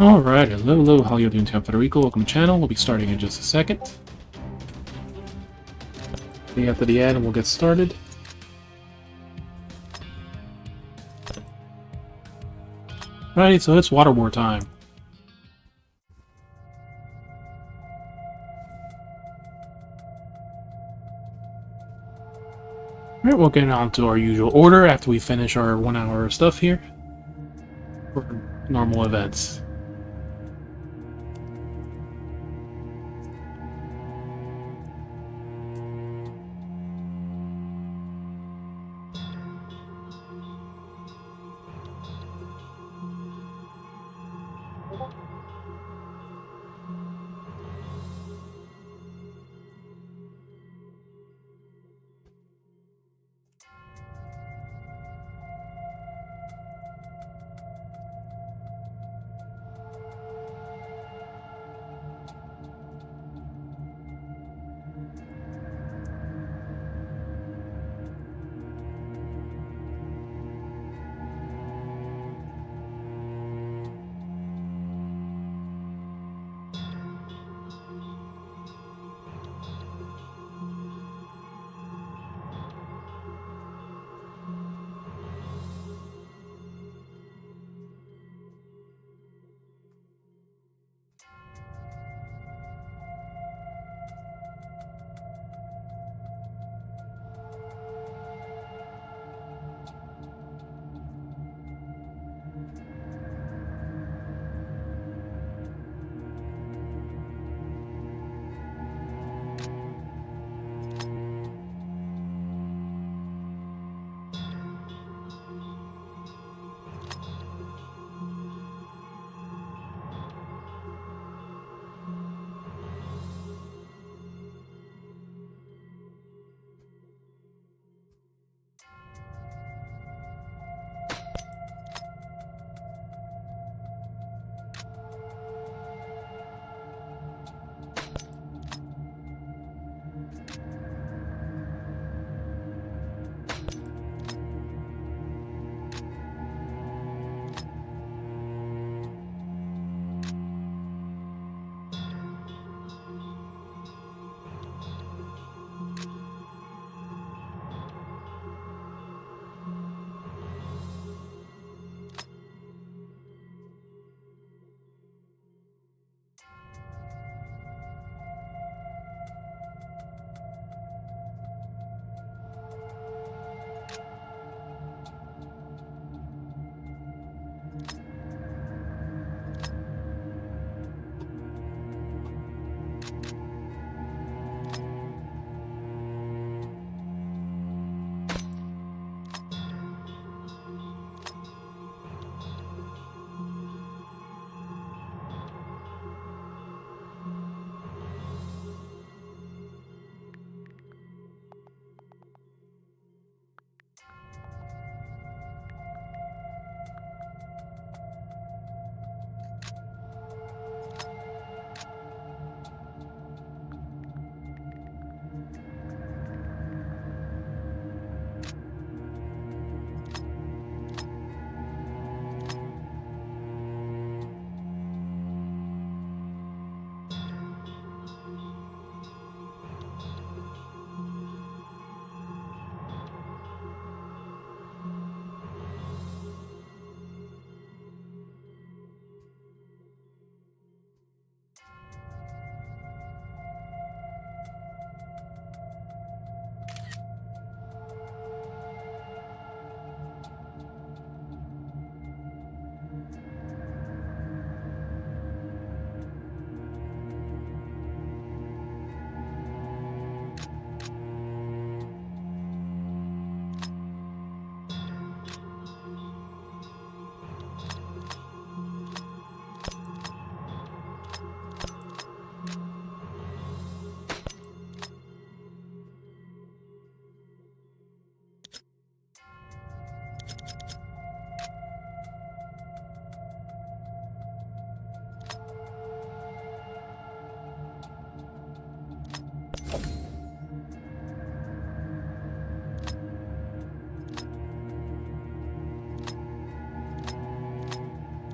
Alright, hello, how you doing, Tim Federico? Welcome to the channel. We'll be starting in just a second. After the ad, and we'll get started. Right, so it's water war time. Alright, we'll get on to our usual order after we finish our 1 hour stuff here. For normal events.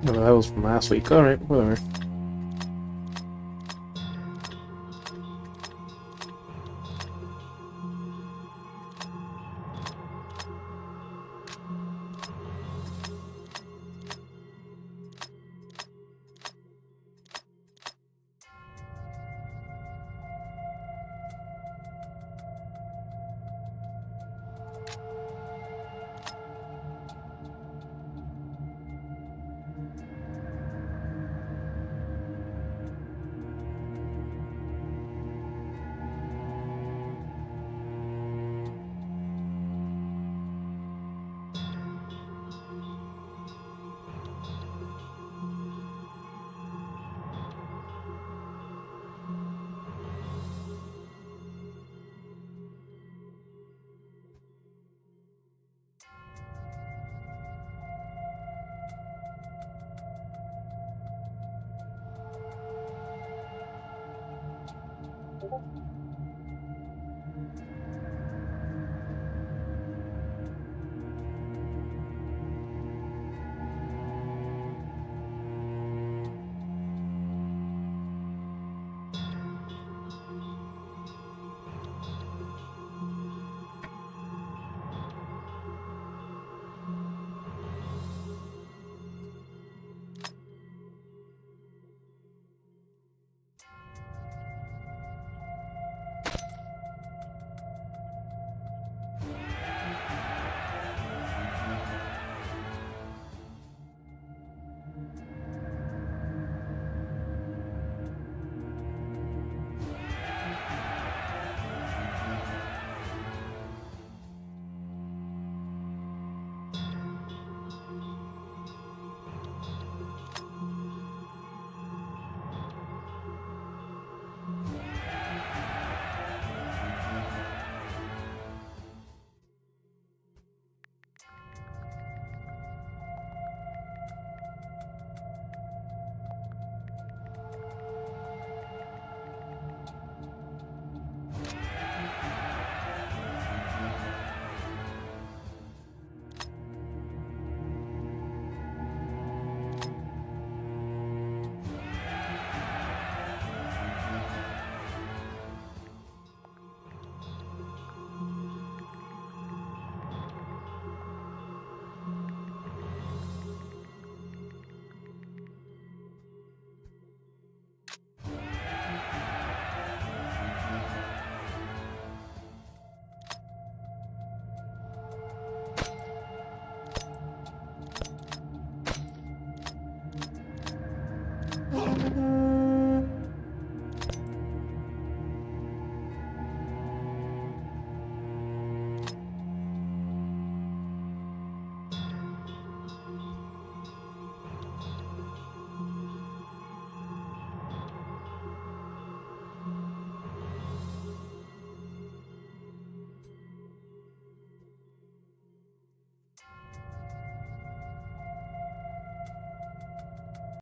Well, that was from last week. Alright, whatever.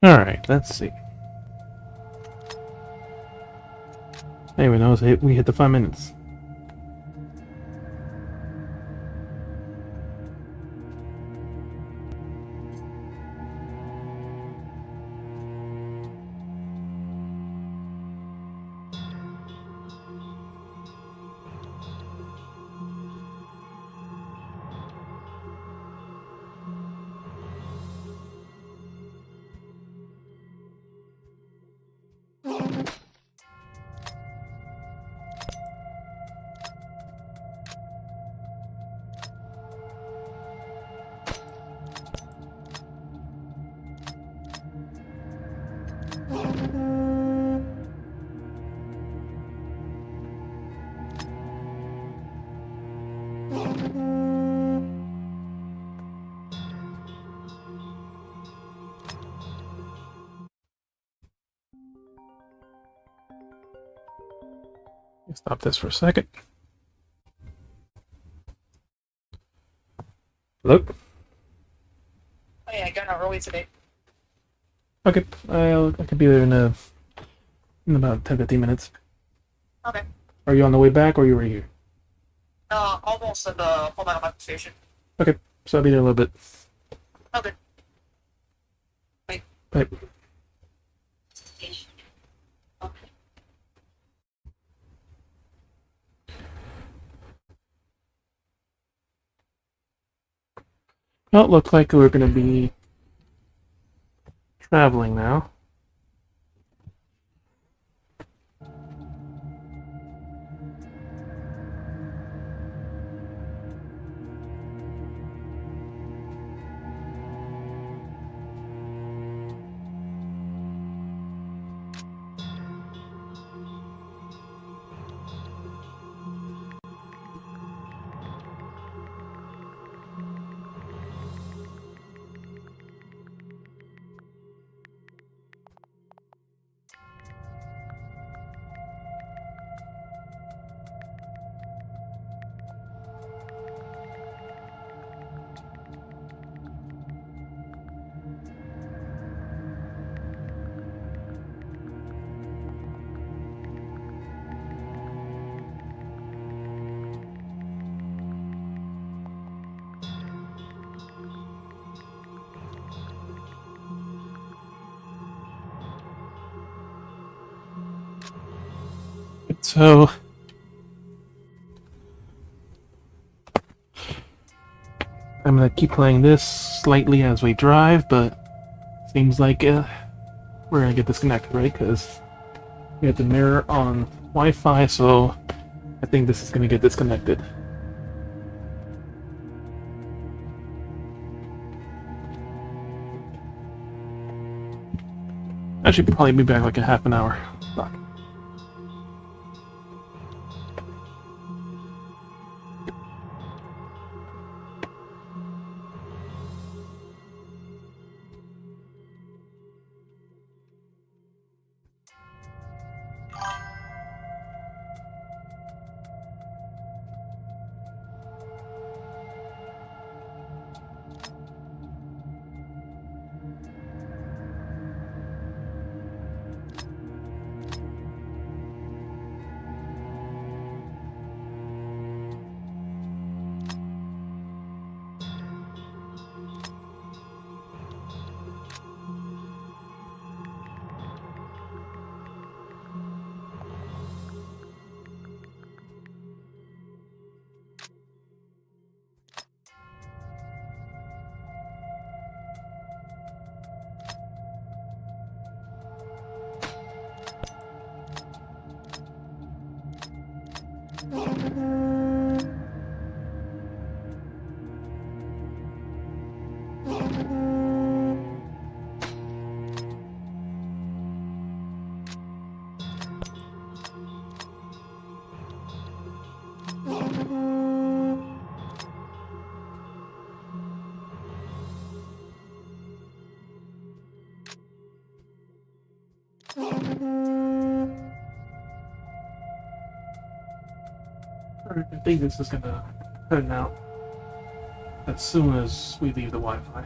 Alright, let's see. Anyway, now we hit the 5 minutes. Stop this for a second. Look. Oh yeah, I got out early today. Okay, I could be there in about 10-15 minutes. Okay. Are you on the way back, or are you right here? Almost at the Pragmata station. Okay, so I'll be there in a little bit. Okay. Wait. Right. Well, it looks like we're going to be traveling now. So, I'm going to keep playing this slightly as we drive, but seems like we're going to get disconnected, right? Because we have the mirror on Wi-Fi, so I think this is going to get disconnected. I should probably be back like a half an hour. Fuck. I think this is going to cut out as soon as we leave the Wi-Fi.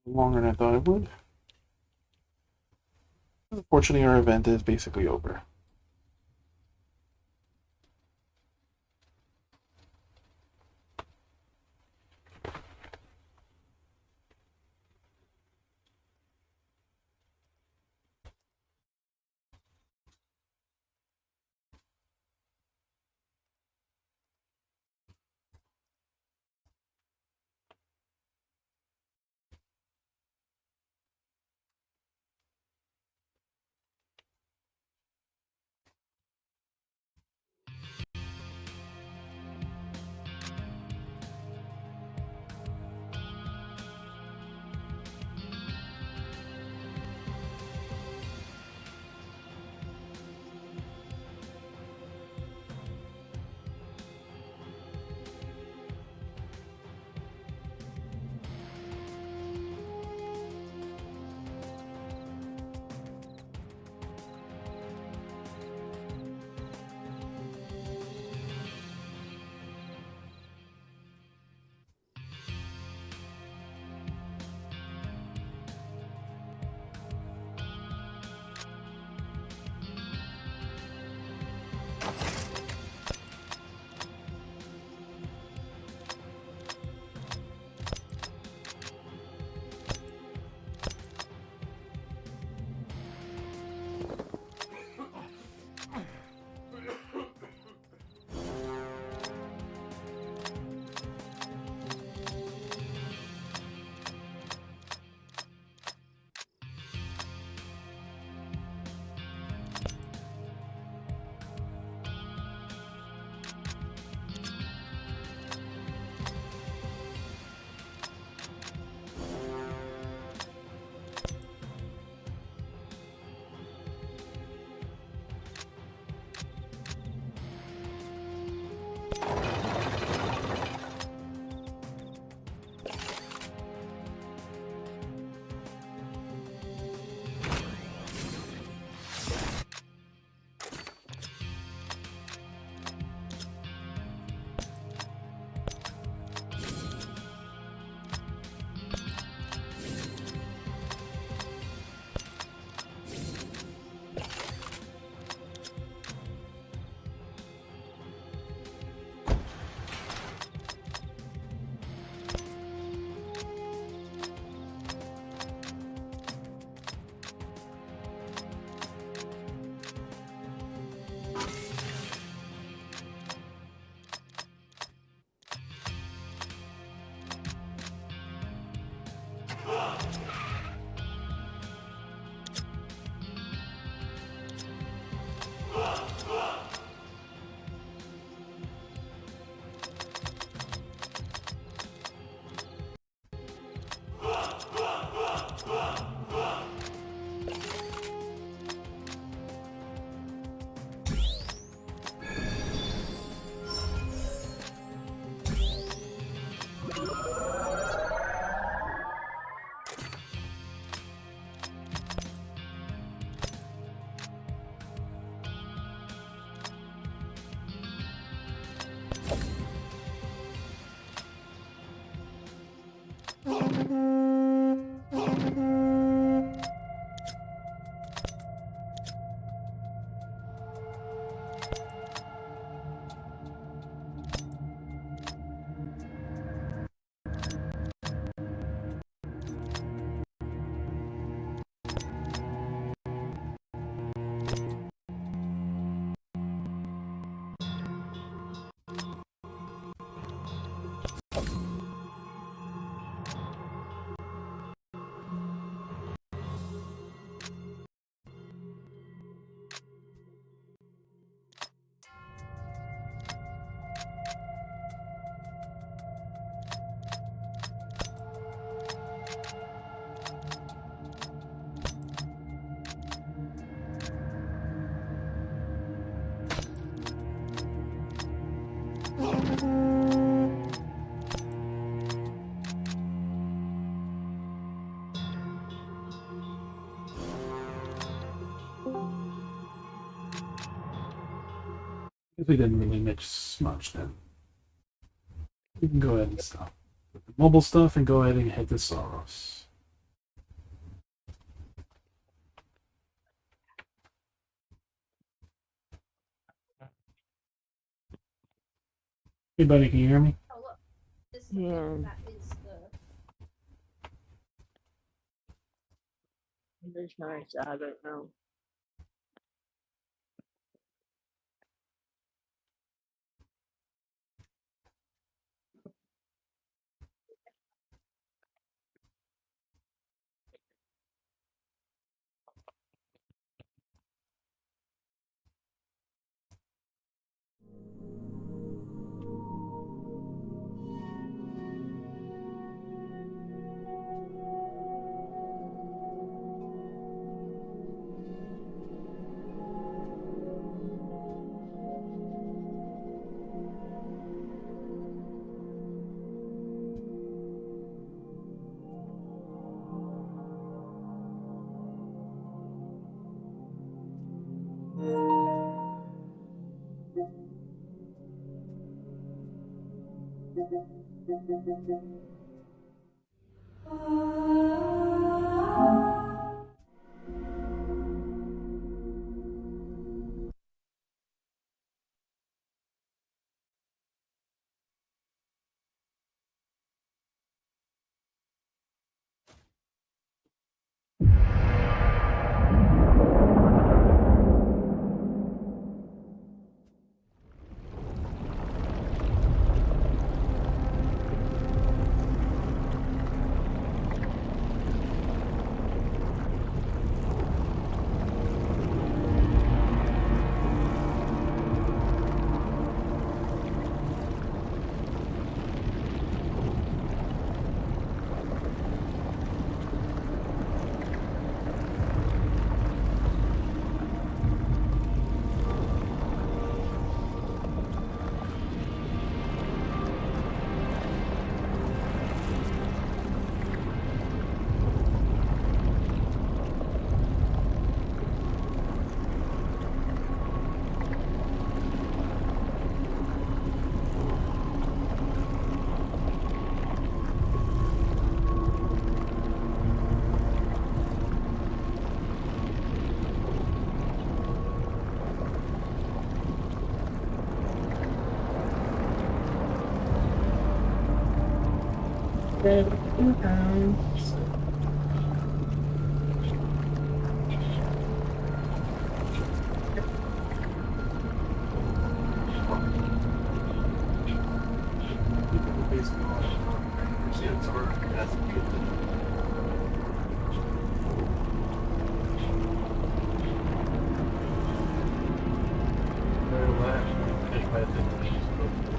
Longer than I thought it would. Unfortunately, our event is basically over. If we didn't really mix much, then we can go ahead and stop with the mobile stuff and go ahead and head to Soros. Hey buddy, can you hear me? Oh look, this is Yeah. that is the. There's nice. I don't know.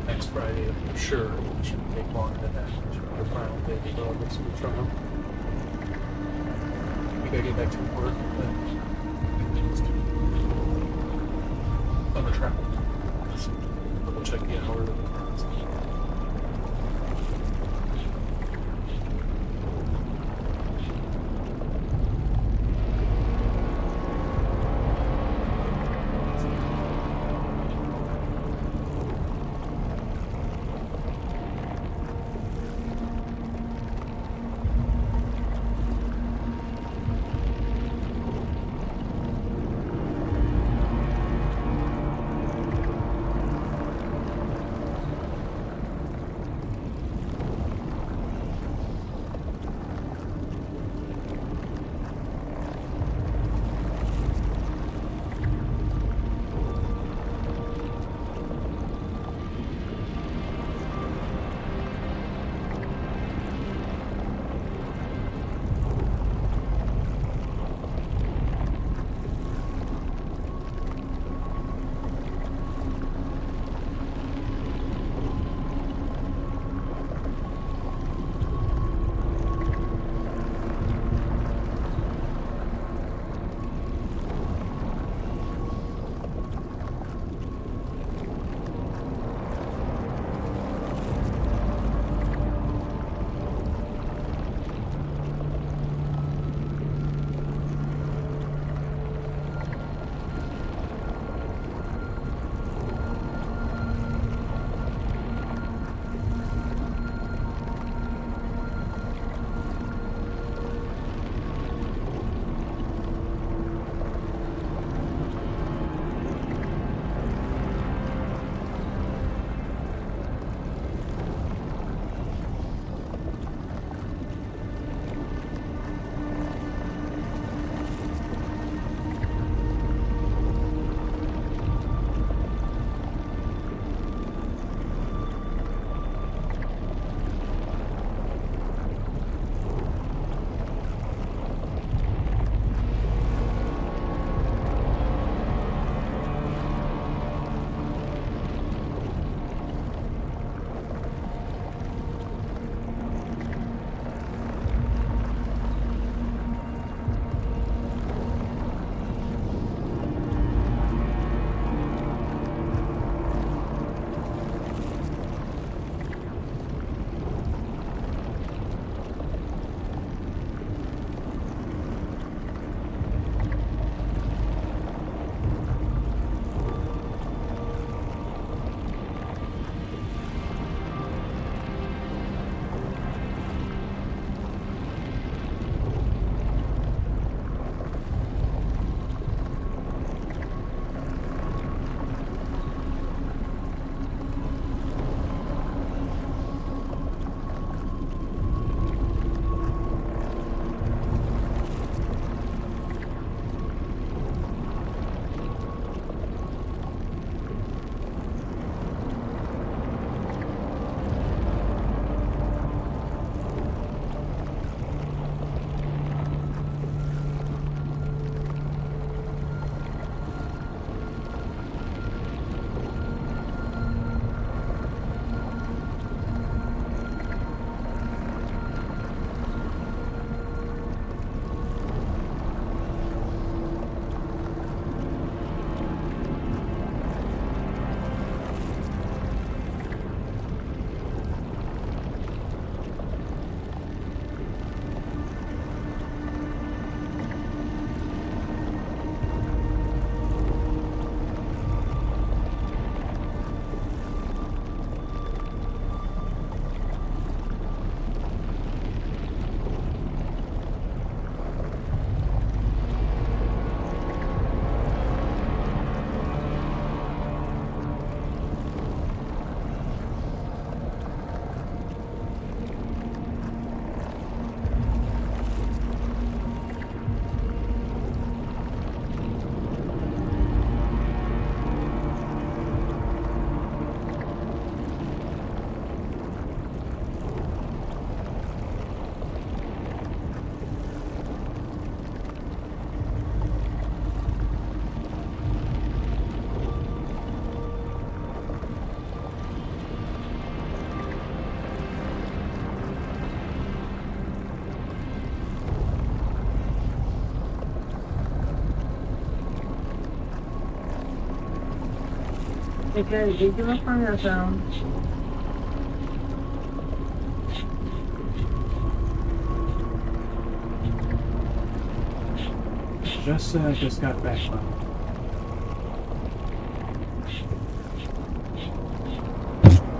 Next Friday, I'm sure it shouldn't take longer than that. The final day of this week trial. We gotta get back to work, but on the travel. Double check the hour of the cars. Okay, did you look on your phone? Just got back from.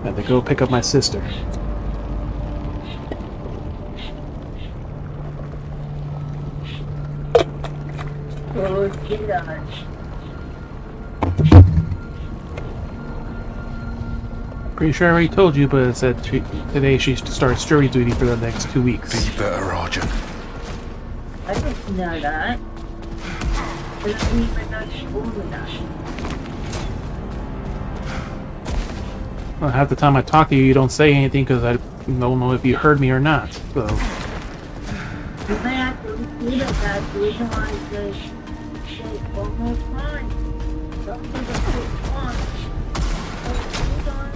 Had to go pick up my sister. Oh, she does. Pretty sure I already told you, but it said today she starts jury duty for the next 2 weeks. Be better, Roger. I didn't know that. I didn't even know she ordered that. Well, half the time I talk to you, you don't say anything because I don't know if you heard me or not. So, You may have to repeat it, that's the reason why I say one more time. Don't think it's too long. Hold on.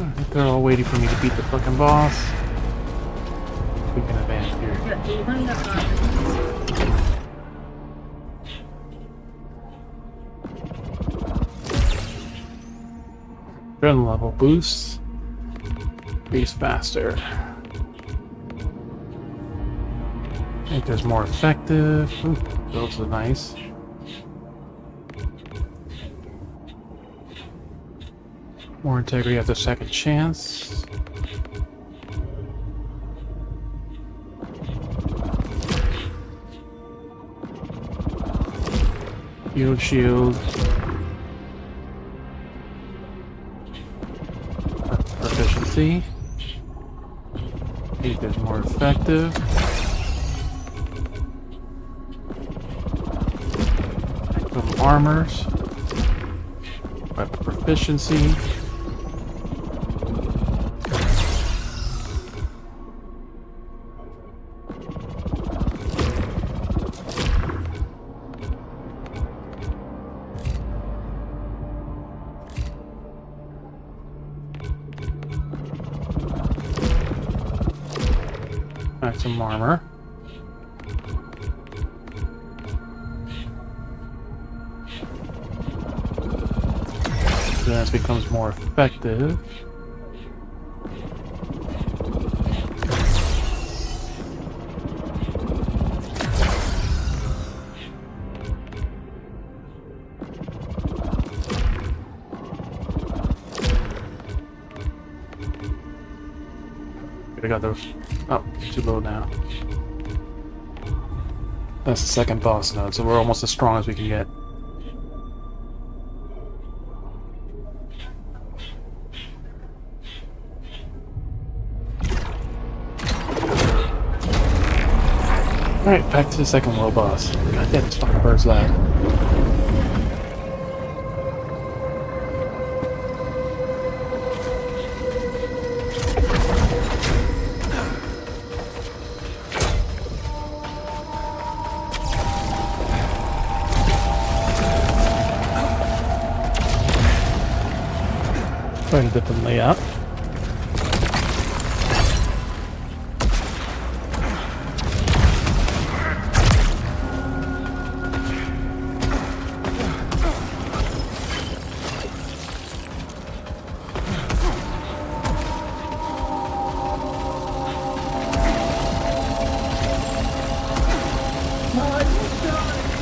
alright, they're all waiting for me to beat the fucking boss. We can advance here. Yeah, you know you're fine. Adrenaline level boosts. Increase faster. I think there's more effective. Ooh, those are nice. More integrity after second chance. Yield shield. Proficiency. I think there's more effective. Some armors. Weapon proficiency. Alright, some armor. Then this becomes more effective. I got those. Oh, too low now. That's the second boss node, so we're almost as strong as we can get. Alright, back to the second low boss. God damn, this fucking bird's loud. Quite a different layout.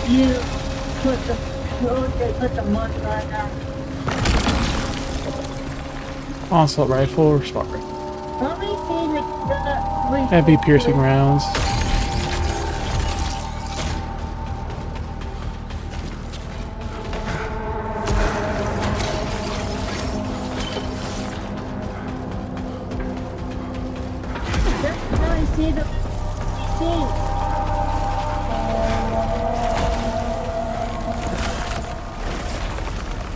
You put the mud right now. Onslaught rifle or smart rifle? Let me see the Heavy piercing rounds. Let me see the thing.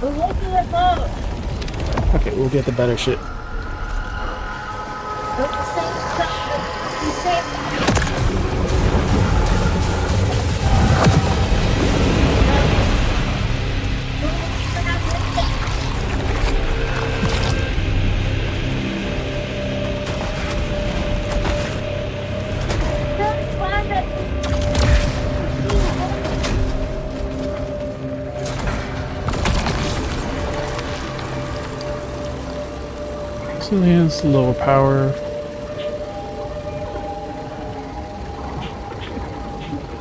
We're looking at both. Okay, we'll get the better shit. They're the same stuff. The same. That's fine. Resilience, lower power.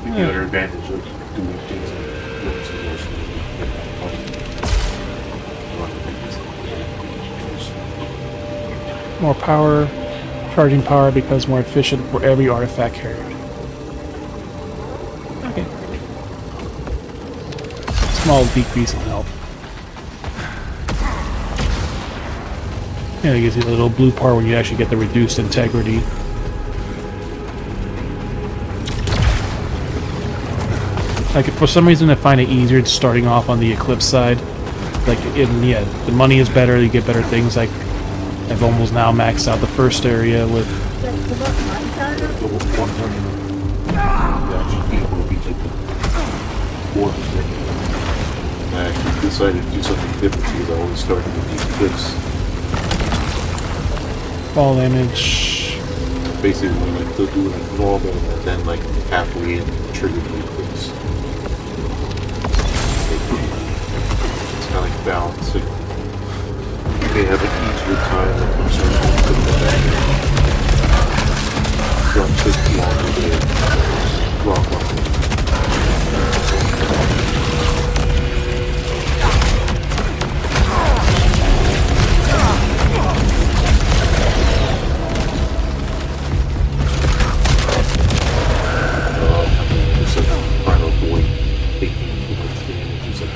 The other advantage of doing things like flips is also you get more money. More power, charging power becomes more efficient for every artifact carried. Okay. Small decrease in health. Yeah, it gives you a little blue part when you actually get the reduced integrity. Like, for some reason I find it easier starting off on the Eclipse side. Like, yeah, the money is better, you get better things. Like, I've almost now maxed out the first area with... Just about my channel. Level 100. You actually will be taking 4%. And I actually decided to do something different because I always started with the Eclipse. Fall damage. Basically, when I still do like normal and then like halfway in, trigger the Eclipse. It's kind of like balancing. They have an easier time when I'm starting to put the back in. From 60 on the day. Rock on. Just like trying to avoid taking too much damage. Just like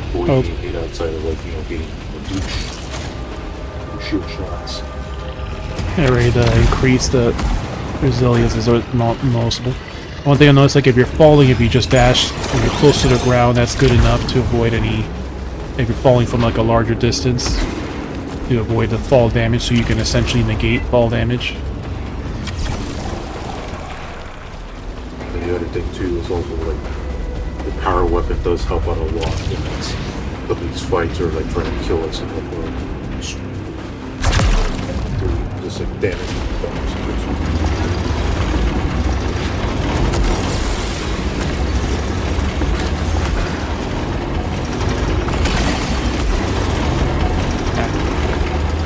avoid being hit outside of like, you know, getting shield shots. Yeah, ready to increase the resilience is noticeable. One thing I noticed, like if you're falling, if you just dash when you're close to the ground, that's good enough to avoid any... If you're falling from like a larger distance, to avoid the fall damage, so you can essentially negate fall damage. And the other thing too is also like the power weapon does help out a lot in these fights, or like trying to kill us and like just like damage.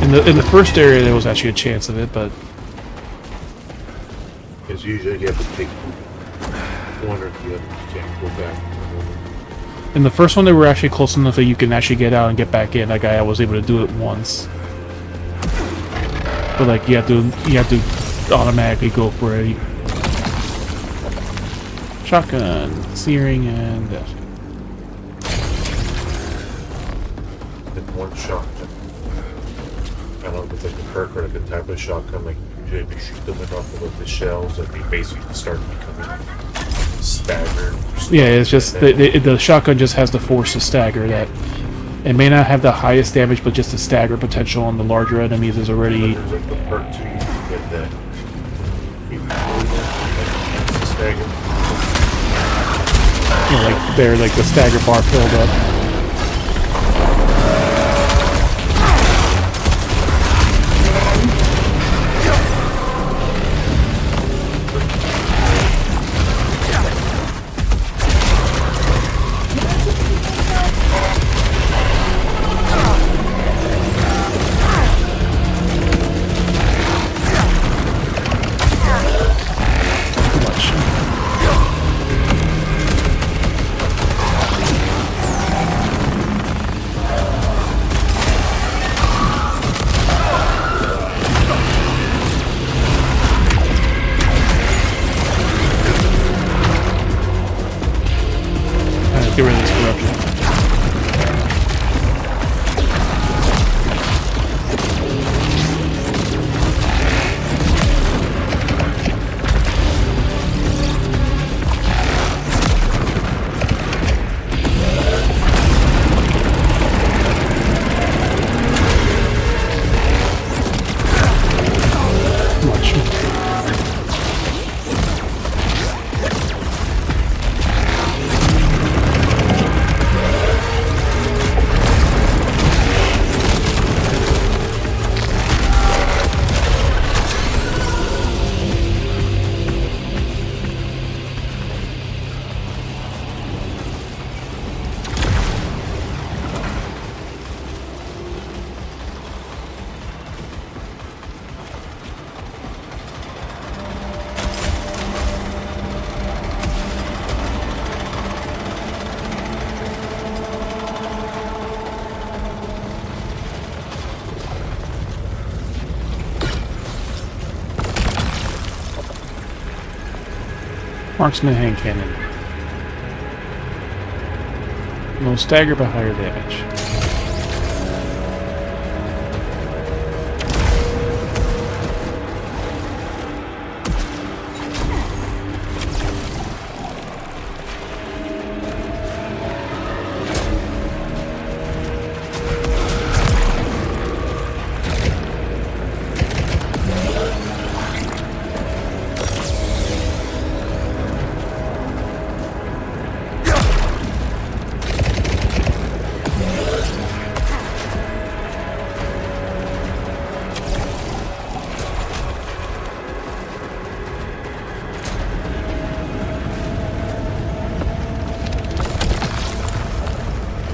In the first area, there was actually a chance of it, but Because usually you have to take one or the other. You can't go back. in the first one, they were actually close enough that you can actually get out and get back in. Like I was able to do it once, but like you have to automatically go for a shotgun, searing, and In one shot. I don't know if it's like a perk or like a type of shotgun. Like usually if you shoot them enough of like the shells, that they basically start becoming staggered. yeah, it's just the shotgun just has the force to stagger. That it may not have the highest damage, but just the stagger potential on the larger enemies is already. There's like the perk too. You can get that. Stagger. You know, like there, like the stagger bar filled up. Get rid of this corruption. Marksman hand cannon. No stagger but higher damage.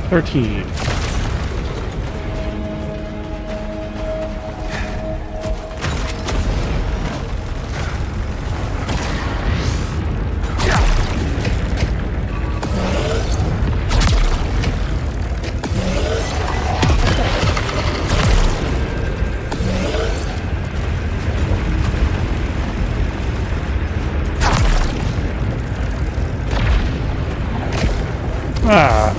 $13. Ah.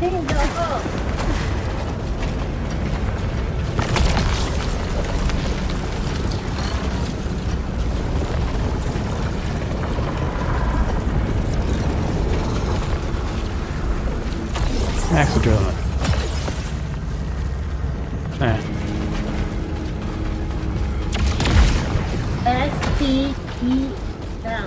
Ding dong. Max adrenaline. STE down.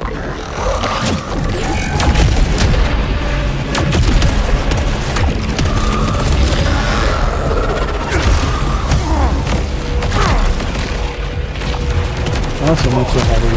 Also not so heavy.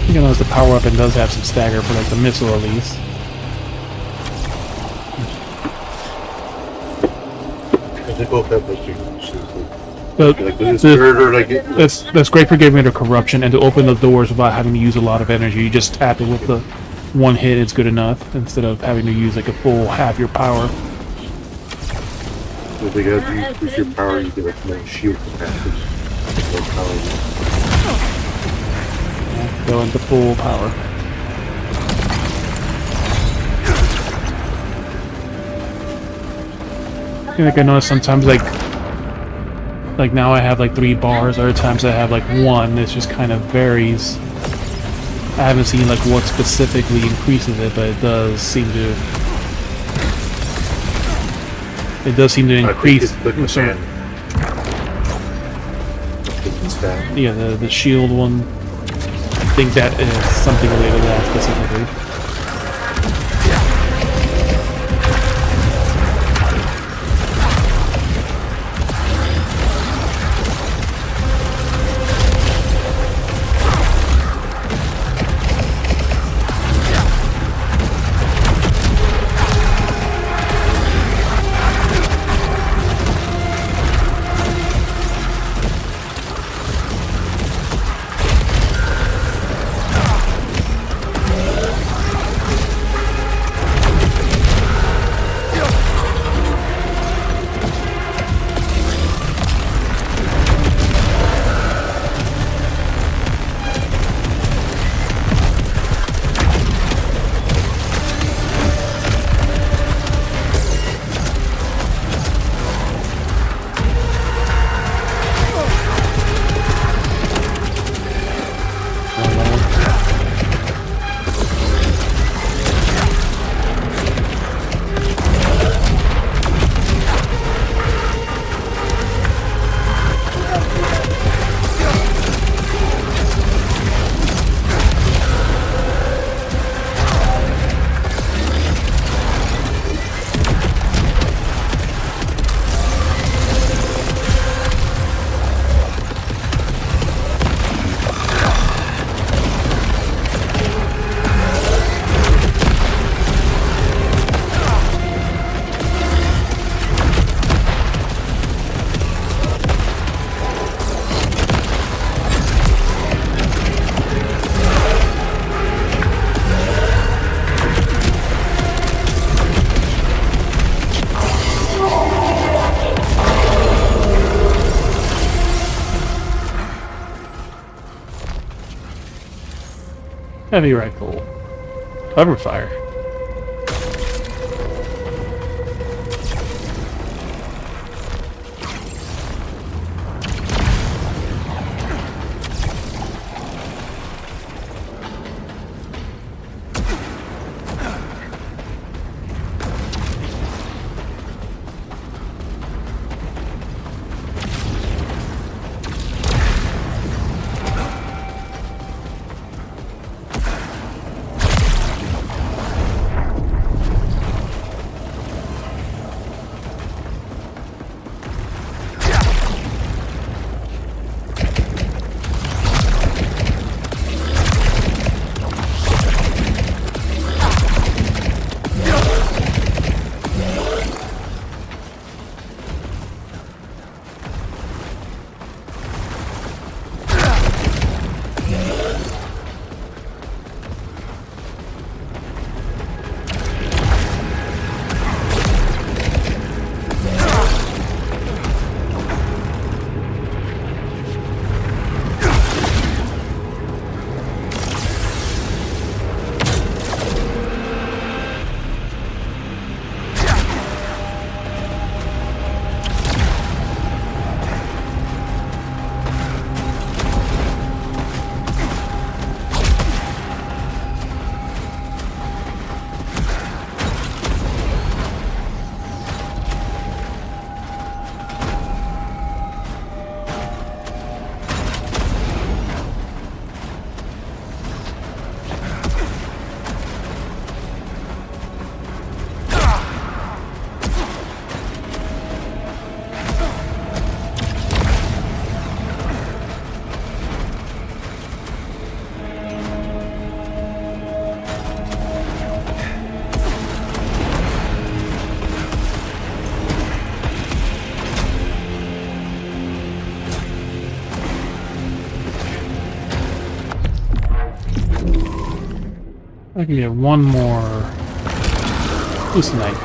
You know, as the power up, it does have some stagger for like the missile at least. They both have like big But like this bird or like it. that's great for getting rid of corruption and to open the doors without having to use a lot of energy. You just tap it with the one hit, it's good enough instead of having to use like a full half your power. If they got to increase your power, you get like more shield capacity. More power. Go into full power. I feel like I notice sometimes like now I have like 3 bars, other times I have like 1. It just kind of varies. I haven't seen like what specifically increases it, but it does seem to increase. Yeah, the shield one. I think that is something related to that specifically. Heavy rifle. Cover fire. I can get one more Lucenite.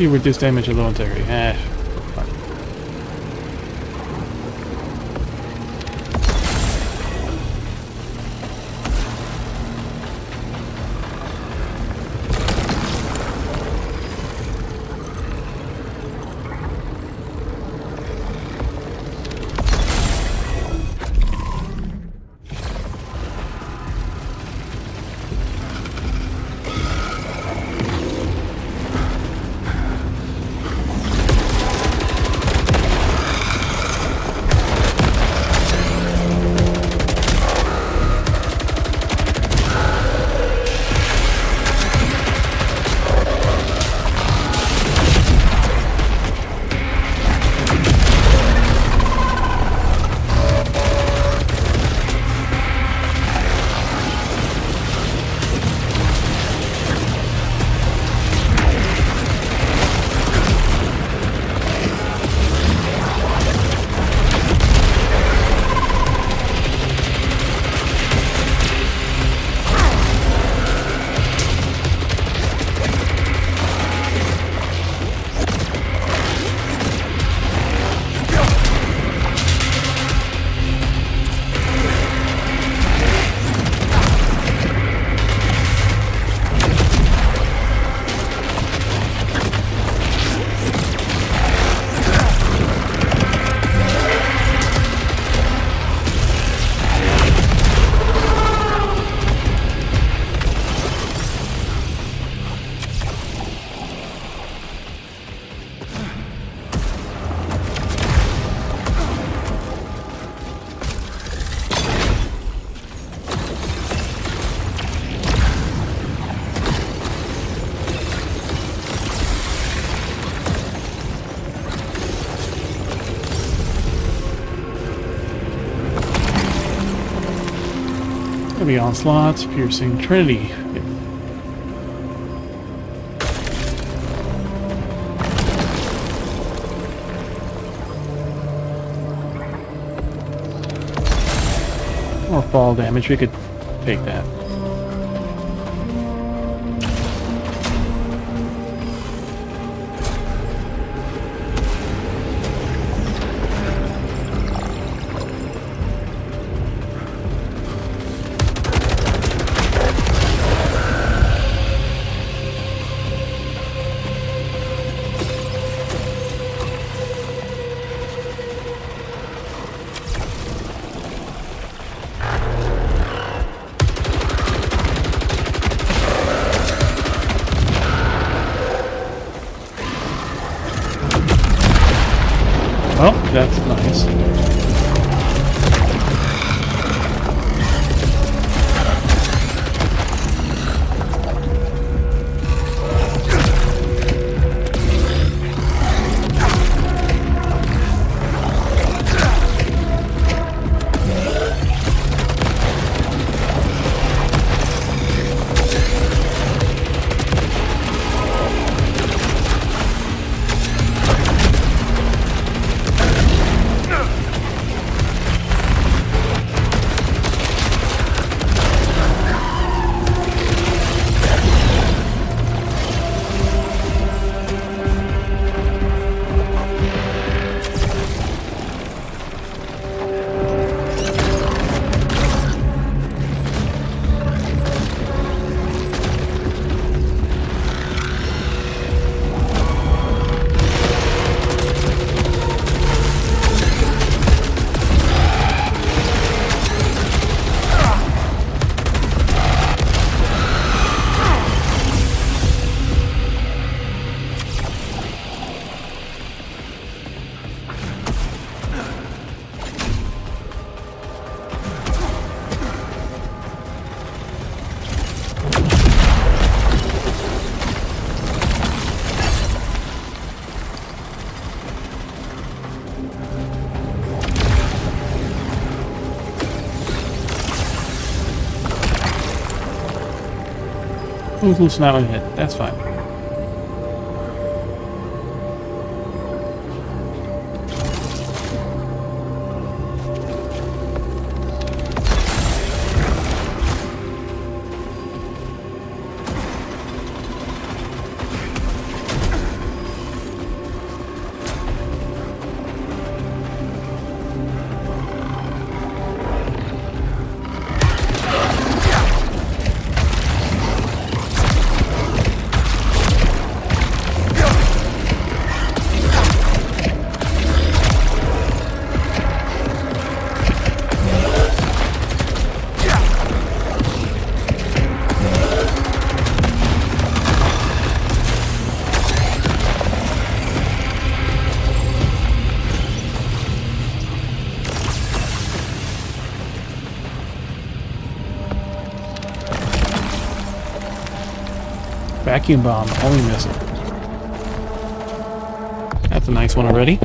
You reduce damage at low integrity. Fine. Heavy onslaughts, piercing trinity. More fall damage, we could take that. Oh, that's nice. Who's loosening out my head? That's fine. Vacuum bomb, only missile. That's a nice one already.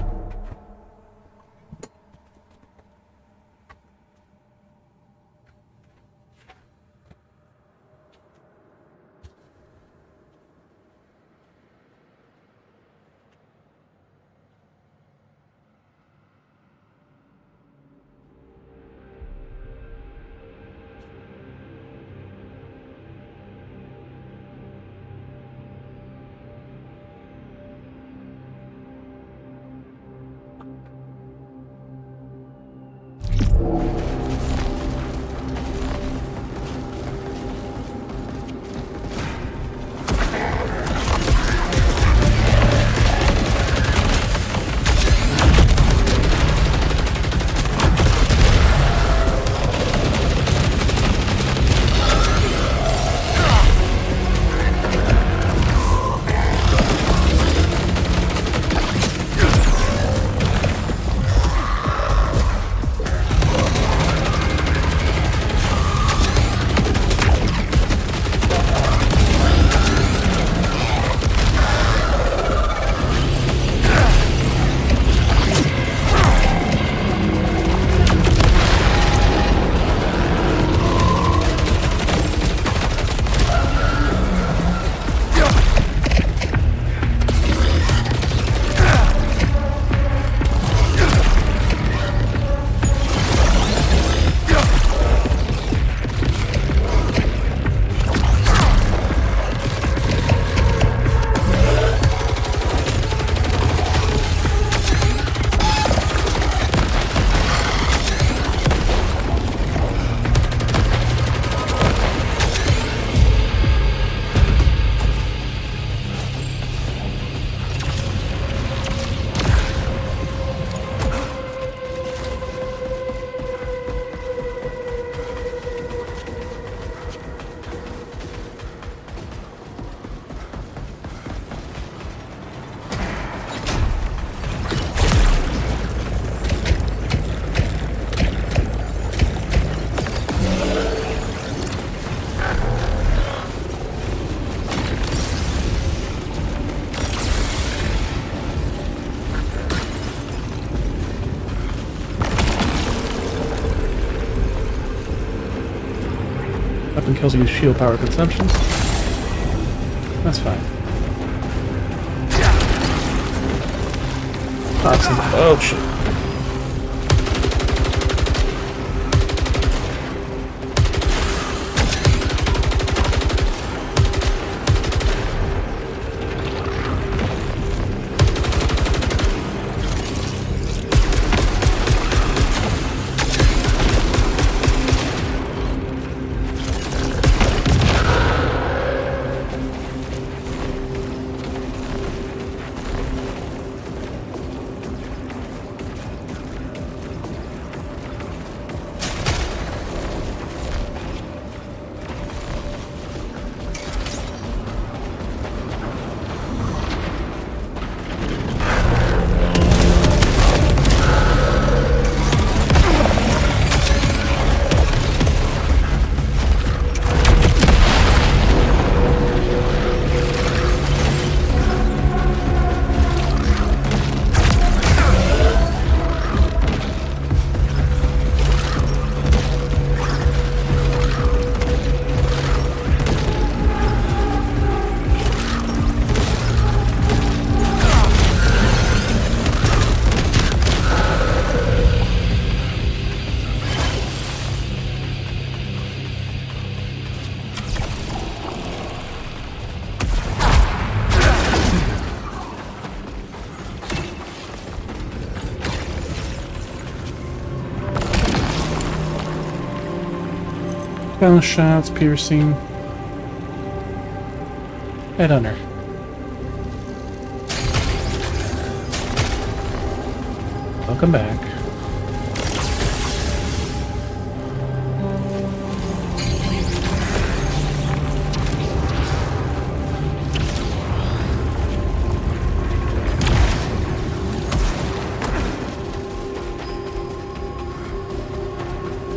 and kills you shield power consumption. That's fine. Oh shit. Balance shots, piercing. Headhunter. Welcome back.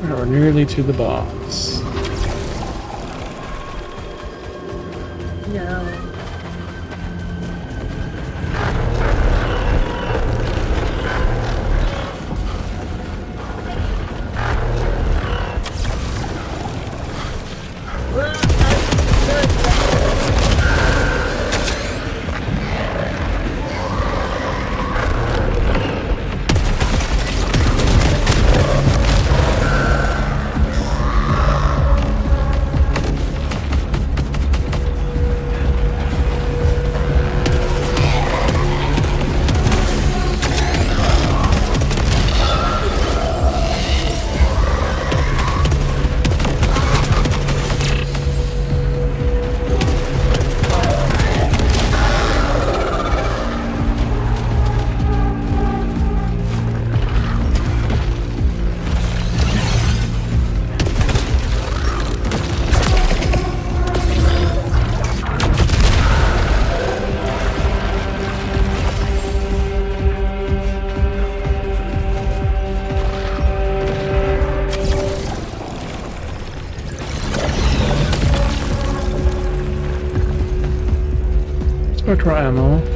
We're nearly to the boss. No. Well, Spectral ammo.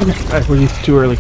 Okay, I released too early.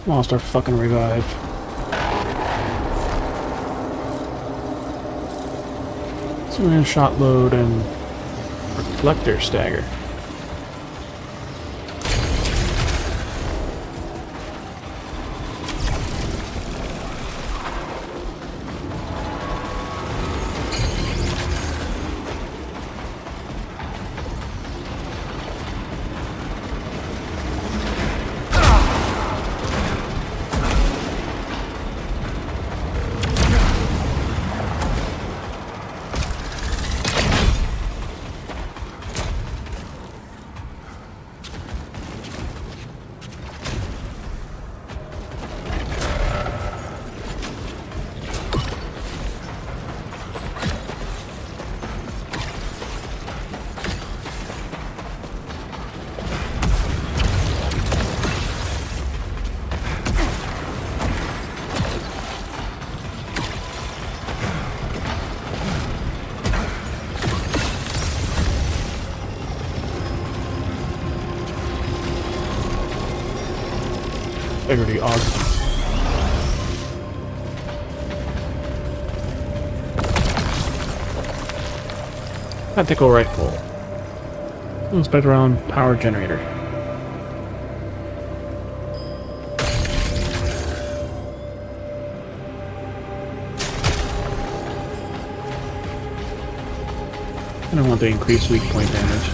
Lost our fucking revive. So we have shot load and reflector stagger. Integrity awesome. Tactical rifle. Inspect around power generator. I don't want to increase weak point damage.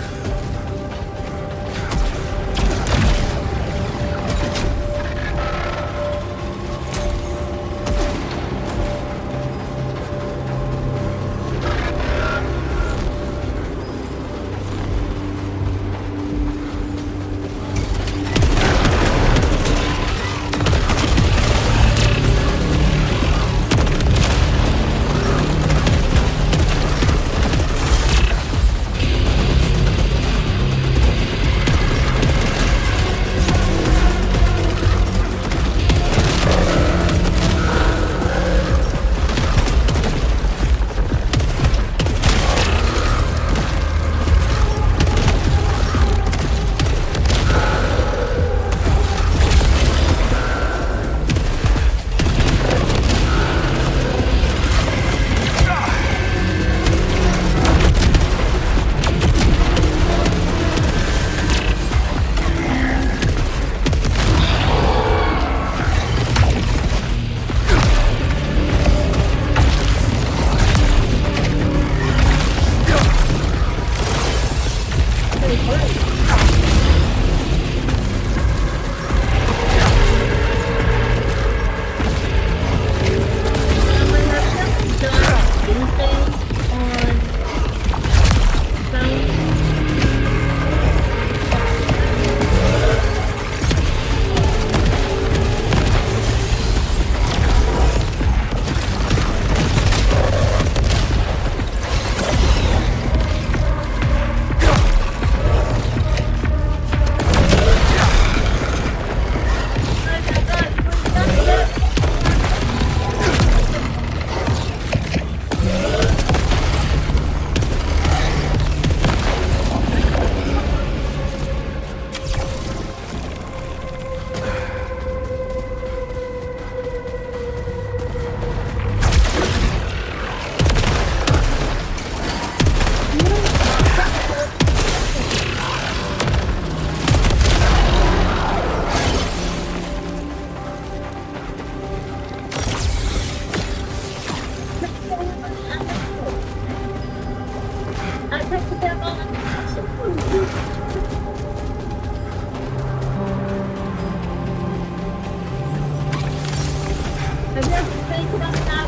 Have you ever taken up that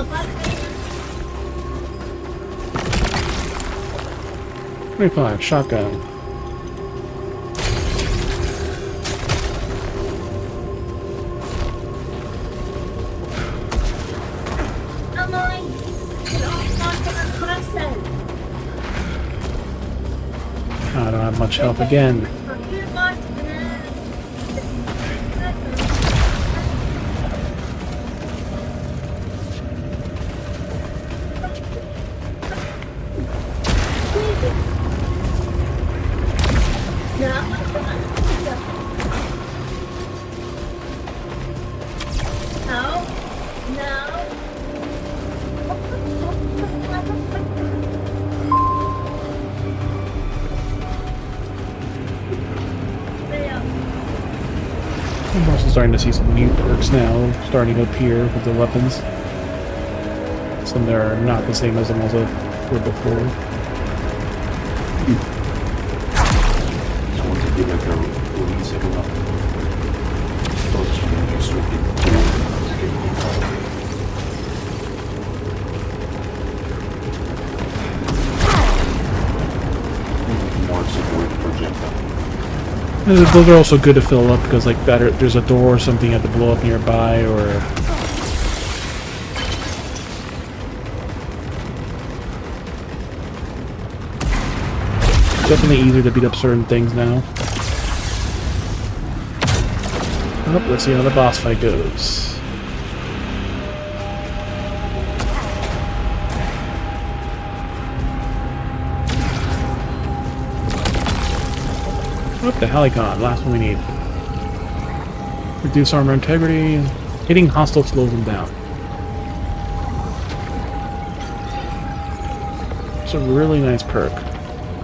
bus station? 25 shotgun. I'm like, you're not gonna cross it. I don't have much health again. For 2 months, man. No, no. I'm also starting to see some new perks now starting to appear with the weapons. Some that are not the same as the ones that were before. So once I do like a release, I go up. So it's just more support projectile. Those are also good to fill up because, like, there's a door or something you have to blow up nearby, or definitely easier to beat up certain things now. Oh, let's see how the boss fight goes. What the Helicon? Last one we need. Reduce armor integrity. Hitting hostile slows them down. It's a really nice perk.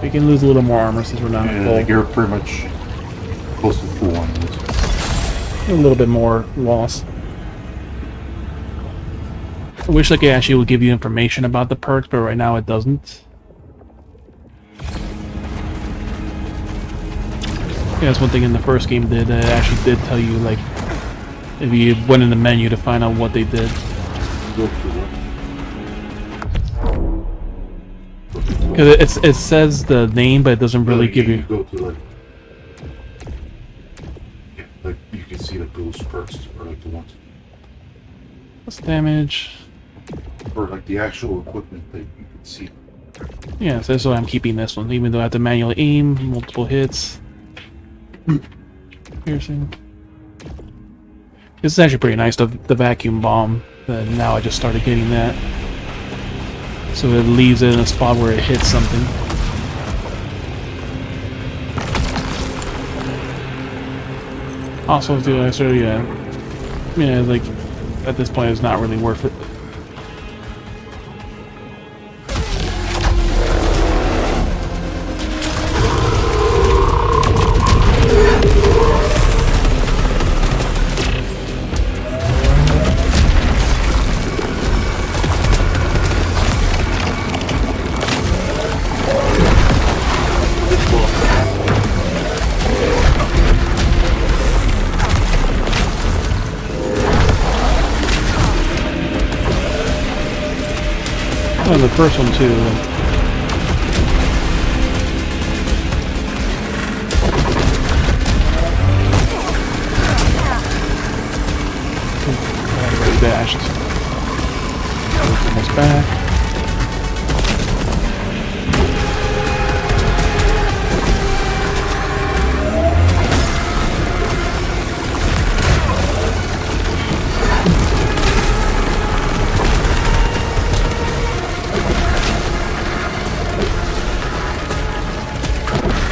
We can lose a little more armor since we're not Yeah, full. like you're pretty much close to full on this. A little bit more loss. I wish like it actually would give you information about the perks, but right now it doesn't. Yeah, that's one thing in the first game did. It actually did tell you, like, if you went in the menu to find out what they did. Go to what? Because it says the name, but it doesn't really give you... Go to like, yeah, like you can see like those perks or like the ones, What's damage? or like the actual equipment that you can see. Yeah, so that's why I'm keeping this one, even though I have to manually aim, multiple hits. Piercing. This is actually pretty nice, the vacuum bomb. Now I just started getting that. So it leaves it in a spot where it hits something. Also, yeah, like, at this point it's not really worth it. Oh, the first one too. Already dashed. Almost back.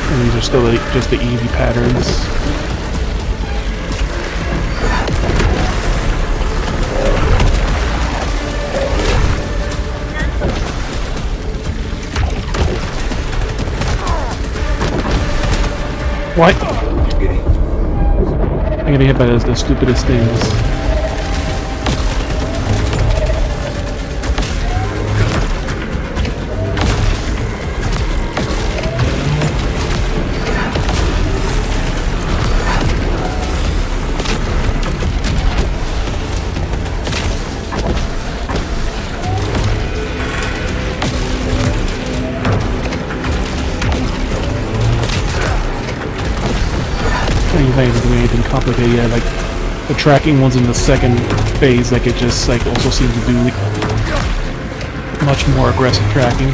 And these are still like just the easy patterns. What? I'm getting hit by the stupidest things. not even doing anything complicated yet. Like the tracking ones in the second phase, like it just like also seems to do like, much more aggressive tracking.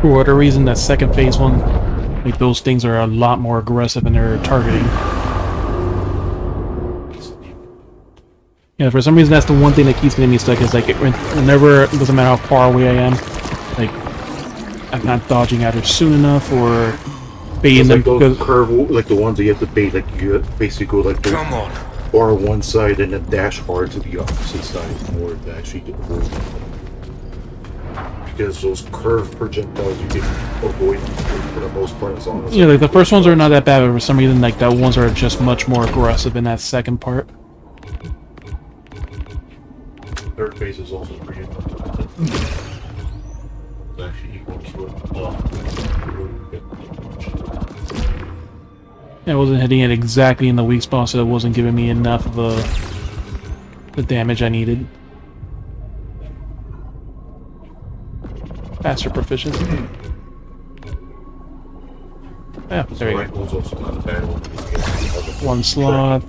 For whatever reason, that second phase one, like those things are a lot more aggressive in their targeting. Yeah, for some reason that's the one thing that keeps getting me stuck is like whenever, it doesn't matter how far away I am, like I'm not dodging either soon enough or baiting them like those because curve, like the ones that you have to bait, like you basically go like Come on. bar one side and then dash hard to the opposite side in order to actually get the move. Because those curved projectiles you can avoid for the most part. As long as yeah, like the first ones are not that bad, but for some reason like that ones are just much more aggressive in that second part. third phase is also pretty important. It's actually equal to it. I wasn't hitting it exactly in the weak spot, so it wasn't giving me enough of the damage I needed. Faster proficiency. Yeah, there you go. Rifle's also not a bad one. Because you get One slot.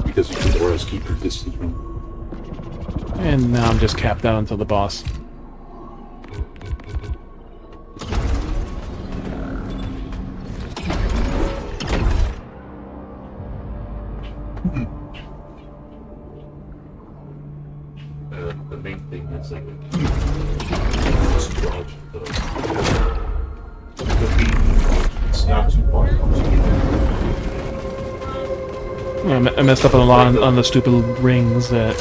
because you can more or less keep your distance from. And now I'm just capped out until the boss. The main thing is like just dodge the beat. It's not too far. I messed up a lot on the stupid rings that.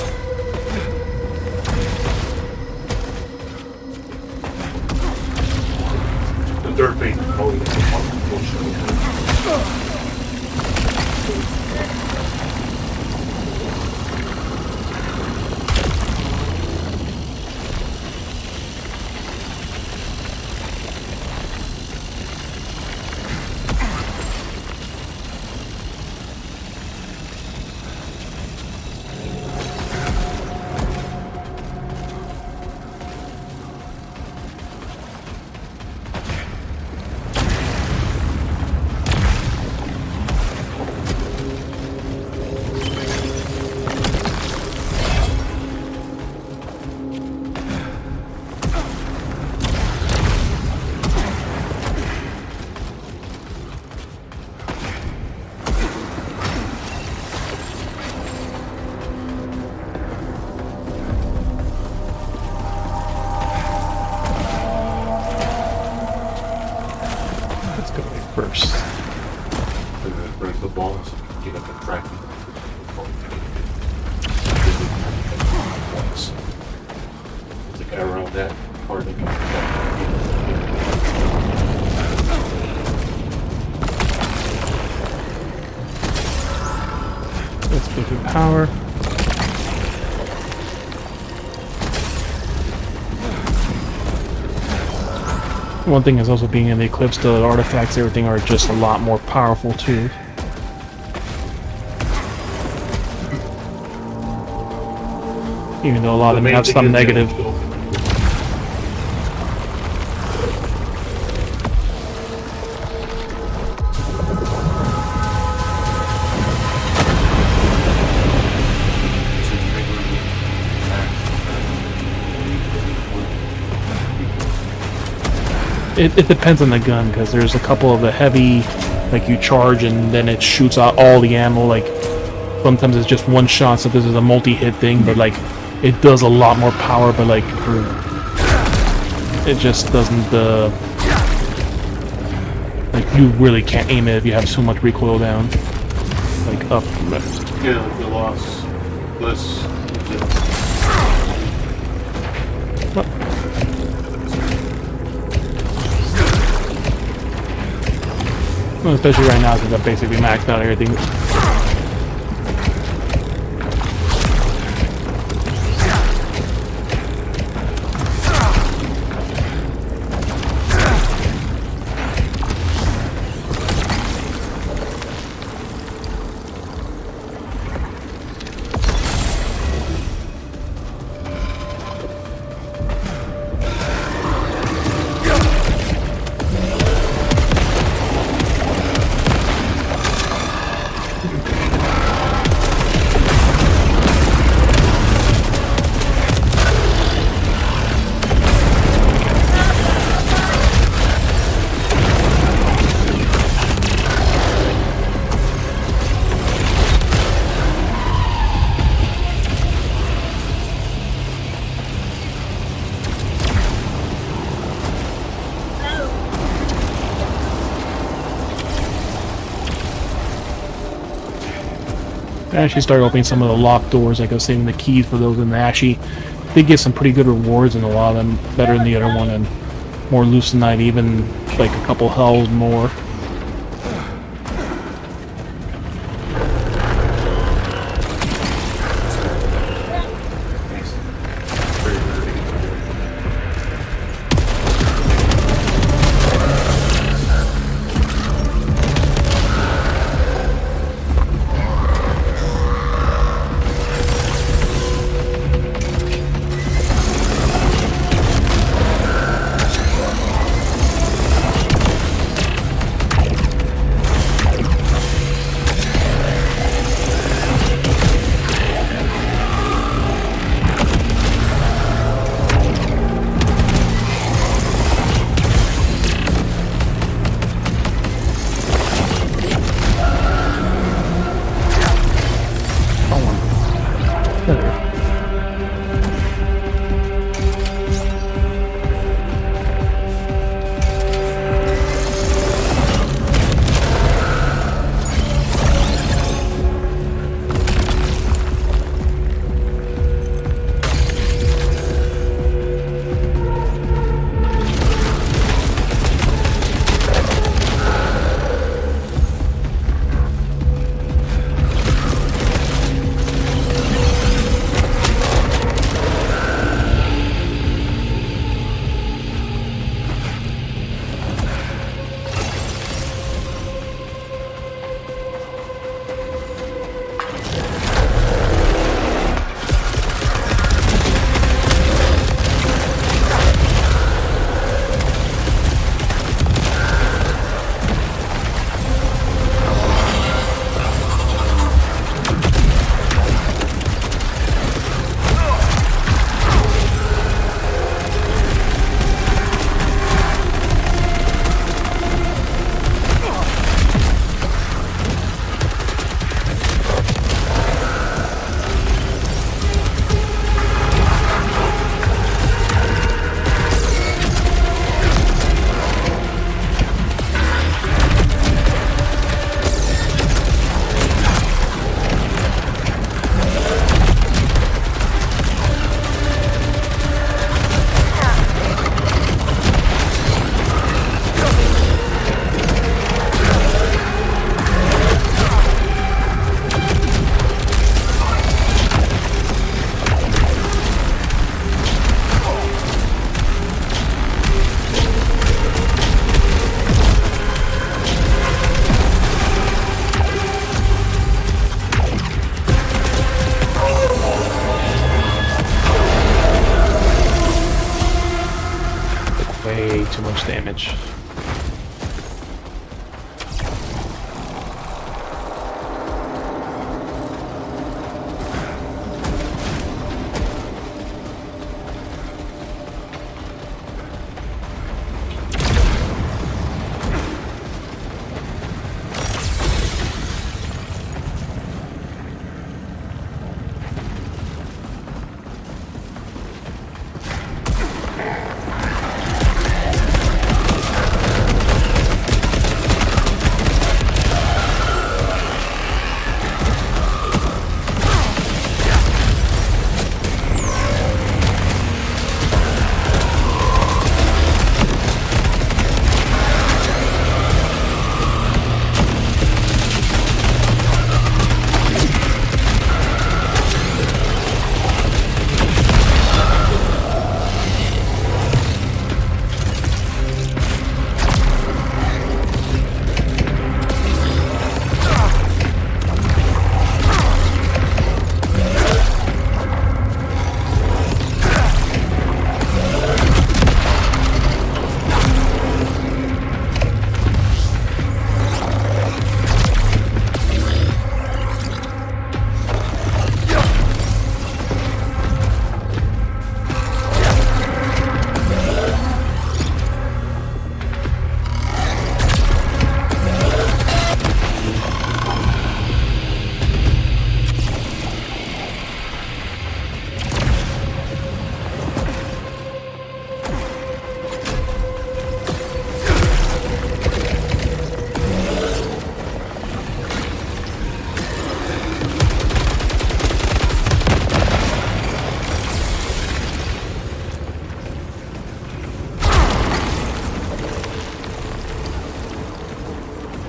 The third phase is probably the most First. break the balls, get up and tracking. It's like around that part of it. Let's give it power. One thing is also being in the Eclipse, the artifacts, everything are just a lot more powerful too. Even though a lot of them have some negative. It depends on the gun, because there's a couple of the heavy, like you charge and then it shoots out all the ammo, like sometimes it's just one shot, so this is a multi-hit thing, but like it does a lot more power, but like it just doesn't like you really can't aim it if you have so much recoil down, like up. Yeah, like the loss. Less. Well, especially right now since I've basically maxed out everything. I actually started opening some of the locked doors, like I was saving the keys for those in the Ashy. They get some pretty good rewards, and a lot of them better than the other one, and more Lucenite, even like a couple hells more.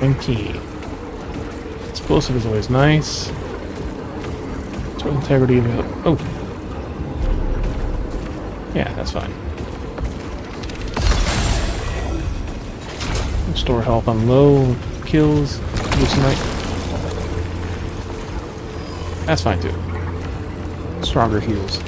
And key. Explosive is always nice. Total integrity of it. Oh. Yeah, that's fine. Store health on low kills. Hallucinate. That's fine too. Stronger heals.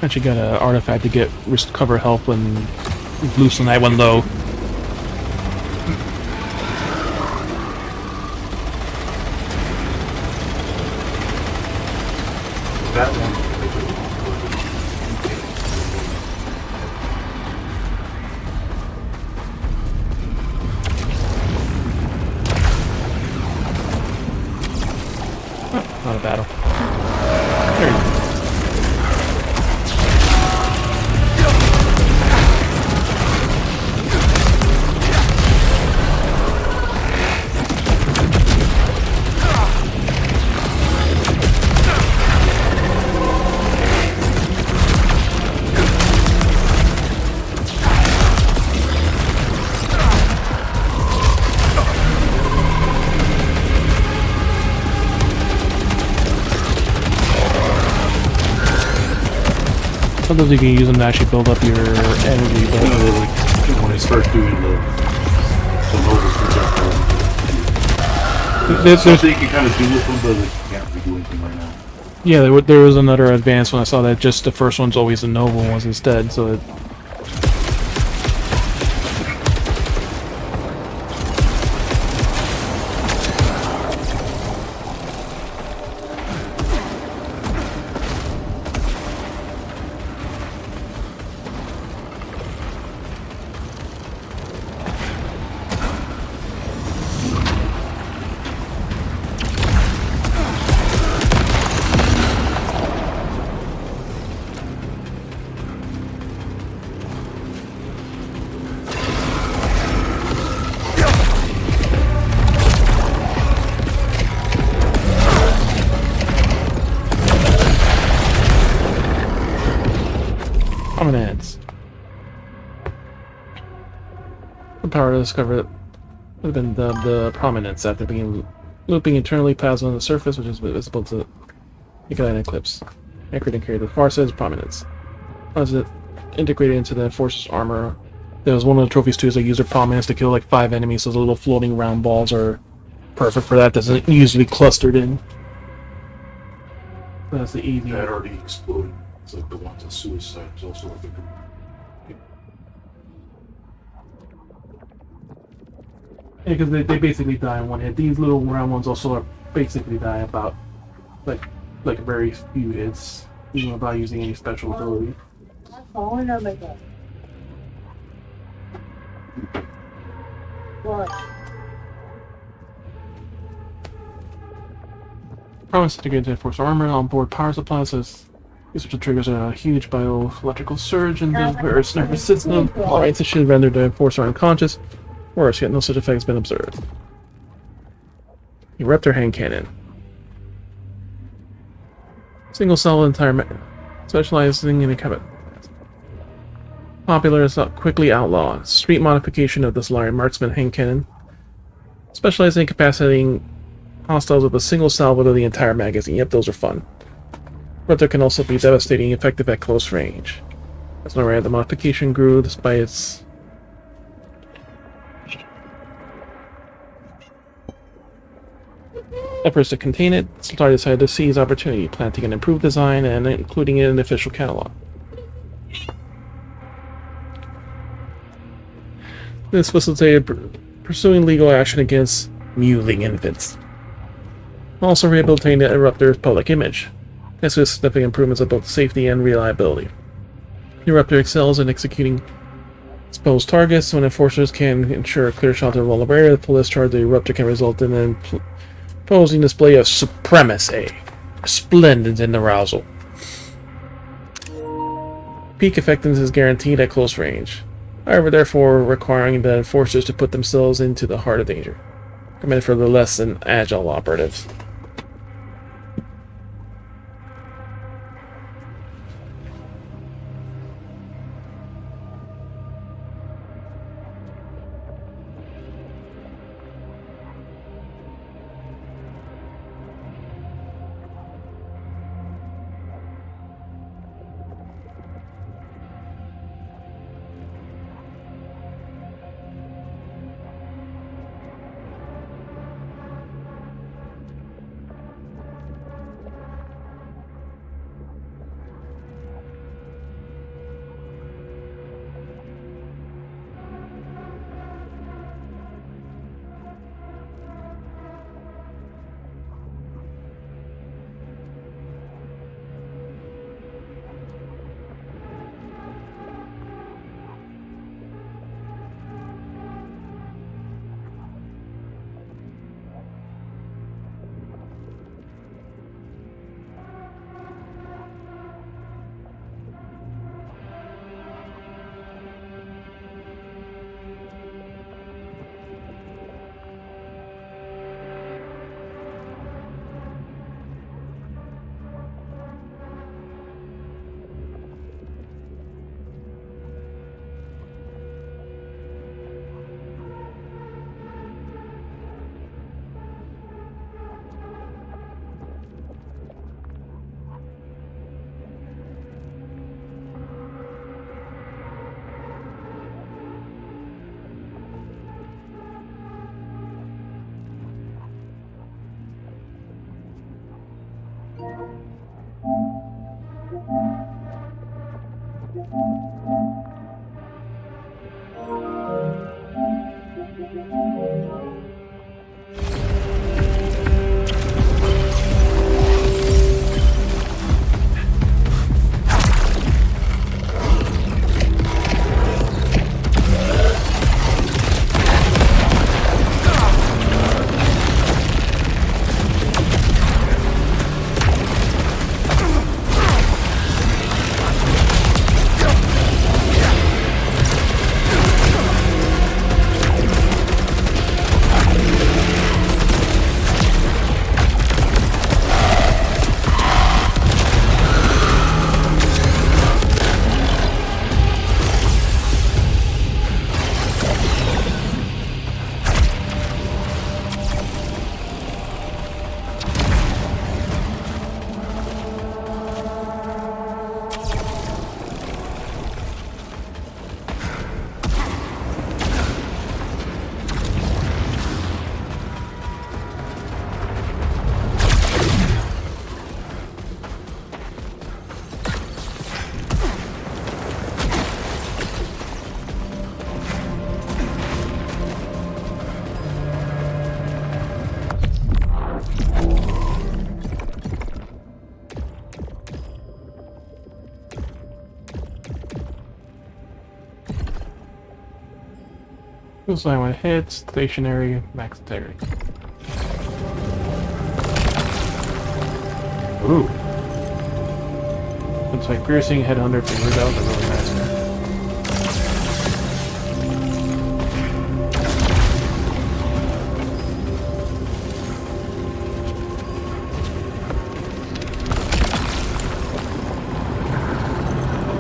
Actually got an artifact to get recover health when loosen that one low. That one. Not a battle. There you go. Sometimes you can use them to actually build up your energy, but When I start doing the noble projectile, there's, something you can kind of do with them, but like, you can't really do anything right now. yeah, there was another advance when I saw that just the first one's always the noble ones instead, so it, prominence. The power to discover it would have been dubbed the prominence after being looping internally plasma on the surface, which is visible to Nikolai Eclipse. Anchored and carried the far side is prominence. As it integrated into the Enforcer's armor, there was one of the trophies too, is they use their prominence to kill like 5 enemies, so the little floating round balls are perfect for that. Doesn't usually clustered in. That's the easy. That already exploded. It's like the ones on suicide. It's also like a Yeah, because they basically die in one hit. These little round ones also are basically die about like very few hits, even without using any special ability. Phone number there. What? Promise to get into Enforcer armor on board power supplies as this which triggers a huge bioelectrical surge in the Earth's nervous system. Alright, this should render the Enforcer unconscious. Worse yet, no such effect has been observed. Eruptor hand cannon. Single cell entire specializing in a cabin. Popular is quickly outlawed. Street modification of the Solarian marksman hand cannon. Specializing in incapacitating hostiles with a single salvo to the entire magazine. Yep, those are fun. Eruptor can also be devastating effective at close range. As no random modification grew despite its efforts to contain it, Solari decided to seize opportunity, planting an improved design and including it in the official catalog. This facilitated pursuing legal action against mewling infants. Also rehabilitating the Eruptor's public image. This with significant improvements of both safety and reliability. The Eruptor excels in executing Expose targets. When enforcers can ensure a clear shot of all area, the full discharge of the eruptor can result in an imposing display of supremacy. Splendid in arousal. Peak effectiveness is guaranteed at close range. However, therefore requiring the enforcers to put themselves into the heart of danger. Recommended for the less than agile operatives. So I went hit, stationary, max integrity. Ooh. Looks like piercing, headhunter, fingers out, are really nice.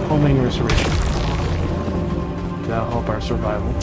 Homing restoration. That'll help our survival.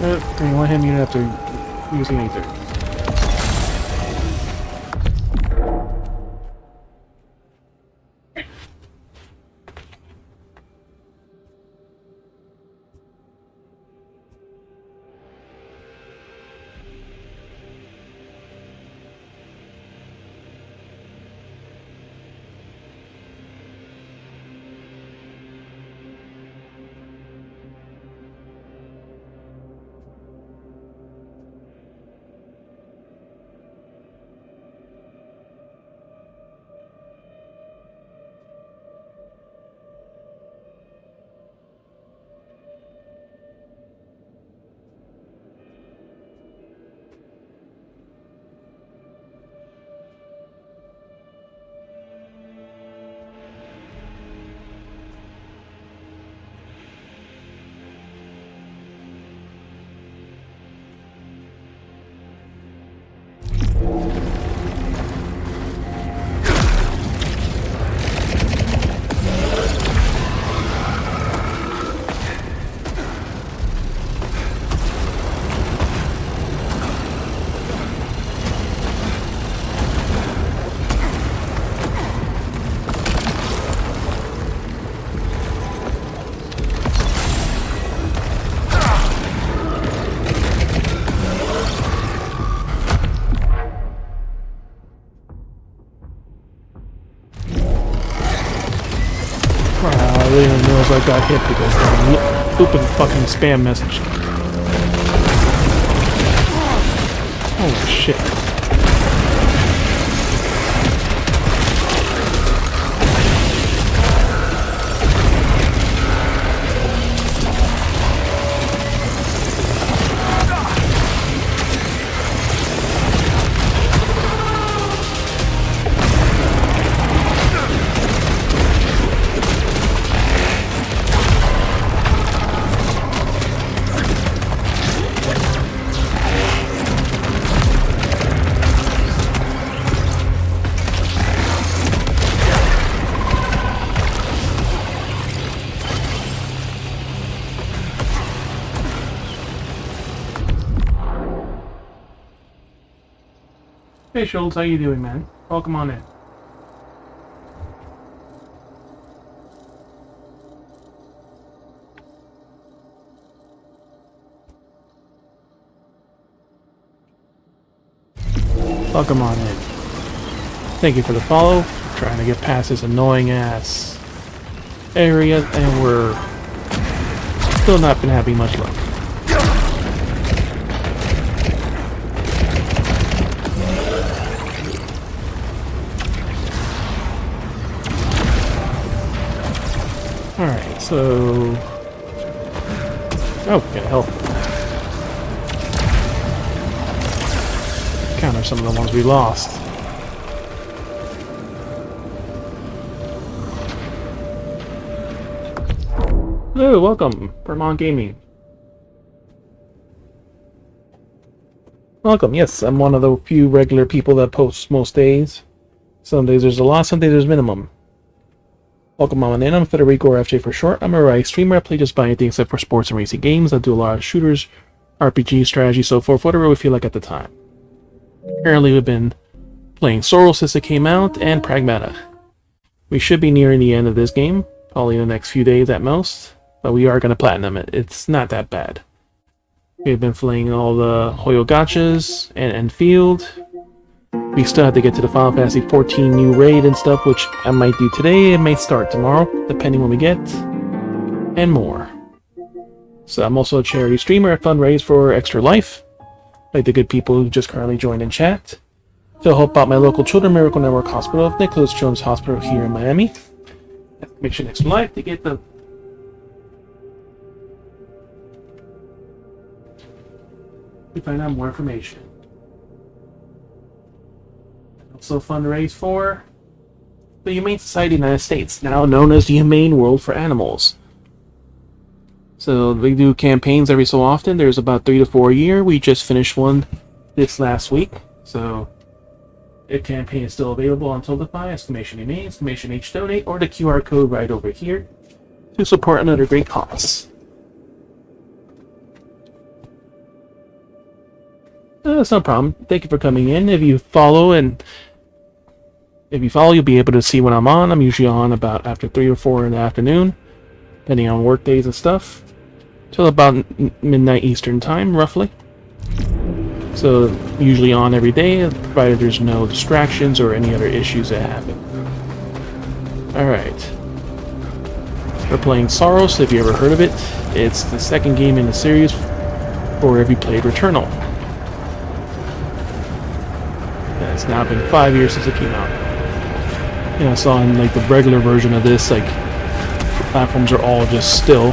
You want him, you don't have to use anything. I really don't know if I got hit because of an open fucking spam message. Holy shit. Hey Schultz, how you doing, man? Welcome on in. Welcome on in. Thank you for the follow. Trying to get past this annoying ass area, and we're still not been having much luck. Alright, so... oh, got health. Counter some of the ones we lost. Hello, welcome, Vermont Gaming. Welcome, yes, I'm one of the few regular people that posts most days. Some days there's a lot, some days there's minimum. Welcome on in, I'm Federico, or FJ for short. I'm a Rice streamer. I play just about anything except for sports and racing games. I do a lot of shooters, RPG, strategy, so forth, whatever we feel like at the time. Currently we've been playing Sorrel since it came out, and Pragmata. We should be nearing the end of this game, probably in the next few days at most, but we are going to platinum it. It's not that bad. We've been playing all the Hoyo Gachas and Endfield. We still have to get to the Final Fantasy XIV new raid and stuff, which I might do today, it may start tomorrow, depending when we get, and more. So I'm also a charity streamer. I fundraise for Extra Life, like the good people who just currently joined in chat, to help out my local Children's Miracle Network Hospital, Nicholas Children's Hospital here in Miami. Exclamation Extra Life to get the... to find out more information. Also fundraise for the Humane Society of the United States, now known as the Humane World for Animals. So they do campaigns every so often. There's about 3 to 4 a year. We just finished one this last week. So the campaign is still available until the !, exclamation Humane, exclamation H donate, or the QR code right over here to support another great cause. That's no problem. Thank you for coming in. If you follow, you'll be able to see when I'm on. I'm usually on about after 3 or 4 in the afternoon, depending on work days and stuff, till about midnight Eastern time, roughly. So, usually on every day, provided there's no distractions or any other issues that happen. Alright. We're playing Soros, if you ever heard of it. It's the second game in the series, or have you played Returnal? It's now been 5 years since it came out. And I saw in like the regular version of this, like the platforms are all just still.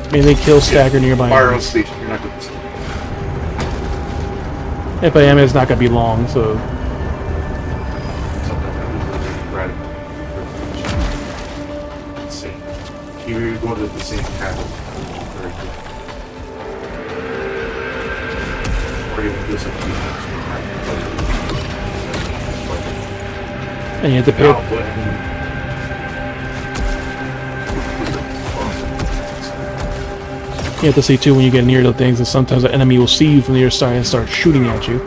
I mean, they kill stagger nearby Fire on enemies. station, you're not going to see. If I am, it's not gonna be long, so Right. Let's see. You're going to the same path. Very good. Or you can do something. and you have to pay. You have to see too when you get near the things, and sometimes the enemy will see you from the other side and start shooting at you.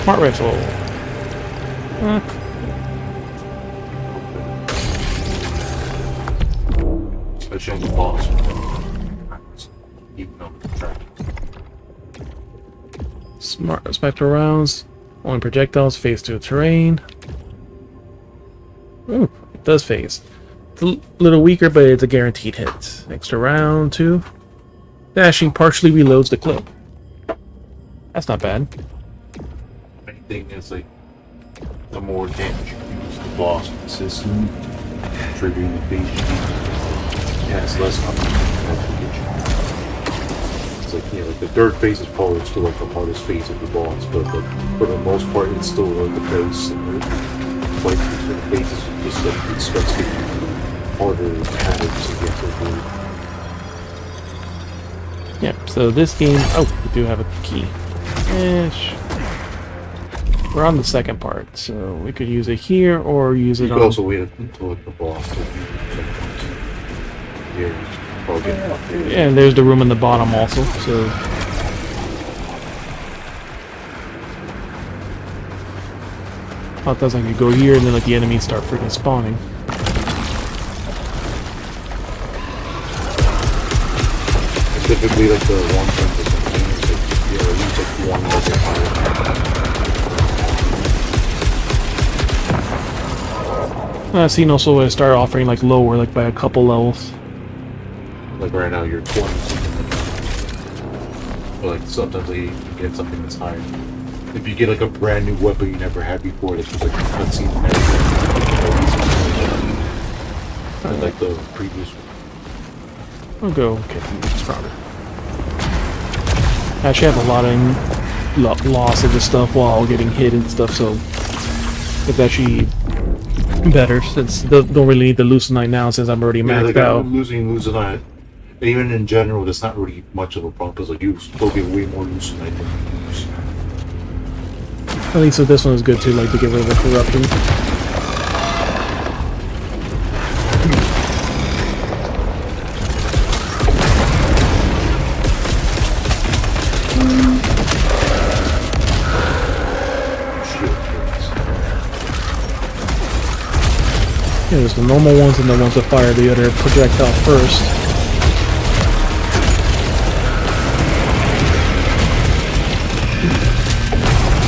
Smart rifle. Especially on the boss. Even though it's track. Smart sniper rounds. Only projectiles phase through terrain. Ooh, it does phase. It's a little weaker, but it's a guaranteed hit. Extra round, too. Dashing partially reloads the clip. That's not bad. Main thing is like the more damage you use the boss system, triggering the phase has less opportunity. It's like, you know, like the third phase is probably still like the hardest phase of the boss, but like, for the most part it's still like the base and like the phases just like it starts getting harder patterns to get through. Yeah, so this game... Oh, we do have a key. We're on the second part, so we could use it here or use You it could on... also wait until like the boss here. Probably get up there. Yeah, and there's the room in the bottom also, so... Oh, it does like you go here and then like the enemies start freaking spawning. Typically, like the one thing for something is like, you know, use like one level higher. I've seen also where start offering like lower, like by a couple levels. Like right now, you're 20. But like sometimes you get something that's higher. If you get like a brand new weapon you never had before, that's just like a cutscene and everything. Like the previous one. I'll go get this probably. I actually have a lot of loss of this stuff while getting hit and stuff, so it's actually better since don't really need the Lucenite now since I'm already maxed like out. I'm losing Lucenite. And even in general, that's not really much of a problem because like you still get way more Lucenite than you use. At least with this one is good too, like to get rid of the corruption. Yeah, there's the normal ones and the ones that fire the other projectile first.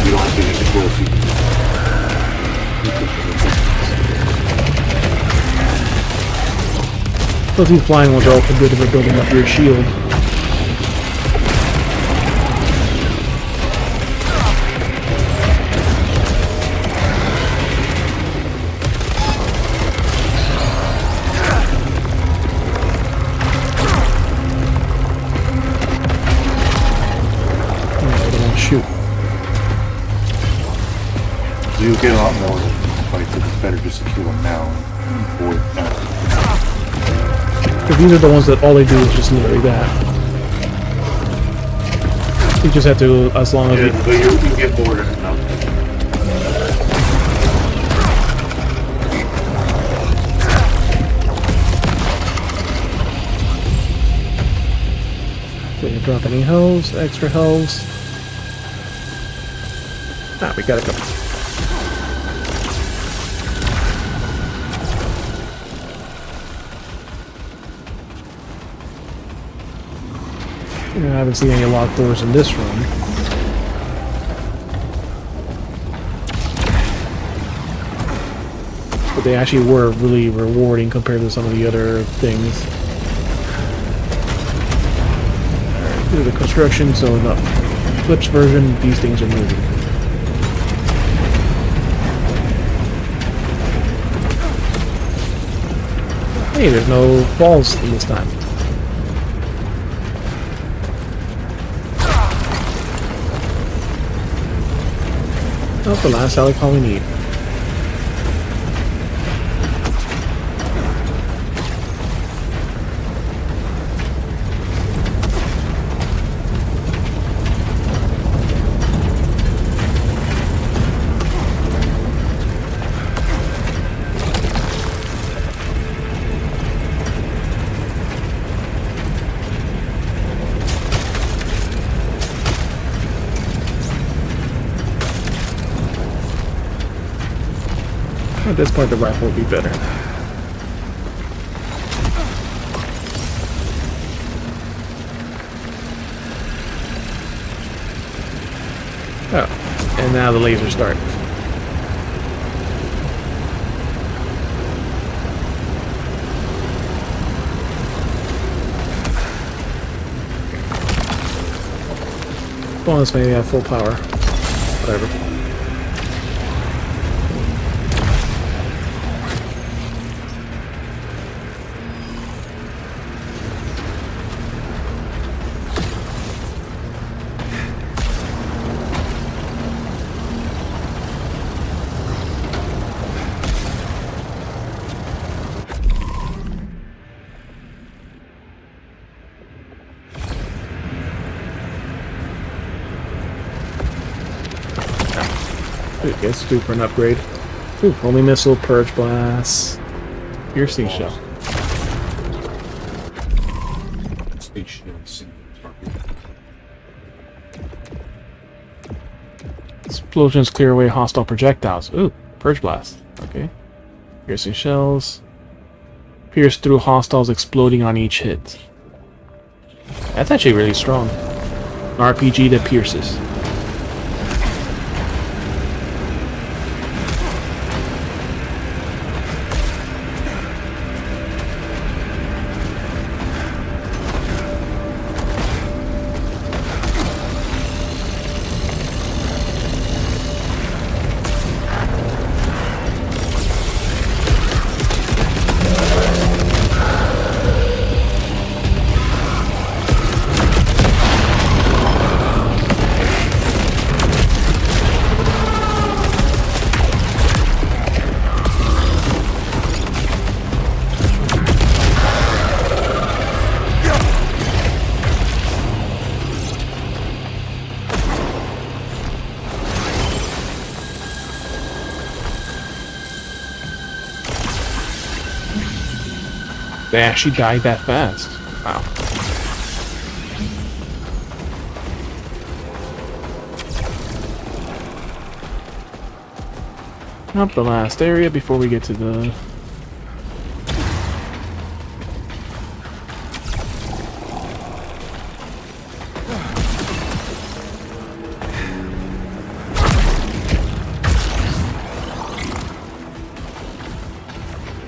You don't have to use the close. Those flying ones are also good for building up your shield. Shoot. You get a lot more in the fight, but it's better just to kill them now and avoid that. Because these are the ones that all they do is just literally that. You just have to, as long as Yeah, you... but you get bored of it now. Did you drop any health? Extra health? Ah, we got a couple. I haven't seen any locked doors in this room. But they actually were really rewarding compared to some of the other things. Alright, do the construction, so in the Flips version, these things are moving. Hey, there's no balls in this time. Oh, the last helicopter we need. At this point, the rifle would be better. Oh, and now the laser start. Bonus maybe have full power. Whatever. Dude, guess due for an upgrade. Ooh, only missile, purge blast, piercing shell. Explosions clear away hostile projectiles. Ooh, purge blast. Okay. Piercing shells. Pierce through hostiles exploding on each hit. That's actually really strong. An RPG that pierces. They actually died that fast. Wow. Up the last area before we get to the...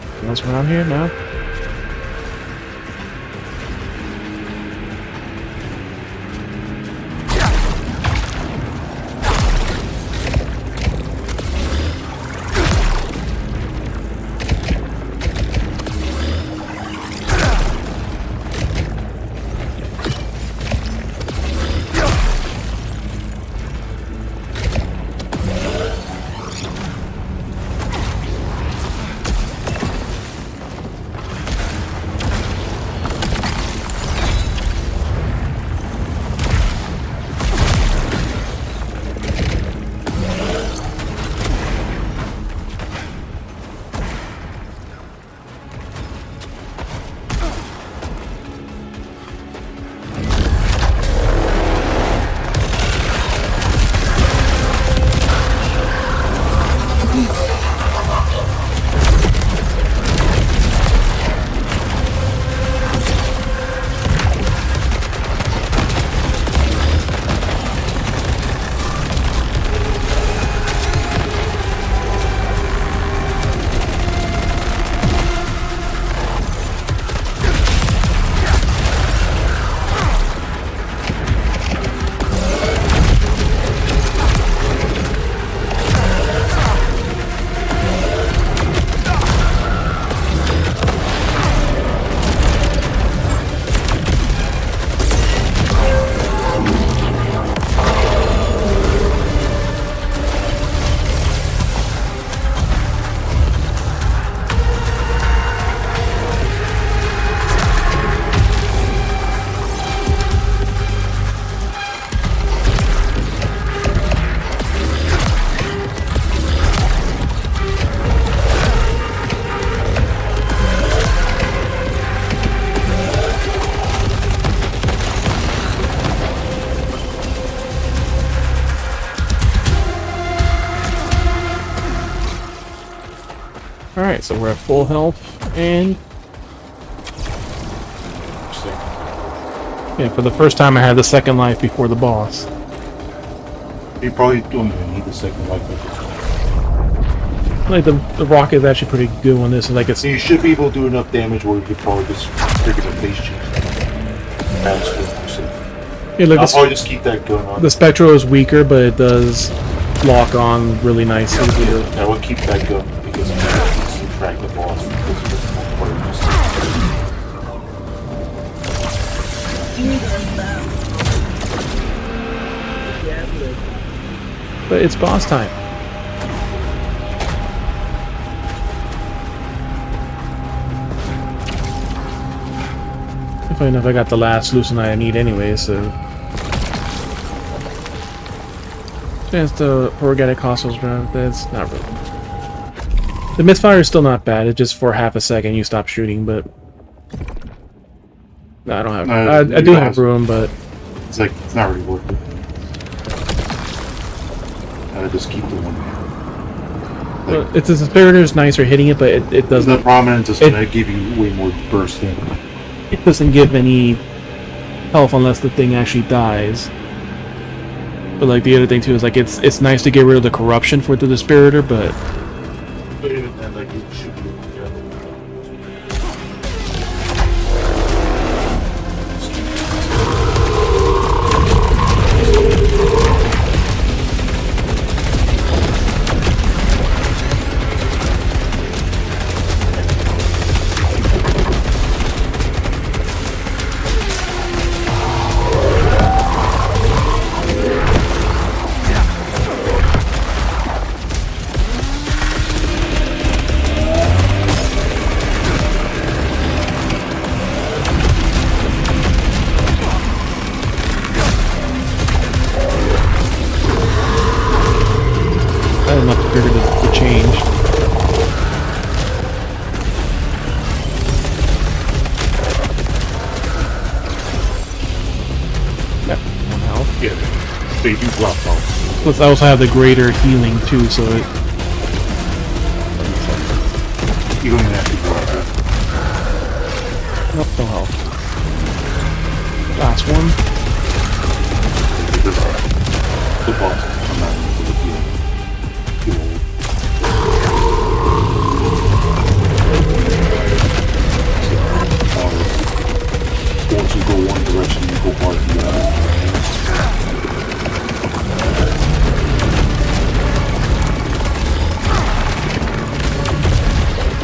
Anything else around here? No? Alright, so we're at full health, and yeah, for the first time I had the second life before the boss. You probably don't even need the second life. Like the rocket is actually pretty good on this, like it's So you should be able to do enough damage where you could probably just trigger the face change. That's what I'm saying. yeah, like I'll probably just keep that going on. the Spectro is weaker, but it does lock on really nicely. I will keep that going because it needs to track the boss because of the requirements. But it's boss time. Funny enough, I got the last Lucina I need anyway, so... Chance to organic hostiles ground, that's not really... The misfire is still not bad, it's just for half a second you stop shooting, but... No, I don't have... I do have room, but... It's like, it's not really worth it. Just keep the one. Well, it's a Spiritor's nice for hitting it, but it doesn't... The prominence is going to give you way more burst hit. It doesn't give any health unless the thing actually dies. But like the other thing too is like it's nice to get rid of the corruption for the Spiritor, but Even then, like, it should be they do drop off. plus I also have the greater healing too, so it... You don't even have to drop it. Nope, no health. Last one. The boss is come out with the healing. Once you go one direction, you go hard the other.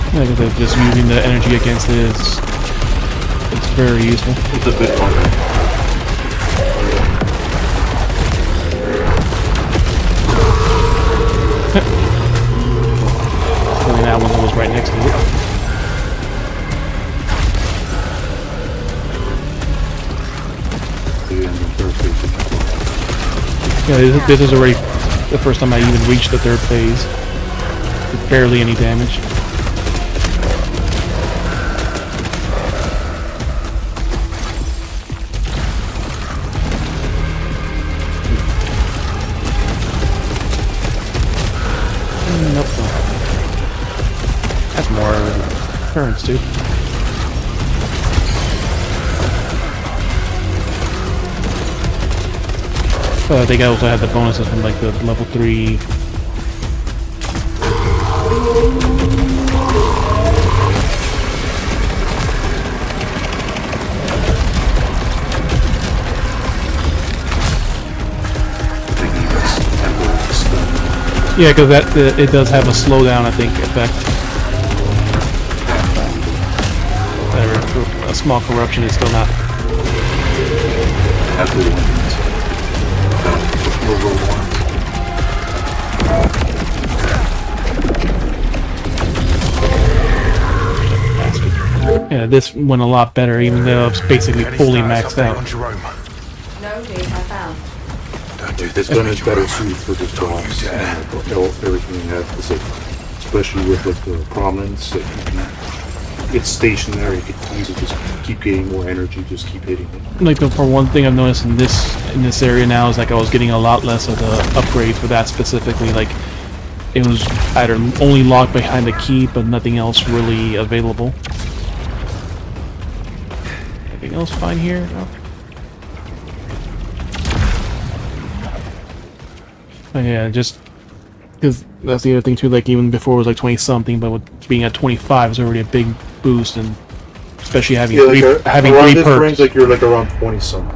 I think that just using the energy against it is... It's very useful. It's a bit harder. Only that one that was right next to it. Yeah, this is already the first time I even reached the third phase. With barely any damage. Nope. That's more turns too. I think I also had the bonuses from like the level 3. Yeah, because that it does have a slowdown, I think, effect. A small corruption is still not. Yeah, this went a lot better, even though it's basically fully maxed out. No dude, I found. Don't do this. This gun is better suited for this boss. Everything you have, especially with like the prominence that you can. It's stationary. You can easily just keep getting more energy. Just keep hitting it. Like for one thing I've noticed in this area now is like I was getting a lot less of the upgrades for that specifically. Like it was either only locked behind the key, but nothing else really available. Anything else fine here? No. Oh, yeah, just because that's the other thing too. Like even before it was like 20 something, but with being at 25 is already a big boost, and especially having Yeah, three, like having around 3 this perks. range, like you're like around 20 something.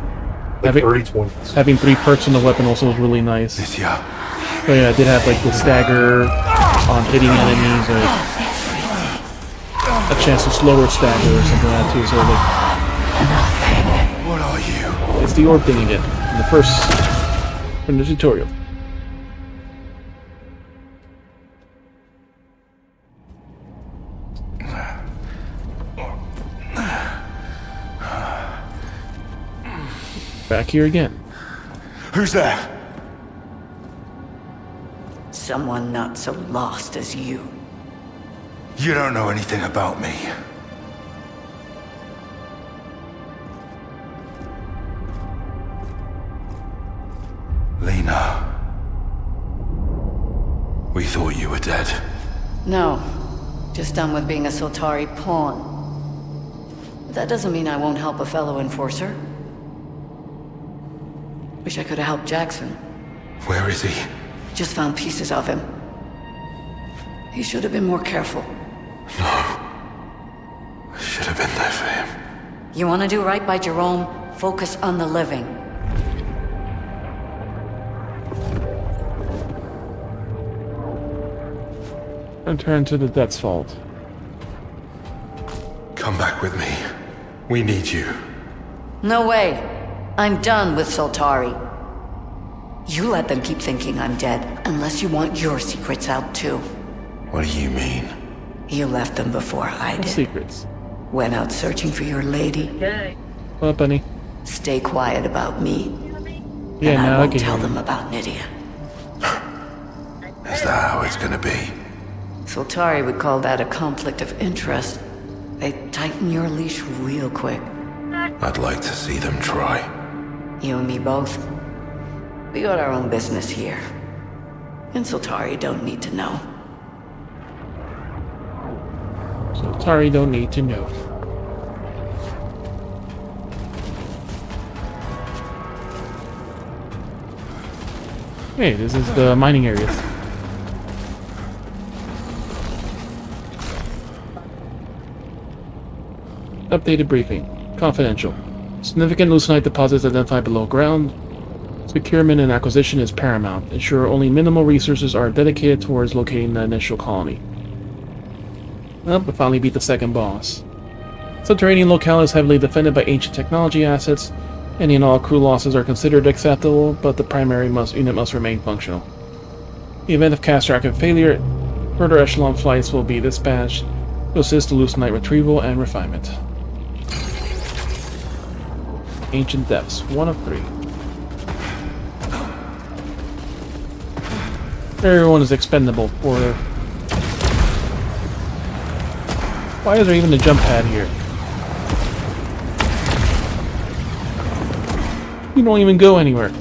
Like Having- early 20s. Having 3 perks on the weapon also was really nice. Yeah. So yeah, I did have like the stagger on hitting enemies, or a chance to slower stagger or something like that too. So like, What are you? it's the orb thing again. In the first from the tutorial. Back here again. Who's there? Someone not so lost as you. You don't know anything about me. Lena. We thought you were dead. No, just done with being a Soltari pawn. But that doesn't mean I won't help a fellow enforcer. Wish I could have helped Jackson. Where is he? Just found pieces of him. He should have been more careful. I should have been there for him. You want to do right by Jerome? Focus on the living. Return to the Death's Vault. Come back with me. We need you. No way. I'm done with Soltari. You let them keep thinking I'm dead, unless you want your secrets out too. What do you mean? You left them before I No did. secrets. Went out searching for your lady. Okay. What up, Benny? Stay quiet about me. Yeah, and I now I won't can tell hear them you. about Nydia. Is that how it's gonna be? Soltari would call that a conflict of interest. They tighten your leash real quick. I'd like to see them try. You and me both. We got our own business here. And Soltari don't need to know. So Tari don't need to know. Hey, this is the mining areas. Updated briefing. Confidential. Significant leucite deposits identified below ground. Securement and acquisition is paramount. Ensure only minimal resources are dedicated towards locating the initial colony. Well, we finally beat the second boss. Subterranean locale is heavily defended by ancient technology assets. Any and all crew losses are considered acceptable, but the primary unit must remain functional. In the event of catastrophic failure, further echelon flights will be dispatched to assist the leucinite retrieval and refinement. Ancient Depths, 1 of 3. Everyone is expendable for... Why is there even a jump pad here? You don't even go anywhere.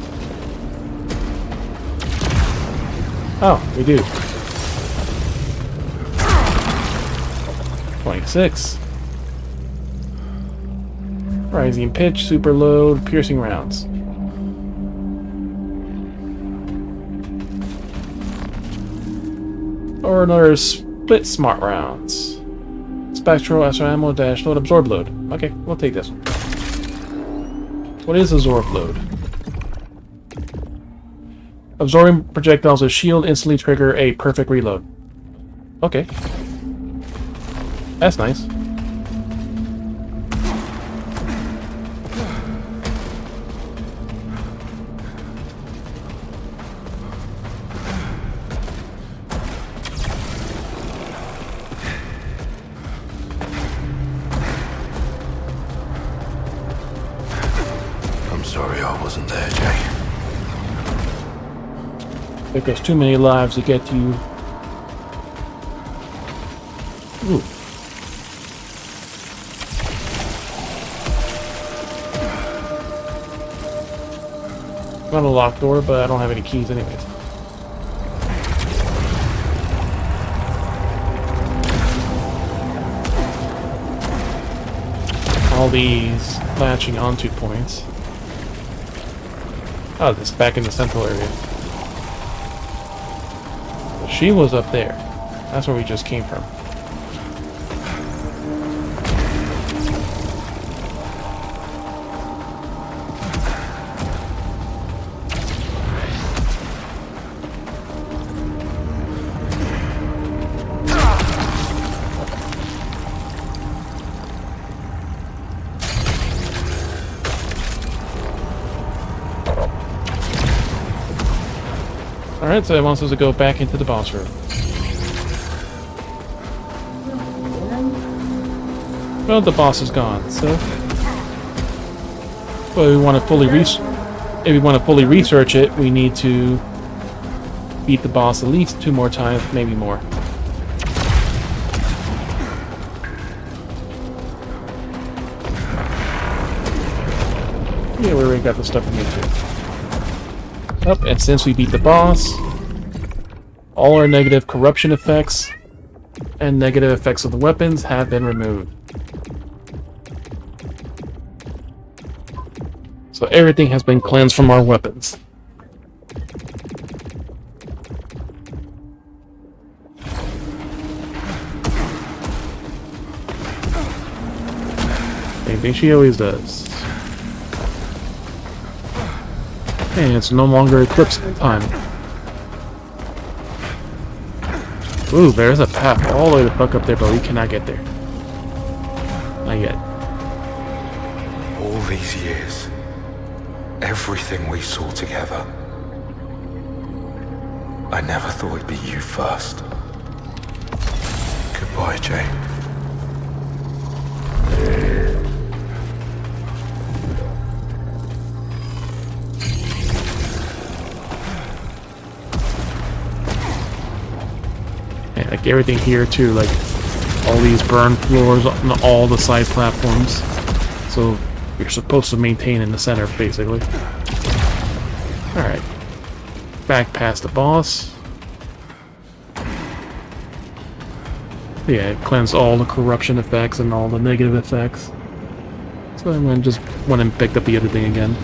Oh, we do. 26. Rising pitch, super load, piercing rounds. Or another split smart rounds. Spectral, SR ammo, dash load, absorb load. Okay, we'll take this one. What is absorb load? Absorbing projectiles with shield instantly trigger a perfect reload. Okay. That's nice. I'm sorry I wasn't there, Jay. There goes too many lives to get you. Ooh. Not a locked door, but I don't have any keys anyways. all these latching onto points. Oh, this back in the central area. So she was up there. That's where we just came from. Alright, so it wants us to go back into the boss room. Well, the boss is gone, so... But we want to fully if we want to fully research it, we need to beat the boss at least 2 more times, maybe more. Yeah, we already got the stuff we need to. Yep, and since we beat the boss, all our negative corruption effects and negative effects of the weapons have been removed. So everything has been cleansed from our weapons. Same thing she always does. And it's no longer eclipse time. Ooh, there's a path all the way the fuck up there, but we cannot get there. Not yet. All these years, everything we saw together, I never thought it'd be you first. Goodbye, Jane. Like everything here too, like all these burn floors on all the side platforms. So you're supposed to maintain in the center, basically. Alright. Back past the boss. Yeah, it cleansed all the corruption effects and all the negative effects. So I'm gonna just went and picked up the other thing again.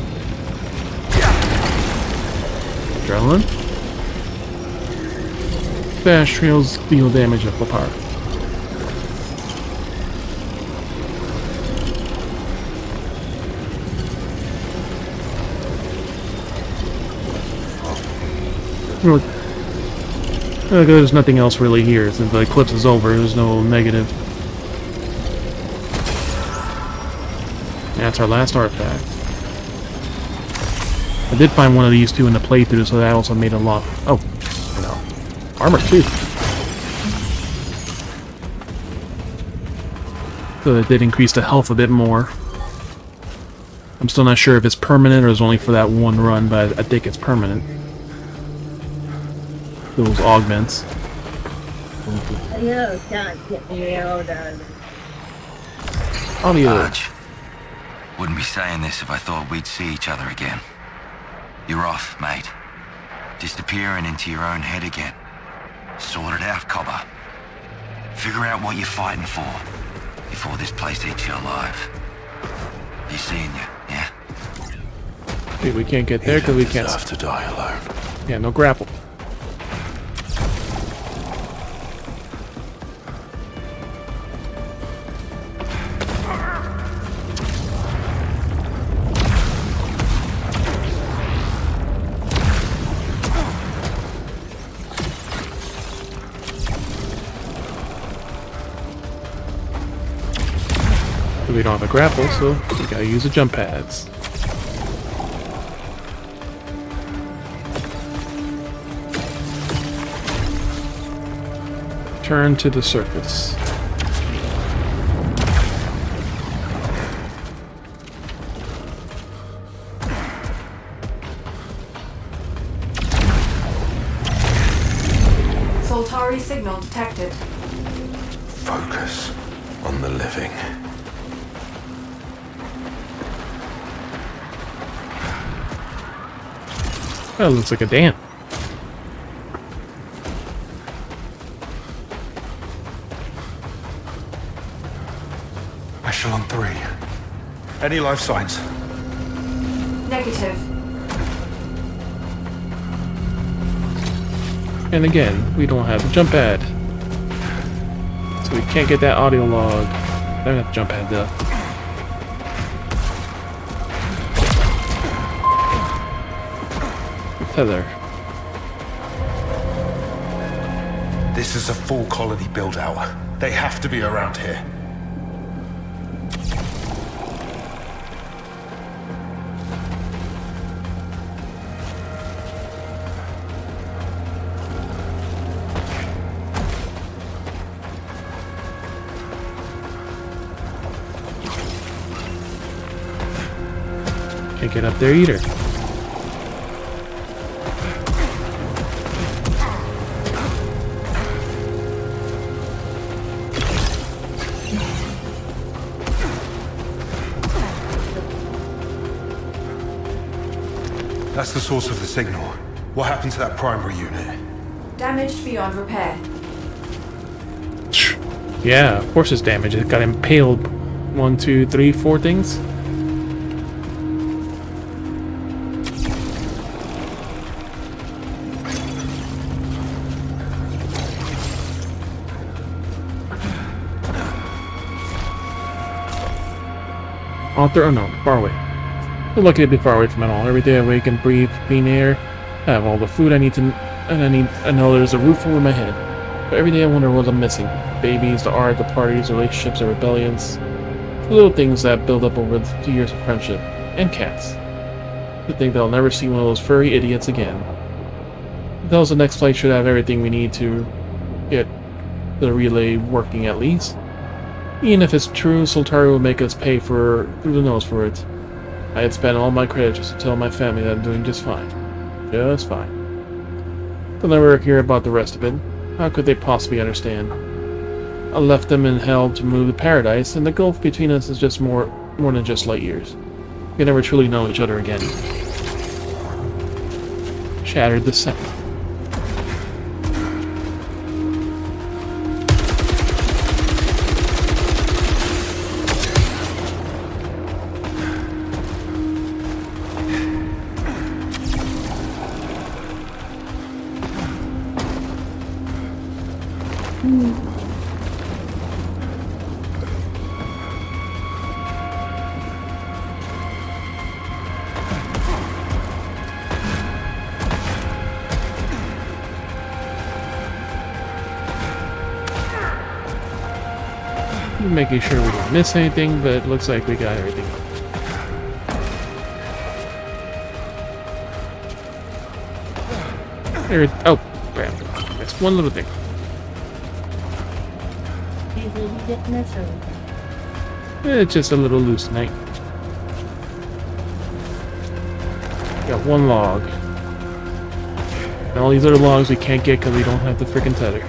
Adrenaline. Bash trails deal damage at full power. There's nothing else really here. Since the eclipse is over, there's no negative. That's our last artifact. I did find one of these two in the playthrough, so that also made a lot. Oh, no. Armor too. So it did increase the health a bit more. I'm still not sure if it's permanent or it's only for that one run, but I think it's permanent. Those augments. You can't get me out of Audio. Arch, wouldn't be saying this if I thought we'd see each other again. You're off, mate. Disappearing into your own head again. Sort it out, Cobber. Figure out what you're fighting for before this place eats you alive. You seeing you, yeah? Dude, we can't get there because we can't. Deserve to die alone. Yeah, no grapple. We don't have a grapple, so we gotta use the jump pads. Turn to the surface. Soltari signal detected. Focus on the living. That looks like a dam. Echelon 3. Any life signs? Negative. And again, we don't have the jump pad. So we can't get that audio log. I don't have the jump pad though. Tether. This is a full colony build-out. They have to be around here. Can't get up there either. That's the source of the signal. What happened to that primary unit? Damaged beyond repair. Yeah, of course it's damaged. It got impaled. 1, 2, 3, 4 things. Author unknown. Far away. I'm lucky to be far away from it all. Every day I wake and breathe clean air. I have all the food I need to, and I know there's a roof over my head. But every day I wonder what I'm missing. Babies, the art, the parties, relationships, the rebellions. The little things that build up over the years of friendship. And cats. To think that I'll never see one of those furry idiots again. Thus the next flight should have everything we need to get the relay working at least. Even if it's true, Soltari will make us pay through the nose for it. I had spent all my credit just to tell my family that I'm doing just fine. Just fine. They'll never hear about the rest of it. How could they possibly understand? I left them in hell to move to paradise, and the gulf between us is just more than just light years. We can never truly know each other again. Shattered the set. Making sure we don't miss anything, but it looks like we got everything. There, oh, crap. That's one little thing. It's just a little loose tonight. Got one log. And all these other logs we can't get because we don't have the freaking tether.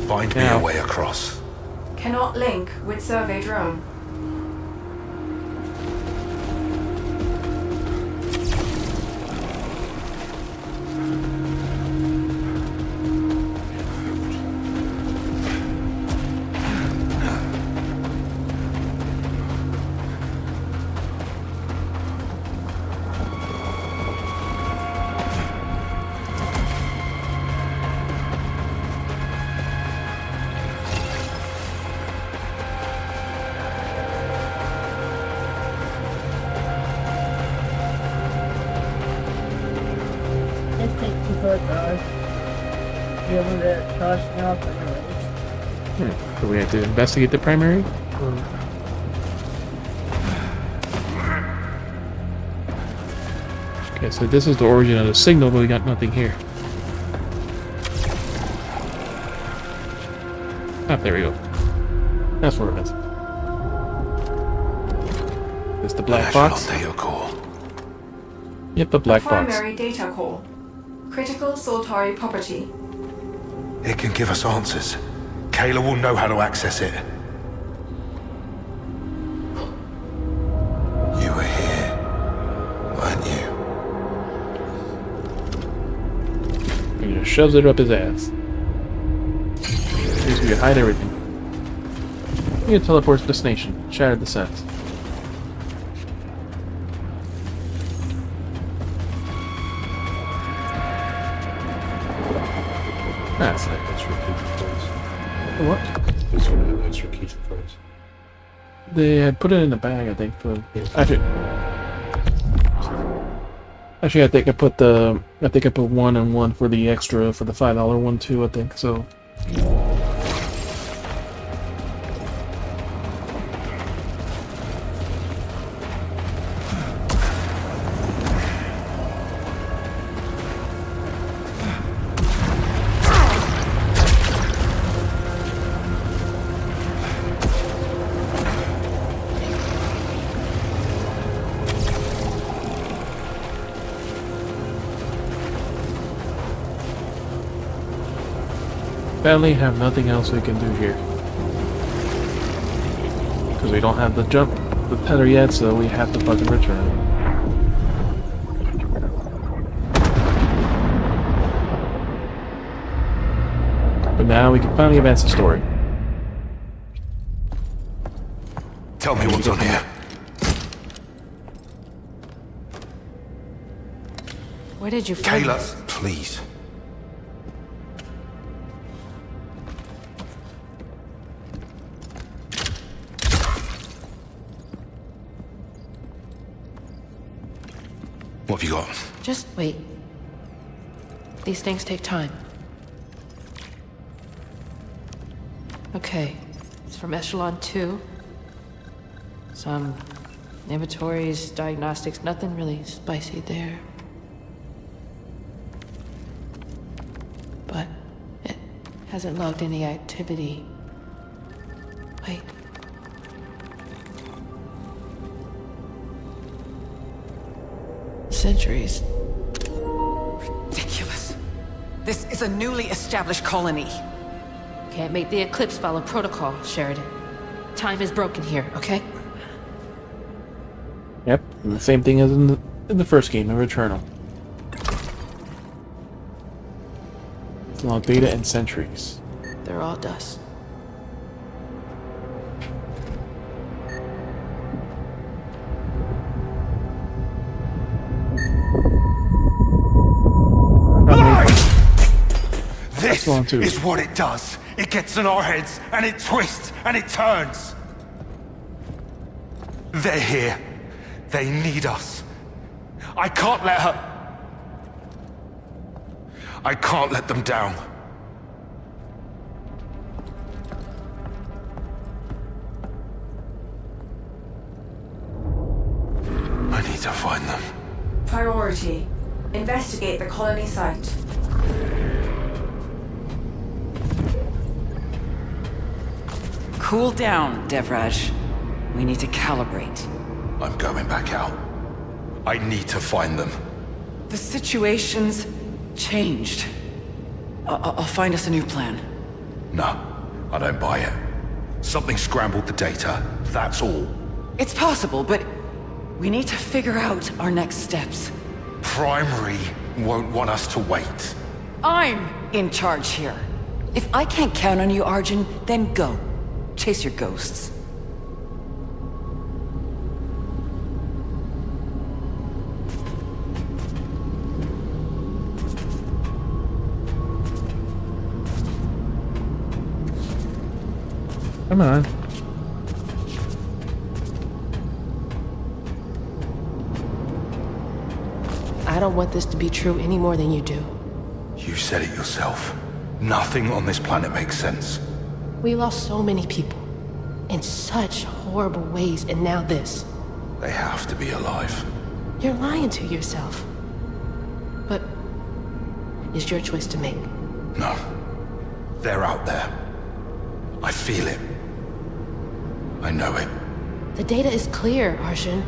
Find me a way across. Cannot link with survey drone. So we have to investigate the primary? Okay, so this is the origin of the signal, but we got nothing here. Ah, there we go. That's where it is. It's the black box. Data core. Yep, a black box. Primary data core. Critical Soltari property. It can give us answers. Kayla will know how to access it. You were here, weren't you? shoves it up his ass. Seems we hide everything. You teleports to destination. Shattered the sense. That's it. Extra key phrase. What? There's an extra key phrase. They had put it in the bag, I think. But actually, I think I put 1 and 1 for the extra for the $5 one too. I think so. Sadly, have nothing else we can do here. Because we don't have the tether yet, so we have to fucking return. But now we can finally advance the story. Tell me what's on here. Where did you find Kayla, this? please. What have you got? Just wait. These things take time. Okay, it's from Echelon 2. Some inventories, diagnostics, nothing really spicy there. But it hasn't logged any activity. Wait. Centuries. Ridiculous. This is a newly established colony. Can't make the Eclipse follow protocol, Sheridan. Time is broken here, okay? Yep, and the same thing as in the first game of Returnal. It's log data and centuries. They're all dust. This Echelon 2. is what it does. It gets in our heads, and it twists, and it turns. They're here. They need us. I can't let her... I can't let them down. I need to find them. Priority. Investigate the colony site. Cool down, Devraj. We need to calibrate. I'm going back out. I need to find them. The situation's changed. I'll find us a new plan. No, I don't buy it. Something scrambled the data, that's all. It's possible, but we need to figure out our next steps. Primary won't want us to wait. I'm in charge here. If I can't count on you, Arjun, then go. Chase your ghosts. Come on. I don't want this to be true any more than you do. You said it yourself. Nothing on this planet makes sense. We lost so many people. In such horrible ways, and now this. They have to be alive. You're lying to yourself. But it's your choice to make. No. They're out there. I feel it. I know it. The data is clear, Arjun.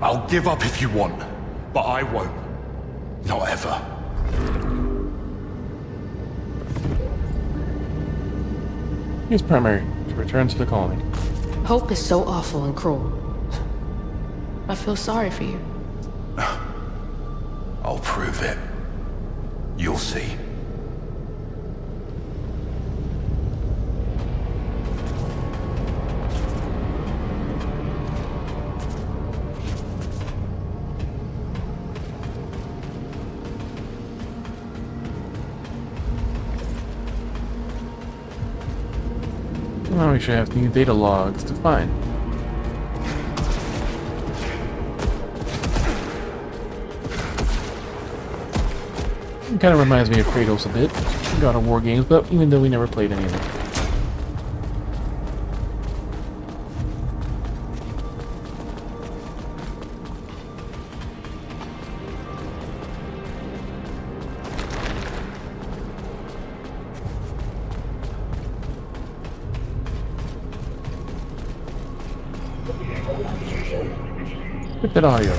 I'll give up if you want, but I won't. Not ever. Use primary to return to the colony. Hope is so awful and cruel. I feel sorry for you. I'll prove it. You'll see. Well, we should have new data logs to find. It kind of reminds me of Kratos a bit. God of War games, but even though we never played any of them. Look at audio.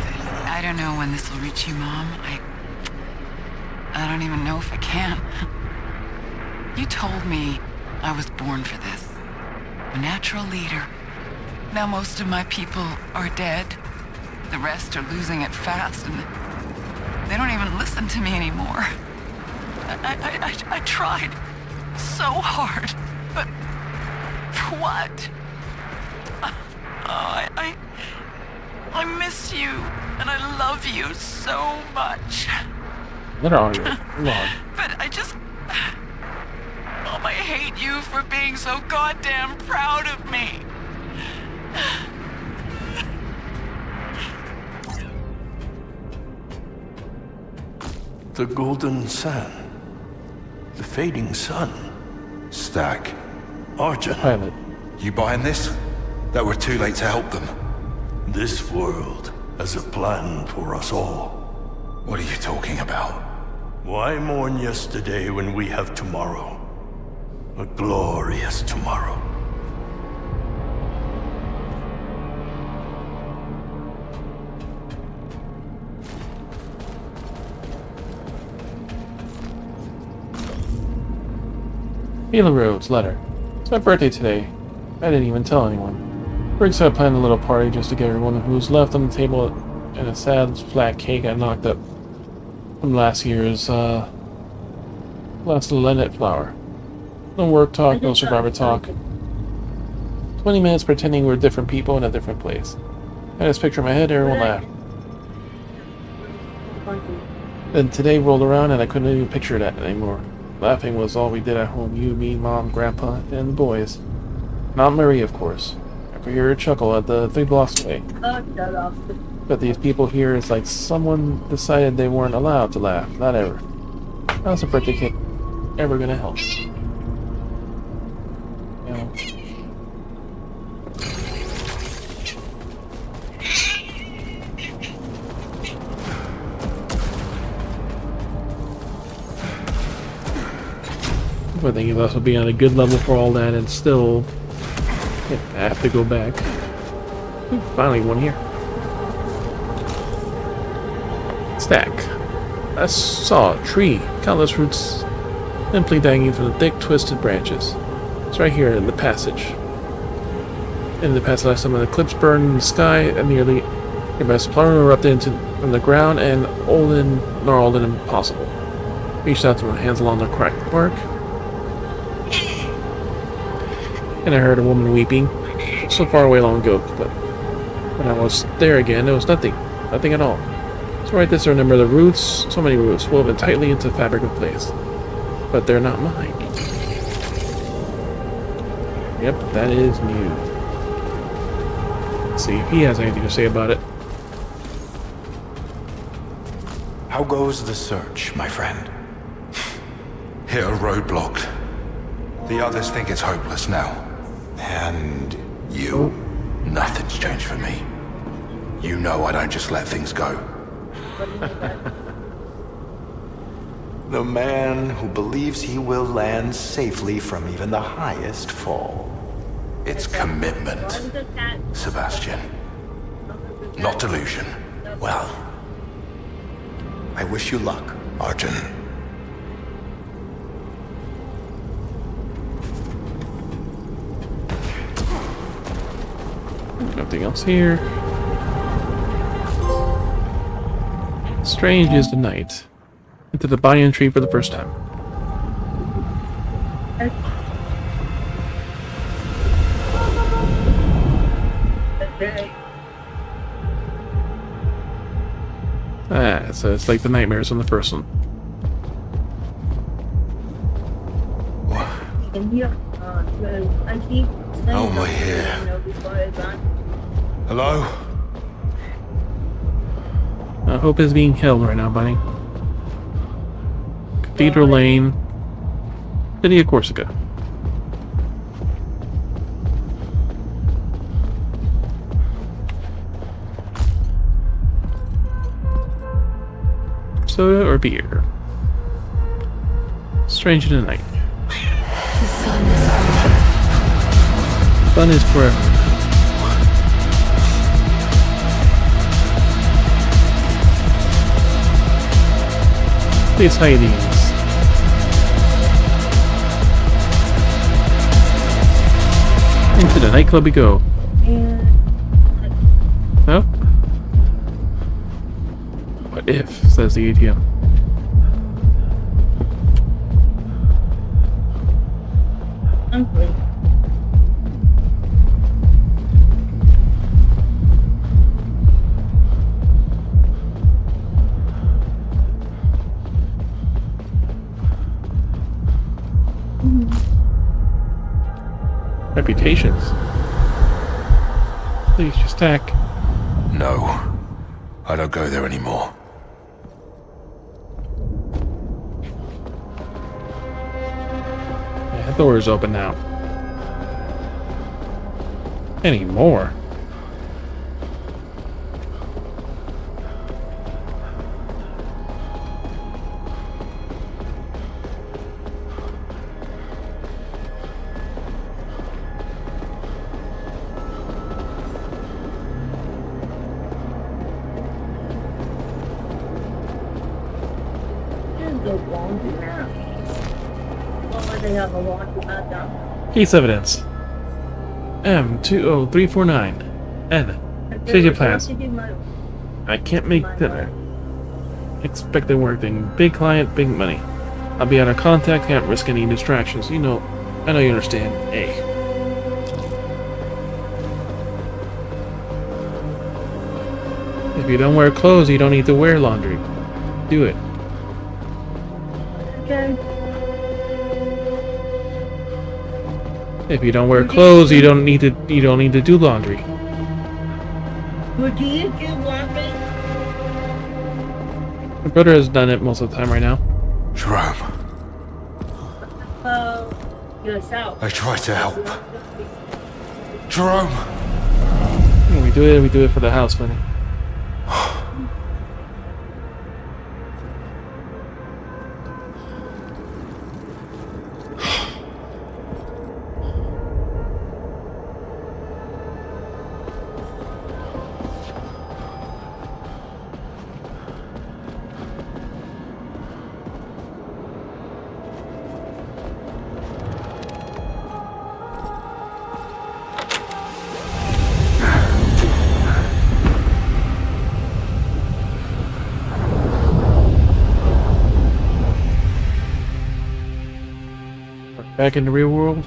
I don't know when this will reach you, Mom. I don't even know if I can. You told me I was born for this. A natural leader. Now most of my people are dead. The rest are losing it fast, and they don't even listen to me anymore. I tried so hard, but for what? I miss you, and I love you so much. What are you? Log. But I hate you for being so goddamn proud of me. The golden sand. The fading sun. Stack. Arjun. Pilot. You buying this? That we're too late to help them. This world has a plan for us all. What are you talking about? Why mourn yesterday when we have tomorrow? A glorious tomorrow. Mila Rhodes, letter. It's my birthday today. I didn't even tell anyone. Briggs had planned a little party just to get everyone who's left on the table and a sad flat cake I knocked up from last year's, last Lennet flower. No work talk, no survivor talk. 20 minutes pretending we're different people in a different place. I had this picture in my head, everyone laughed. Then today rolled around and I couldn't even picture that anymore. Laughing was all we did at home, you, me, Mom, Grandpa, and the boys. Not Marie, of course. I could hear her chuckle at the 3 blocks away. But these people here, it's like someone decided they weren't allowed to laugh. Not ever. How's a birthday cake ever gonna help? You know. I think of us would be on a good level for all that and still I have to go back. Finally one here. Stack. I saw a tree, countless roots simply dangling from the thick, twisted branches. It's right here in the passage. In the passage, I saw some of the clips burned in the sky, and nearly your best plumber erupted from the ground, and gnarled and impossible. Reached out to my hands along the cracked bark, and I heard a woman weeping, so far away long ago, but when I was there again, there was nothing at all. So right this, I remember the roots, so many roots, woven tightly into the fabric of place. But they're not mine. Yep, that is new. Let's see if he has anything to say about it. How goes the search, my friend? Hit a roadblock. The others think it's hopeless now. And you? Nothing's changed for me. You know I don't just let things go. The man who believes he will land safely from even the highest fall. It's commitment, Sebastian. Not delusion. Well, I wish you luck, Arjun. Nothing else here. Strange is the night. Into the banyan tree for the first time. Ah, so it's like the nightmares on the first one. How am I here? Hello? Hope is being held right now, buddy. Cathedral Lane, City of Corsica. Soda or beer? Strange in the night. The sun is forever. Fun is forever. Please hide these. Into the nightclub we go. Huh? What if, says the ATM. I'm free. Reputations. Please just tack. No. I don't go there anymore. Yeah, the door is open now. Any more? Case evidence. M20349. N. Change your plans. I can't make dinner. Expected work thing. Big client, big money. I'll be out of contact, can't risk any distractions. You know, I know you understand. A. If you don't wear clothes, you don't need to wear laundry. Do it. Okay. If you don't wear clothes, you don't need to do laundry. Would you do laundry? My brother has done it most of the time right now. Jerome, Yourself. I tried to help. Jerome! When we do it for the house, buddy. Back in the real world?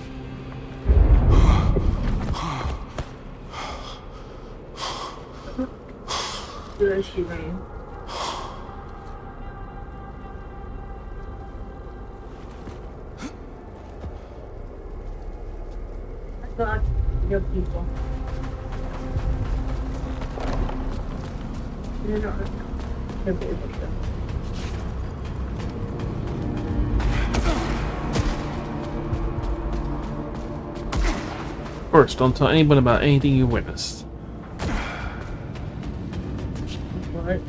Where is she going? I thought your people. They're not. They're able to. First, don't tell anyone about anything you witnessed. What?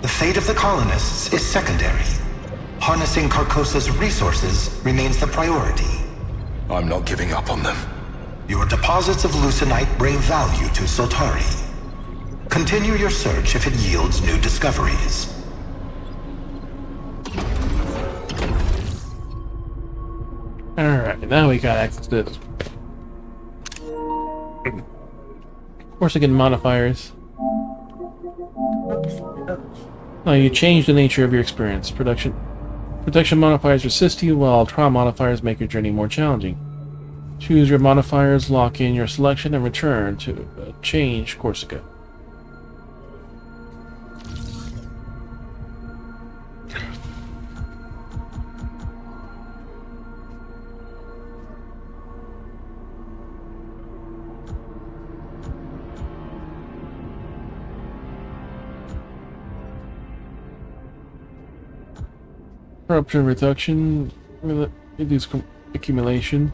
The fate of the colonists is secondary. Harnessing Carcosa's resources remains the priority. I'm not giving up on them. Your deposits of Lucenite bring value to Soltari. Continue your search if it yields new discoveries. Alright, now we got access to this. Of course, again, modifiers. Oh, you change the nature of your experience. Protection modifiers assist you, while trauma modifiers make your journey more challenging. Choose your modifiers, lock in your selection, and return to change Corsica. Corruption reduction, reduce accumulation,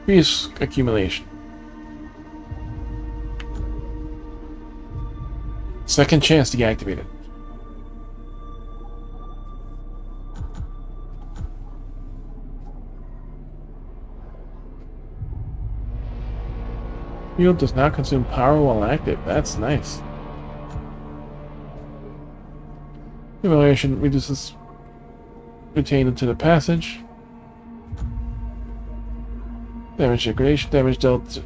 increase accumulation. Second chance deactivated. Shield does not consume power while active. That's nice. Accumulation reduces retained into the passage. Damage degradation, damage dealt,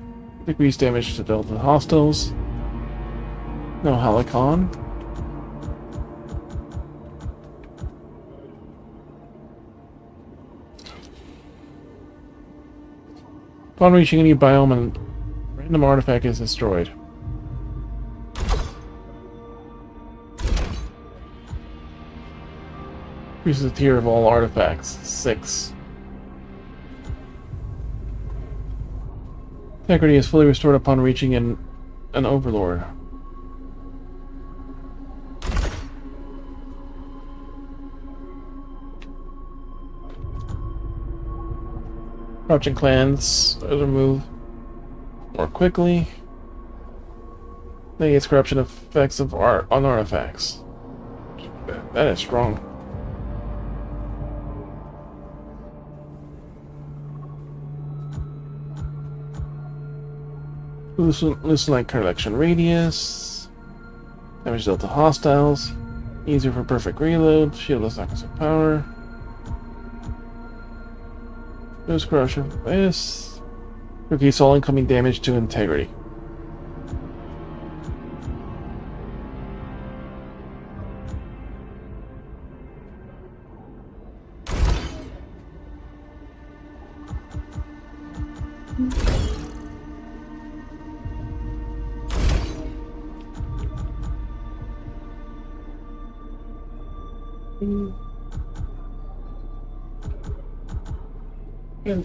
decreased damage to dealt to hostiles. No Helicon. Upon reaching any biome, and random artifact is destroyed. Increases the tier of all artifacts. 6. Integrity is fully restored upon reaching an overlord. Corruption clans are removed more quickly. Negates corruption effects of art on artifacts. That is strong. Loosen like collection radius. Damage dealt to hostiles. Easier for perfect reload. Shield does not consume power. There's corruption. This. Reduce all incoming damage to integrity. No.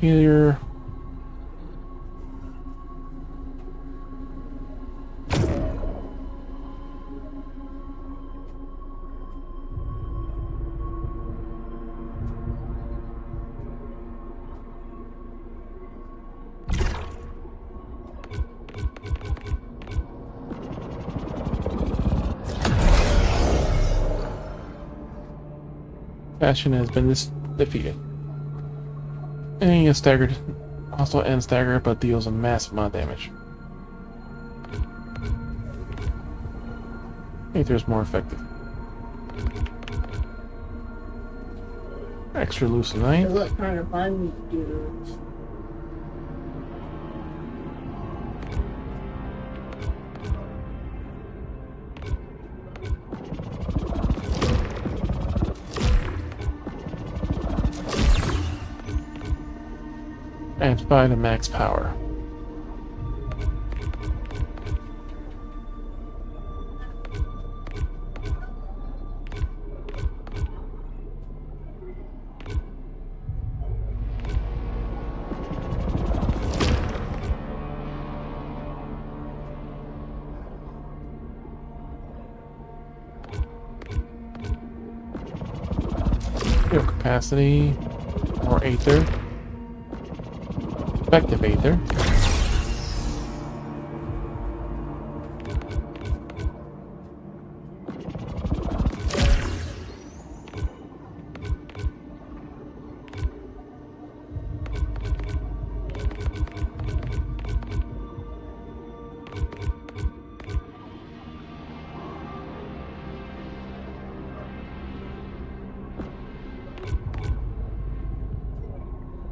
Here. Bastion has been defeated. And he gets staggered. Also ends stagger, but deals a massive amount of damage. Aether's more effective. Extra Lucenite. What kind of fun dudes? Amplify to max power. Field capacity, more Aether. Effective Aether.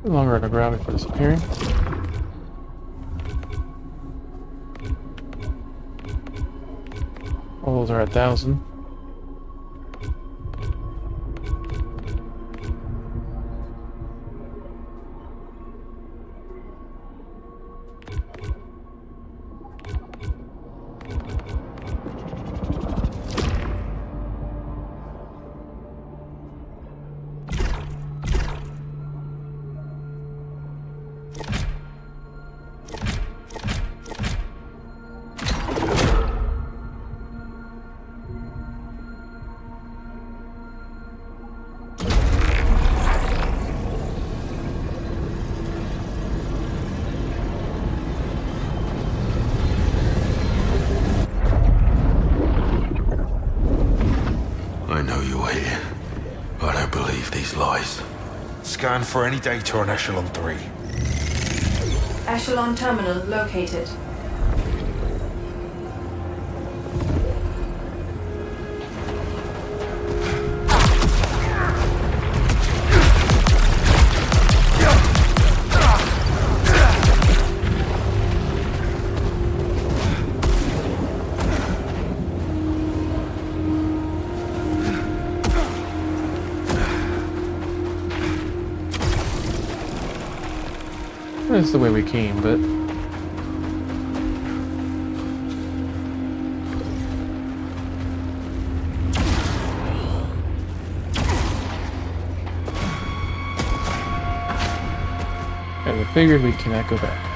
Longer underground before disappearing. All those are 1,000. I know you're here. I don't believe these lies. Scan for any data on Echelon 3. Echelon terminal located. That's the way we came, but... And we figured we cannot go back.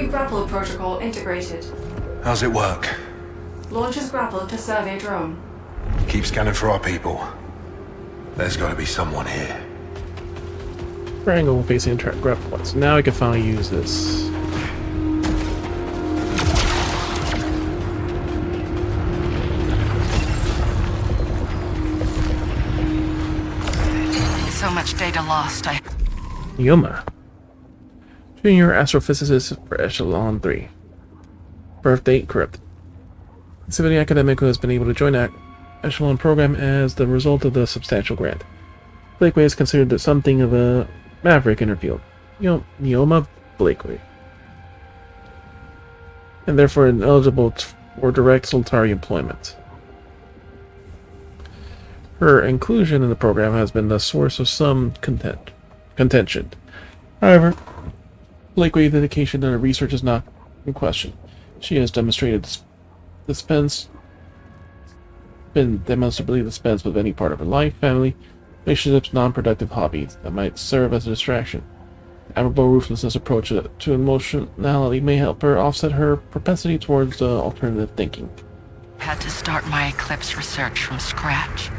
Grapple protocol integrated. How's it work? Launches grapple to survey drone. Keep scanning for our people. There's got to be someone here. Triangle facing track grapple points. Now I can finally use this. So much data lost. Yoma. Junior astrophysicist for Echelon 3. Birth date corrupted. Civilian academic who has been able to join that Echelon program as the result of the substantial grant. Blakeway is considered something of a maverick in her field. Yoma Blakeway. And therefore ineligible for direct Soltari employment. Her inclusion in the program has been the source of some contention. However, Blakeway's dedication to her research is not in question. She has demonstrated been demonstrably dispensed with any part of her life, family, relationships, non-productive hobbies that might serve as a distraction. Admirable ruthlessness approach to emotionality may help her offset her propensity towards alternative thinking. had to start my Eclipse research from scratch.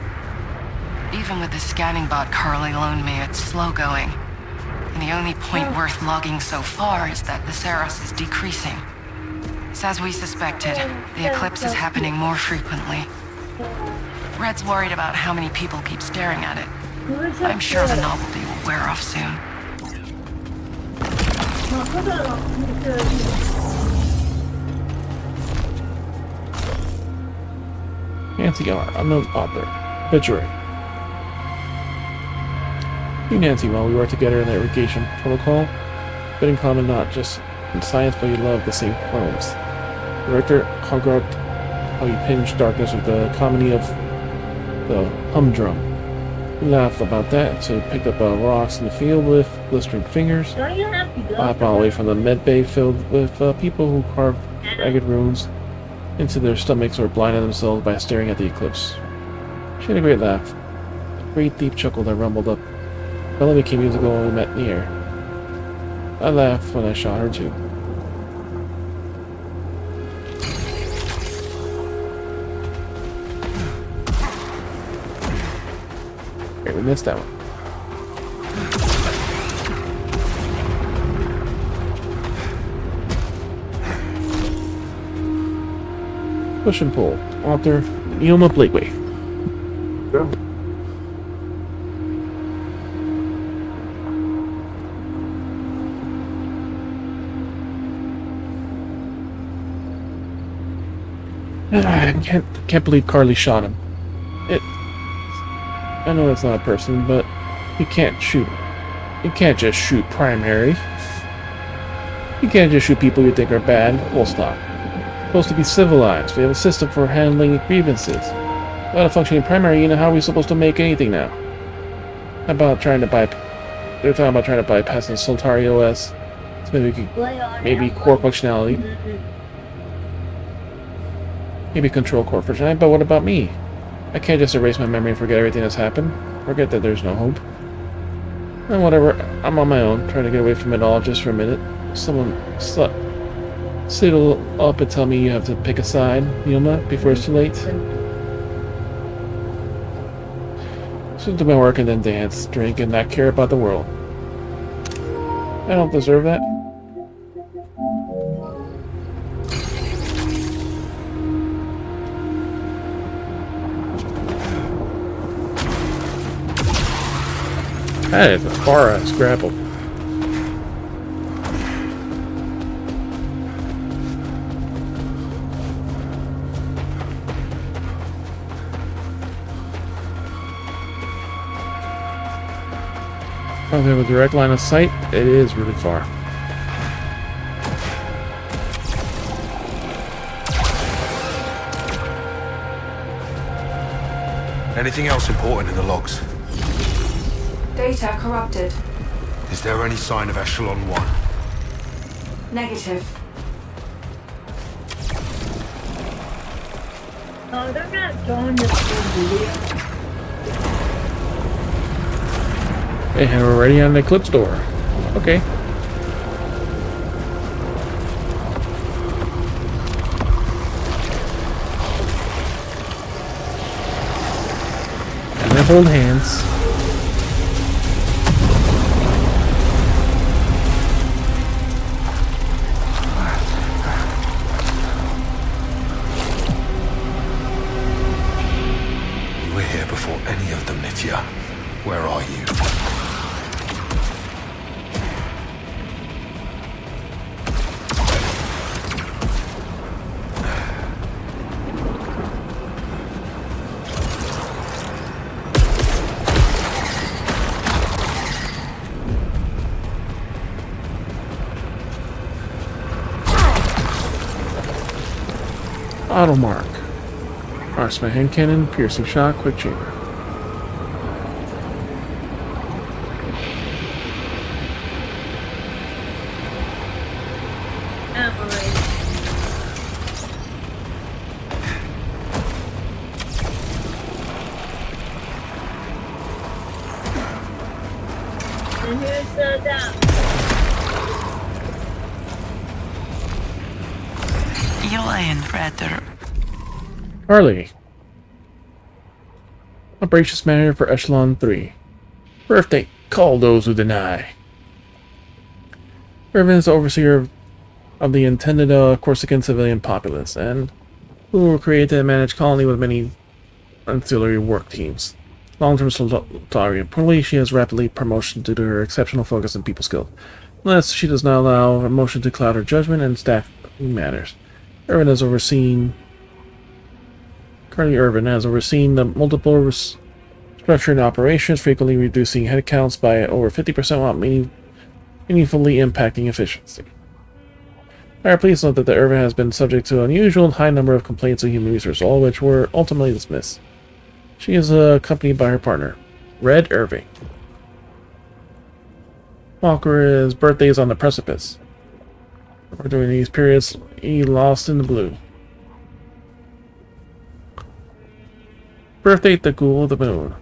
Even with the scanning bot Carly loaned me, it's slow going. And the only point worth logging so far is that the Saros is decreasing. So as we suspected, the eclipse is happening more frequently. Red's worried about how many people keep staring at it. I'm sure the novelty will wear off soon. Nancy R., unknown author. Obituary. You, Nancy, while we worked together in the irrigation protocol, been in common not just in science, but you love the same poems. Director Hogarth, how you pinch darkness with the comedy of the humdrum. We laughed about that, so we picked up rocks in the field with blistering fingers. Don't you have to go? Laughed all the way from the med bay filled with people who carved ragged runes into their stomachs or blinded themselves by staring at the eclipse. She had a great laugh. A great deep chuckle that rumbled up. Bella came years ago when we met in the air. I laughed when I shot her too. Okay, we missed that one. Push and pull. Author Neoma Blakeway. Go. I can't believe Carly shot him. I know that's not a person, but you can't shoot. You can't just shoot primary. You can't just shoot people you think are bad. Full stop. Supposed to be civilized. We have a system for handling grievances. Without a functioning primary, how are we supposed to make anything now? How about trying to They're talking about trying to bypass the Soltari OS. So maybe core functionality. Maybe control core functionality, but what about me? I can't just erase my memory and forget everything that's happened. Forget that there's no hope. And whatever, I'm on my own, trying to get away from it all just for a minute. Someone sit up and tell me you have to pick a side, Neoma, before it's too late. So do my work and then dance, drink, and not care about the world. I don't deserve that. That is a far-ass grapple. Probably have a direct line of sight. It is really far. Anything else important in the logs? Data corrupted. Is there any sign of Echelon 1? Negative. Oh, they're not showing this full video. And we're already on the Eclipse door. Okay. And they hold hands. You were here before any of them, Nitya. Where are you? Auto mark. Marksman hand cannon, piercing shot, quick chamber. And here's the down. Elaine, rather. Harley. Operations Manager for Echelon 3. Birthday. Call those who deny. Irvin is the overseer of the intended Corsican civilian populace, and who will create and manage colony with many ancillary work teams. Long-term Soltari. Importantly, she has rapidly promotion due to her exceptional focus and people skills. Unless she does not allow emotion to cloud her judgment and staff matters. Irvin has overseen the multiple restructuring operations, frequently reducing headcounts by over 50% while meaningfully impacting efficiency. Please note that the Irvin has been subject to an unusual high number of complaints of human resources, all of which were ultimately dismissed. She is accompanied by her partner, Red Irving. Walker's birthday is on the precipice. During these periods, he lost in the blue. Birthday at the Ghoul of the Moon.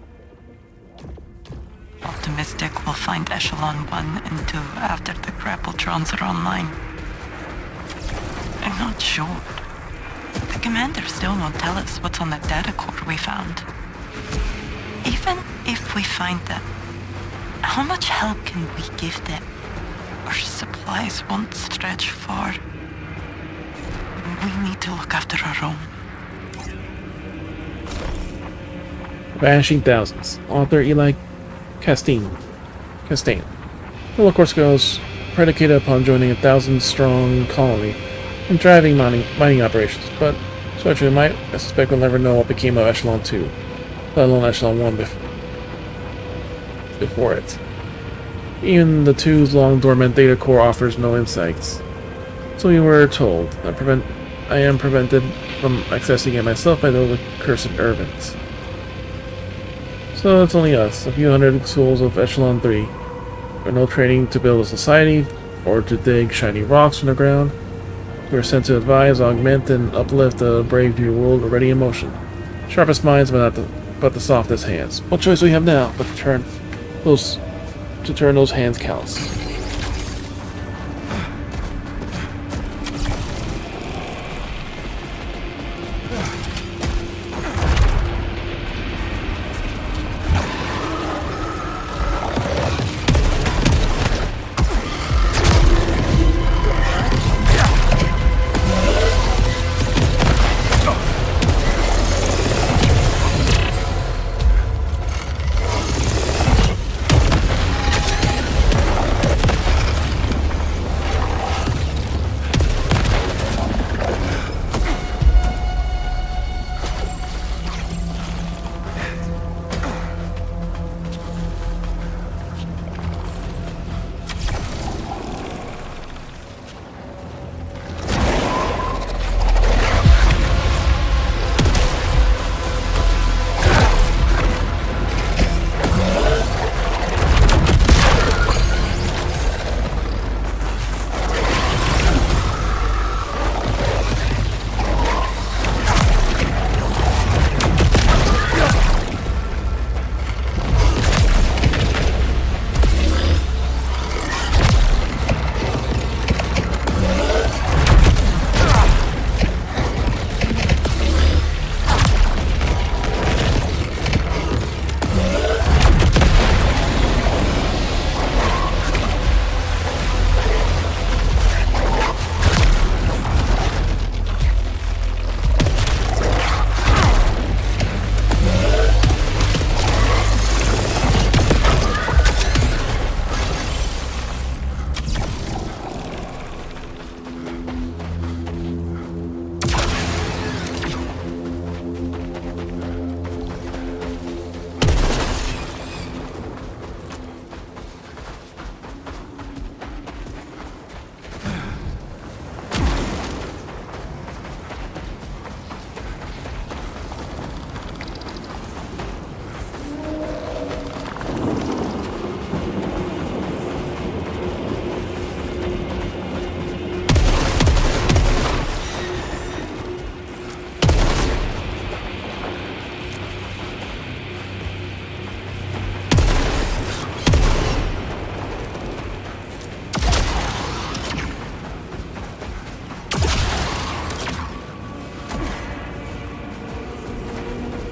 Optimistic we'll find Echelon 1 and 2 after the Grappletrons are online. I'm not sure. The commander still won't tell us what's on the data core we found. Even if we find them, how much help can we give them? Our supplies won't stretch far. We need to look after our own. Vanishing Thousands. Author Eli Castaigne. Well, of course, goes predicated upon joining a 1,000-strong colony and driving mining operations, but Sorcery might, I suspect we'll never know what became of Echelon 2, let alone Echelon 1 before it. Even the 2's long dormant data core offers no insights. So we were told. I am prevented from accessing it myself by those accursed Irvins. So it's only us, a few hundred souls of Echelon 3. With no training to build a society, or to dig shiny rocks from the ground. We are sent to advise, augment, and uplift a brave new world already in motion. Sharpest minds, but the softest hands. What choice do we have now but to turn those hands callous?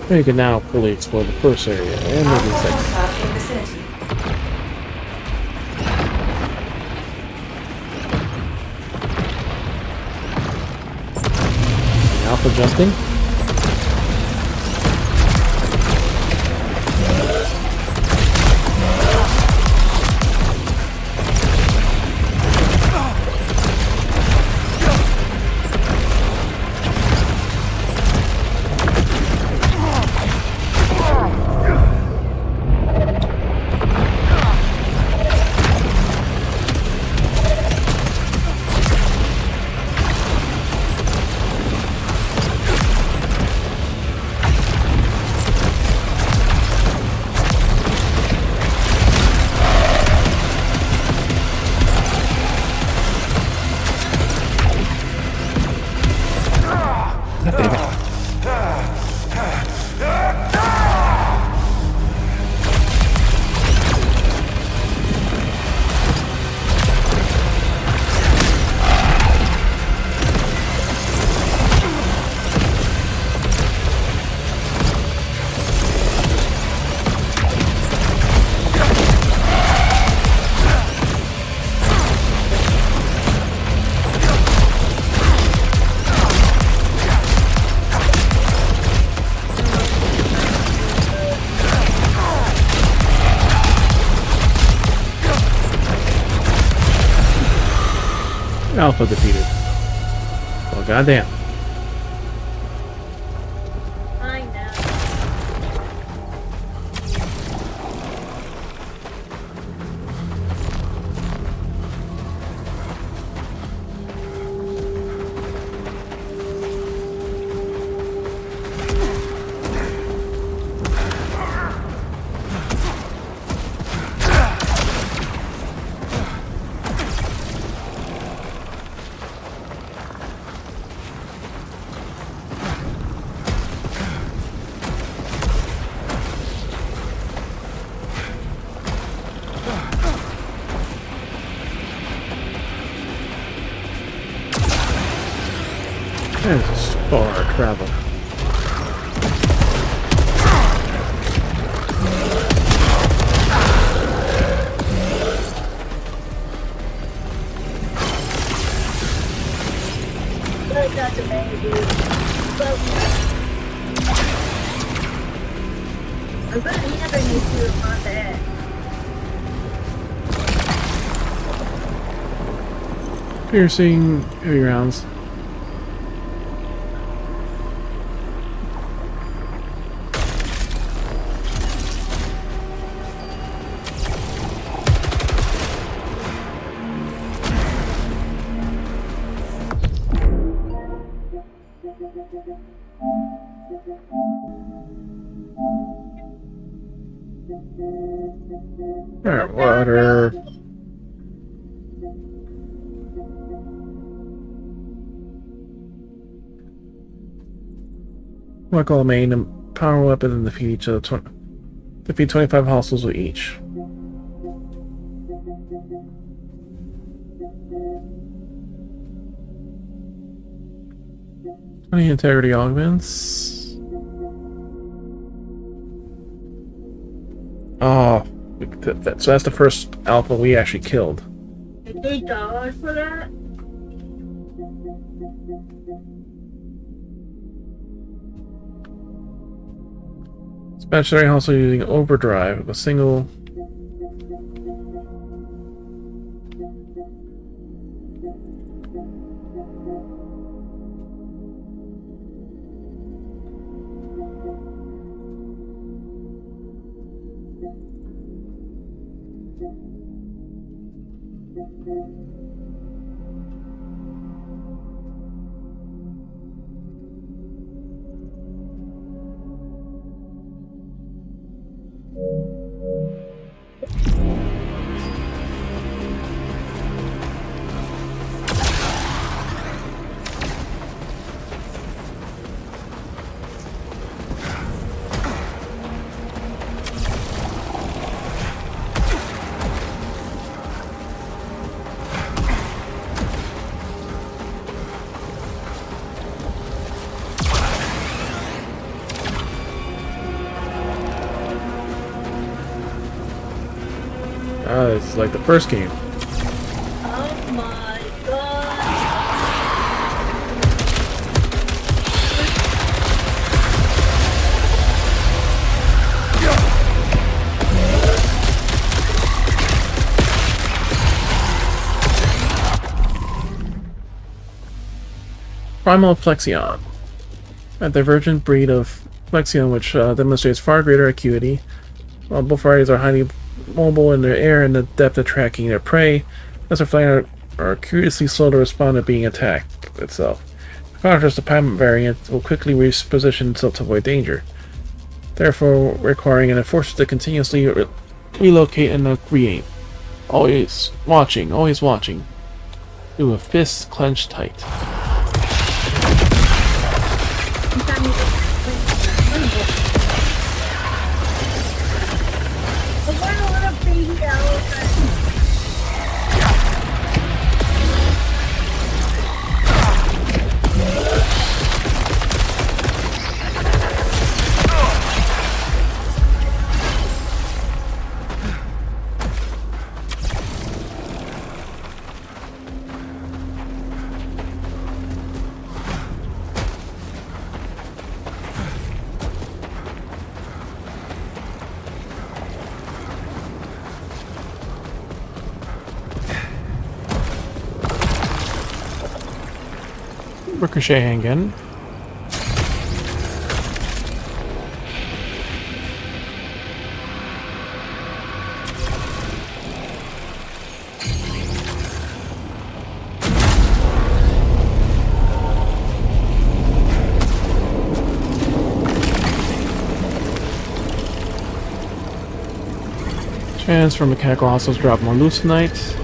You can now fully explore the first area and maybe the second. Searching vicinity. Alpha adjusting. Alpha defeated. Well, goddamn. I know. There's far travel. But that's amazing. But I bet he never needs to do my bed. Piercing heavy rounds. Alright, water. Lock all main and power weapon and defeat each other. Defeat 25 hostiles with each. Any integrity augments. Oh, so that's the first alpha we actually killed. $8 for that? Dispatch also using overdrive with a single. It's like the first game. Oh my god. Primal Flexion. A divergent breed of Flexion which demonstrates far greater acuity. While both varieties are highly mobile in their air and the depth of tracking their prey, lesser Flexion are curiously slow to respond to being attacked itself. In contrast, the Primal variant will quickly reposition itself to avoid danger, therefore requiring an enforcer to continuously relocate and re-aim. Always watching, always watching. Do a fist clenched tight. Ricochet handgun. Chance for mechanical hostiles drop more Lucenite.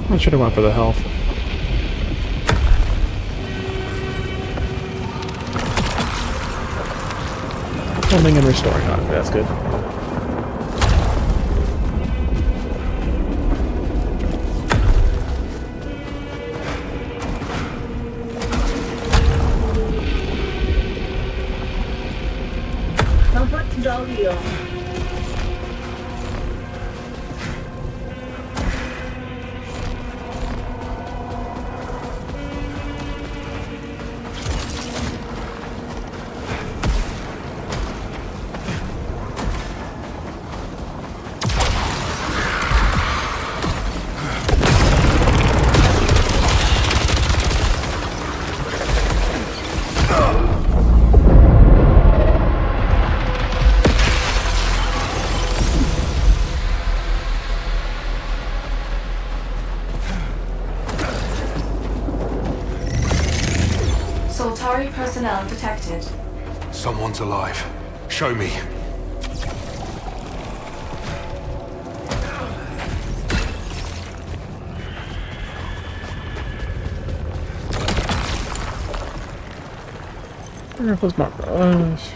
I should have went for the health. Holding and restoring on it, that's good. How much W? Soltari personnel detected. Someone's alive. Show me. Where was my brush?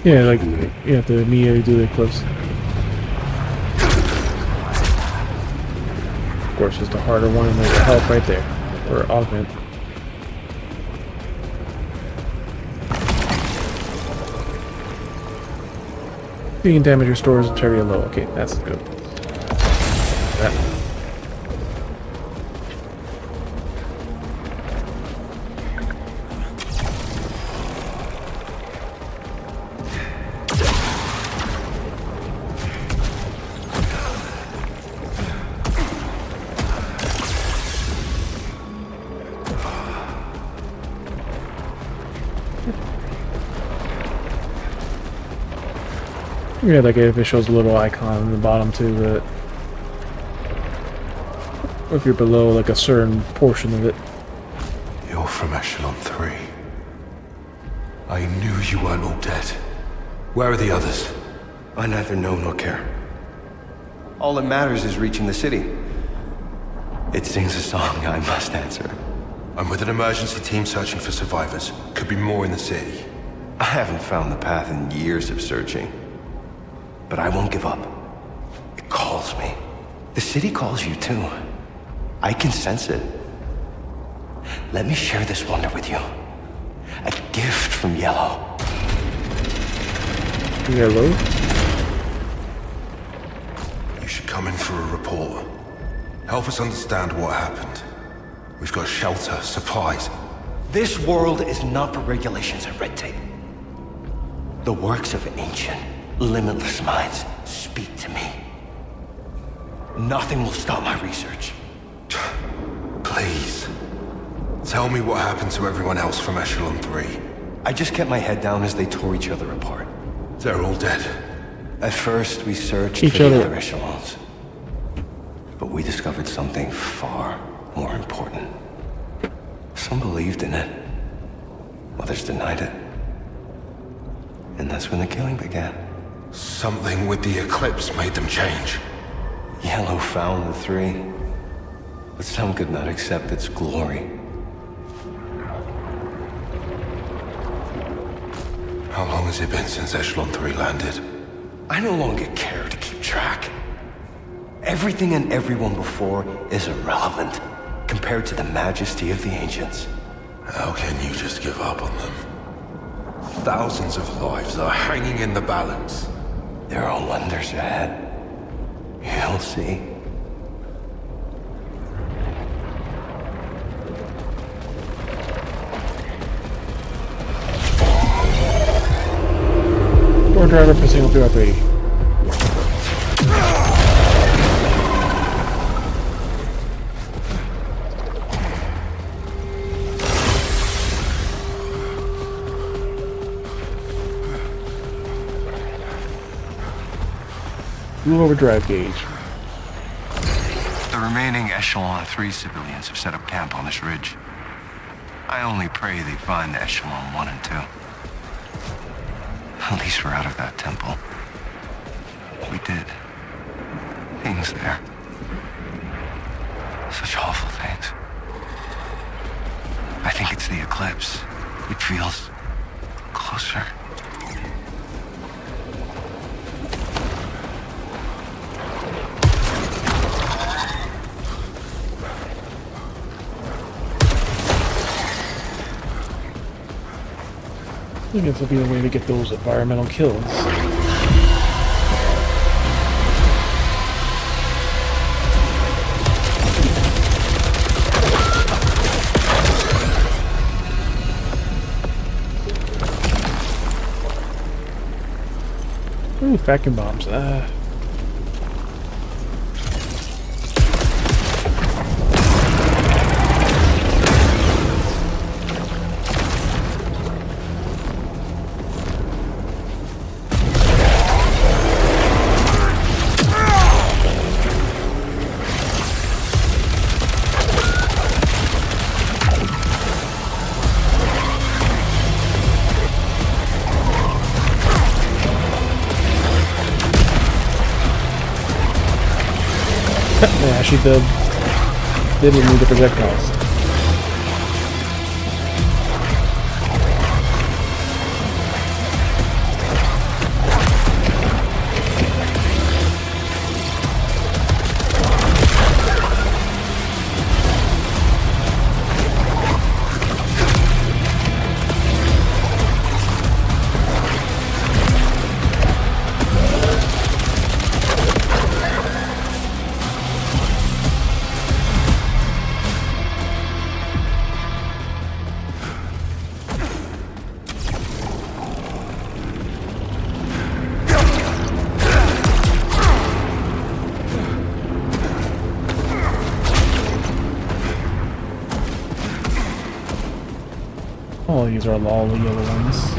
Yeah, like you have to immediately do the eclipse. Of course, it's the harder one, and there's a help right there, or augment. You can damage your stores until you're low. Okay, that's good. That. Yeah, like if it shows a little icon on the bottom too, but Or if you're below like a certain portion of it. You're from Echelon 3. I knew you weren't all dead. Where are the others? I neither know nor care. All that matters is reaching the city. It sings a song I must answer. I'm with an emergency team searching for survivors. Could be more in the city. I haven't found the path in years of searching. But I won't give up. It calls me. The city calls you too. I can sense it. Let me share this wonder with you. A gift from Yellow. Yellow? You should come in for a report. Help us understand what happened. We've got shelter, supplies. This world is not for regulations and red tape. The works of ancient, limitless minds speak to me. Nothing will stop my research. Please. Tell me what happened to everyone else from Echelon 3. I just kept my head down as they tore each other apart. They're all dead. At first, we searched Each for the other. other echelons. But we discovered something far more important. Some believed in it. Others denied it. And that's when the killing began. Something with the eclipse made them change. Yellow found the three. But some could not accept its glory. How long has it been since Echelon 3 landed? I no longer care to keep track. Everything and everyone before is irrelevant compared to the majesty of the ancients. How can you just give up on them? Thousands of lives are hanging in the balance. There are wonders ahead. You'll see. Door driver for single 3. Fuel overdrive gauge. The remaining Echelon 3 civilians have set up camp on this ridge. I only pray they find the Echelon 1 and 2. At least we're out of that temple. We did. Things there. Such awful things. I think it's the eclipse. It feels closer. I think this will be the way to get those environmental kills. Ooh, vacuum bombs. Yeah, she did remove the projectiles. Oh, these are all the yellow ones.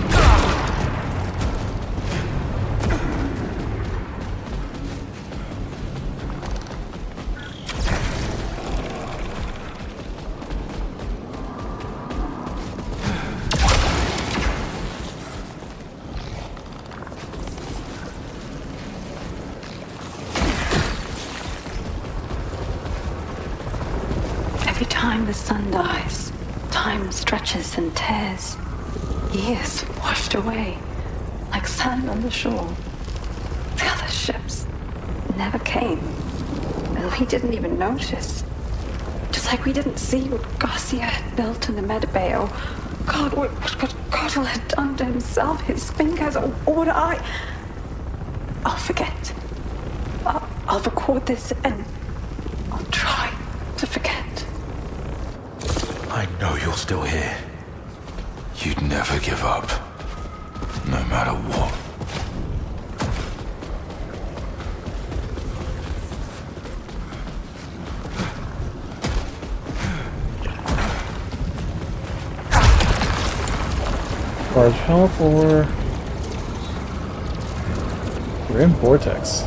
time the sun dies, time stretches and tears. Years washed away, like sand on the shore. The other ships never came, and we didn't even notice. Just like we didn't see what Garcia had built in the Medbay, or God, what Cottle had done to himself, his fingers, or what I'll forget. I'll record this and I'll try to forget. I know you're still here. You'd never give up, no matter what. Large health, or we're in Vortex.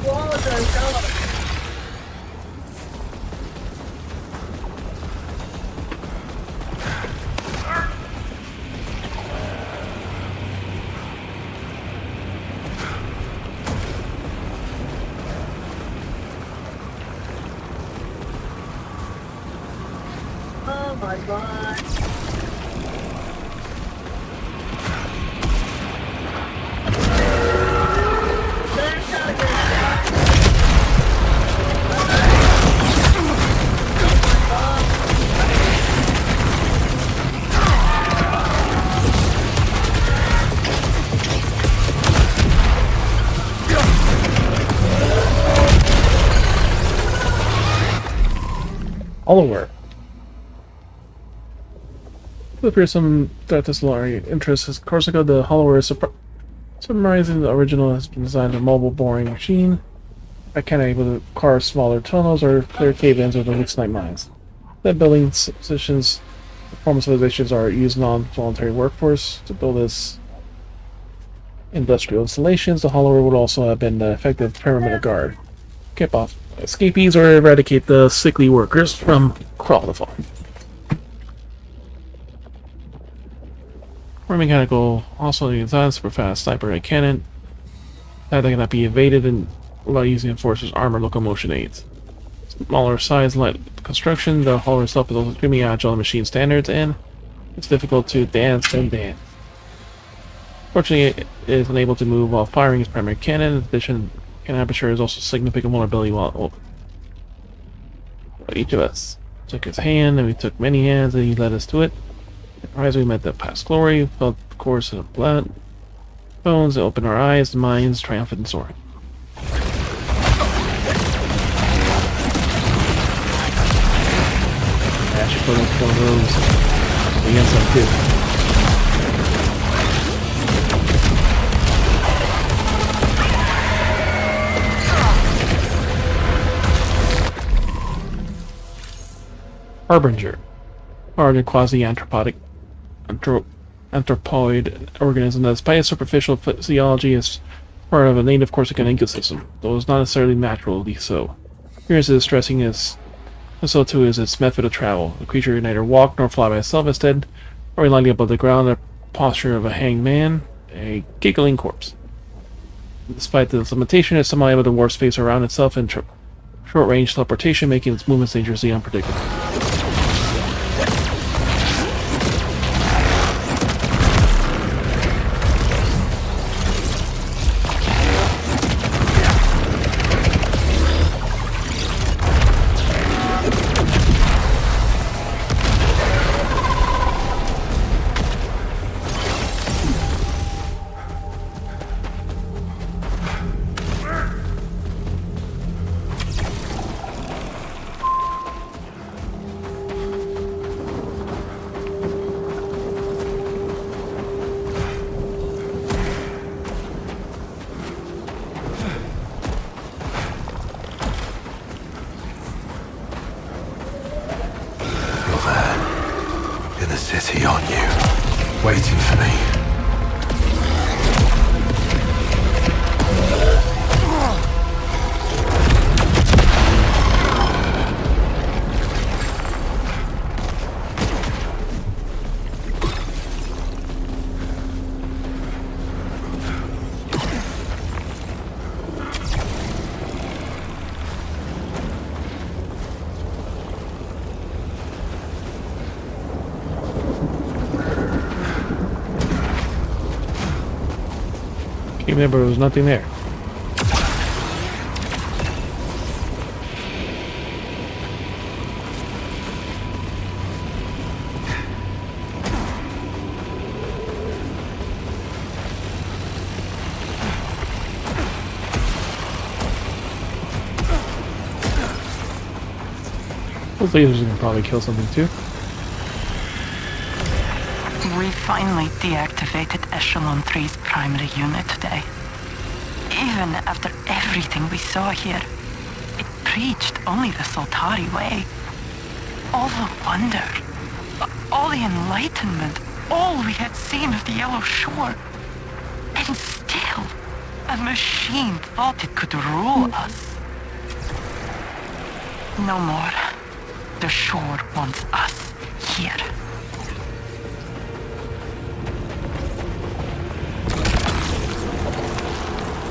Walls are gone. Oh my god. Hollowware. It appears some Dawntrail interest is Corsica. The Hollowware is summarizing the original has been designed as a mobile boring machine. I can't able to carve smaller tunnels or clear cave-ins with the Luxonite mines. The building positions, performance civilizations are used non-voluntary workforce to build this industrial installations. The Hollowware would also have been an effective perimeter guard. Keep off escapees or eradicate the sickly workers from Crawlifon. More mechanical, also designed super fast sniper cannon that cannot be evaded and without using enforcers armor locomotion aids. Smaller size, light construction, the Hollowware itself is also extremely agile in machine standards, and it's difficult to dance and dance. Fortunately, it is unable to move while firing its primary cannon. In addition, cannon aperture is also significant vulnerability while each of us took his hand, and we took many hands, and he led us to it. As we met the past glory, felt the course of blood, bones, opened our eyes, minds, triumphant and soaring. I should put up one of those against them too. Harbinger, are a quasi-anthropoid organism that, despite its superficial physiology, is part of a native Corsican ecosystem, though it's not necessarily naturally so. Here is as stressing as so too is its method of travel. The creature can neither walk nor fly by itself, instead, or lying above the ground, the posture of a hanged man, a giggling corpse. Despite this limitation, it's somehow able to warp space around itself in short-range teleportation, making its movements dangerously unpredictable. City on you, waiting for me. Came there, but there was nothing there. Those lasers can probably kill something too. We finally deactivated Echelon 3's primary unit today. Even after everything we saw here, it preached only the Soltari way. All the wonder, all the enlightenment, all we had seen of the Yellow Shore. And still, a machine thought it could rule us. No more. The shore wants us here.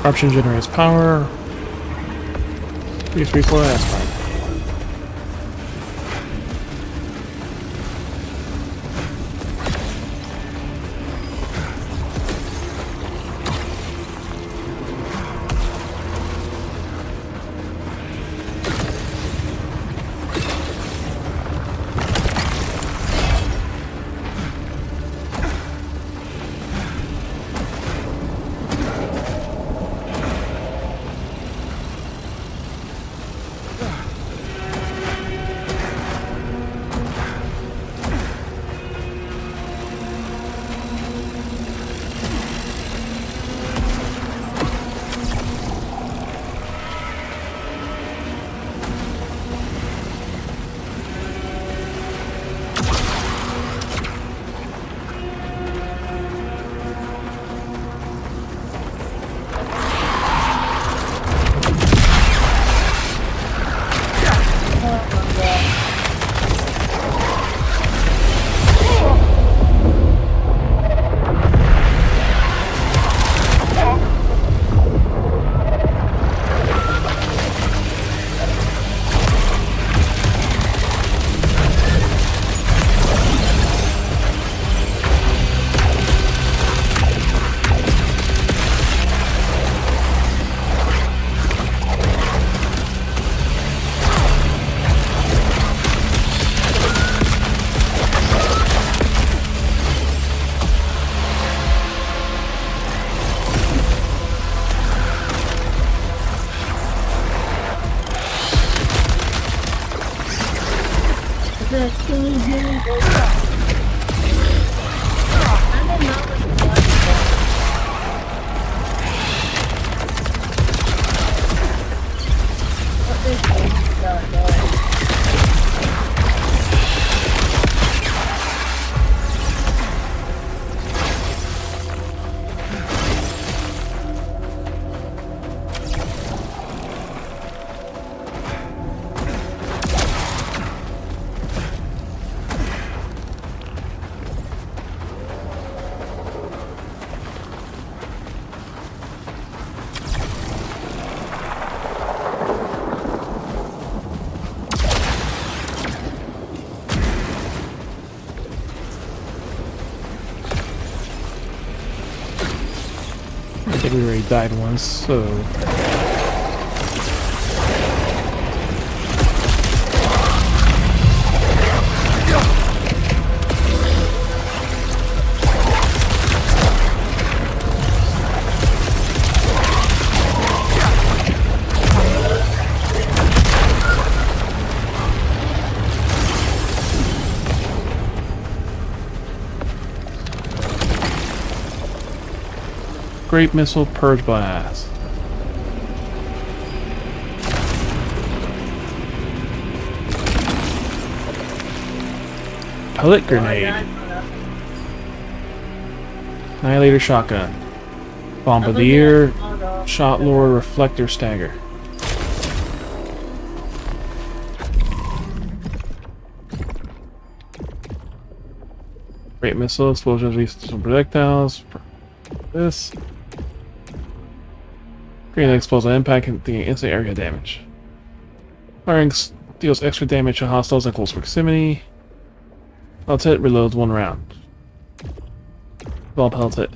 Corruption generates power. 3, 3, 4, that's fine. I think we already died once, so... Great Missile Purge Blast. Pellet Grenade. Annihilator Shotgun. Bombardier, Shot Lord, Reflector Stagger. Great Missile, Explosions, release some projectiles. This. Create an explosive impact and the instant area damage. Firing deals extra damage to hostiles at close proximity. Pellet reloads 1 round. Ball pellet.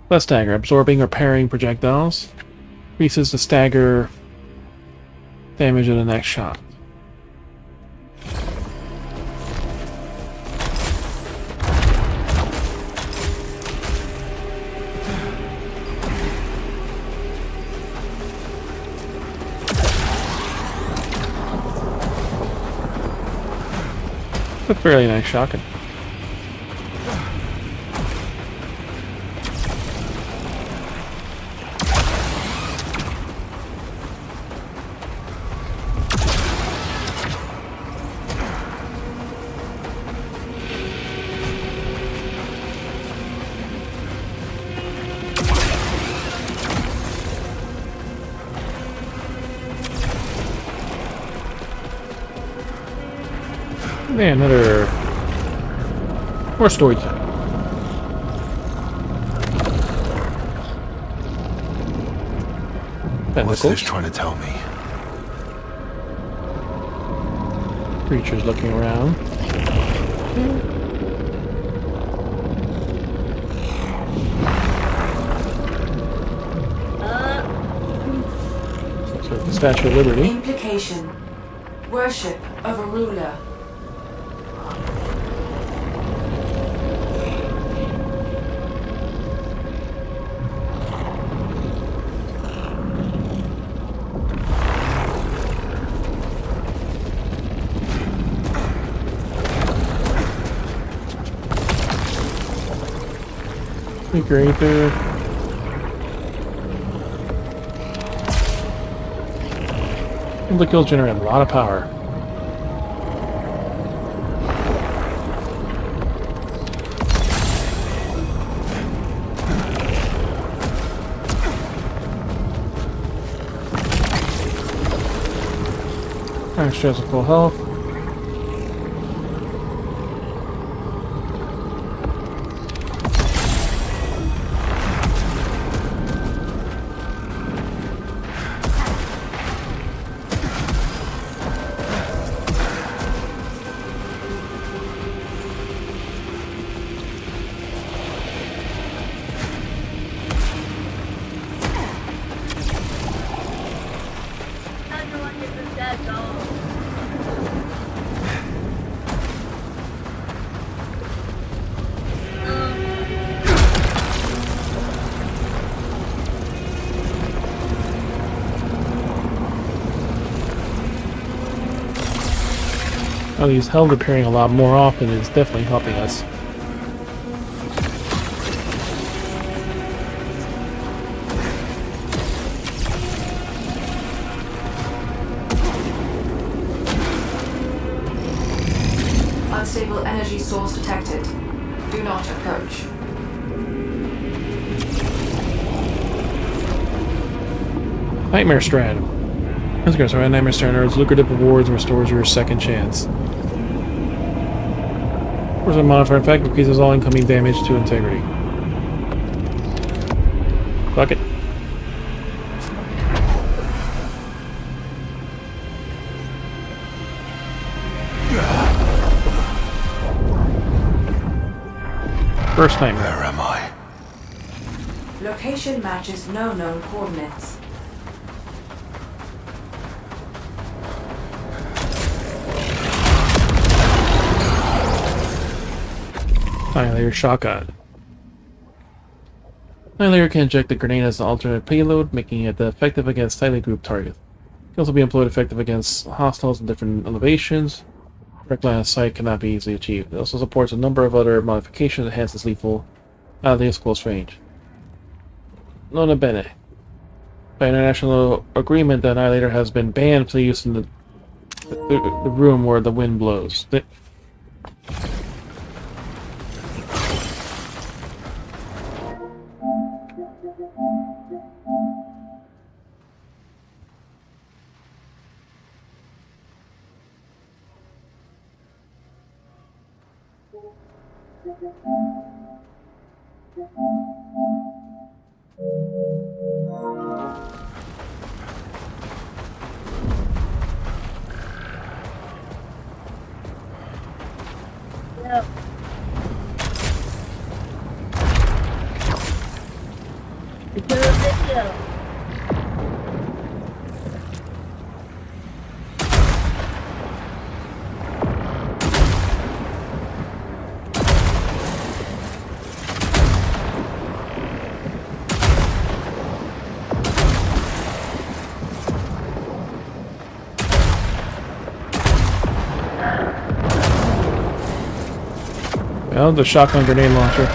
Plus stagger, absorbing or parrying projectiles. Increases the stagger damage of the next shot. A fairly nice shotgun. Man, another more story time. What's this trying to tell me? Creatures looking around. So the Statue of Liberty. Implication. Worship of a ruler. Great there. The kills generate a lot of power. Max shows at full health. These held appearing a lot more often is definitely helping us. Unstable energy source detected. Do not approach. Nightmare Strand. Let's go. So Nightmare Strand earns lucrative rewards and restores your second chance. Where's a modifier effect? Increases all incoming damage to integrity. Fuck it. First nightmare. Where am I? Location matches no known coordinates. Annihilator shotgun. Annihilator can inject the grenade as an alternate payload, making it effective against tightly grouped targets. It can also be employed effective against hostiles in different elevations. Direct line of sight cannot be easily achieved. It also supports a number of other modifications that enhance its lethal at its close range. Nota bene. By international agreement, the Annihilator has been banned for use in the room where the wind blows. Well, the shotgun grenade launcher.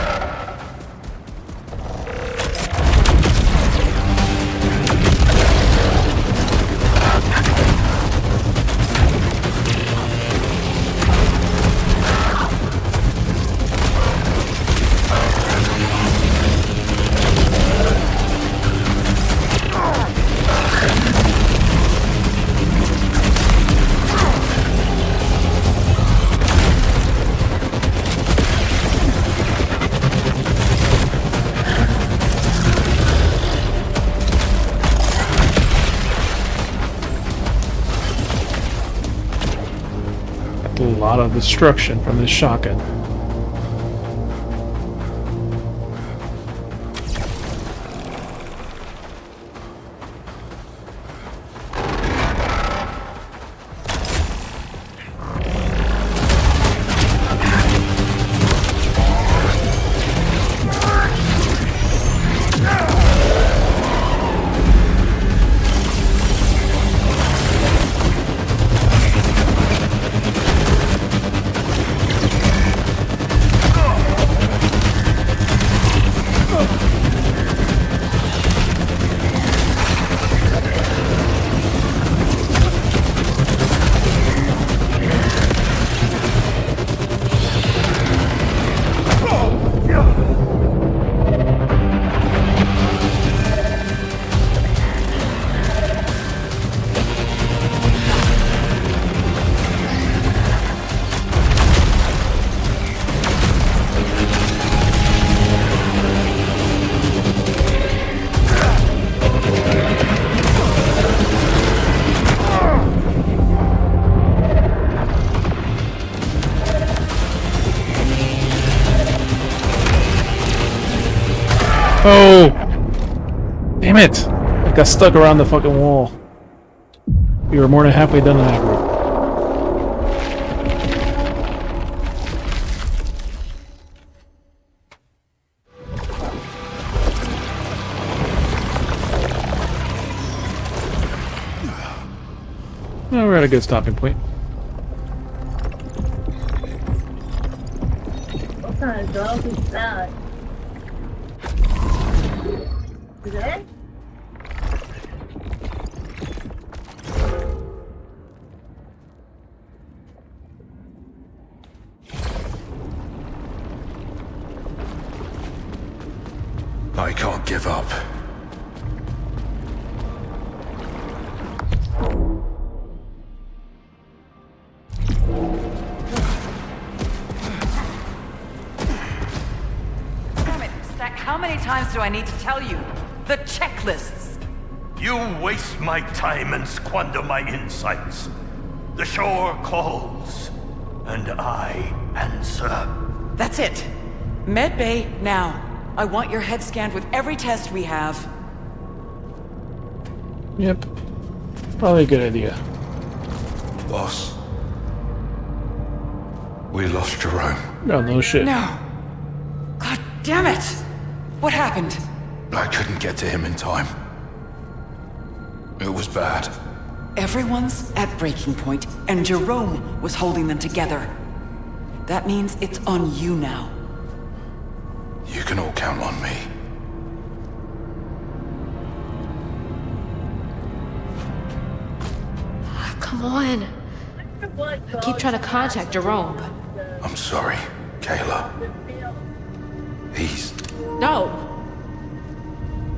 A lot of destruction from this shotgun. Oh! Damn it! I got stuck around the fucking wall. We were more than halfway done in that room. Well, we're at a good stopping point. What kind of dog is that? Is it? I can't give up. Damn it, Stack, how many times do I need to tell you? The checklists! You waste my time and squander my insights. The shore calls, and I answer. That's it. Med Bay, now. I want your head scanned with every test we have. Yep. Probably a good idea. Boss. We lost Jerome. No, no shit. No. God damn it! What happened? I couldn't get to him in time. It was bad. Everyone's at breaking point, and Jerome was holding them together. That means it's on you now. You can all count on me. Come on. I keep trying to contact Jerome, but... I'm sorry, Kayla. He's... No!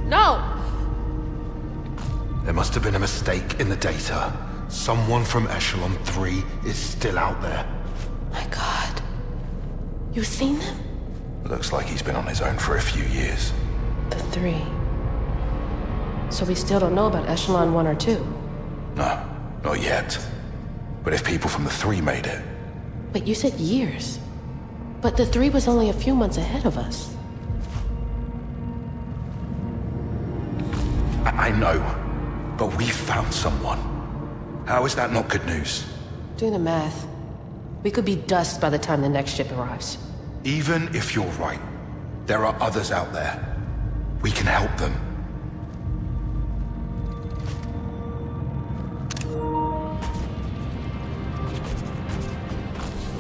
No! There must have been a mistake in the data. Someone from Echelon 3 is still out there. My God. You've seen them? Looks like he's been on his own for a few years. The 3. So we still don't know about Echelon 1 or 2? No, not yet. But if people from the 3 made it... But you said years. But the 3 was only a few months ahead of us. I know. But we found someone. How is that not good news? Do the math. We could be dust by the time the next ship arrives. Even if you're right, there are others out there. We can help them.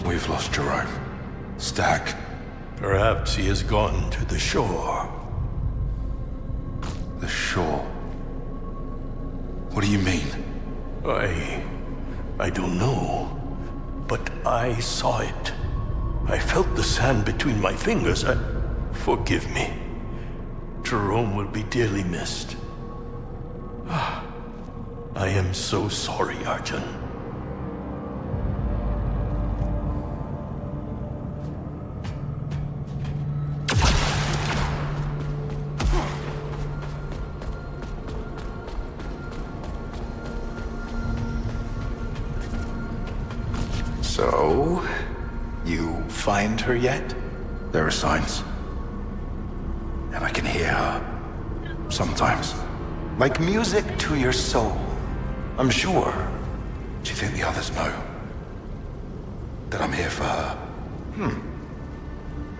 We've lost Jerome. Stack, Perhaps he has gone to the shore. The shore? What do you mean? I don't know. But I saw it. I felt the sand between my fingers. Forgive me. Jerome will be dearly missed. I am so sorry, Arjun. So, you find her yet? There are signs. And I can hear her. Sometimes. Like music to your soul. I'm sure. Do you think the others know? That I'm here for her?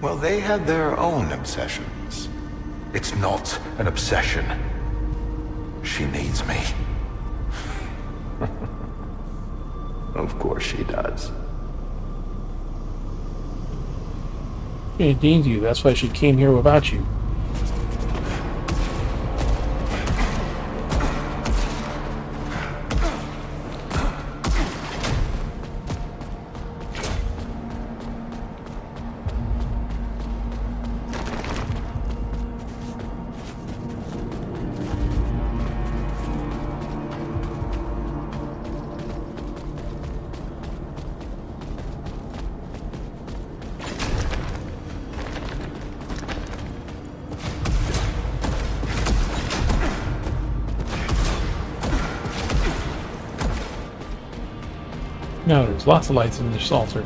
Well, they had their own obsessions. It's not an obsession. She needs me. Of course she does. She needs you. That's why she came here without you. No, there's lots of lights in this altar.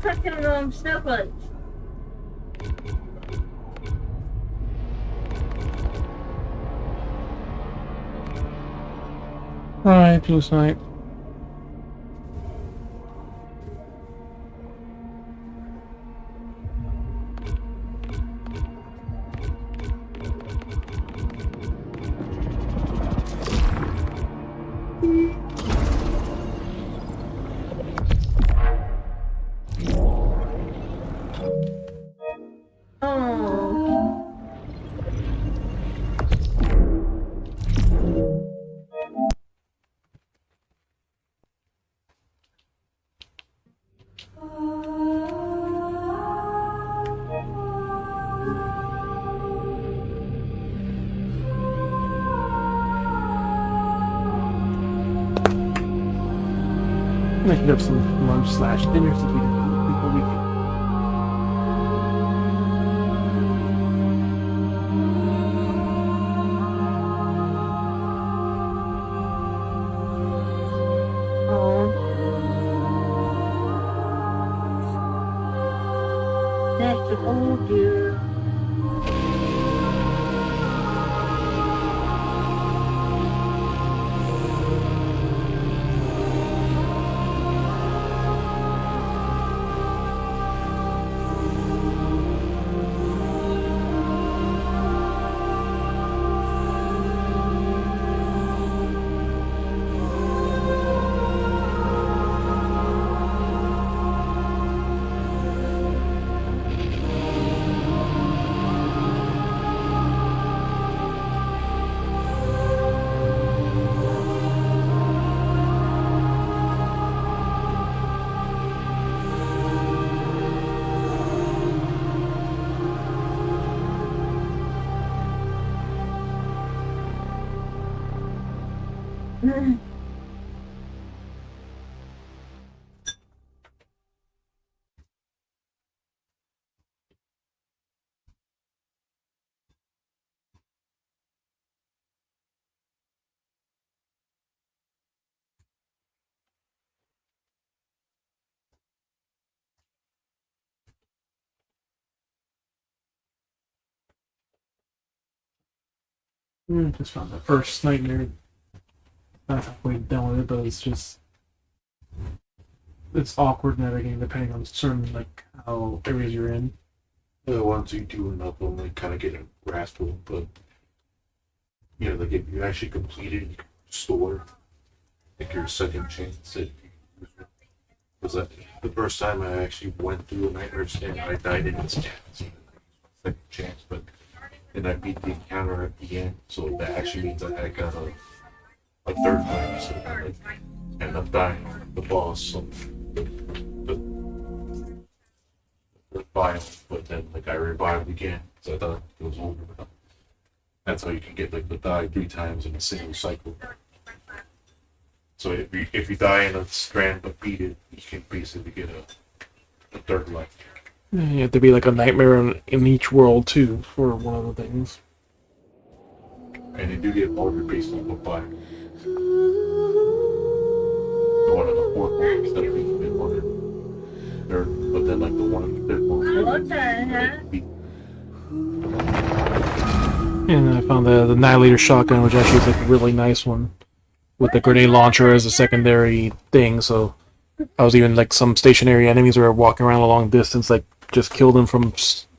Touching snowflakes. Alright, Blue Snipe. I could have some lunch slash dinner since we didn't eat before we came. That's a old dear. Just found the first nightmare. Not halfway done with it, but it's awkward navigating depending on certain like how areas you're in. Once you do enough of them, like kind of get a grasp of them, but like if you actually complete it, you can store like your second chance. Was that the first time I actually went through a nightmare stand? I died in its chance, second chance, but then I beat the encounter at the end, so that actually means I got a third time, so I end up dying the boss. So the final, but then like I revived again because I thought it was over. But that's how you can get like the die 3 times in a single cycle. So if you die in a strand but beat it, you can basically get a third life. Yeah, you have to be like a nightmare in each world too for one of the things. And they do get harder based on what by. The one on the fourth one is definitely a bit harder. Third, but then like the one on the fifth one. What the heck? And then I found the Annihilator shotgun, which actually is like a really nice one, with the grenade launcher as a secondary thing. So I was even like some stationary enemies were walking around a long distance, like just kill them from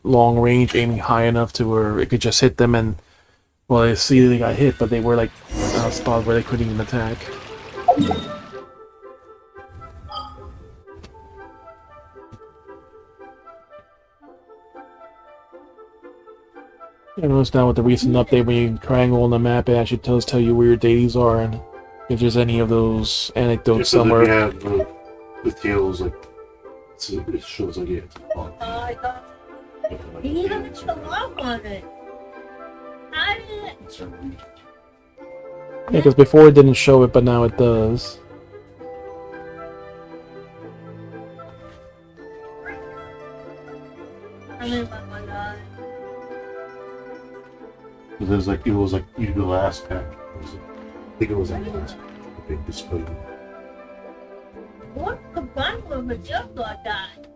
long range, aiming high enough to where it could just hit them, and well, they see they got hit, but they were like spots where they couldn't even attack. I noticed now with the recent update, when you triangle on the map, it actually does tell you where your dailies are and if there's any of those anecdotes somewhere. Yeah, the tails, like, it shows like it's on. I got. You need to put the lock on it. How did it? Yeah, because before it didn't show it, but now it does. I mean, oh my god. It was like you the last pack. I think it was like the last pack. The big display. What the bundle of a joke like that?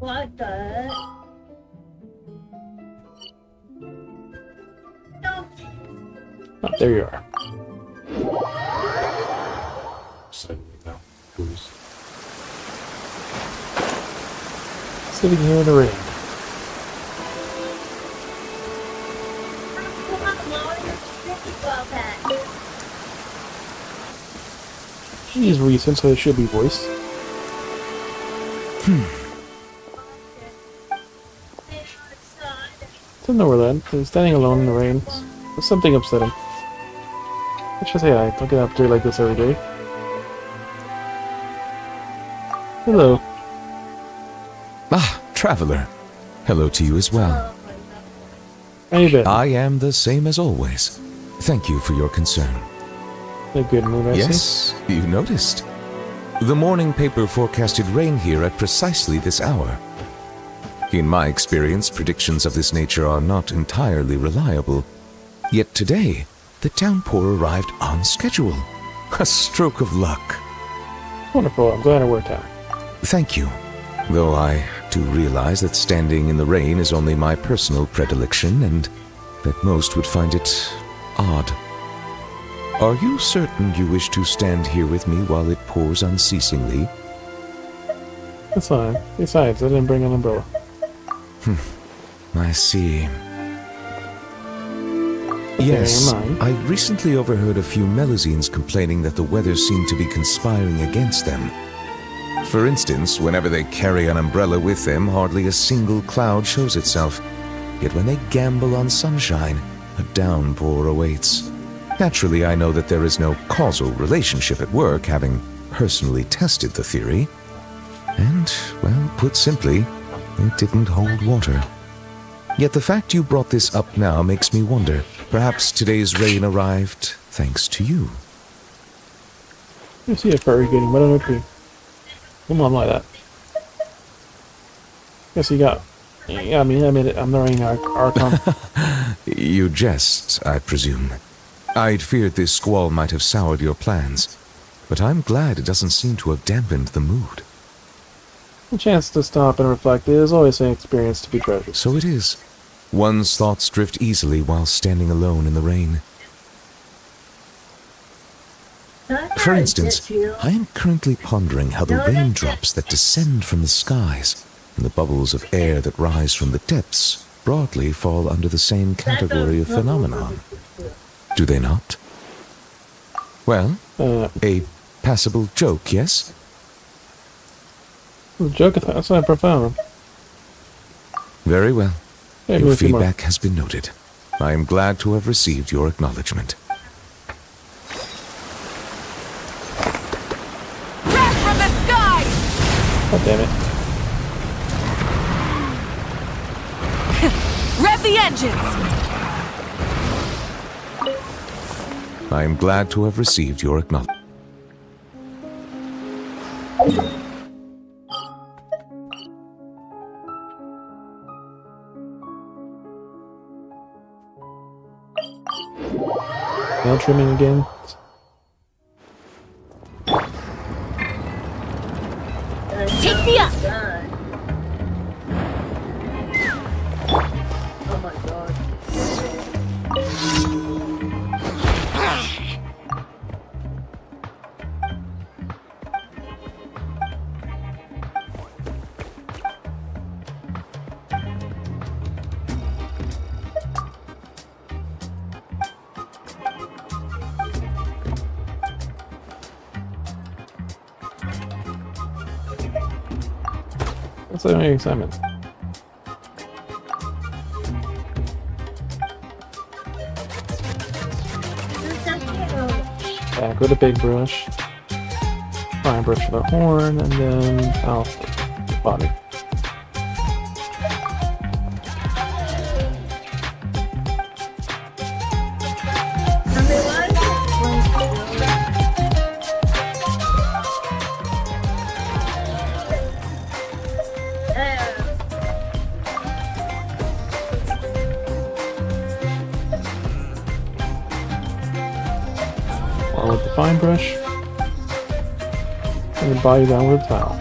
What the heck? No. Oh, there you are. Sitting here in the rain. She's recent, so it should be voiced. Don't know where that. He's standing alone in the rain. There's something upsetting. Let's just say I don't get up there like this every day. Hello. Ah, traveler. Hello to you as well. How you been? I am the same as always. Thank you for your concern. A good mood, I Yes, see. you noticed. The morning paper forecasted rain here at precisely this hour. In my experience, predictions of this nature are not entirely reliable. Yet today, the downpour arrived on schedule. A stroke of luck. Wonderful, I'm glad it worked out. Thank you. Though I do realize that standing in the rain is only my personal predilection, and that most would find it odd. Are you certain you wish to stand here with me while it pours unceasingly? That's fine. Besides, I didn't bring an umbrella. I see. Okay, Yes, never mind. I recently overheard a few Melazines complaining that the weather seemed to be conspiring against them. For instance, whenever they carry an umbrella with them, hardly a single cloud shows itself. Yet when they gamble on sunshine, a downpour awaits. Naturally, I know that there is no causal relationship at work, having personally tested the theory. And, well, put simply, It didn't hold water. Yet the fact you brought this up now makes me wonder. Perhaps today's rain arrived thanks to you. You see a furry getting wet on a tree. Come on, like that. Guess you got. Yeah, I mean, I'm the rain archon. You jest, I presume. I'd feared this squall might have soured your plans, but I'm glad it doesn't seem to have dampened the mood. A chance to stop and reflect is always an experience to be treasured. So it is. One's thoughts drift easily while standing alone in the rain. For instance, I am currently pondering how the raindrops that descend from the skies and the bubbles of air that rise from the depths broadly fall under the same category of phenomenon. Do they not? Well, a passable joke, yes? The joke, that's not profound. Very well. Yeah, your feedback has been noted. I am glad to have received your acknowledgement. Crash from the sky! God damn it. Rev the engines! I am glad to have received your acknowledgement. Nail trimming again. Take me up! Oh my god. That's the only excitement. Back with a big brush. Fine brush for the horn, and then off the body. With the fine brush, and the body down with a towel.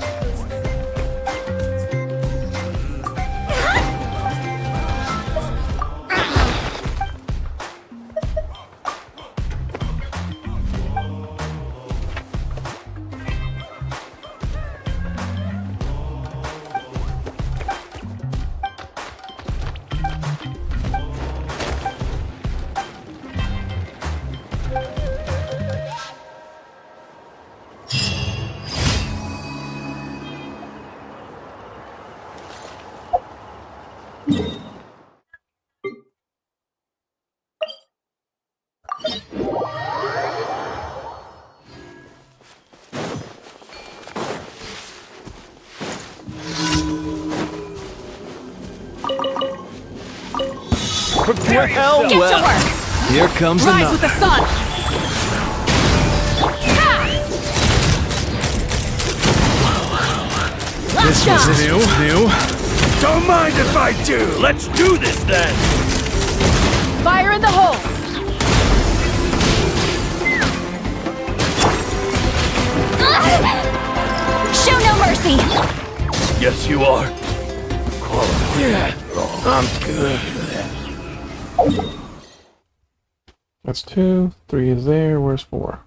Well, get to work! Here comes Rise with the sun! This was new. Don't mind if I do. Let's do this then. Fire in the hole! Show no mercy! Yes, you are. Yeah, I'm good. That's 2, 3 is there, where's 4?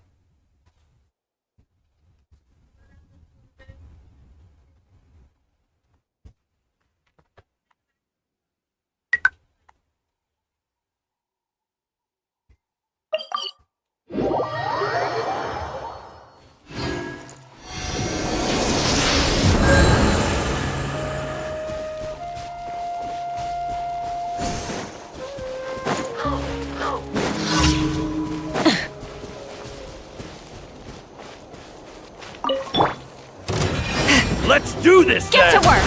Let's do this Get then. to work!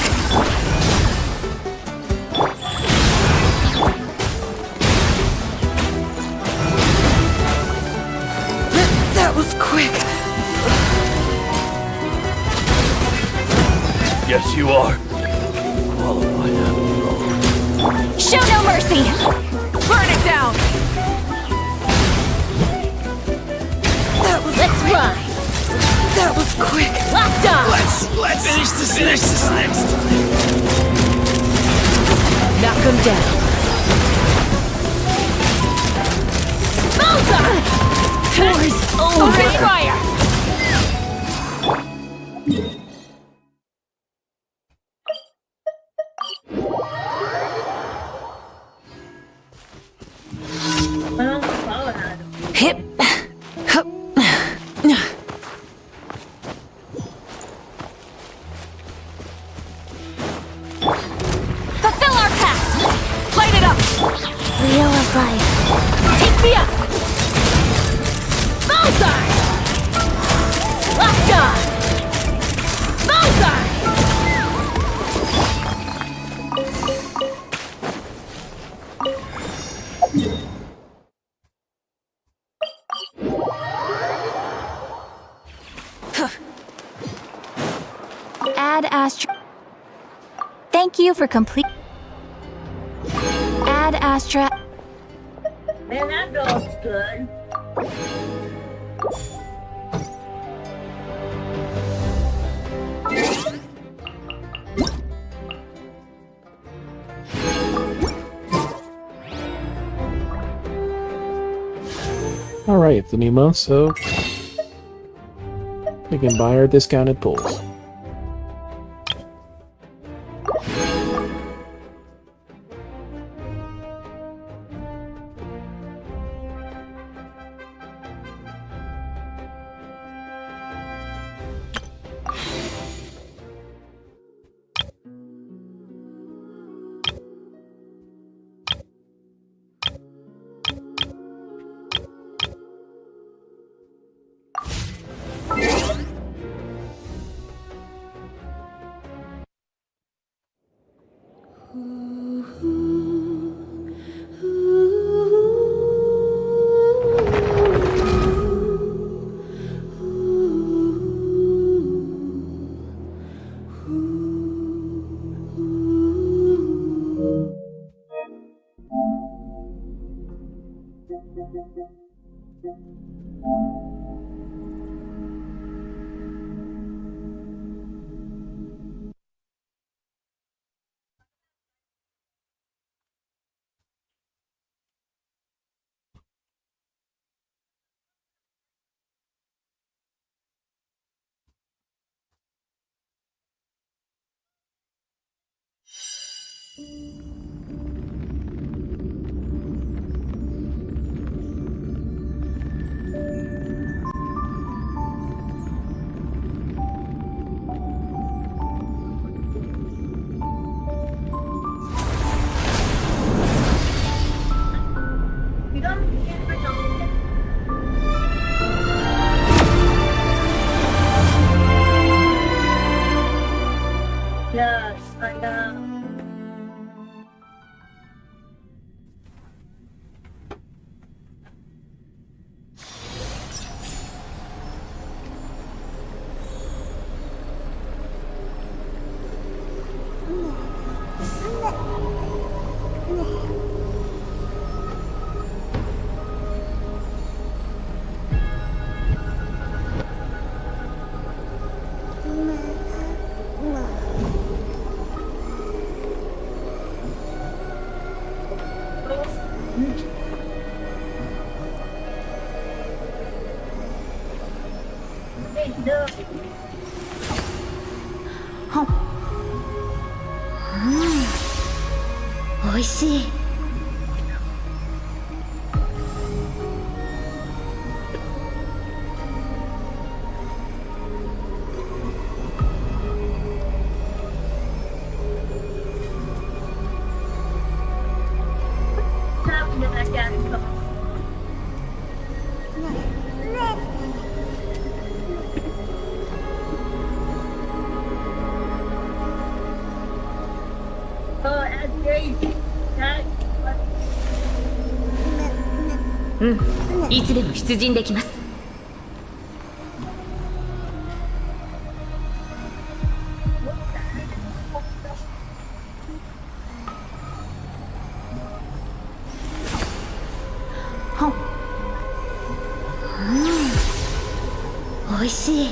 Show no mercy! Burn it down! Let's ride! That was quick! Locked on! Let's finish this next time. Knock him down! Bullseye! War's over! Fire! Hip! Hup. Fulfill our pact! Light it up! Wheel of fire! Take me up! Bullseye! Locked on! Bullseye! Add Astra. Thank you for complete. Add Astra. Man, that dog's good. Alright, it's a new month, so we can buy our discounted pulls. Yes, I know. Oishii.うん、いつでも出陣できます。美味しい。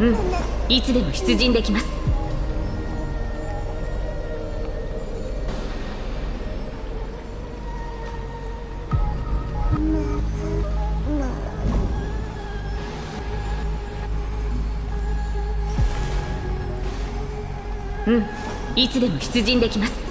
うん、いつでも出陣できます。うん、いつでも出陣できます。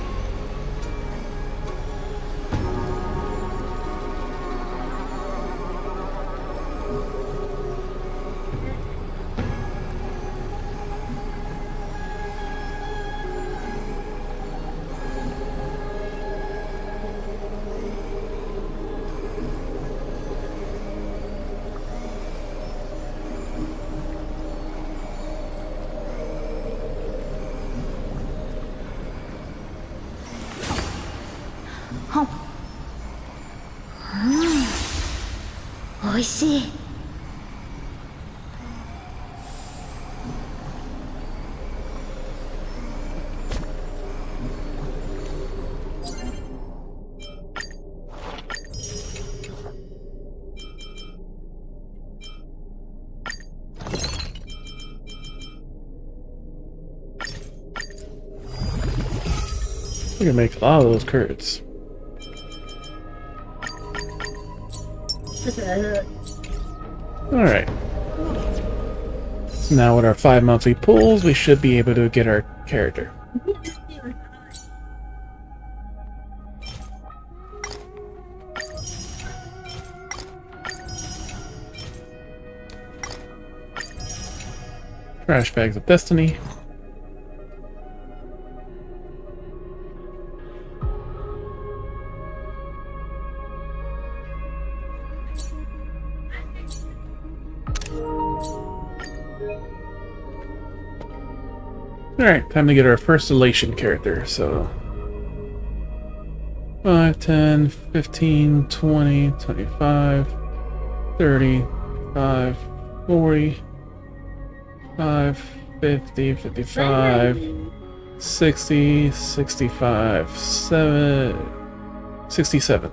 美味しい。We can make a lot of those curds. Alright. So now with our 5 monthly pulls, we should be able to get our character. Trash bags of destiny. Alright, time to get our first elation character, so 5, 10, 15, 20, 25, 30, 5, 40, 5, 50, 55, 60, 65, 67.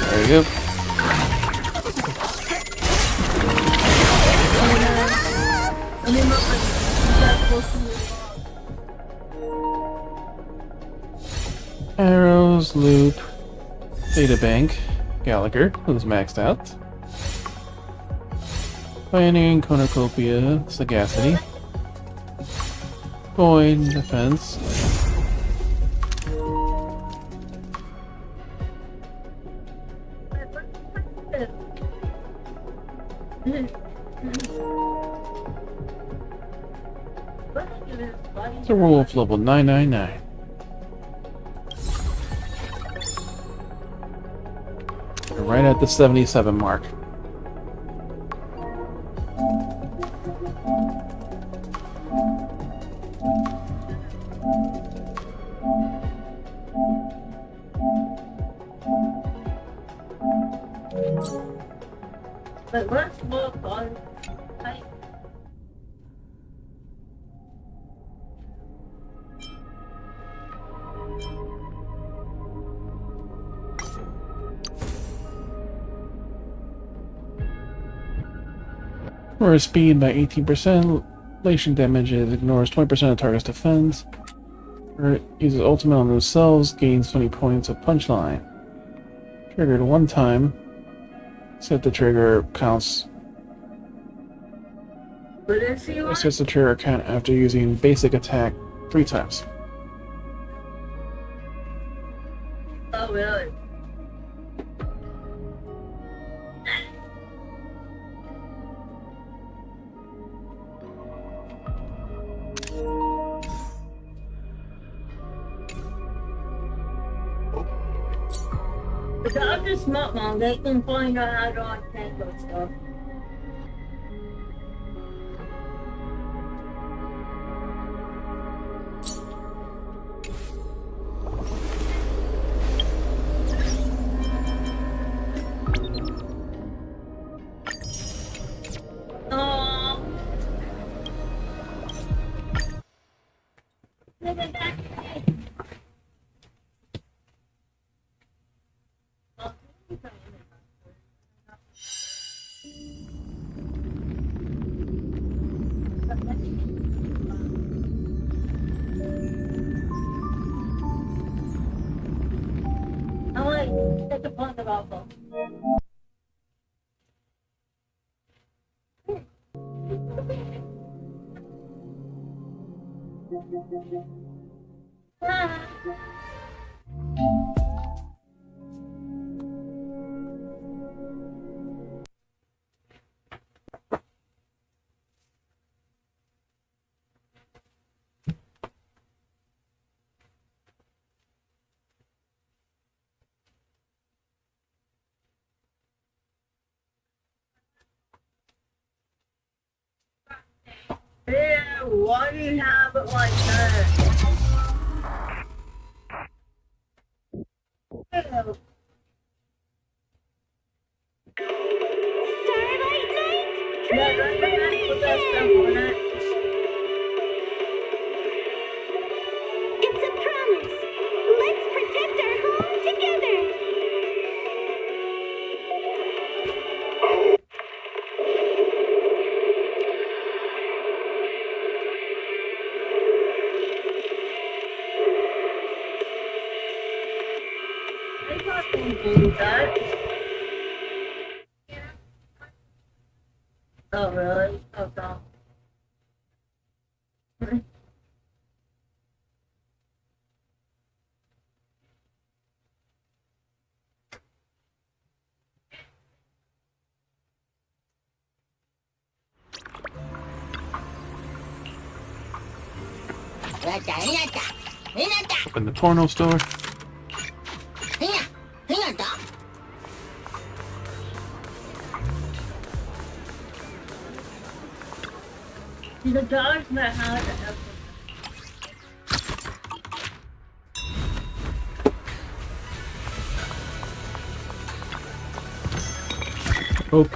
There you go. Arrows, loop, databank, Gallagher, who's maxed out. Planning, cornucopia, sagacity. Void, defense. It's a werewolf level 999. We're right at the 77 mark. But let's look on. Lowers speed by 18%, elation damage ignores 20% of target's defense. Or uses ultimate on themselves, gains 20 points of punchline. Triggered one time. Set the trigger counts. It sets the trigger count after using basic attack 3 times. Oh, really? But I'm just not long. They can find out how to untangle stuff. I want to take a pause of alcohol. Yeah, why do you have it like that? Ew. Yeah, that's the next with that stuff on it. It's a promise. Let's protect our home together. I thought they do that. Oh, really? Oh, no. Open the porno store. The dogs know how to help. Oh.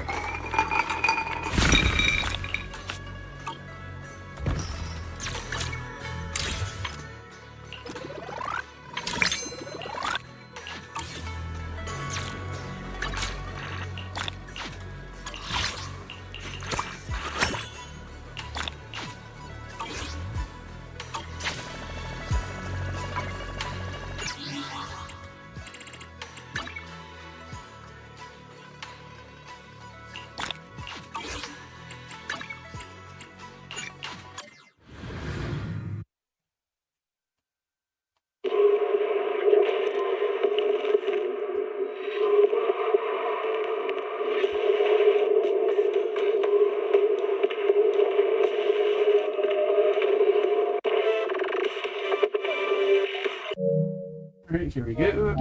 Alright, here we go.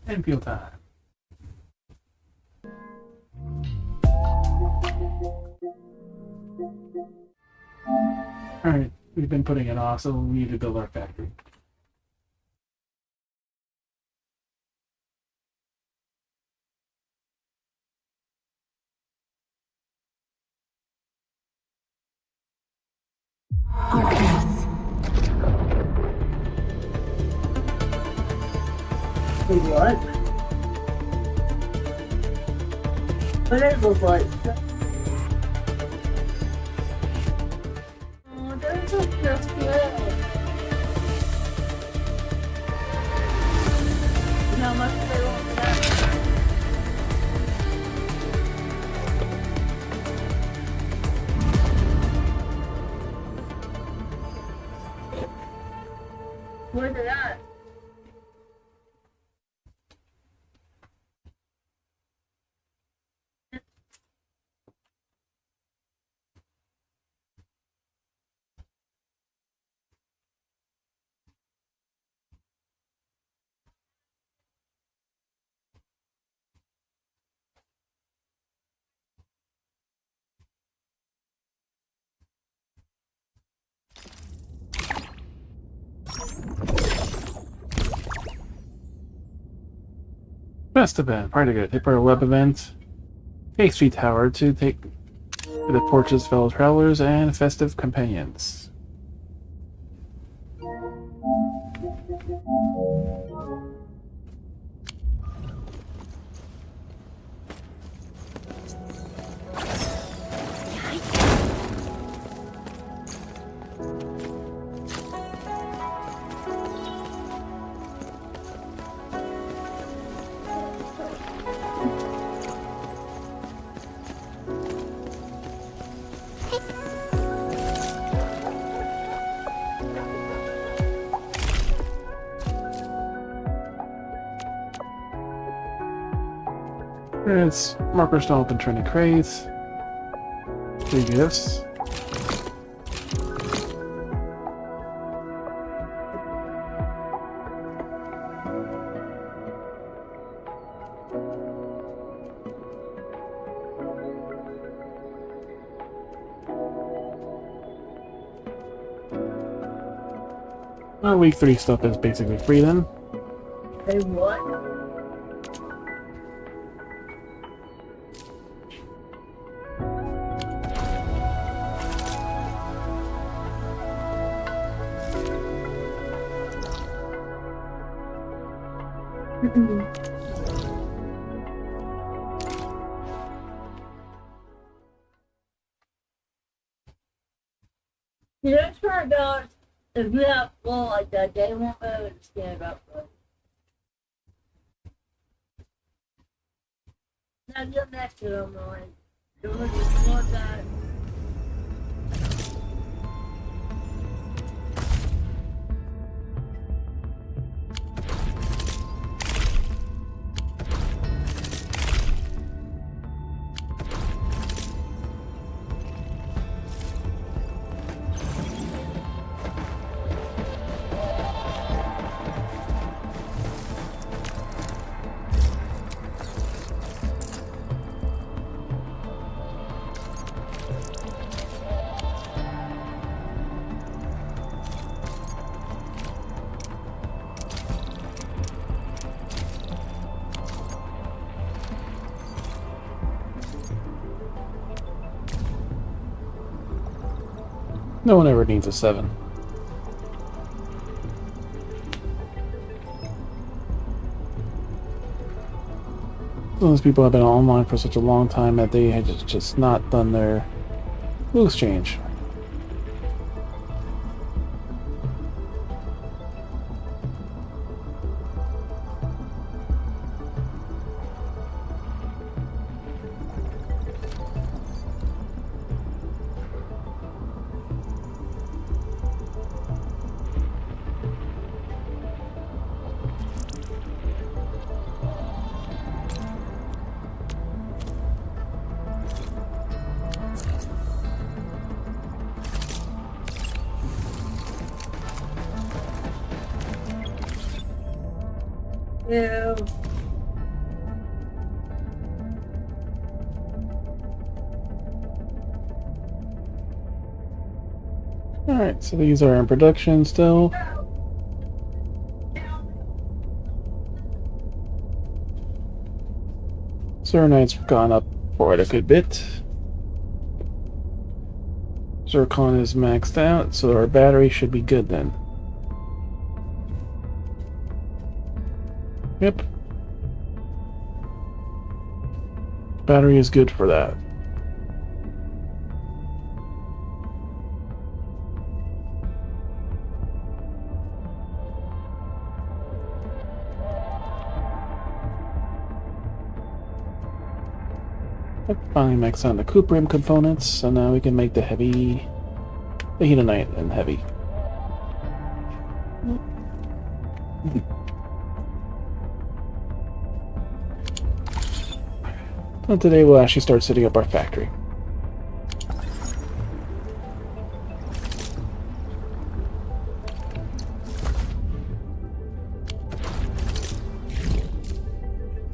Endfield time. Alright, we've been putting it off, so we need to build our factory. What? What does it look like? Oh, there's a just how much they want that? Where's it at? Best event, party good. Take part in a web event. Pastry Tower to take the porches, fellow travelers, and festive companions. It's markers don't open training crates. 3 gifts. Week 3 stuff is basically free then. Hey, what? You know, turned out if you have flow like that, they won't be able to stand up for it. Now you're next to them, like, you're looking for that. No one ever needs a 7. Those people have been online for such a long time that they had just not done their loose change. Ew. Alright, so these are in production still. Zernite's gone up for it a good bit. Zircon is maxed out, so our battery should be good then. Yep. Battery is good for that. Finally maxed out the cuprium components, so now we can make the heatonite and heavy. And today we'll actually start setting up our factory.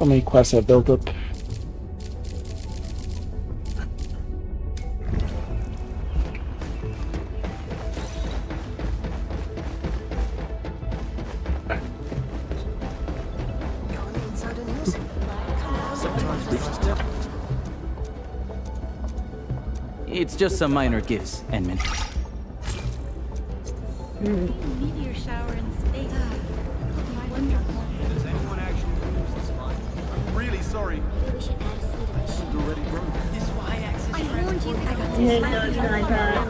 How many quests I've built up? It's just some minor gifts, Enman. Meteor shower in space. Wonderful. Does anyone actually use this line? I'm really sorry. Maybe we should add a seat of machine. Already broke. This y-axis. I warned you. I got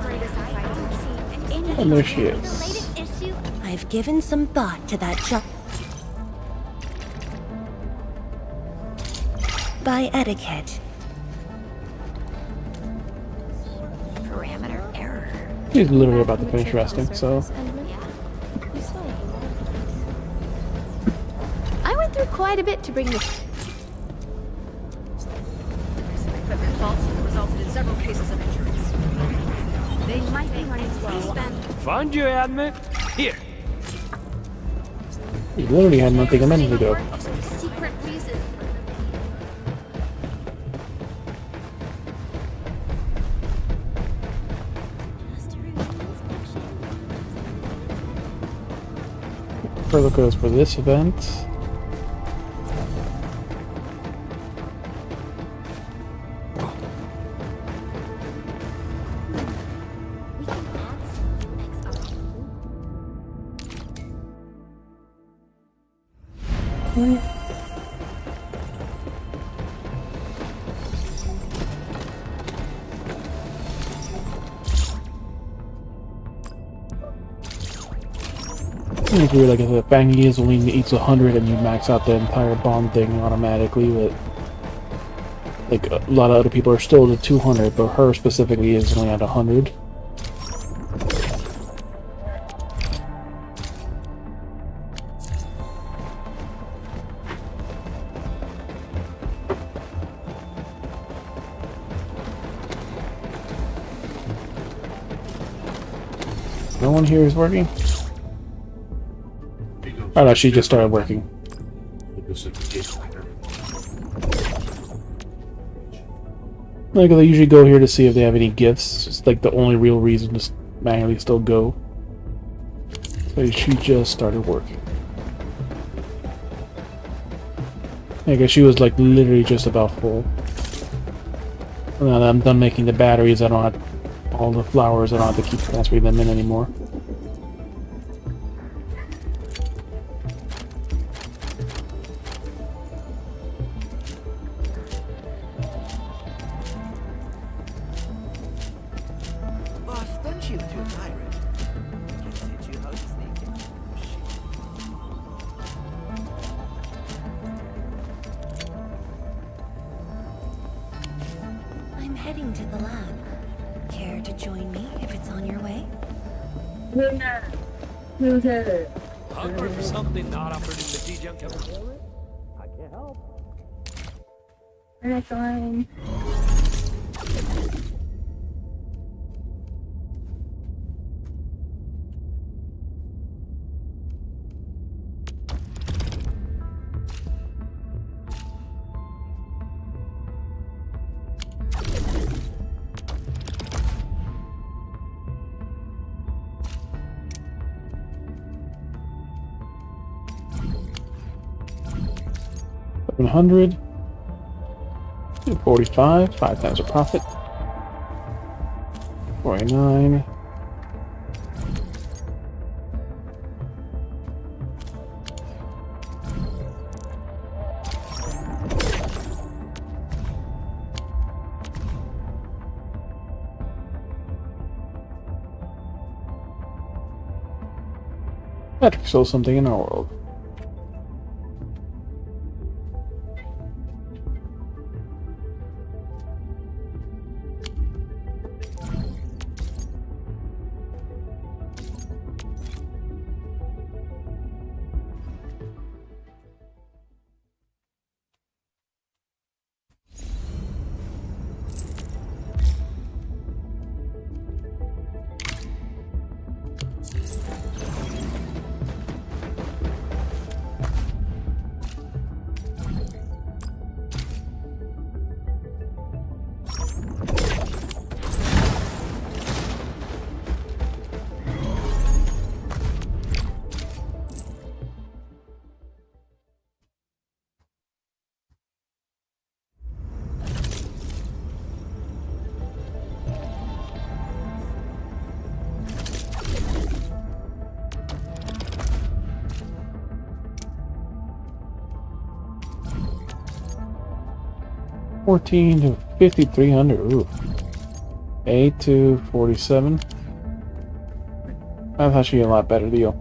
this. And there she is. I've given some thought to that job. By etiquette. Parameter error. He's literally about to finish resting, so. I went through quite a bit to bring this. Equipment faults resulted in several cases of injuries. They might be running low. Find your admit. Here. He literally had nothing a minute ago. Secret reason. Further goes for this event. It's weird, like if a Fangy is only eats 100 and you max out the entire bomb thing automatically, but like a lot of other people are still at 200, but her specifically is only at 100. No one here is working? Oh no, she just started working. Like, they usually go here to see if they have any gifts. It's like the only real reason to manually still go. So she just started working. I guess she was like literally just about full. And now that I'm done making the batteries, I don't have all the flowers, I don't have to keep transferring them in anymore. I'm heading to the lab. Care to join me if it's on your way? Hungry for something not offered in the G-Junk cafeteria? I can't help. $700, 245, 5 times a profit, 49. Patrick sold something in our world. 14 to 5,300. Ooh. 8 to 47. That's actually a lot better deal.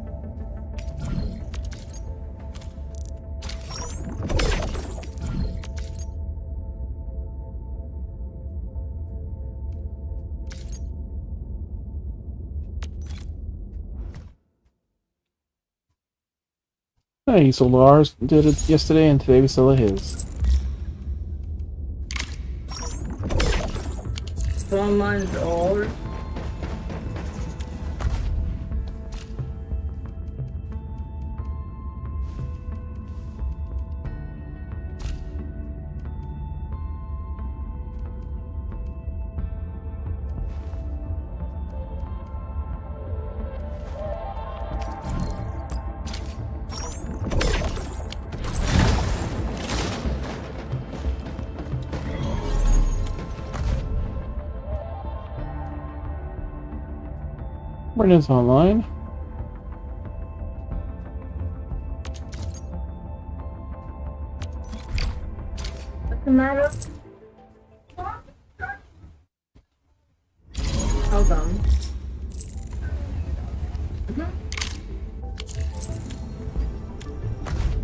He sold ours, did it yesterday, and today we sell his. Someone's old. Brendan's online. What's the matter? Hold on.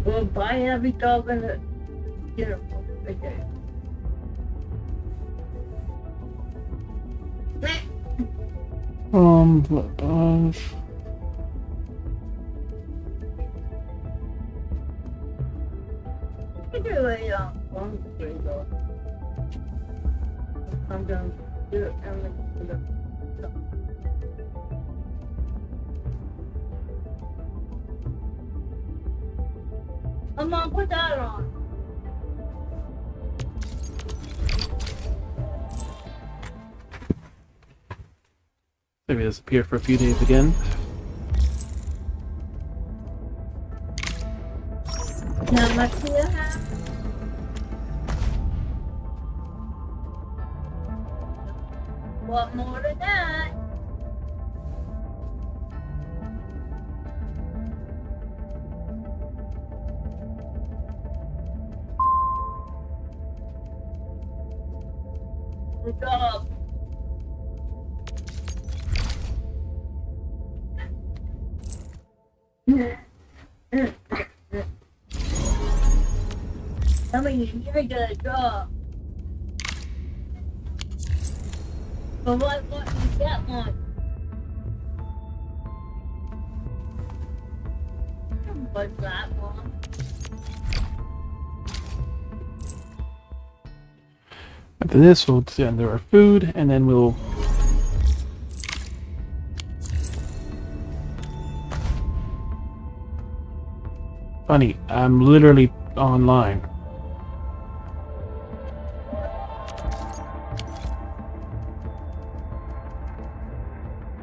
We'll buy every dog in the uniform. Okay. I'm going to do it I'm gonna put that on. Maybe disappear for a few days again. How much do you have? What more than that? Good job. Tell me you did a job. But what you get one? What's that one? After this, we'll send our food, and then we'll... Funny, I'm literally online.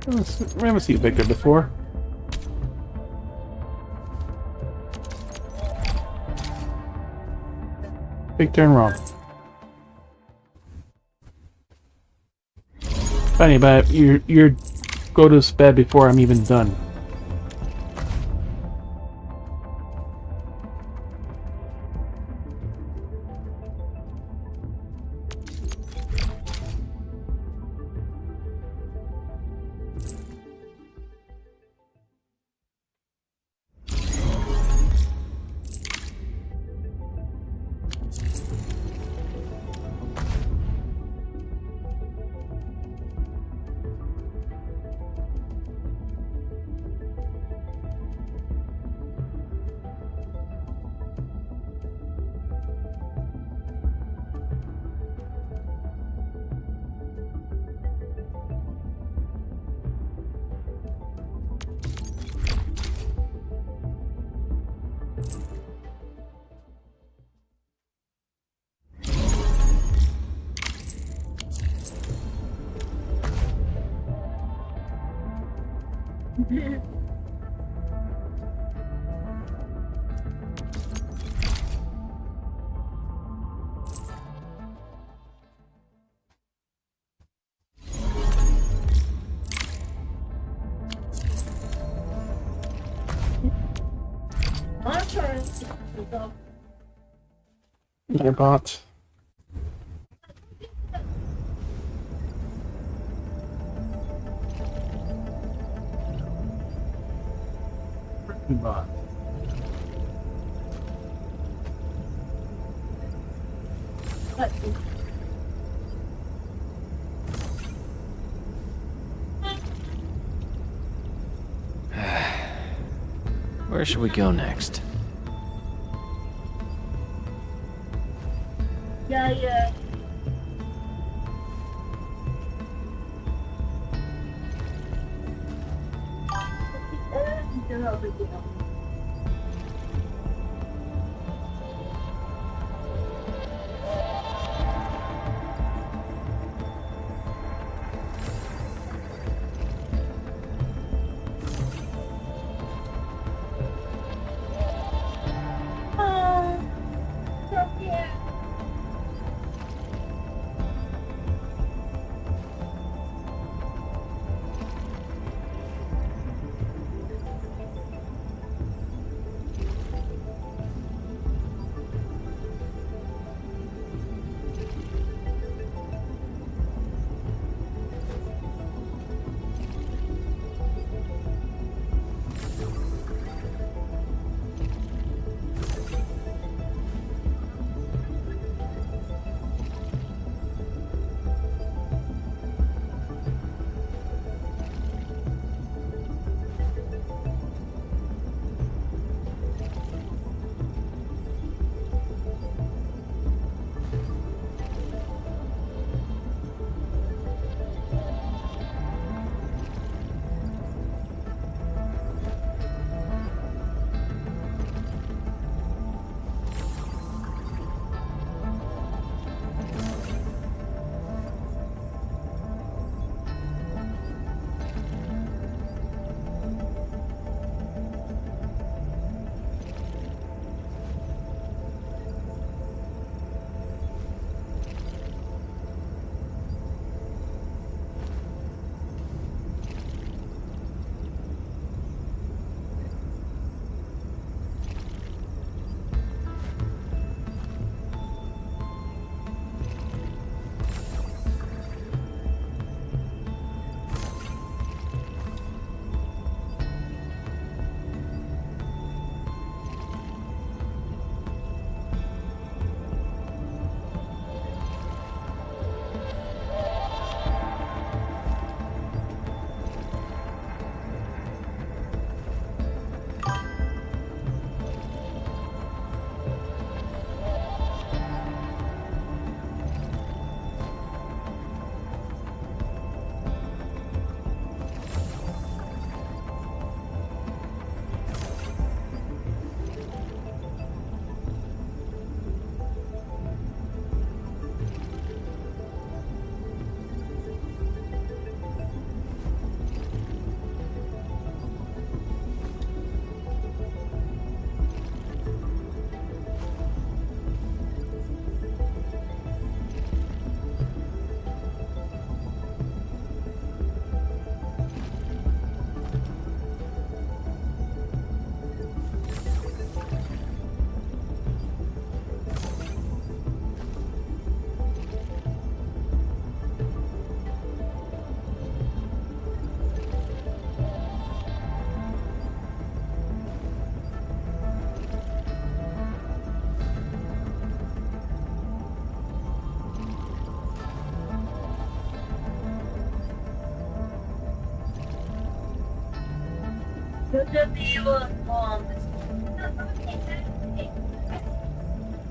I haven't seen Victor before. Victor and Ron. Funny, but you're go to bed before I'm even done. Your bot. Goodbye. But Where should we go next? yeah.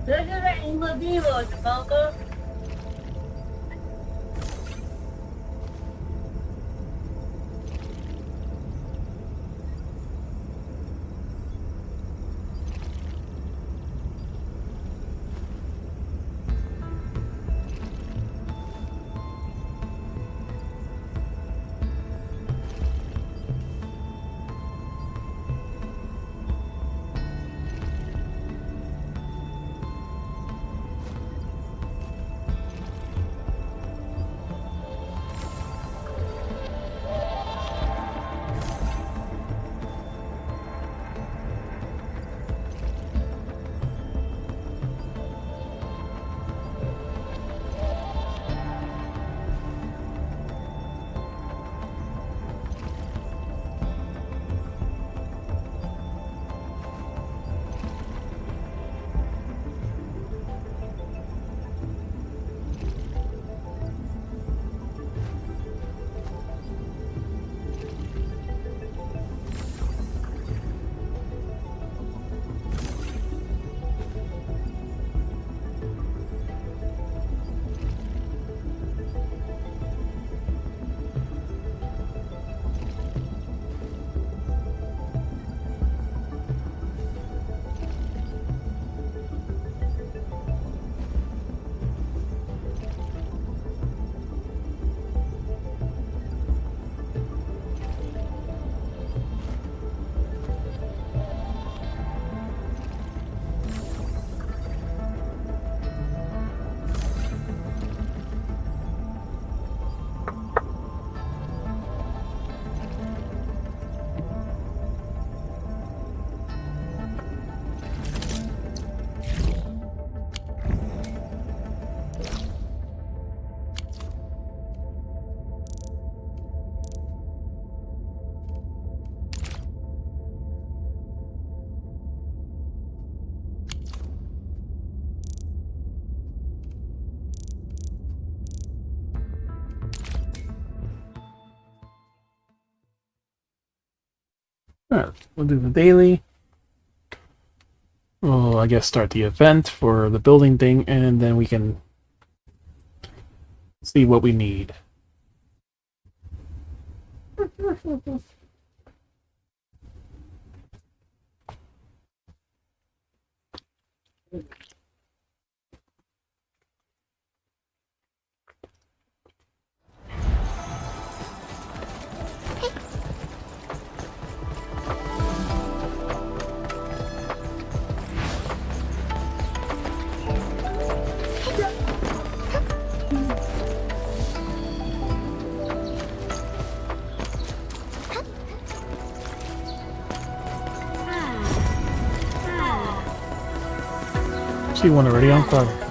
There's in the village, Mama. Alright, we'll do the daily. We'll, I guess, start the event for the building thing, and then we can see what we need. See one already on fire.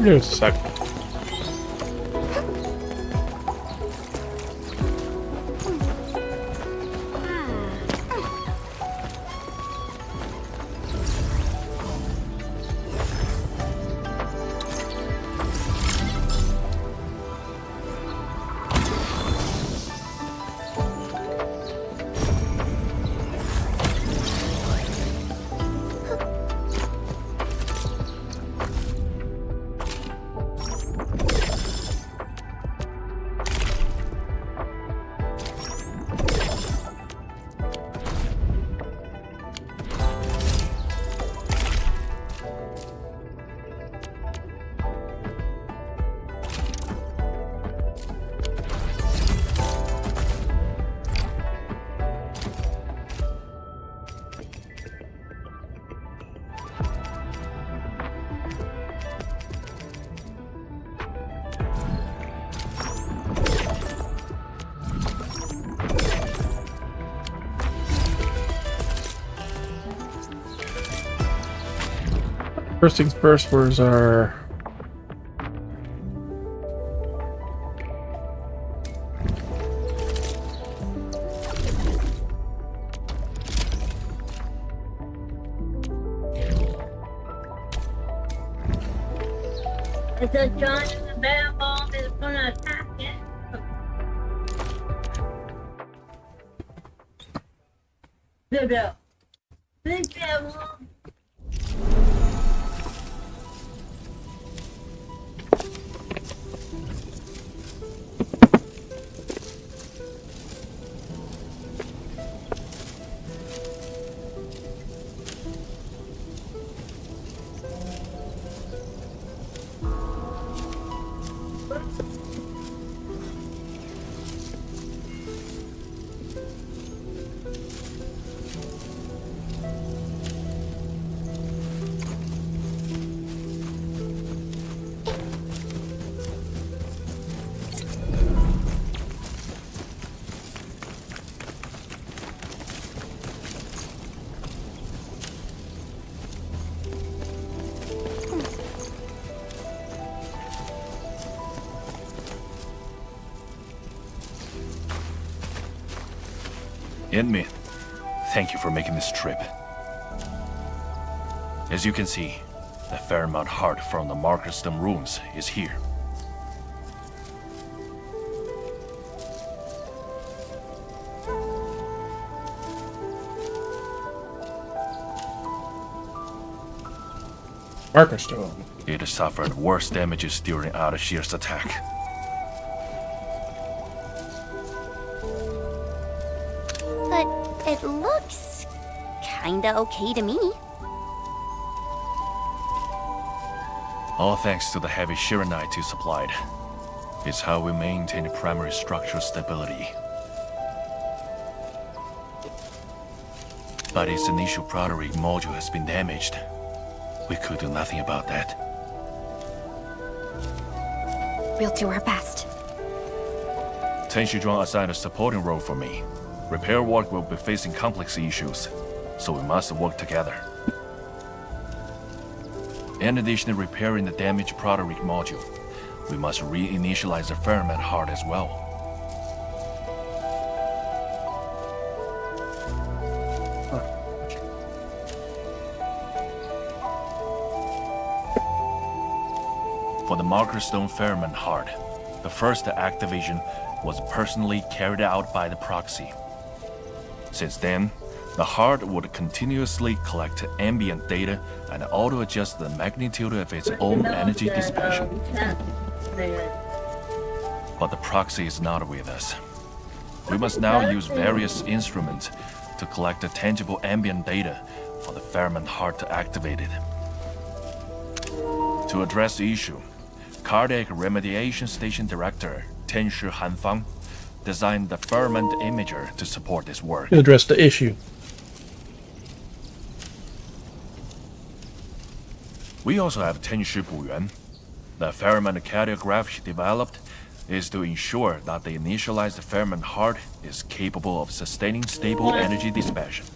Just a second. First things first, where's our... It's a John and the bear bomb is gonna attack it. The bear. Big bear bomb. Inmin, thank you for making this trip. As you can see, the Fairmount heart from the Markerston ruins is here. Markerstone. It has suffered worse damages during Ardashir's attack. It looks kinda okay to me. All thanks to the heavy Shiranite you supplied. It's how we maintain primary structural stability. but its initial product module has been damaged. We could do nothing about that. We'll do our best. Ten Shizhuang assigned a supporting role for me. Repair work will be facing complex issues, so we must work together. In addition to repairing the damaged product module, we must reinitialize the ferment heart as well. For the Marker Stone ferment heart, the first activation was personally carried out by the proxy. Since then, the heart would continuously collect ambient data and auto-adjust the magnitude of its own energy dissipation. But the proxy is not with us. We must now use various instruments to collect the tangible ambient data for the ferment heart to activate it. To address the issue, Cardiac Remediation Station Director Tenshi Hanfang designed the ferment imager to support this work. Address the issue. We also have Tenshi Buyuan. The ferment cardiograph she developed is to ensure that the initialized ferment heart is capable of sustaining stable energy dissipation.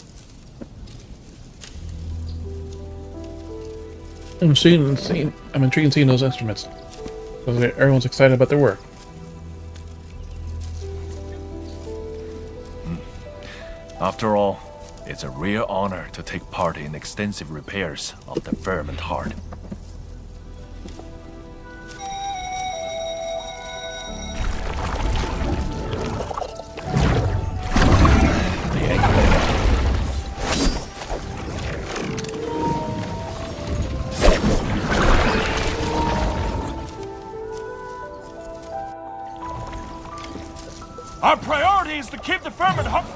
I'm intrigued in seeing those instruments. Because everyone's excited about their work. After all, it's a real honor to take part in extensive repairs of the ferment heart. Our priority is to keep the ferment heart.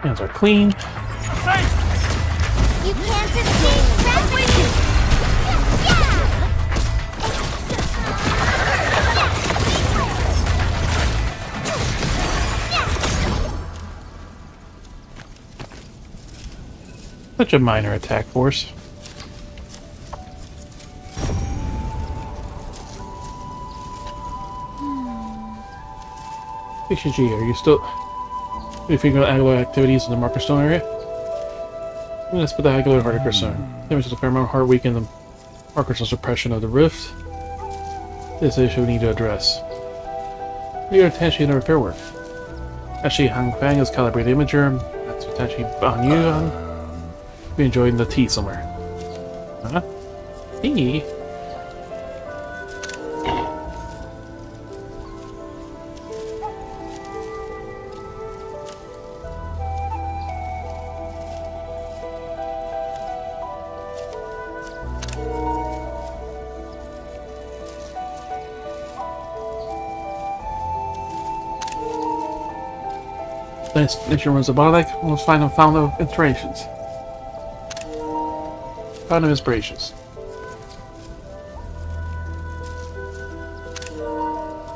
Hands are clean. You can't escape gravity! Such a minor attack force. HG, are you still... Are you figuring out angular activities in the Marker Stone area? Let's put the angular Marker Stone. Damage to the ferment heart weaken the Marker Stone suppression of the rift. This issue we need to address. We are attention to repair work. Actually, Hang Fang is calibrated imager. That's potentially on you. Be enjoying the tea somewhere. Huh? Tea? Nice nature was robotic. Let's find the inspirations. Found of inspirations.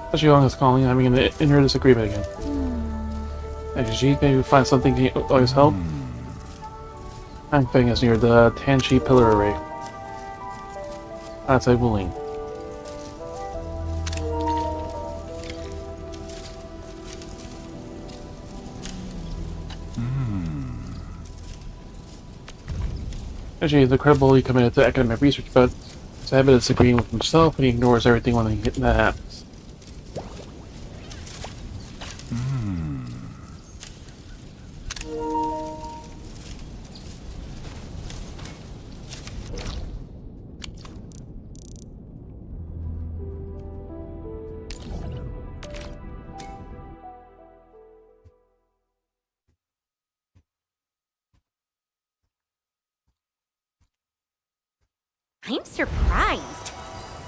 Especially along this calling, having an inner disagreement again. XG, maybe find something to always help. Hang Feng is near the Tanshi pillar array. That's a Wuling. Actually, it's incredible he committed to academic research, but his habit of disagreeing with himself and he ignores everything when that happens. I'm surprised.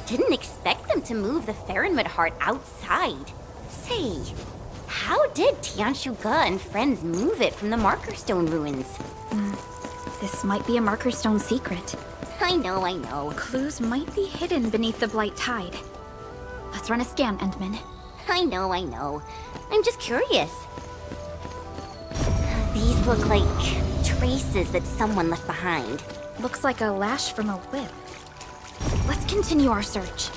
Didn't expect them to move the Farinwood heart outside. Say, how did Tianshuga and friends move it from the Marker Stone ruins? This might be a Marker Stone secret. I know. Clues might be hidden beneath the Blight Tide. Let's run a scan, Endman. I know. I'm just curious. These look like traces that someone left behind. Looks like a lash from a whip. Let's continue our search.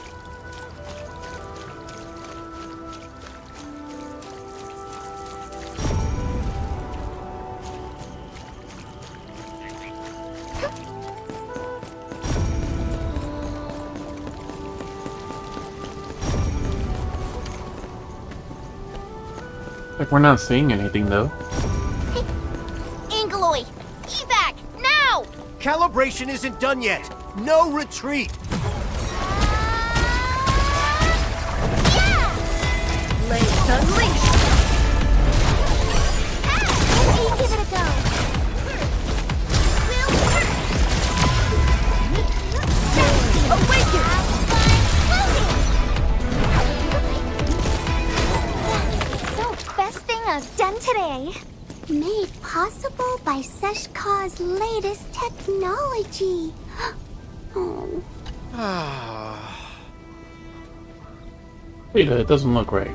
Like we're not seeing anything though. Angaloy! Evac! Now! Calibration isn't done yet. No retreat. Blades unleashed! Give it a go. Awaken! That's the best thing I've done today. Made possible by Seshka's latest technology. Oh. Wait, it doesn't look right.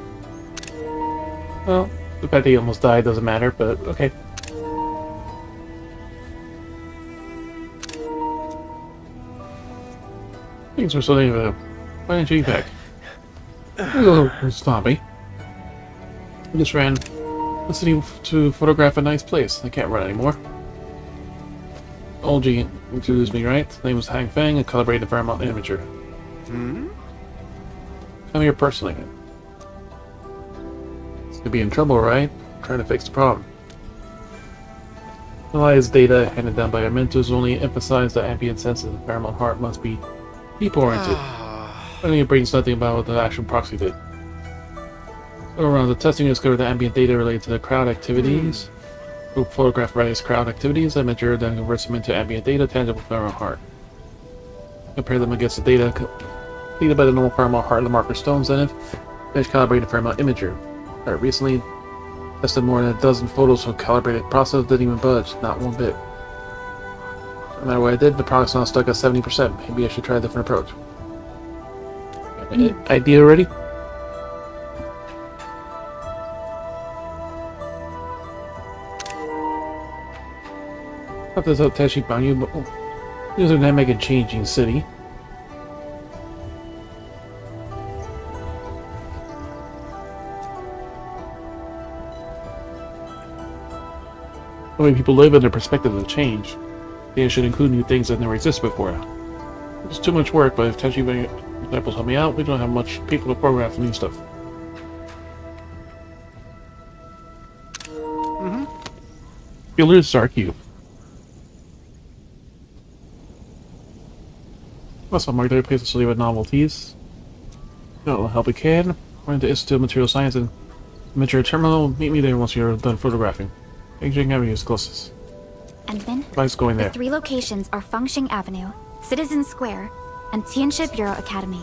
Well, the fact that he almost died doesn't matter, but okay. Things were so negative. Why didn't you eat back? Stop me. I just ran the city to photograph a nice place. I can't run anymore. Old G introduced me, right? His name was Hang Feng, a calibrated Fairmont imager. Come here personally. Could be in trouble, right? Trying to fix the problem. Analyzed data handed down by our mentors only emphasized that ambient senses of the Fairmont heart must be people-oriented. I think it brings nothing about what the actual proxy did. Around the testing, discovered that ambient data related to the crowd activities. Who photographed various crowd activities, I measured then converts them into ambient data tangible to Fairmont heart. Compare them against the data completed by the normal Fairmont heart and the marker stones, then finished calibrated Fairmont imager. I recently tested more than a dozen photos from calibrated process, didn't even budge, not one bit. No matter what I did, the product's now stuck at 70%. Maybe I should try a different approach. Idea already? Not this Tashi Banyu, but these are dynamic and changing city. The way people live and their perspectives have changed. They should include new things that never existed before. It's too much work, but if Tashi examples help me out, we don't have much people to program for new stuff. Builder's Star Cube. Also, mark their place to study with novelties. That'll help we can. We're into Institute of Material Science and Material Terminal. Meet me there once you're done photographing. Beijing Avenue is closest. Endman, Nice going there. the 3 locations are Fengxing Avenue, Citizen Square, and Tianxia Bureau Academy.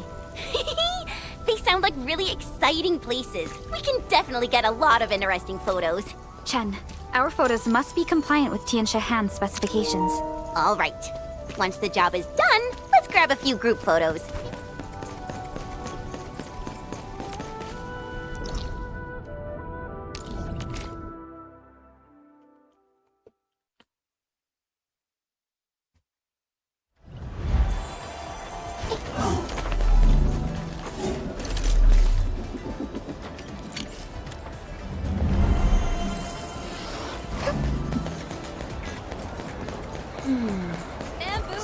They sound like really exciting places. We can definitely get a lot of interesting photos. Chen, our photos must be compliant with Tianxia Han's specifications. All right. Once the job is done, let's grab a few group photos.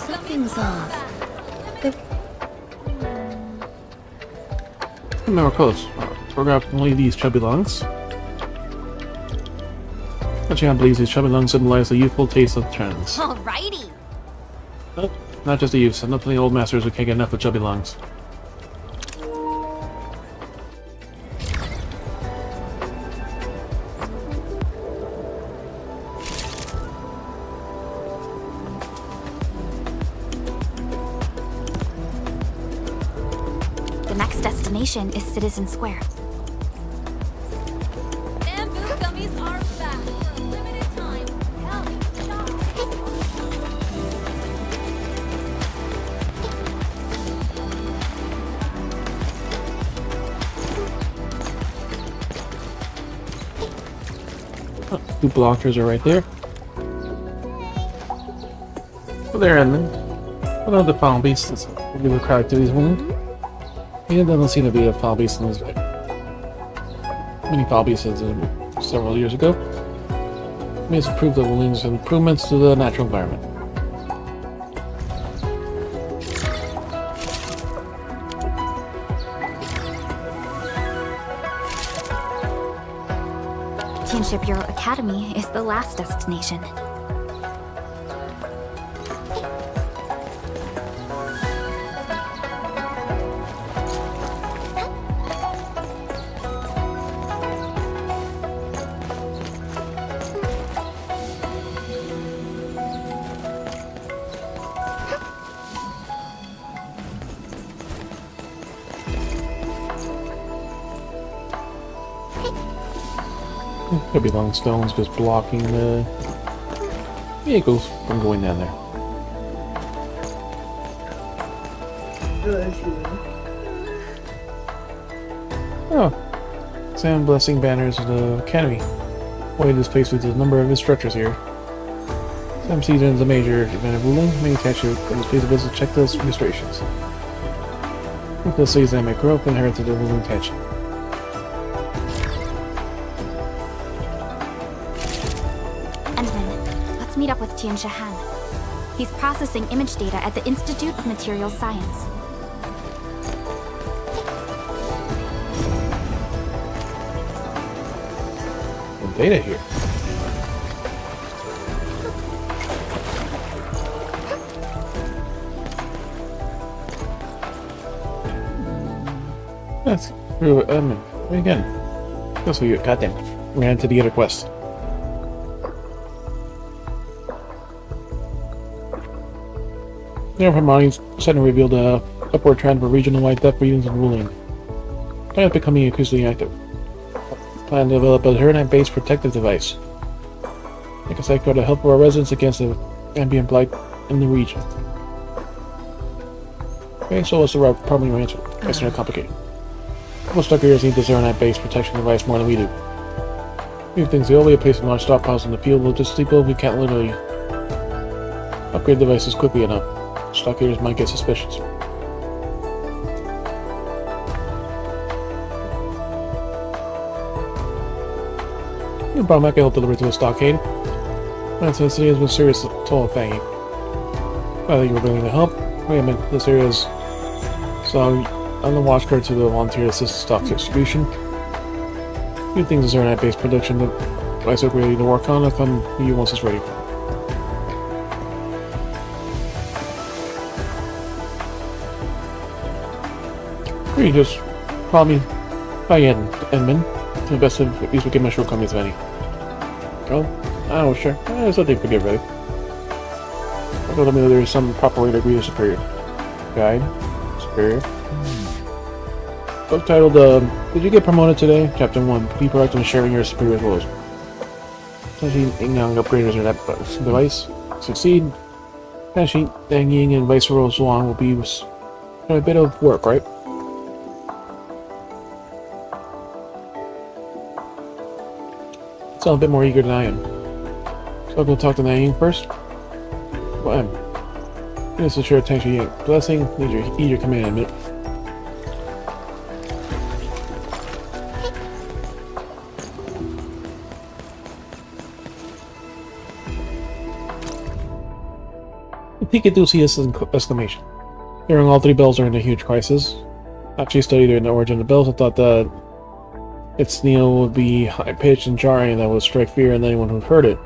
Something's off. Remember close. Photograph only these chubby lungs. Gatcha believes these chubby lungs symbolize the youthful taste of trends. Alrighty. Not just the youths, enough of the old masters who can't get enough of chubby lungs. The next destination is Citizen Square. Bamboo gummies are back for a limited time. Help, Two blockers are right there. So there, and then another foul beast. Let's give a crowd to these women. It doesn't seem to be a foul beast in this way. Many foul beasts several years ago. It has proved the woolings improvements to the natural environment. Tianxia Bureau Academy is the last destination. Could be long stones just blocking the vehicles from going down there. Oh. Sam blessing banners of the Academy. Boy, this place with a number of instructors here. Some seasons a major event of ruling. Many catch you from this place to visit check those registrations. With the season may grow up and inherit the ruling catch. Let's meet up with Tianxia Han. He's processing image data at the Institute of Material Science. Some data here. That's true. Again. That's what you goddamn. Ran to the other quest. The Hermione's suddenly revealed a upward trend for regional-wide depth readings and ruling. Plan is becoming increasingly active. Plan to develop a Hermite-based protective device. Make a cycle to help our residents against the ambient blight in the region. Okay, so what's the problem you answer? It's not complicated. Most Stuckers need this Hermite-based protection device more than we do. We have things the only place in large stockpiles in the field logistically we can't literally upgrade devices quickly enough. Stockers might get suspicious. The problem I can help deliver to a stockade. That's the city has been serious toll of Fangy. I think you were willing to help. Wait a minute, this area is so on the watch guard to the volunteer assisted stock distribution. Few things is Hermite based production, but Device ready to work on. I'll come to you once it's ready. Or you just call me by Edmund. To the best of these will get my shortcomings ready. Oh, oh sure. Something could get ready. I told me that there is some proper way to agree to superior. Guide. Superior. Subtitled, did you get promoted today? Chapter 1. Be proactive in sharing your superior's roles. Essentially, young upgraders in that device. Succeed. Essentially, Dang Ying and Vice Royal Zhuang will be a bit of work, right? Sound a bit more eager than I am. So I'll go talk to Dang Ying first. Well, this is sure attention Ying. Blessing, need your command, admit. Pikadusius exclamation. Hearing all three bells are in a huge crisis. After you studied the origin of the bells, I thought that its kneel would be high-pitched and jarring that would strike fear in anyone who heard it.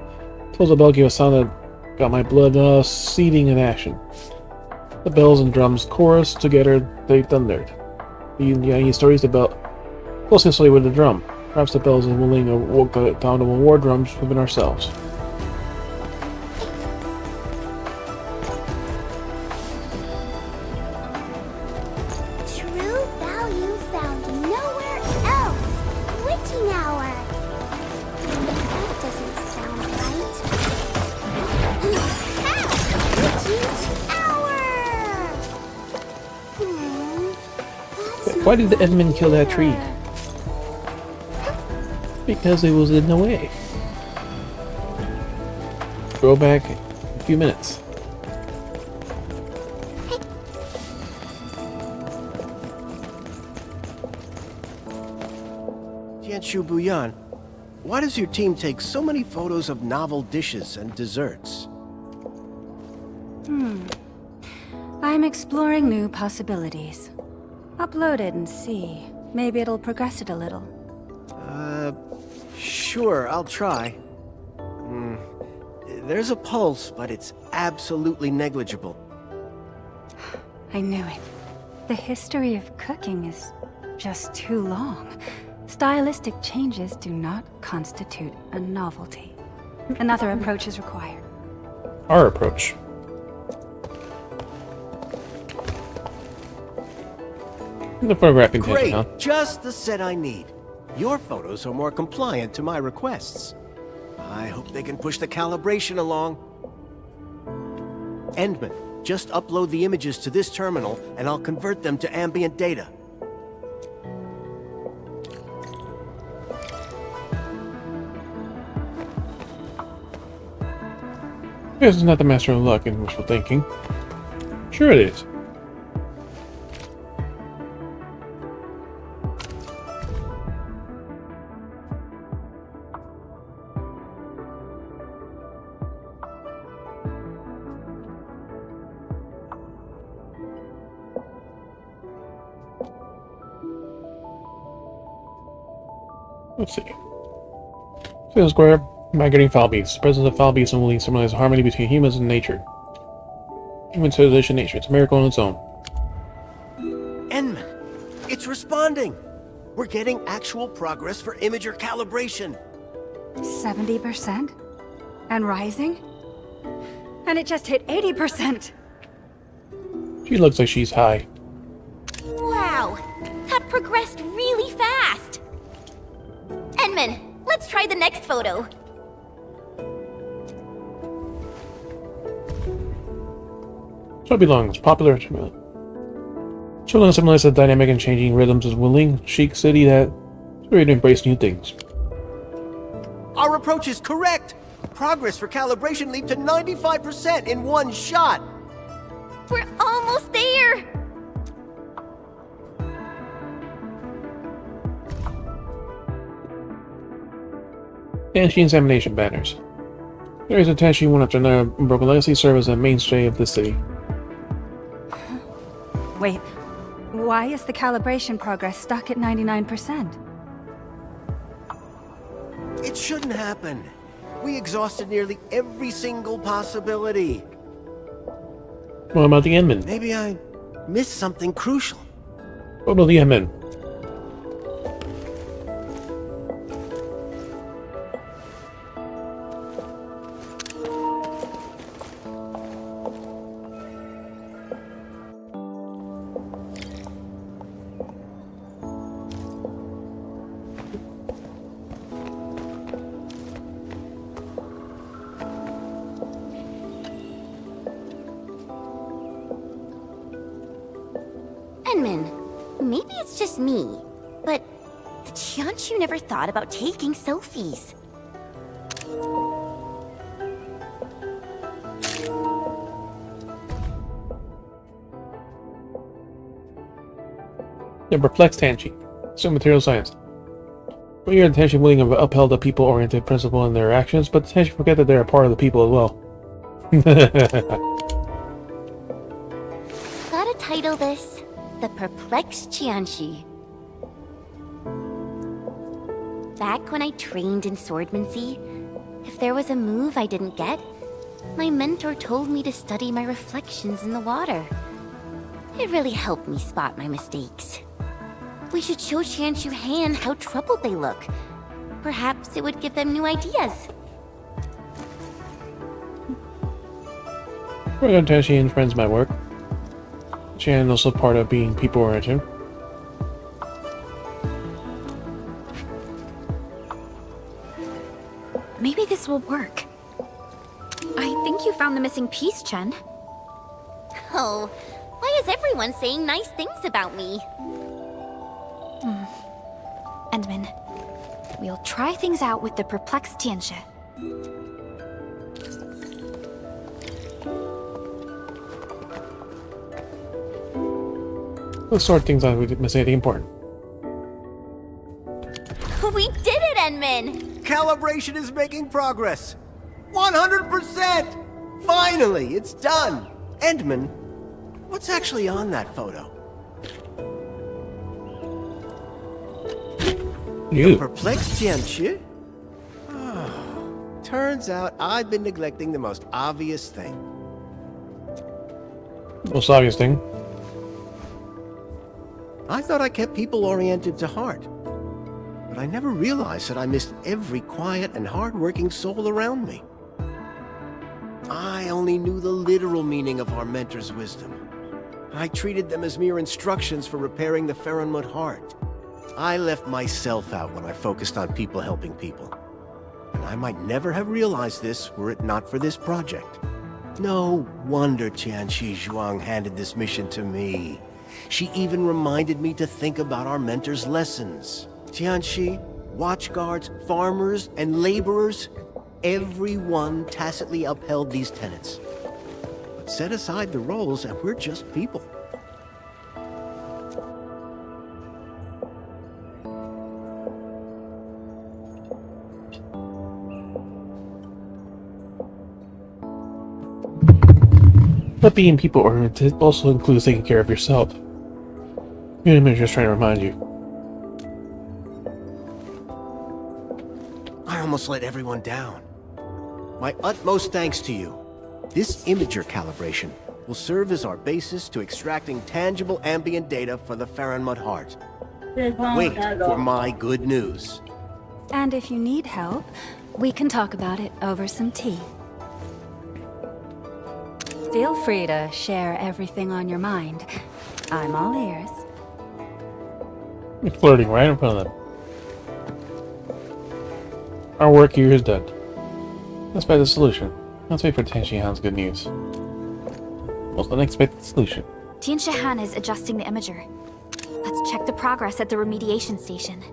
Till the bell gave a sound that got my blood seething in action. The bells and drums chorus together, they thundered. The stories about closely associated with the drum. Perhaps the bells and willing awoke the downable war drums within ourselves. Why did Edmund kill that tree? Because it was in the way. Go back a few minutes. Tianshu Buyan, why does your team take so many photos of novel dishes and desserts? I'm exploring new possibilities. Upload it and see. Maybe it'll progress it a little. Sure, I'll try. There's a pulse, but it's absolutely negligible. I knew it. The history of cooking is just too long. Stylistic changes do not constitute a novelty. Another approach is required. Our approach. The photographing Great! huh? Just the set I need. Your photos are more compliant to my requests. I hope they can push the calibration along. Endman, just upload the images to this terminal and I'll convert them to ambient data. This is not the master of luck in wishful thinking. Sure it is. Let's see. Field Square, migrating foul beasts. The presence of foul beasts and woolly symbolize harmony between humans and nature. Human civilization nature. It's a miracle on its own. Enman, it's responding! We're getting actual progress for imager calibration. 70%? And rising? And it just hit 80%! She looks like she's high. Wow! That progressed really fast! Enman, let's try the next photo. So it belongs. Popular. Children symbolize the dynamic and changing rhythms of willing, chic city that is ready to embrace new things. Our approach is correct! Progress for calibration leaped to 95% in one shot! We're almost there! Tenshi examination banners. There is a Tenshi one after another broken legacy serve as a mainstay of the city. Wait, why is the calibration progress stuck at 99%? It shouldn't happen. We exhausted nearly every single possibility. What about the Endman? Maybe I missed something crucial. What about the Endman? Enman, maybe it's just me, but the Tianshu never thought about taking selfies. Yeah, perplexed Tanchi. So material science. For years, the Tanshi willing have upheld a people-oriented principle in their actions, but the Tanshi forget that they're a part of the people as well. Gotta title this The Perplexed Tianshi. Back when I trained in swordmancy, if there was a move I didn't get, my mentor told me to study my reflections in the water. It really helped me spot my mistakes. We should show Tianshu Han how troubled they look. Perhaps it would give them new ideas. We're going to Tanshi and friends might work. Shan also part of being people-oriented. Maybe this will work. I think you found the missing piece, Chen. Oh, why is everyone saying nice things about me? Endman, we'll try things out with the perplexed Tianshi. Let's sort things out. We didn't miss anything important. We did it, Enman! Calibration is making progress. 100%! Finally, it's done. Endman, what's actually on that photo? You. Perplexed Tianchi? Oh, turns out I've been neglecting the most obvious thing. Most obvious thing. I thought I kept people-oriented to heart. But I never realized that I missed every quiet and hard-working soul around me. I only knew the literal meaning of our mentor's wisdom. I treated them as mere instructions for repairing the Faronmund heart. I left myself out when I focused on people helping people. And I might never have realized this were it not for this project. No wonder Tianshi Zhuang handed this mission to me. She even reminded me to think about our mentor's lessons. Tianshi, watchguards, farmers, and laborers, everyone tacitly upheld these tenets. But set aside the roles and we're just people. But being people-oriented also includes taking care of yourself. I'm just trying to remind you. I almost let everyone down. My utmost thanks to you. This imager calibration will serve as our basis to extracting tangible ambient data for the Faronmund heart. Wait for my good news. And if you need help, we can talk about it over some tea. Feel free to share everything on your mind. I'm all ears. You're flirting right in front of them. Our work here is done. Let's find the solution. Let's wait for Tianshi Han's good news. Most unexpected solution. Tianshi Han is adjusting the imager. Let's check the progress at the remediation station.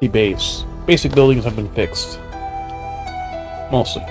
The base. Basic buildings have been fixed. Mostly.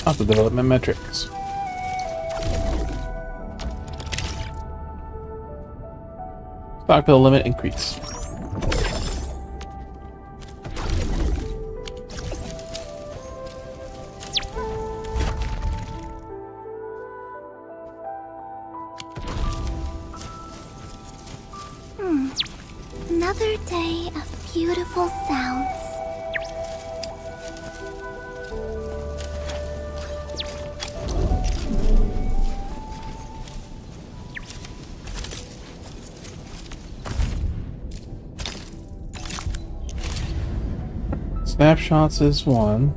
Off the development metrics. Stockpile limit increase. Another day of beautiful sounds. Snapshots is one.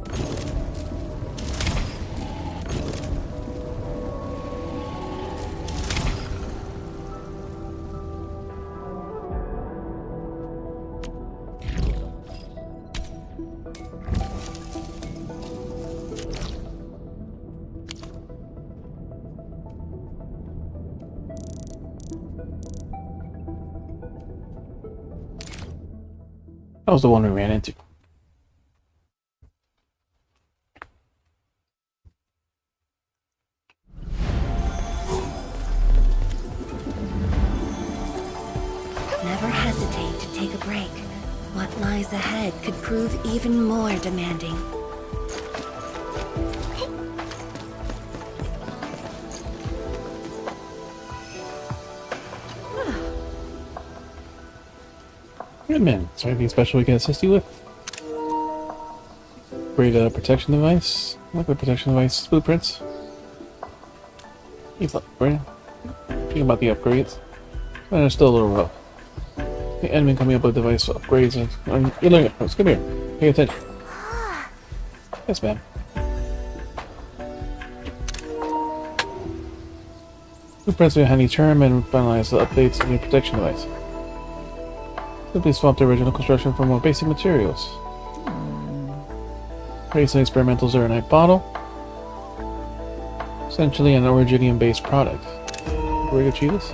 That was the one we ran into. Never hesitate to take a break. What lies ahead could prove even more demanding. Good man. Is there anything special we can assist you with? Upgrade a protection device. Look at protection device blueprints. Think about the upgrades. They're still a little rough. The enemy coming up with device upgrades and you learn it. Let's come here. Pay attention. Yes, ma'am. Blueprints will handy term and finalize the updates in your protection device. Simply swap the original construction for more basic materials. Create an experimental Zeronite bottle. Essentially an Originium-based product. Where to achieve this?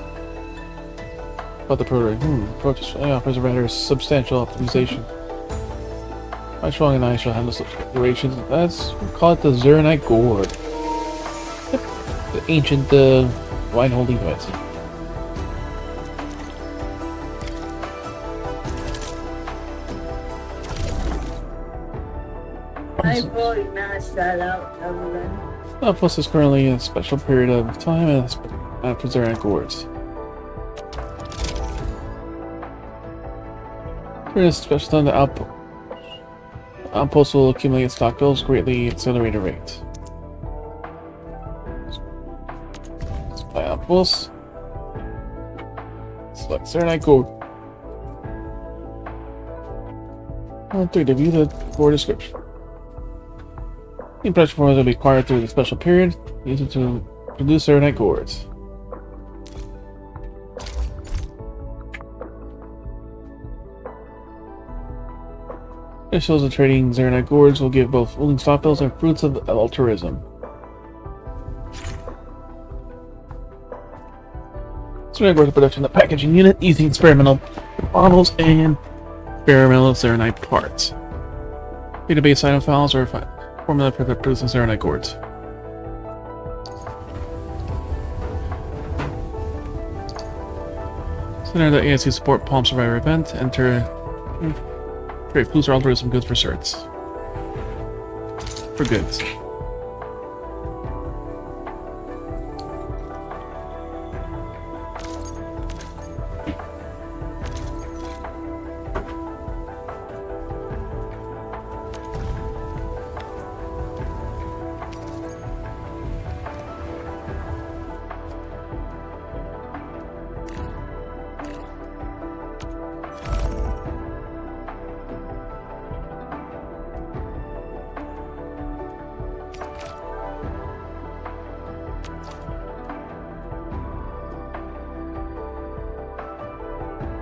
About the approach offers a rather substantial optimization. My strong and I shall handle such configurations. Let's call it the Zeronite Gourd. The ancient wine holding device. I probably mashed that out, everyone. Plus is currently a special period of time for Zeronite Gourds. For this special time, the outpost will accumulate stock bills, greatly accelerate a rate. Supply outposts. Select Zeronite Gourd. 3. To view the core description. The impression forms will be acquired through the special period, used to produce Zeronite Gourds. It shows that trading Zeronite Gourds will give both willing stock bills and fruits of altruism. Zeronite Gourds production of the packaging unit using experimental bottles and experimental Zeronite parts. Database item files are formula for producing Zeronite Gourds. Center the ASC support Palm Survivor event. Enter trade foods or altruism goods for certs. For goods.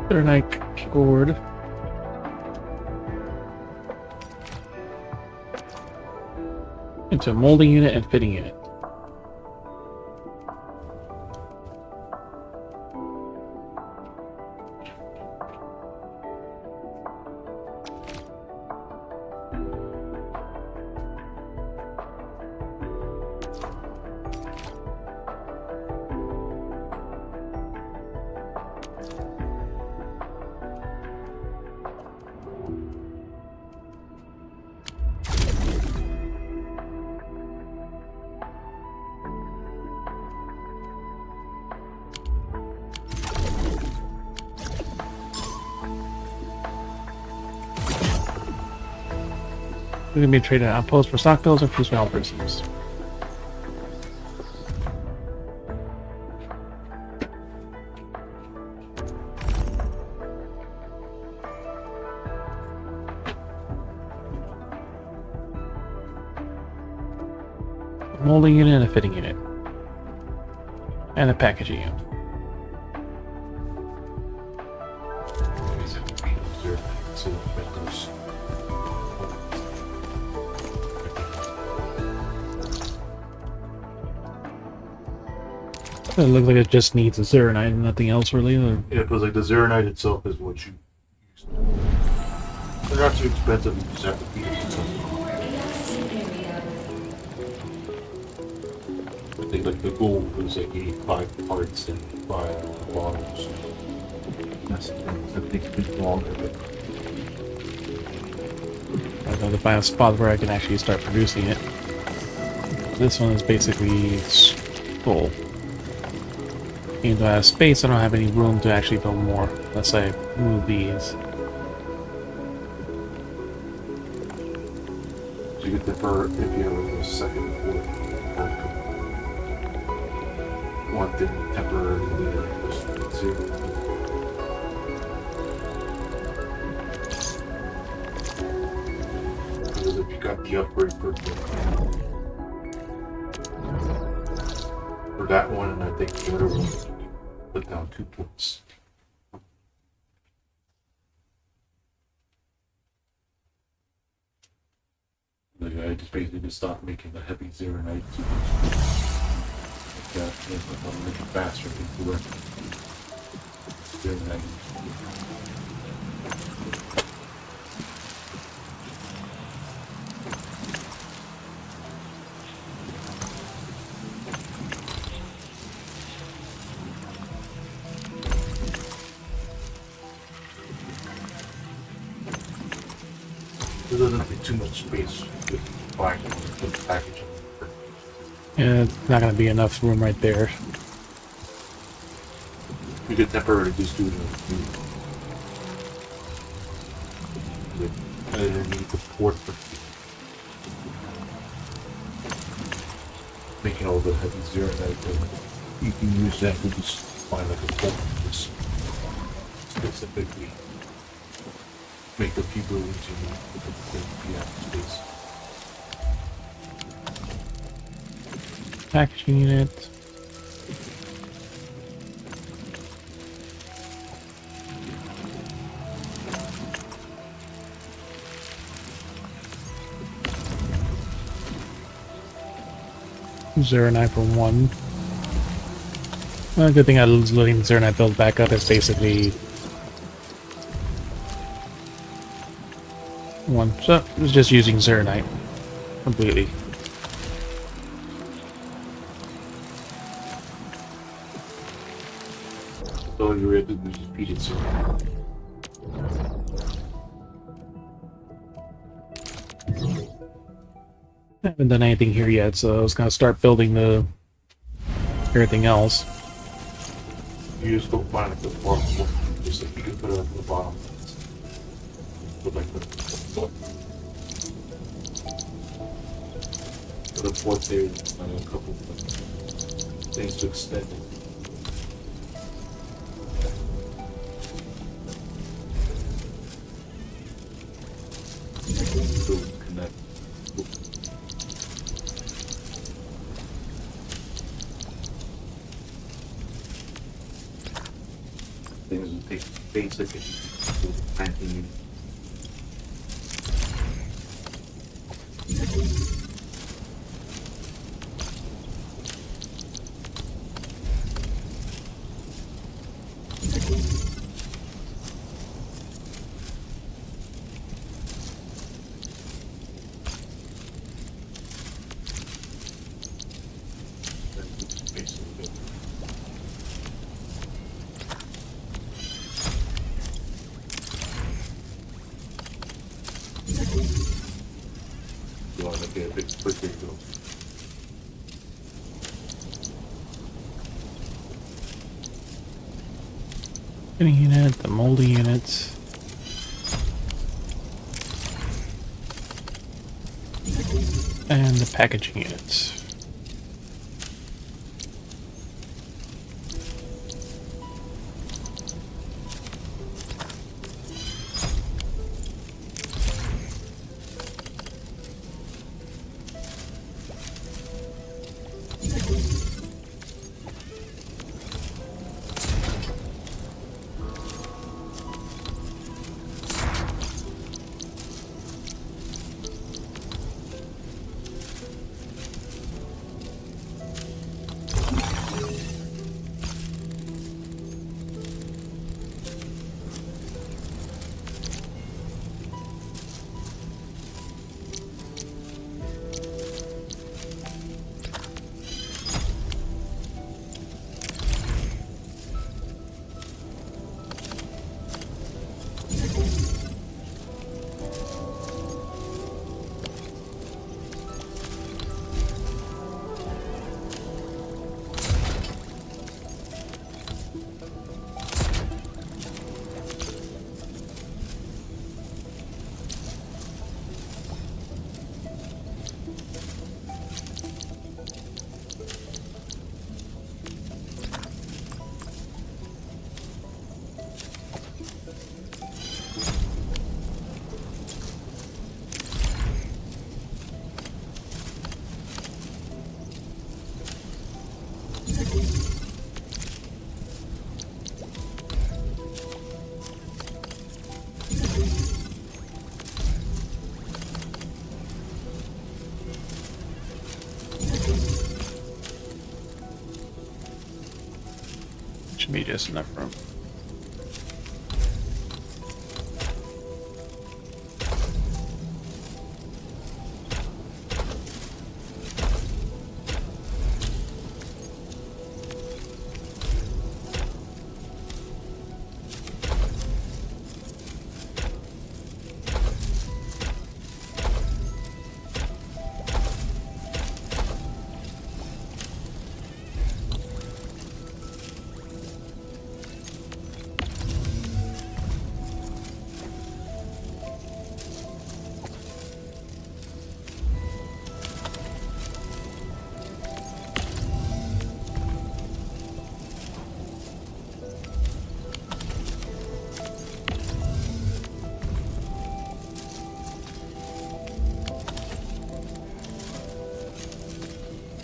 Zeronite Gourd. Into a molding unit and fitting unit. gonna be traded at outposts for stock bills or for small prisoners. A molding unit and a fitting unit. And a packaging unit. It looks like it just needs a Zeronite and nothing else really. Or... Yeah, because like the Zeronite itself is what you use. They're not too expensive, you just have to feed it to something. I think like the gold was like 85 parts and 5 bottles. That's that takes a bit longer, but I know to find a spot where I can actually start producing it. This one is basically full. Even though I have space, I don't have any room to actually build more unless I move these. So you get the fur if you have a second or want them temporarily just zero. Because if you got the upgrade for that one, and I think the other one, put down 2 points. Like I just basically stopped making the heavy Zeronite like that, and I'll make it faster into it. Zeronite. It doesn't take too much space with buying the package. Yeah, it's not going to be enough room right there. You could temporarily just do it. I didn't need the port for making all the heavy Zeronite. You can use that to just find like a port just specifically make the few buildings you need with the space. Packaging unit. Zeronite for 1. Well, good thing I was letting Zeronite build back up is basically 1. So it was just using Zeronite completely. So you were able to just feed it Zeronite. I haven't done anything here yet, so I was gonna start building the everything else. You just go find like the bottom one, just like you can put it on the bottom. Put like the port there and a couple of things to extend it. Connect. Things will take basic and planting. You want to get a big quicker go. Fitting unit, the molding units. And the packaging units. Should be just enough room.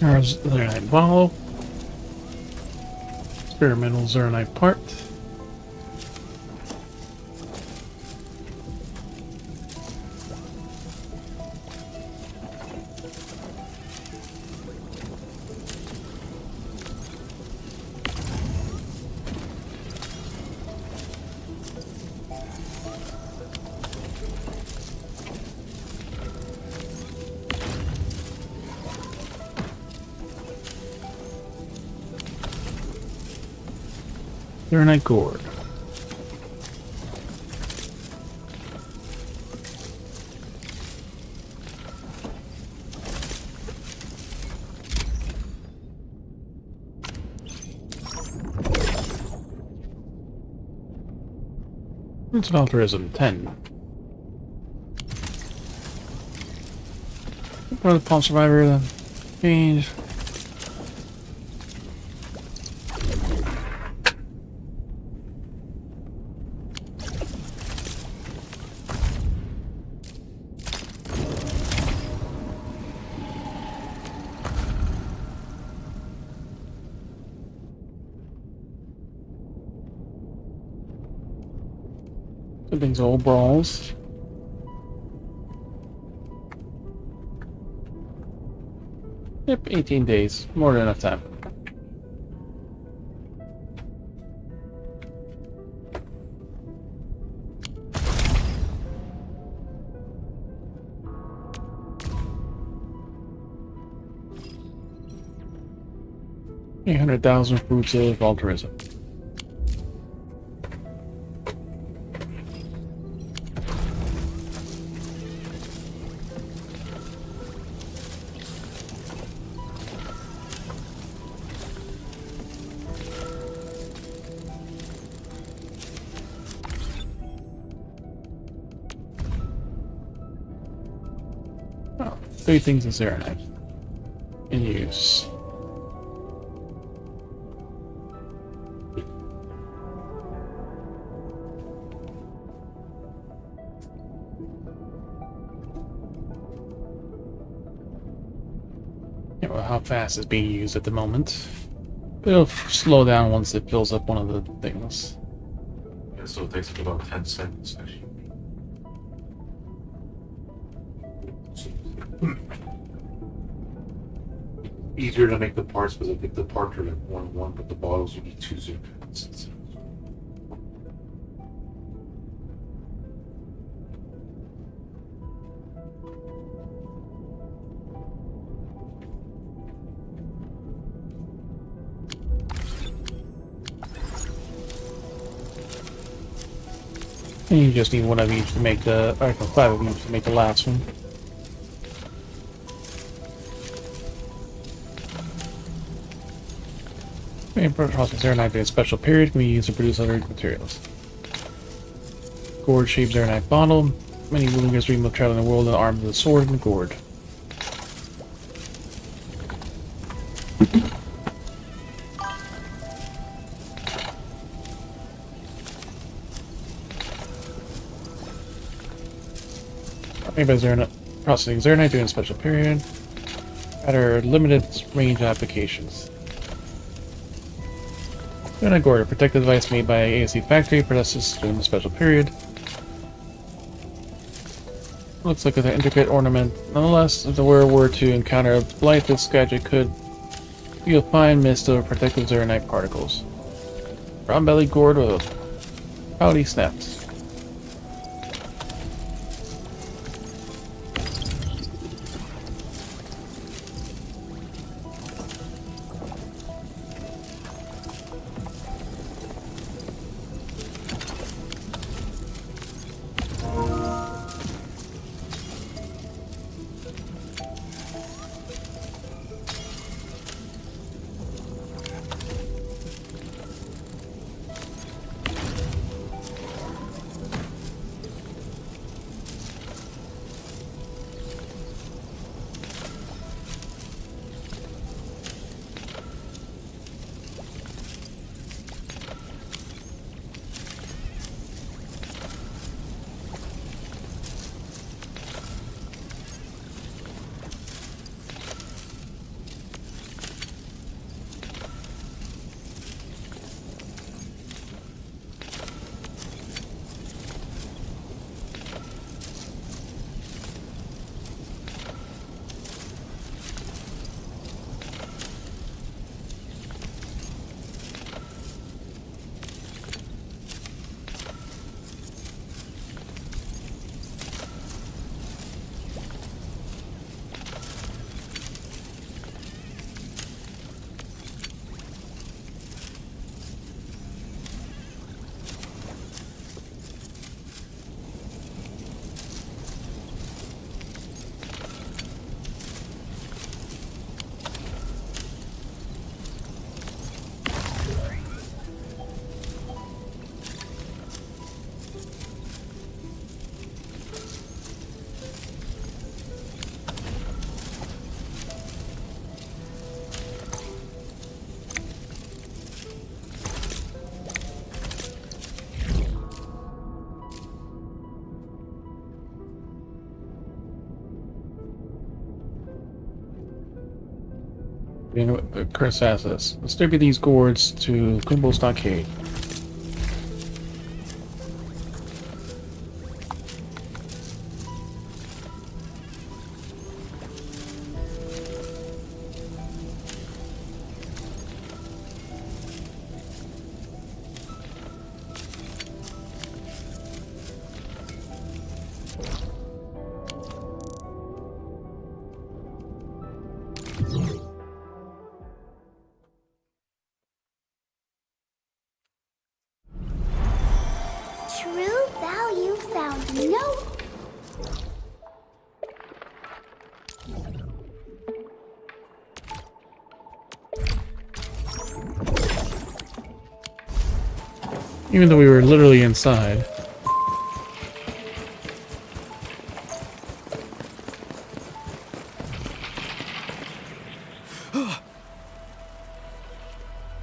There's the Zeronite bottle. Experimental Zeronite part. Zeronite gourd. It's an altruism 10. Brother Paul Survivor, the change. Siblings old brawls. Yep, 18 days. More than enough time. $800,000 fruits of altruism. 3 things in Zeronite in use. I don't know how fast it's being used at the moment. But it'll slow down once it fills up one of the things. Yeah, so it takes about 10 seconds actually. Easier to make the parts because I think the parts are like 1-1, but the bottles you need 2 zeros. And you just need one of each to make the, or 5 of each to make the last one. Main process Zeronite in a special period can be used to produce other materials. Gourd-shaped Zeronite bottle. Many villagers dream of traveling the world in the arms of the sword and gourd. Made by Zeronite, processing Zeronite during a special period. Rather limited range applications. Zeronite gourd, a protective device made by ASC Factory, processes during a special period. Looks like an intricate ornament. Nonetheless, if the wearer were to encounter a blight, this gadget could be a fine mist of protective Zeronite particles. Brown-bellied gourd with pouty snaps. Chris asks us, distribute these gourds to Kumbo Stockade. True value found no. Even though we were literally inside.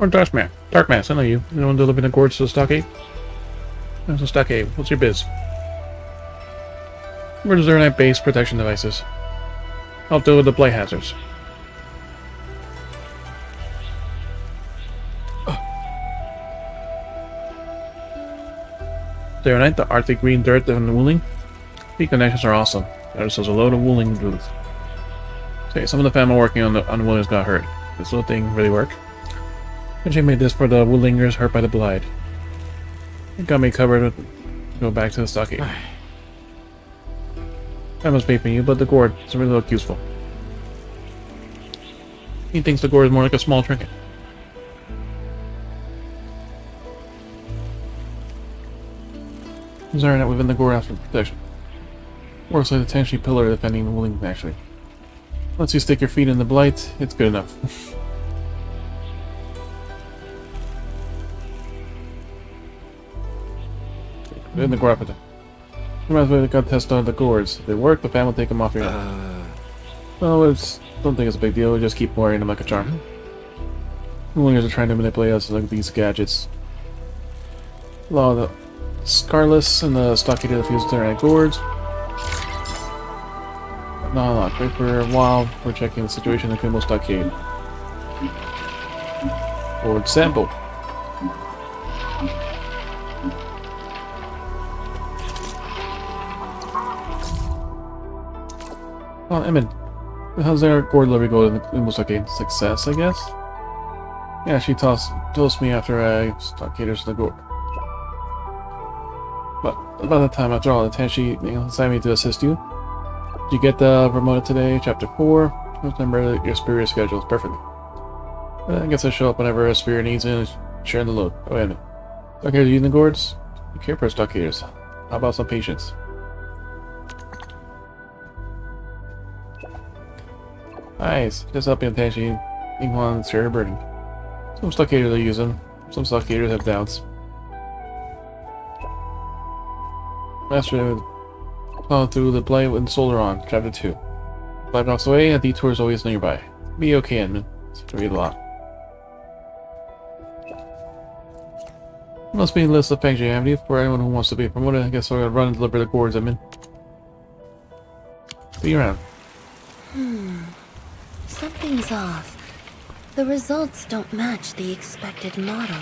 Or Dark Mass, I know you. You want to deliver the gorge to the stockade? There's a stockade. What's your biz? Where's their night base protection devices? Help deal with the blight hazards. Night, the Arctic green dirt and the wooling. The connections are awesome. There's a load of wooling booths. Okay, some of the family working on the woolings got hurt. This little thing really work. And she made this for the woolingers hurt by the blight. It got me covered. Go back to the stockade. I must pay for you, but the gourd doesn't really look useful. He thinks the gourd is more like a small trinket. Zarnet within the gourd after protection. Works like the tension pillar defending the wooling actually. Once you stick your feet in the blight, it's good enough. In the gourd after. You might as well got test on the gourds. If they work, the fan will take them off your hand. Well, don't think it's a big deal. We just keep wearing them like a charm. The wingers are trying to manipulate us like these gadgets. A lot of the Scarless and the stockade of the fuse their gourds. Not a lot. Wait for a while. We're checking the situation in the Kumbo stockade. Gourd sample. Oh, Emmett. How's their gourd delivery go in the Kumbo stockade? Success, I guess? Yeah, she tossed me after I stockaders the gourd. But about that time, after all, Tenshi assigned me to assist you. Did you get the Pragmata today? Chapter 4. Remember your superior schedule perfectly. I guess I show up whenever a superior needs it and share the load. Oh, wait a minute. Stockaders using the gourds? You care for stockaders. How about some patience? Nice. Just helping Tenshi. Ingwan share her burden. Some stockaders are using. Some stockaders have doubts. Master followed through the blight with the solar on, chapter 2. 5 blocks away, a detour is always nearby. Be okay, Edmund. To read a lot. Must be a list of things you have for anyone who wants to be promoted. I guess I'll run and deliver the gourds, Edmund. Be around. Something's off. The results don't match the expected model.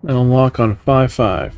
And unlock on 5-5.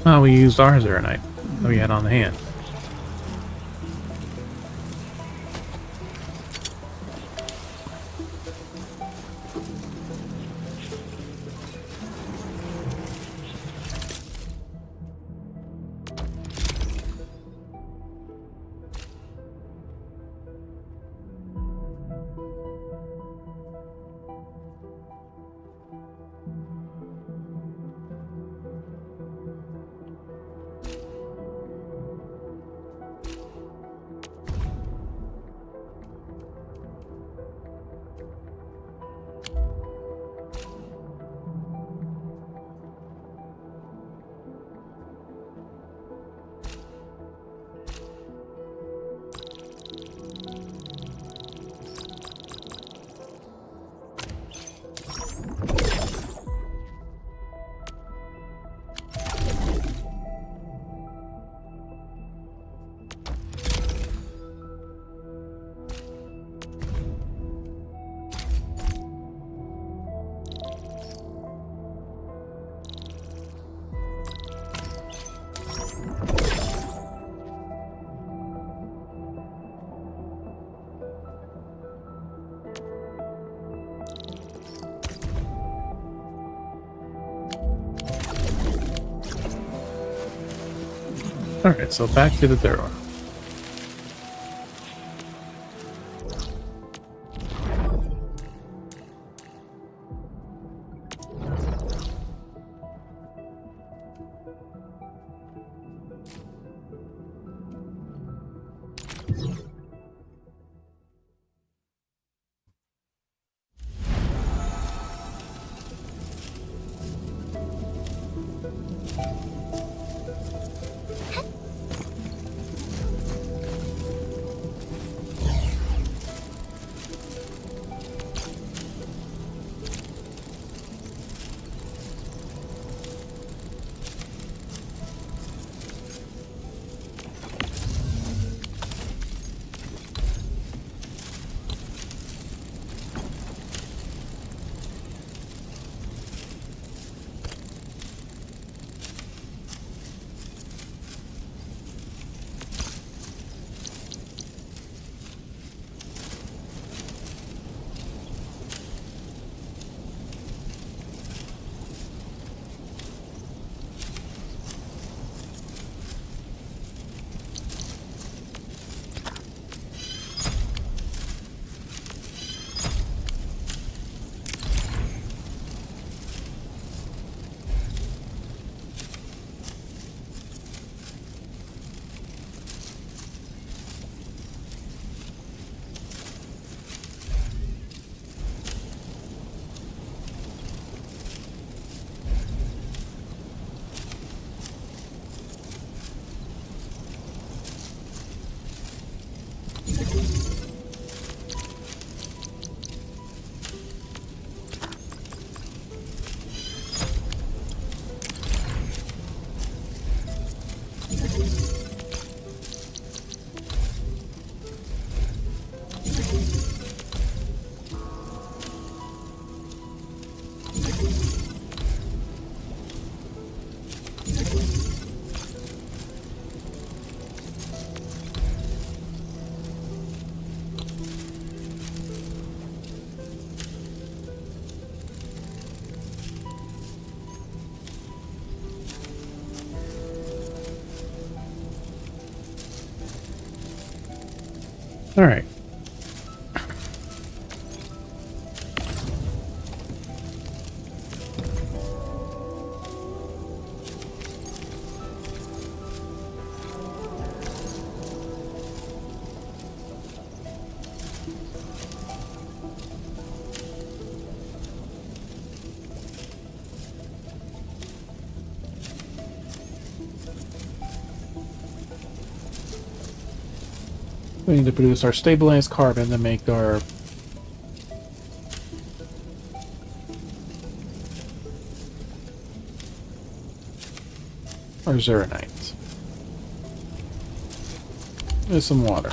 Oh, we used our Zeronite that we had on the hand. Alright, so back to the door. Alright. We need to produce our stabilized carbon to make our zeronite. There's some water.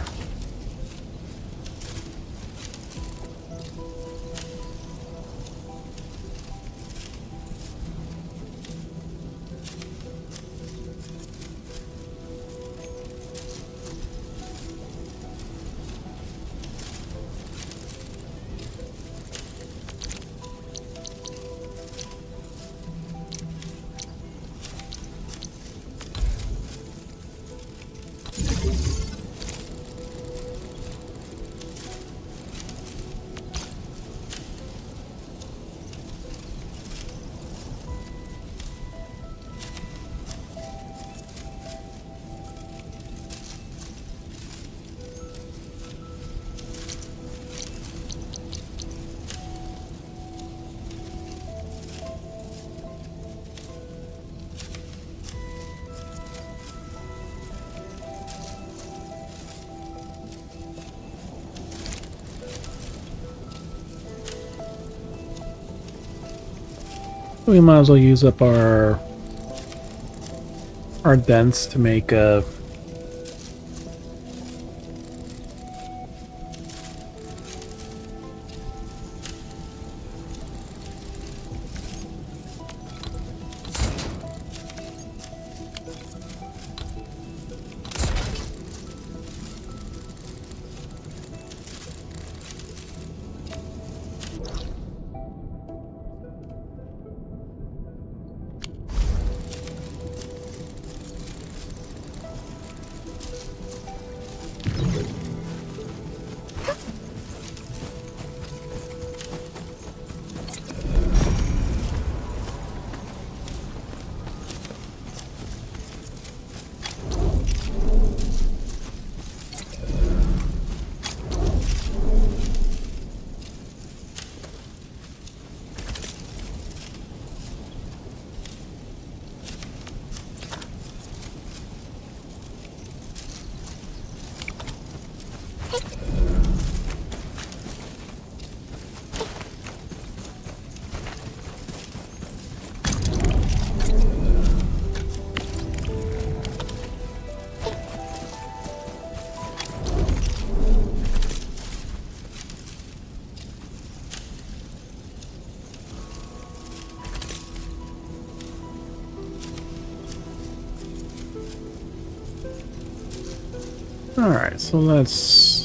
We might as well use up our dents to make a Alright, so let's...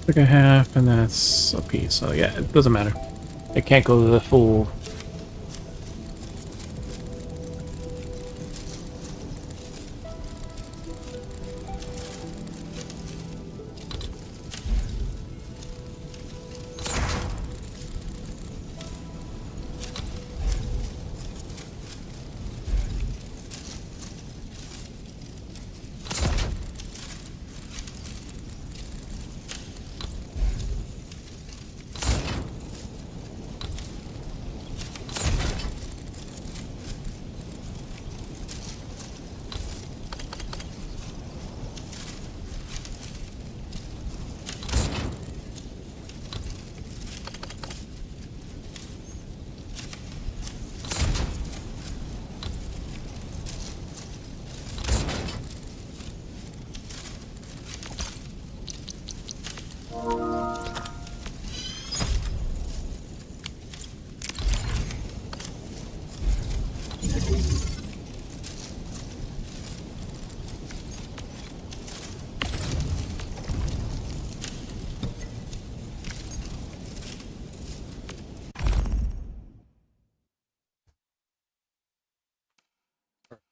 Like a half, and that's a piece. So yeah, it doesn't matter. It can't go to the full.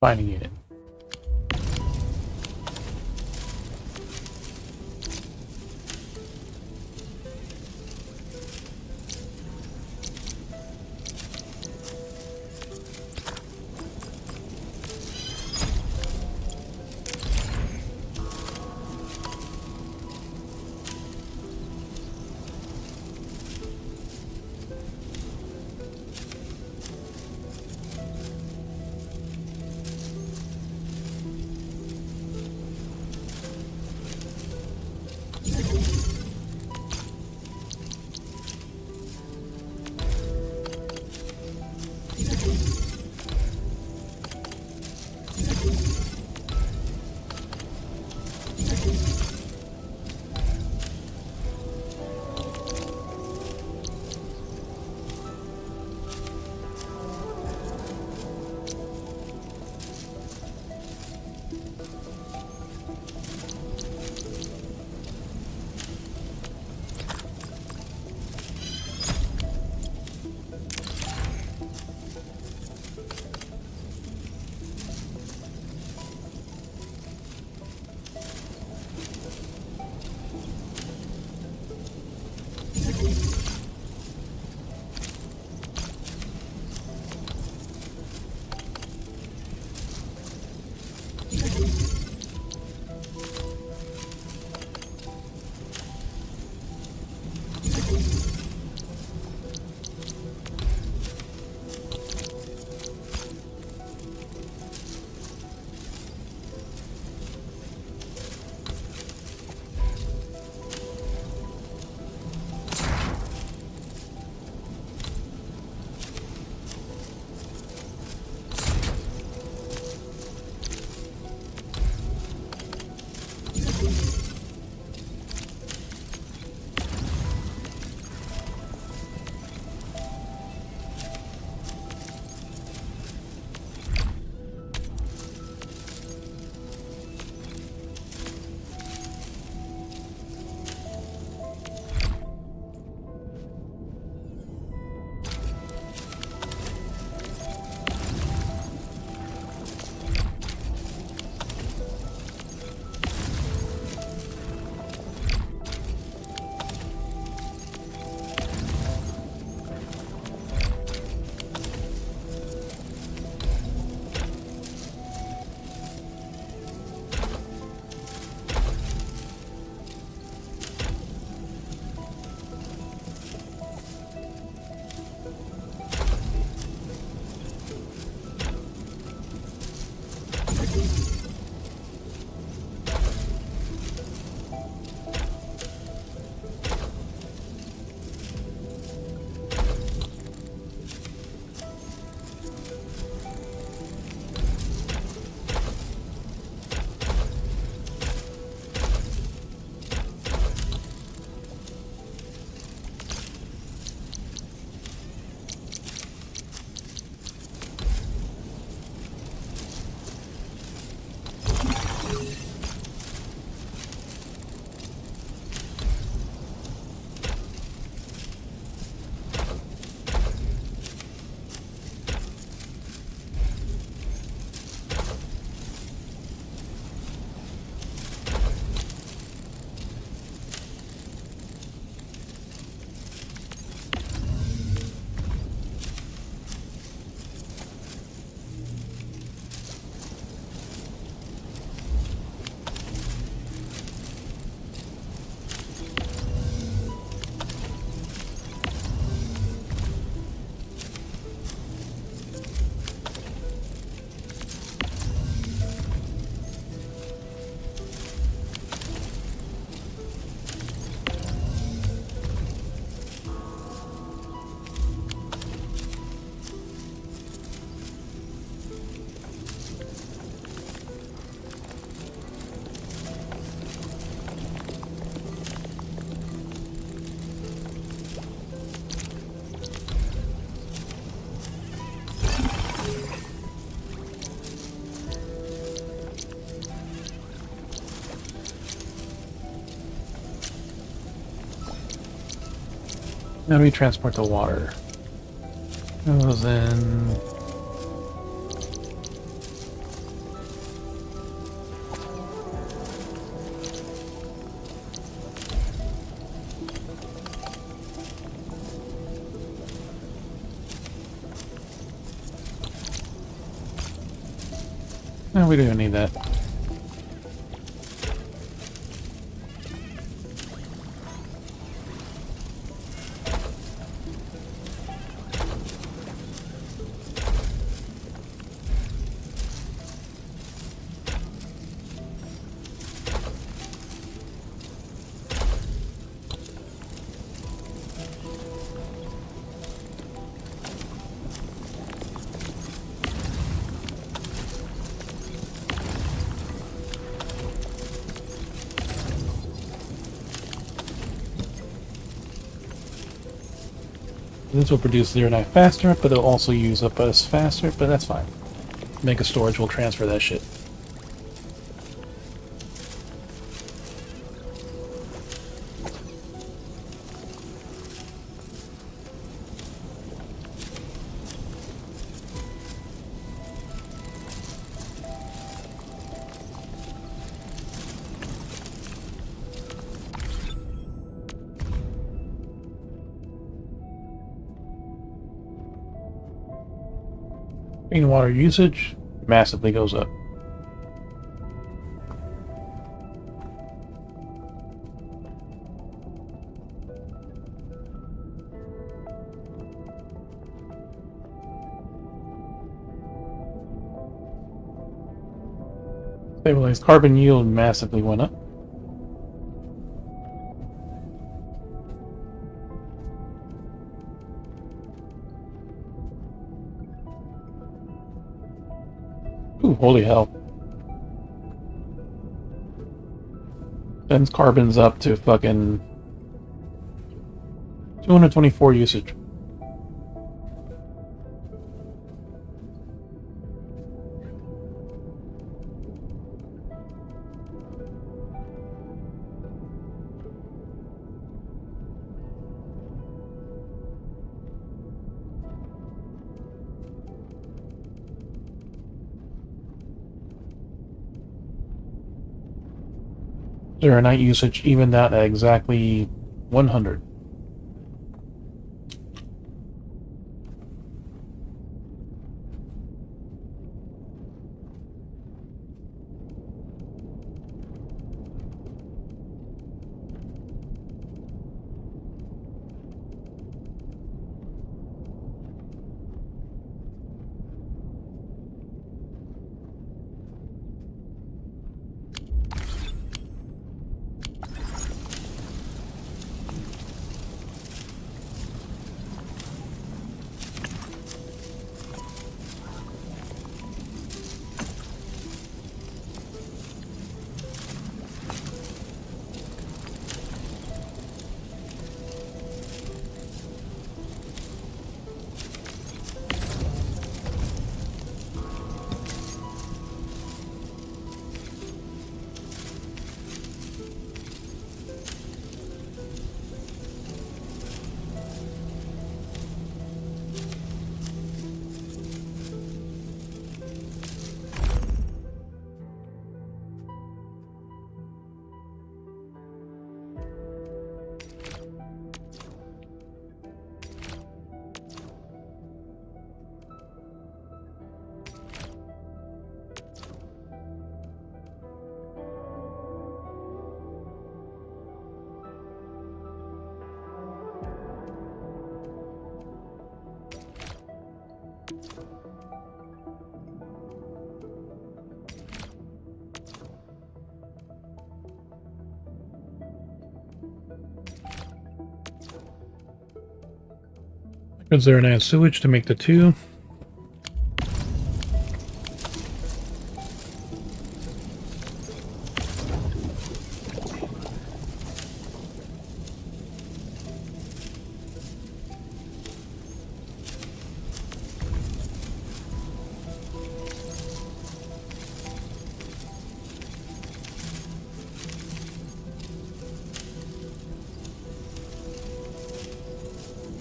Finding it. How do we transport the water? Goes in. No, we don't need that. This will produce 0.9 faster, but it'll also use up us faster, but that's fine. Mega storage will transfer that shit. Rainwater usage massively goes up. Stabilized carbon yield massively went up. Ooh, holy hell. Dense carbon's up to fucking 224 usage. Night usage evened out at exactly 100. Is there enough sewage to make the two?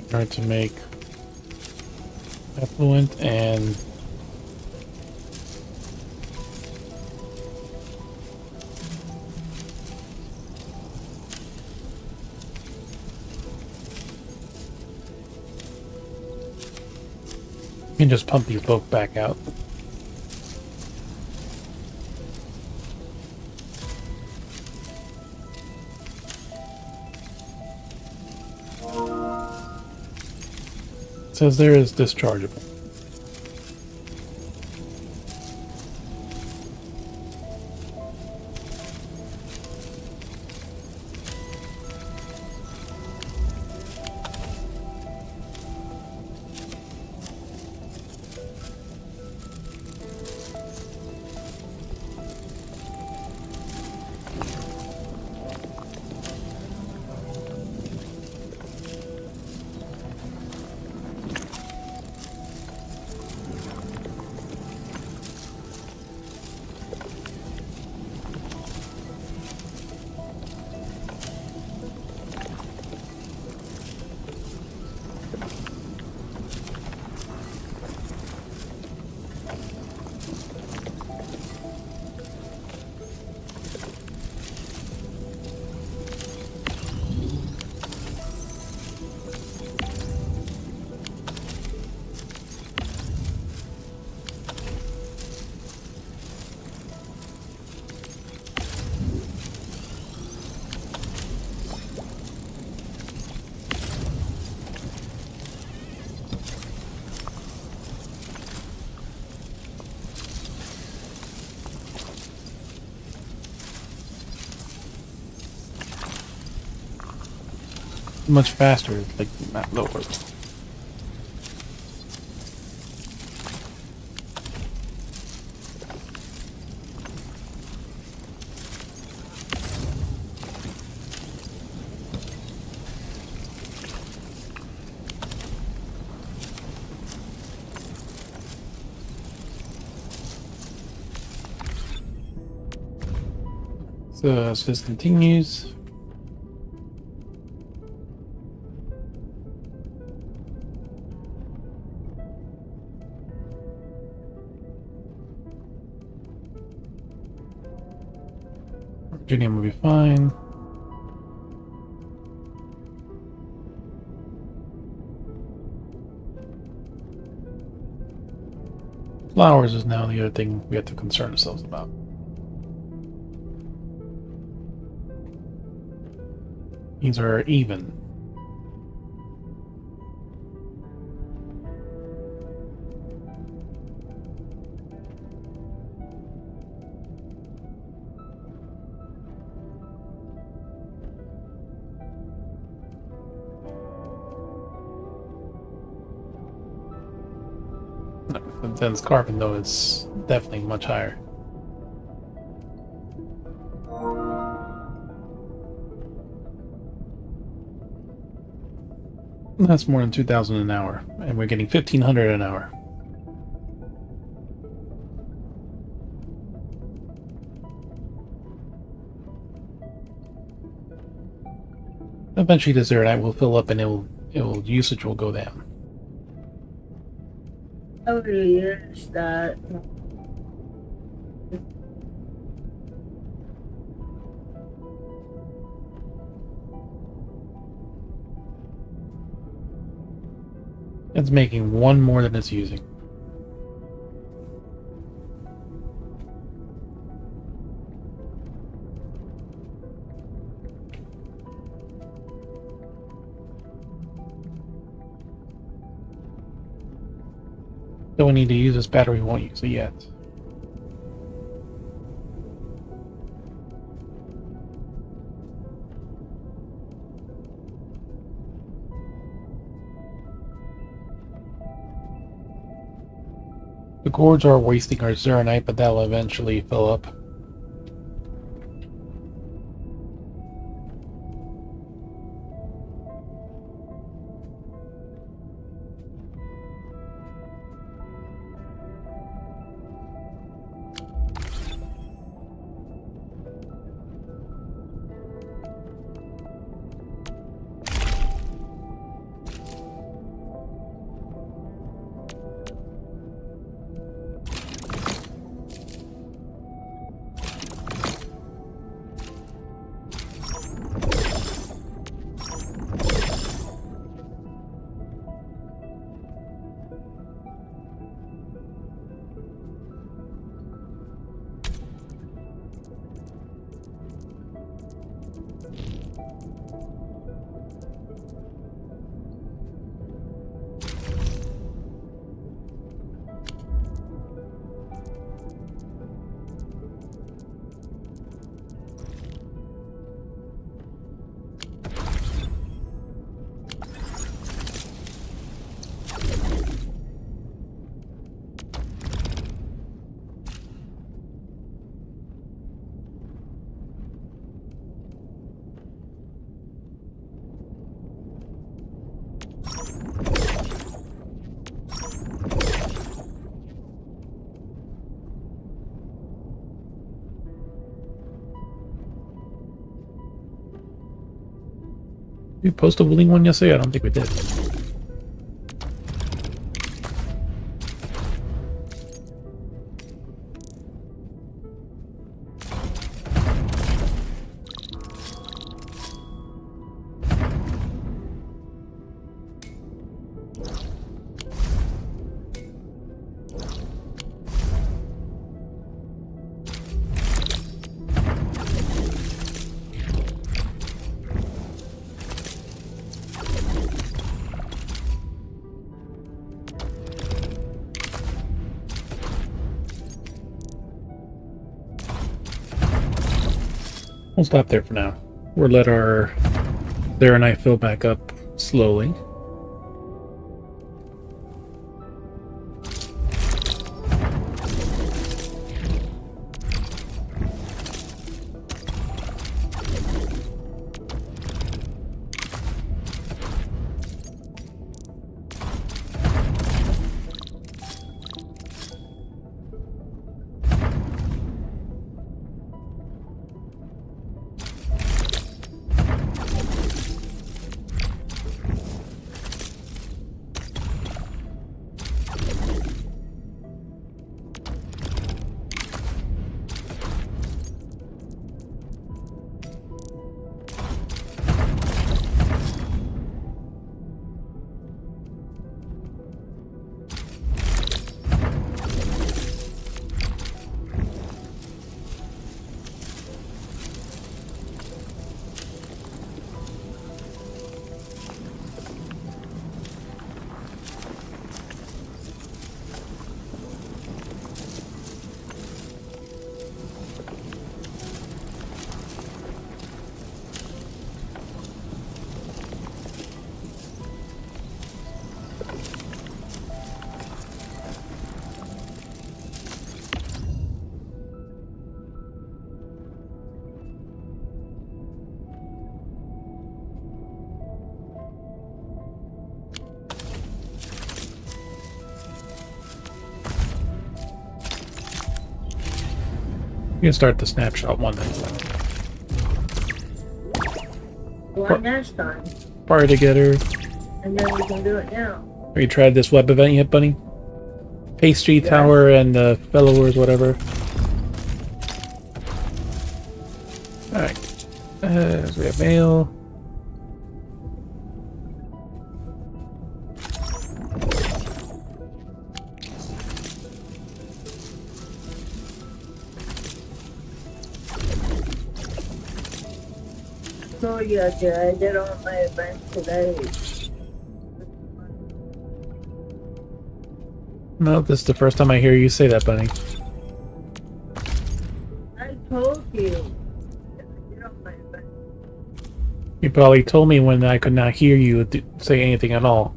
Try to make effluent and you can just pump these both back out. It says there is dischargeable. much faster, like not lower. So as this continues, Virginia will be fine. Flowers is now the other thing we have to concern ourselves about. These are even. The dense carbon, though, is definitely much higher. That's more than 2,000 an hour, and we're getting 1,500 an hour. Eventually, the Zeronite will fill up, and usage will go down. Every year is that. It's making one more than it's using. Don't need to use this battery, we won't use it yet. The cords are wasting our Zeronite, but that'll eventually fill up. Did we post a willing one yesterday? I don't think we did. We'll stop there for now. We'll let our There and I fill back up slowly. You can start the snapshot one next time. One next time. Party together. And then we can do it now. Have you tried this web event yet, Bunny? Pastry Yes. Tower and the Fellowers, whatever. Alright. So we have mail. So yeah, I did all my events today. No, this is the first time I hear you say that, Bunny. I told you. I did all my events. You probably told me when I could not hear you say anything at all.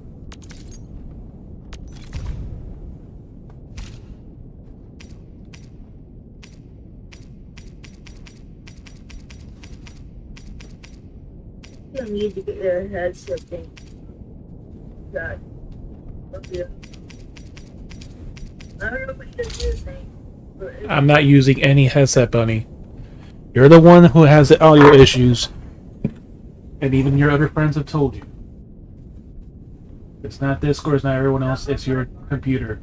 You need to get your head something. God. Okay. I don't know what you're using. I'm not using any headset, Bunny. You're the one who has the audio issues. And even your other friends have told you. It's not Discord, it's not everyone else, it's your computer.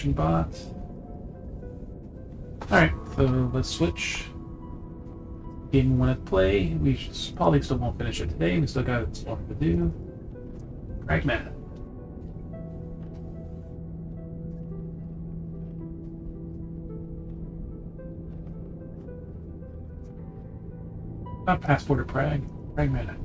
Bots. Alright, so let's switch. Game we want to play. We probably still won't finish it today. We still got stuff to do. Pragmata. Not Passport or Prague. Pragmata.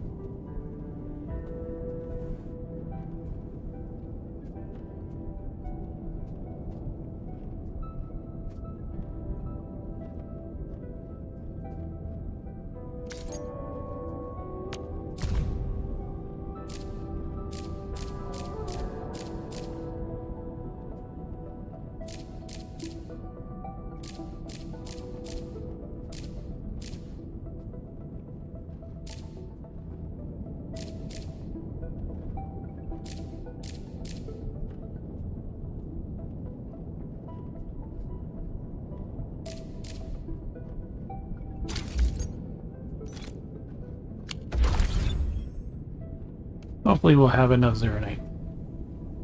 Hopefully we'll have enough Zeronite.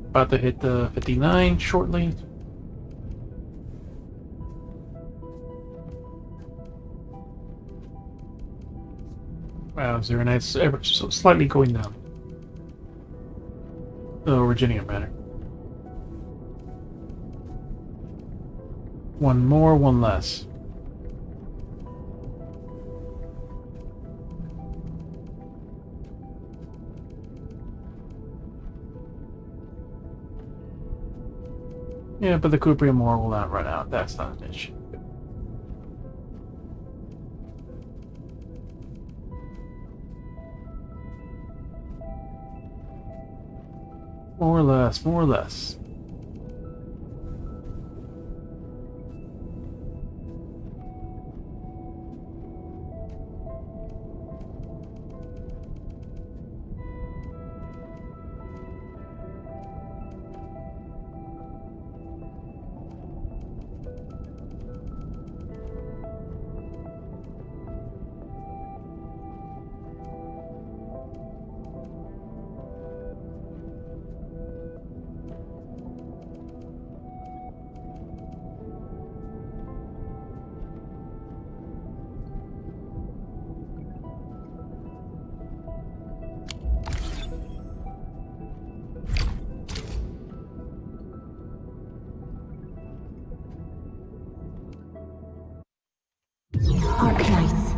About to hit the 59 shortly. Wow, Zeronite's ever so slightly going down. Oh, Virginia matter. One more, one less. Yeah, but the Cuprium ore will not run out. That's not an issue. More or less, more or less. Arknights.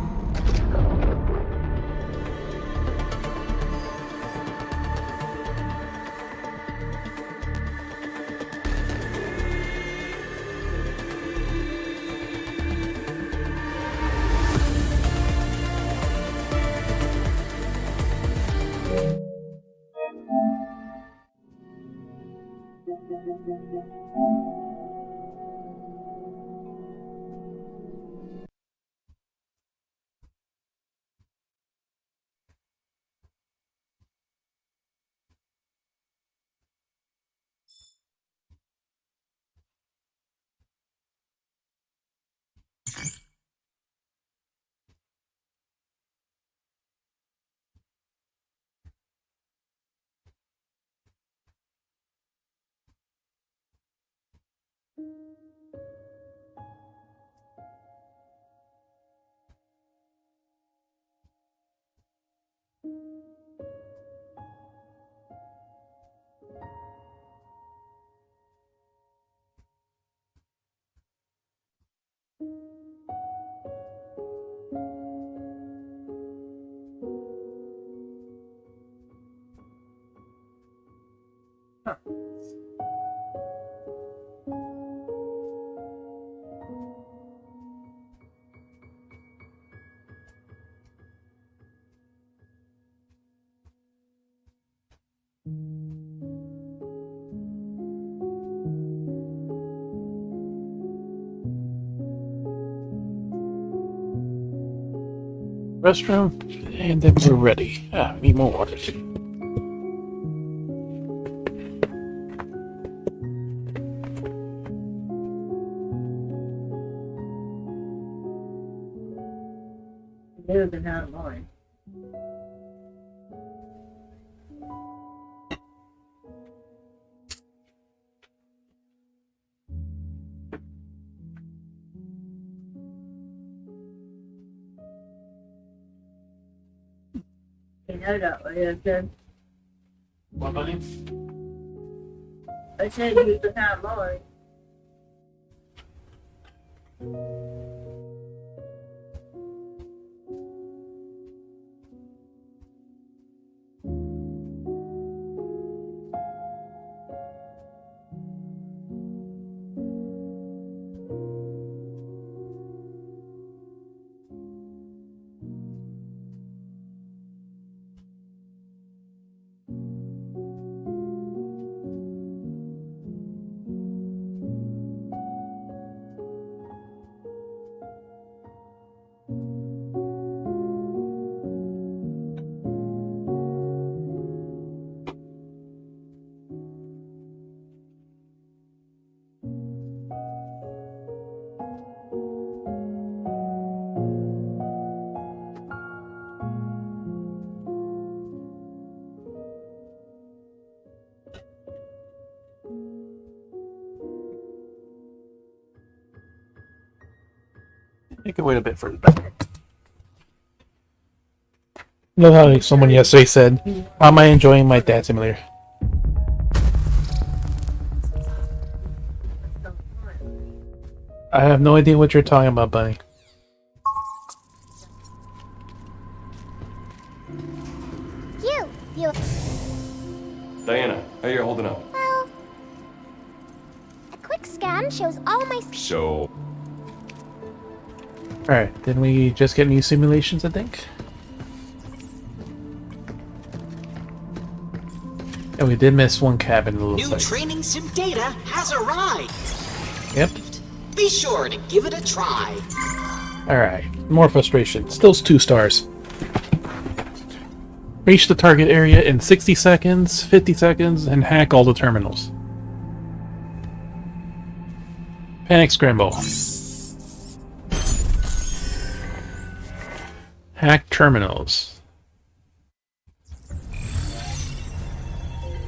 Restroom, and then we're ready. Ah, need more water too. Better than out of mine. You know that way, I said. What, buddy? I said you can have mine. You can wait a bit for the back. You know how someone yesterday said, "How am I enjoying my dad simulator?" I have no idea what you're talking about, Bunny. You. Diana, how you holding up? Well, a quick scan shows all my... So... Alright, didn't we just get new simulations, I think? And we did miss one cabin, it looks New like. training sim data has arrived. Yep. Be sure to give it a try. Alright, more frustration. Still 2 stars. Reach the target area in 60 seconds, 50 seconds, and hack all the terminals. Panic scramble. Hack terminals.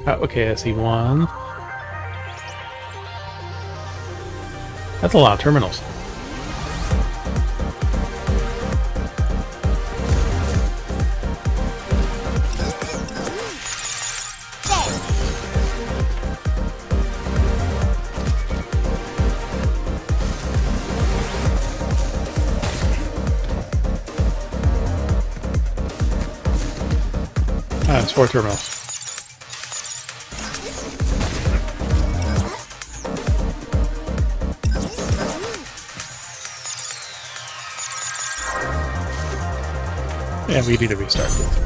Oh, okay, I see one. That's a lot of terminals. Ah, it's 4 terminals. Yeah, we need to restart this.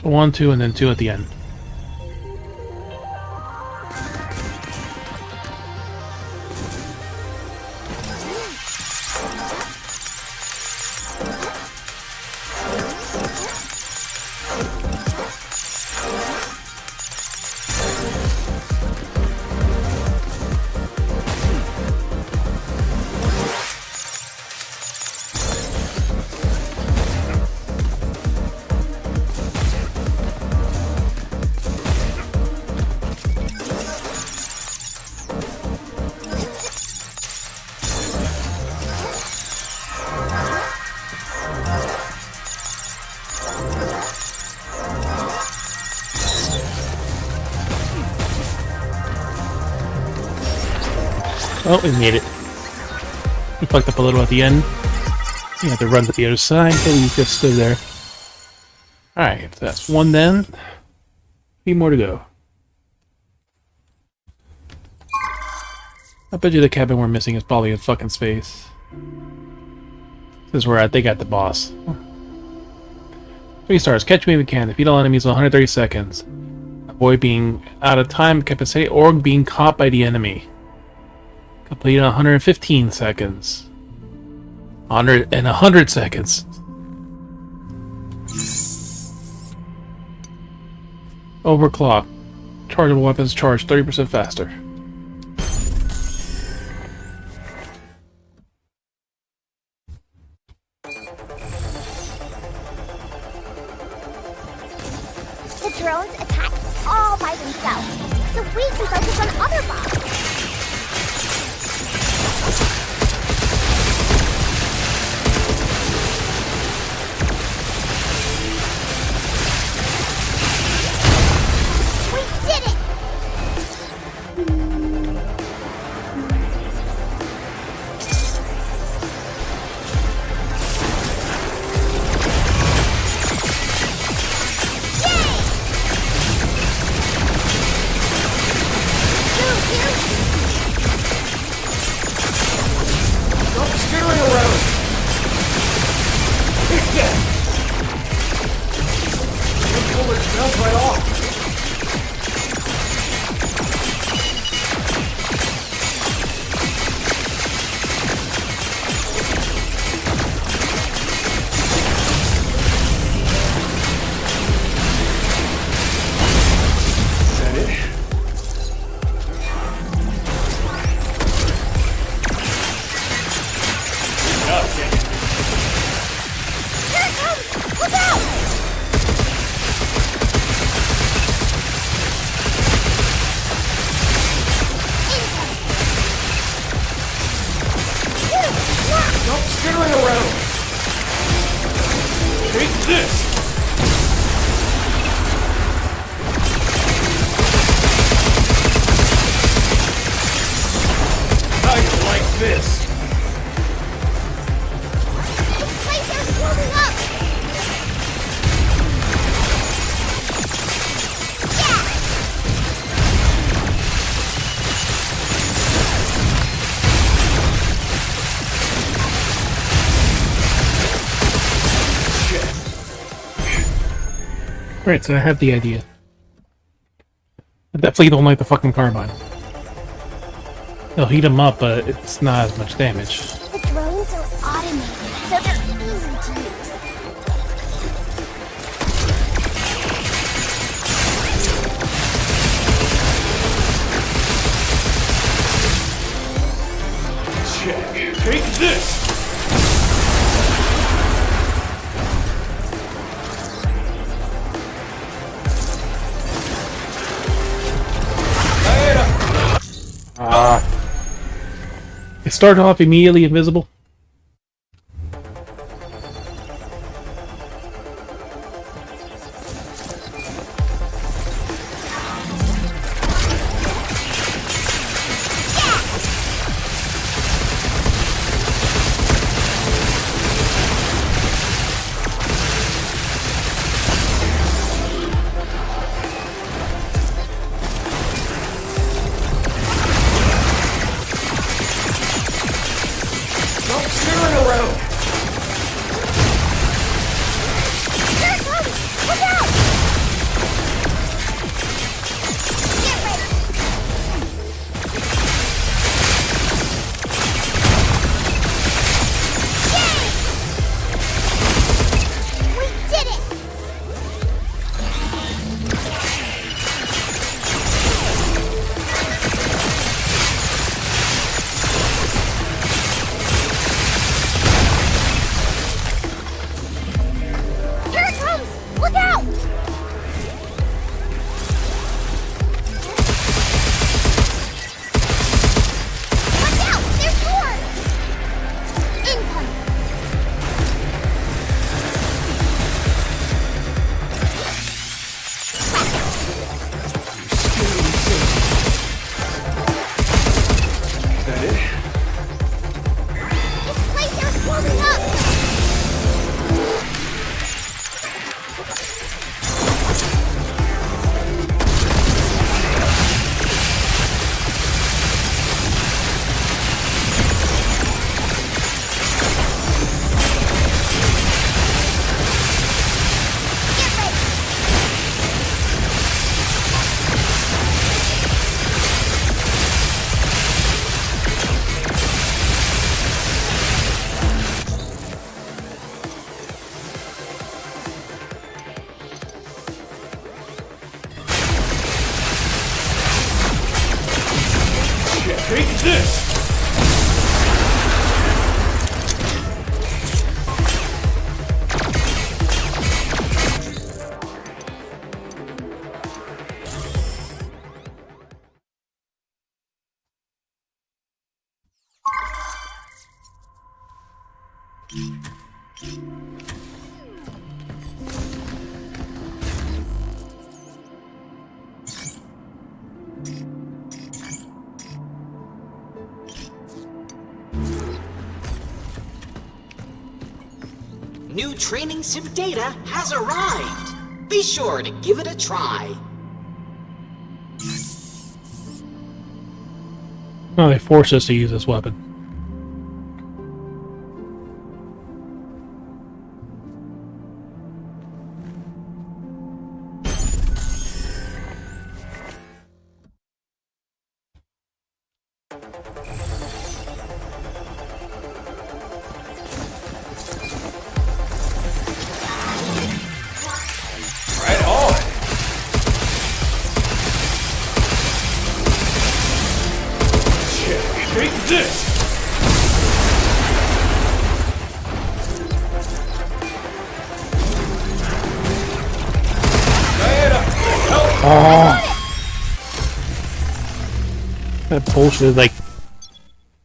1, 2, and then 2 at the end. Oh, we made it. We fucked up a little at the end. You have to run to the other side, but we just stood there. Alright, so that's 1 then. 3 more to go. I bet you the cabin we're missing is probably in fucking space. This is where they got the boss. 3 stars. Catch me if you can. Defeat all enemies in 130 seconds. Avoid being out of time, capacity, or being caught by the enemy. Complete in 115 seconds. 100 seconds. Overclock. Chargeable weapons charged 30% faster. The drones attack all by themselves, so we can focus on other bombs. Alright, so I have the idea. I definitely don't like the fucking carbine. They'll heat them up, but it's not as much damage. The drones are automated, so they're easy to use. Check. Take this! It started off immediately invisible. Take this! New training sim data has arrived. Be sure to give it a try. Oh, they forced us to use this weapon. That bullshit, like,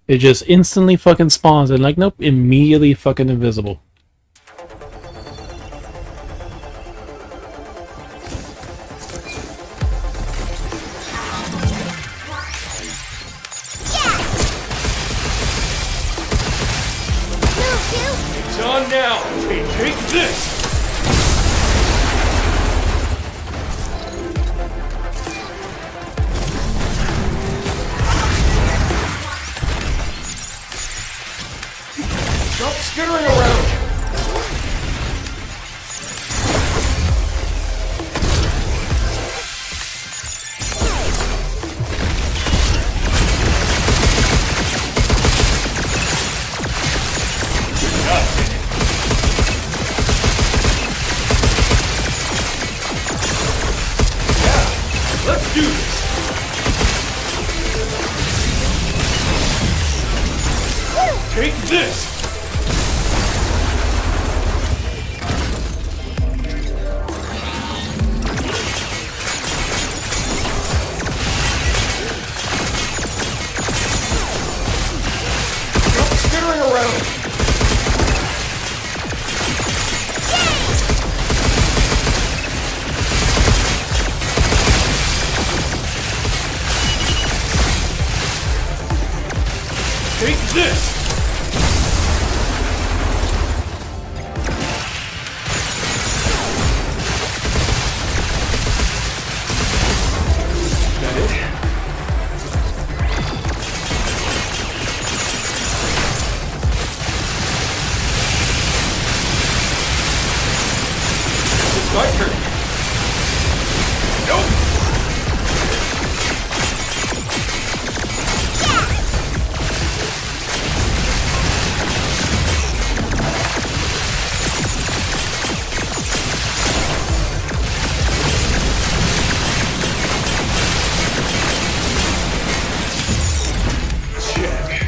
it just instantly fucking spawns and like, nope, immediately fucking invisible. It's on now! Take this! Stop skittering around! Striker! Nope!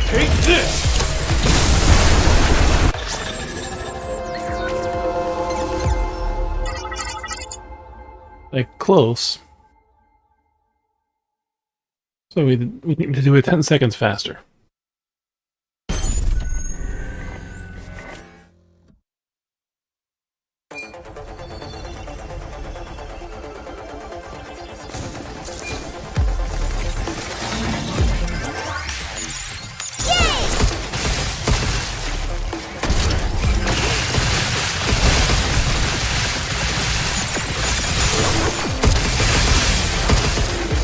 Take this! Like, close. So we need to do it 10 seconds faster.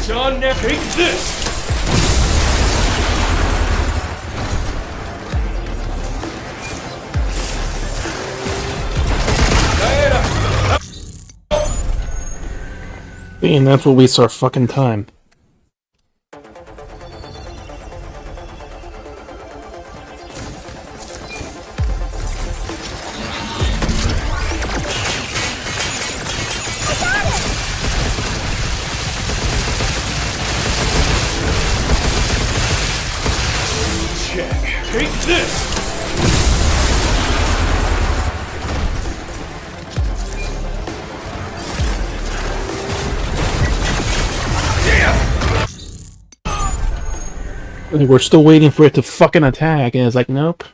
John, now take this! And that's what wastes our fucking time. Take this! We're still waiting for it to fucking attack, and it's like, nope.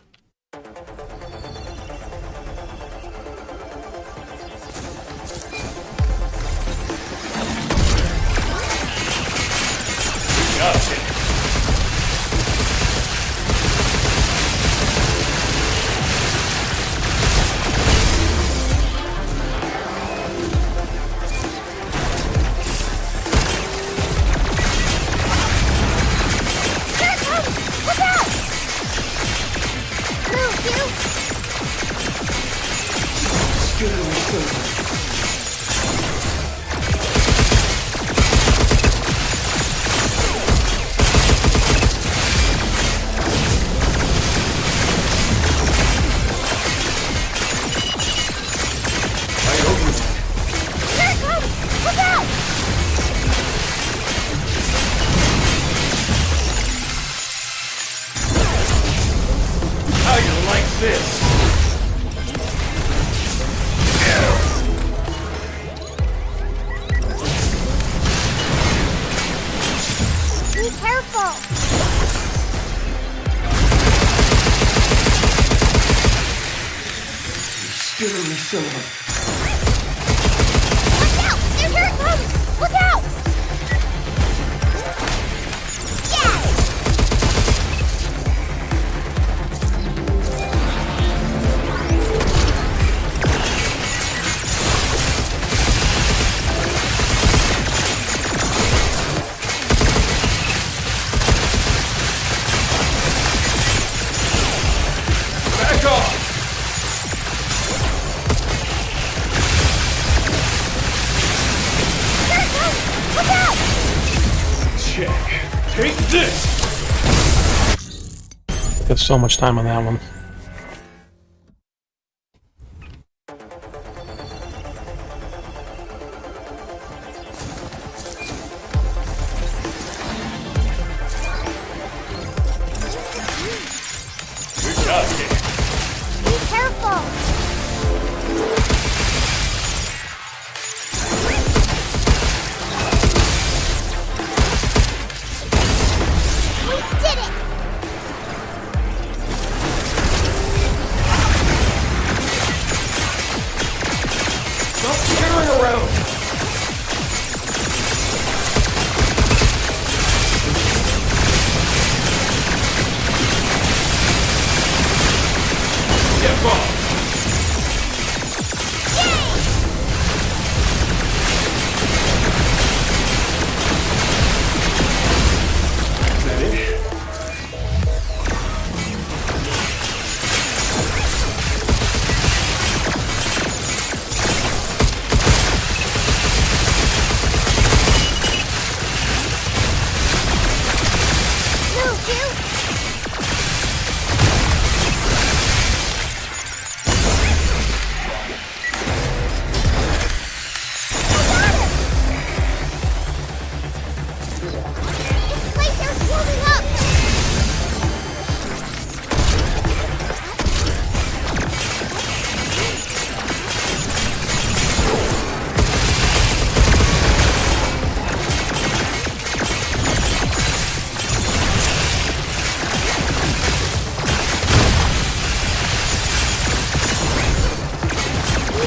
How you like this? Be careful! Scare me so much. Watch out! Here it comes! Look out! Back off! Here it comes! Look out! Check. Take this! There's so much time on that one. Good job, kid. Be careful! We did it!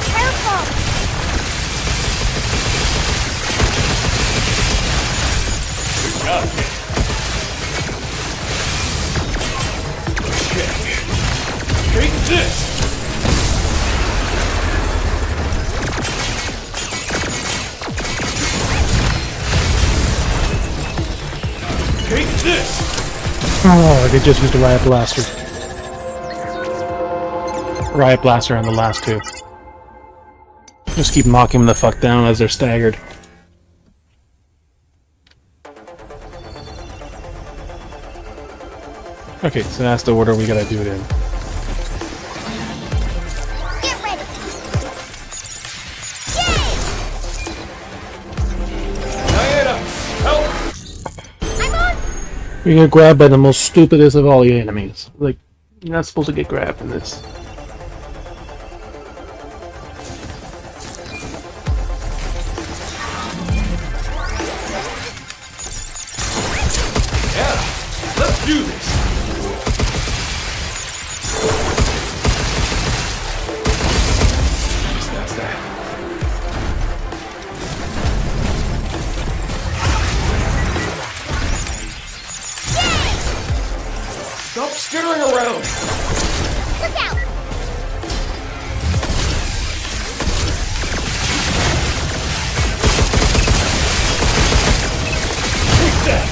careful! Good job, kid. Check. Take this! Take this! Oh, they just used a Riot Blaster. Riot Blaster on the last two. Just keep knocking them the fuck down as they're staggered. Okay, so that's the order we gotta do it in. Get ready! Diana, help! I'm on! We get grabbed by the most stupidest of all the enemies. Like, you're not supposed to get grabbed in this. Yeah, let's do this! That's that. Stop skittering around! Look out! Take that!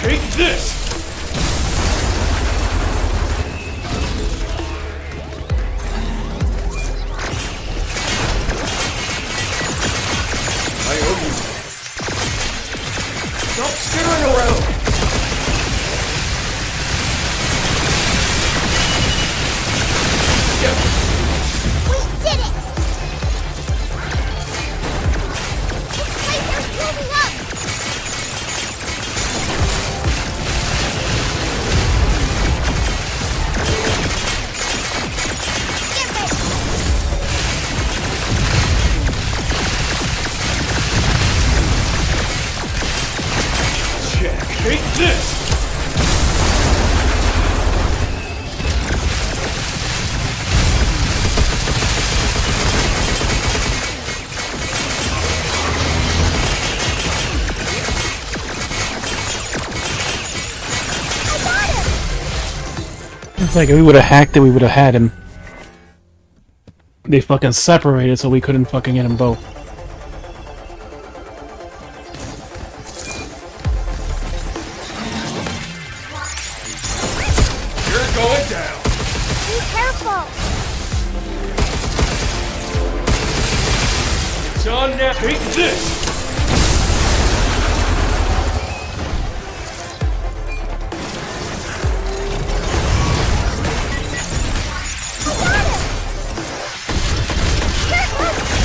Take this! I owe you. Stop skittering around! Yeah. We did it! This place is moving up! Get ready! Check. Take this! It's like if we would have hacked it, we would have had him. They fucking separated so we couldn't fucking get them both. You're going down! Be careful! It's on now! Take this!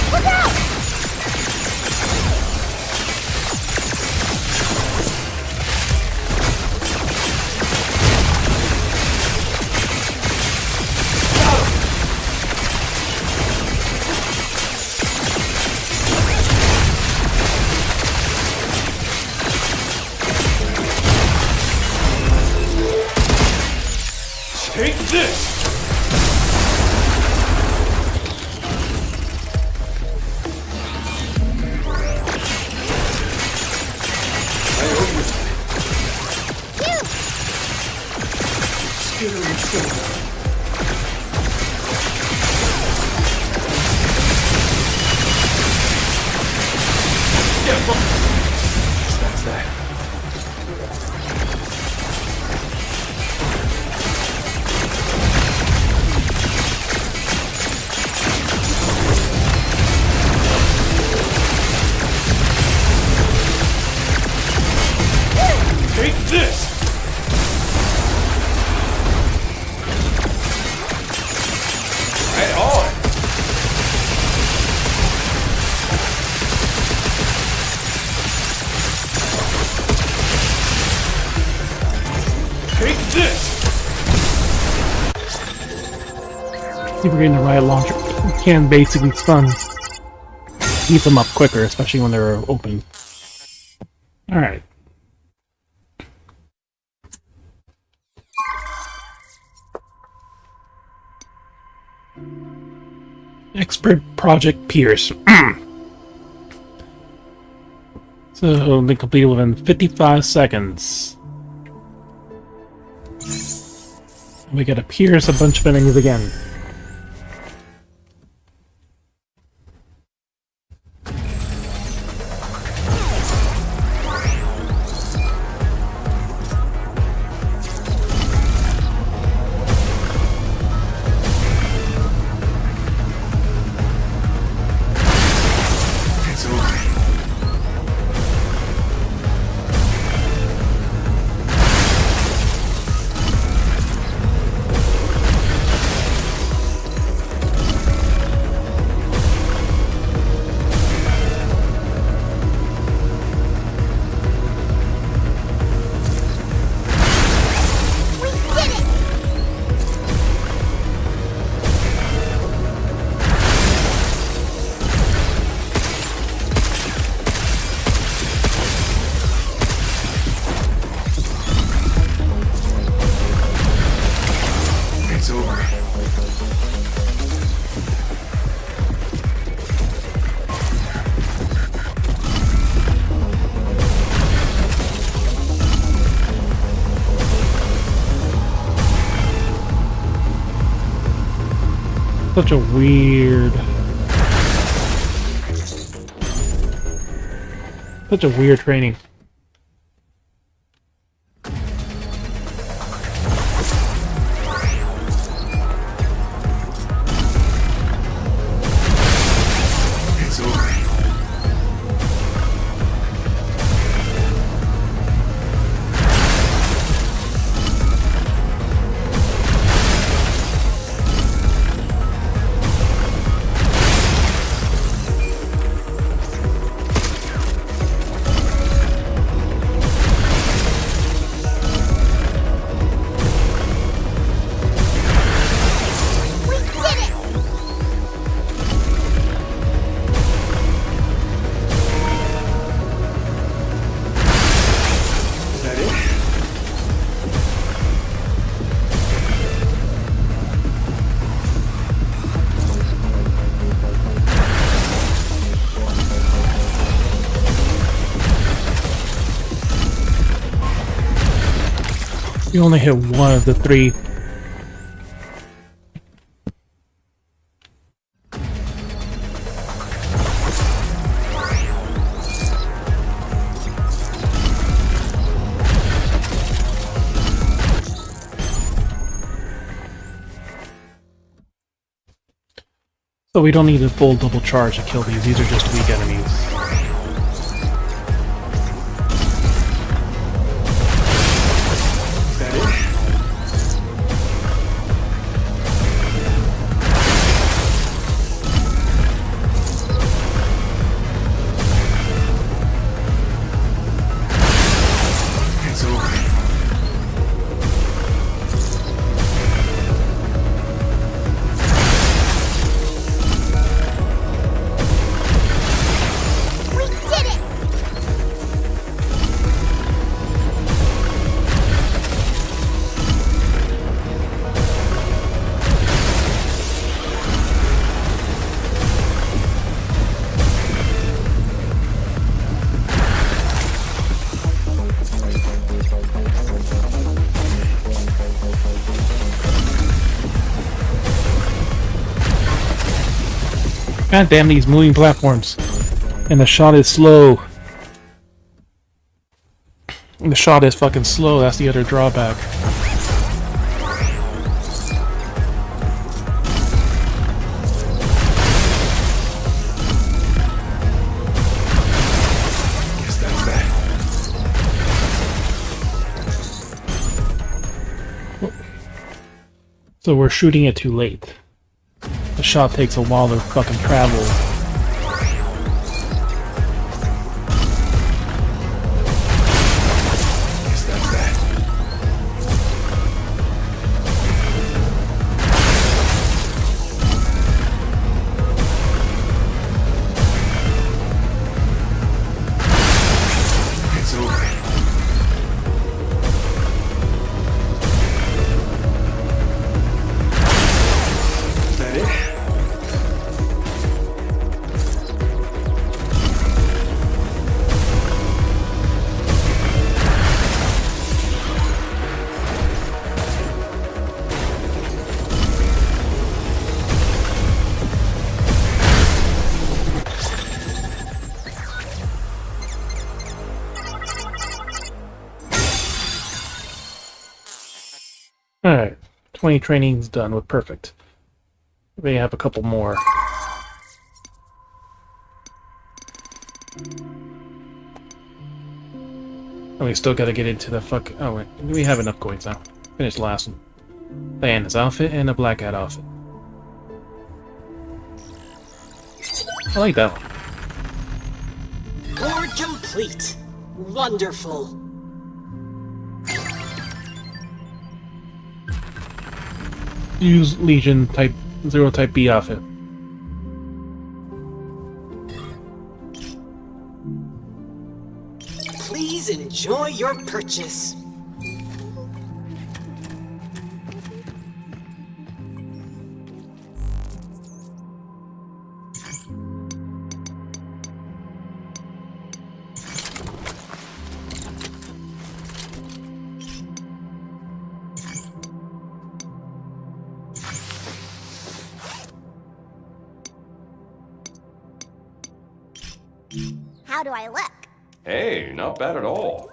Look out! Take this! I owe you. Skittering silver. Yeah, that's that. Take this! Right on! See if we're getting the right launcher. We can basically stun. Keep them up quicker, especially when they're open. Alright. Expert Project Pierce. So, they completed within 55 seconds. We gotta pierce a bunch of enemies again. Such a weird training. You only hit one of the three. So we don't need a full double charge to kill these. These are just weak enemies. God damn these moving platforms. And the shot is slow. And the shot is fucking slow, that's the other drawback. Guess that's that. So we're shooting it too late. The shot takes a while to fucking travel. Guess that's that. Alright, 20 trainings done with perfect. We have a couple more. And we still gotta get into the fuck. Oh, wait. We have enough coins now. Finish the last one. Diana's outfit and a black hat outfit. I like that one. Board complete. Wonderful. Use Legion type 0 type B outfit. Please enjoy your purchase. How do I look? Hey, not bad at all.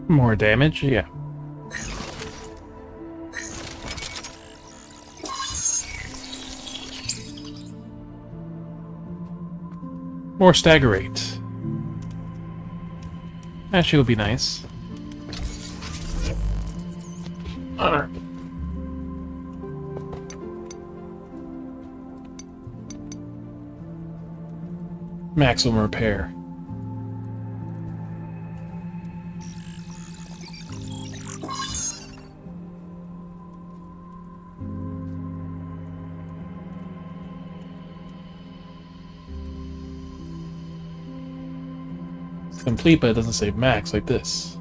More damage, yeah. More stagger rate. Actually, would be nice. Alright. Maximum repair. It's complete, but it doesn't say max like this.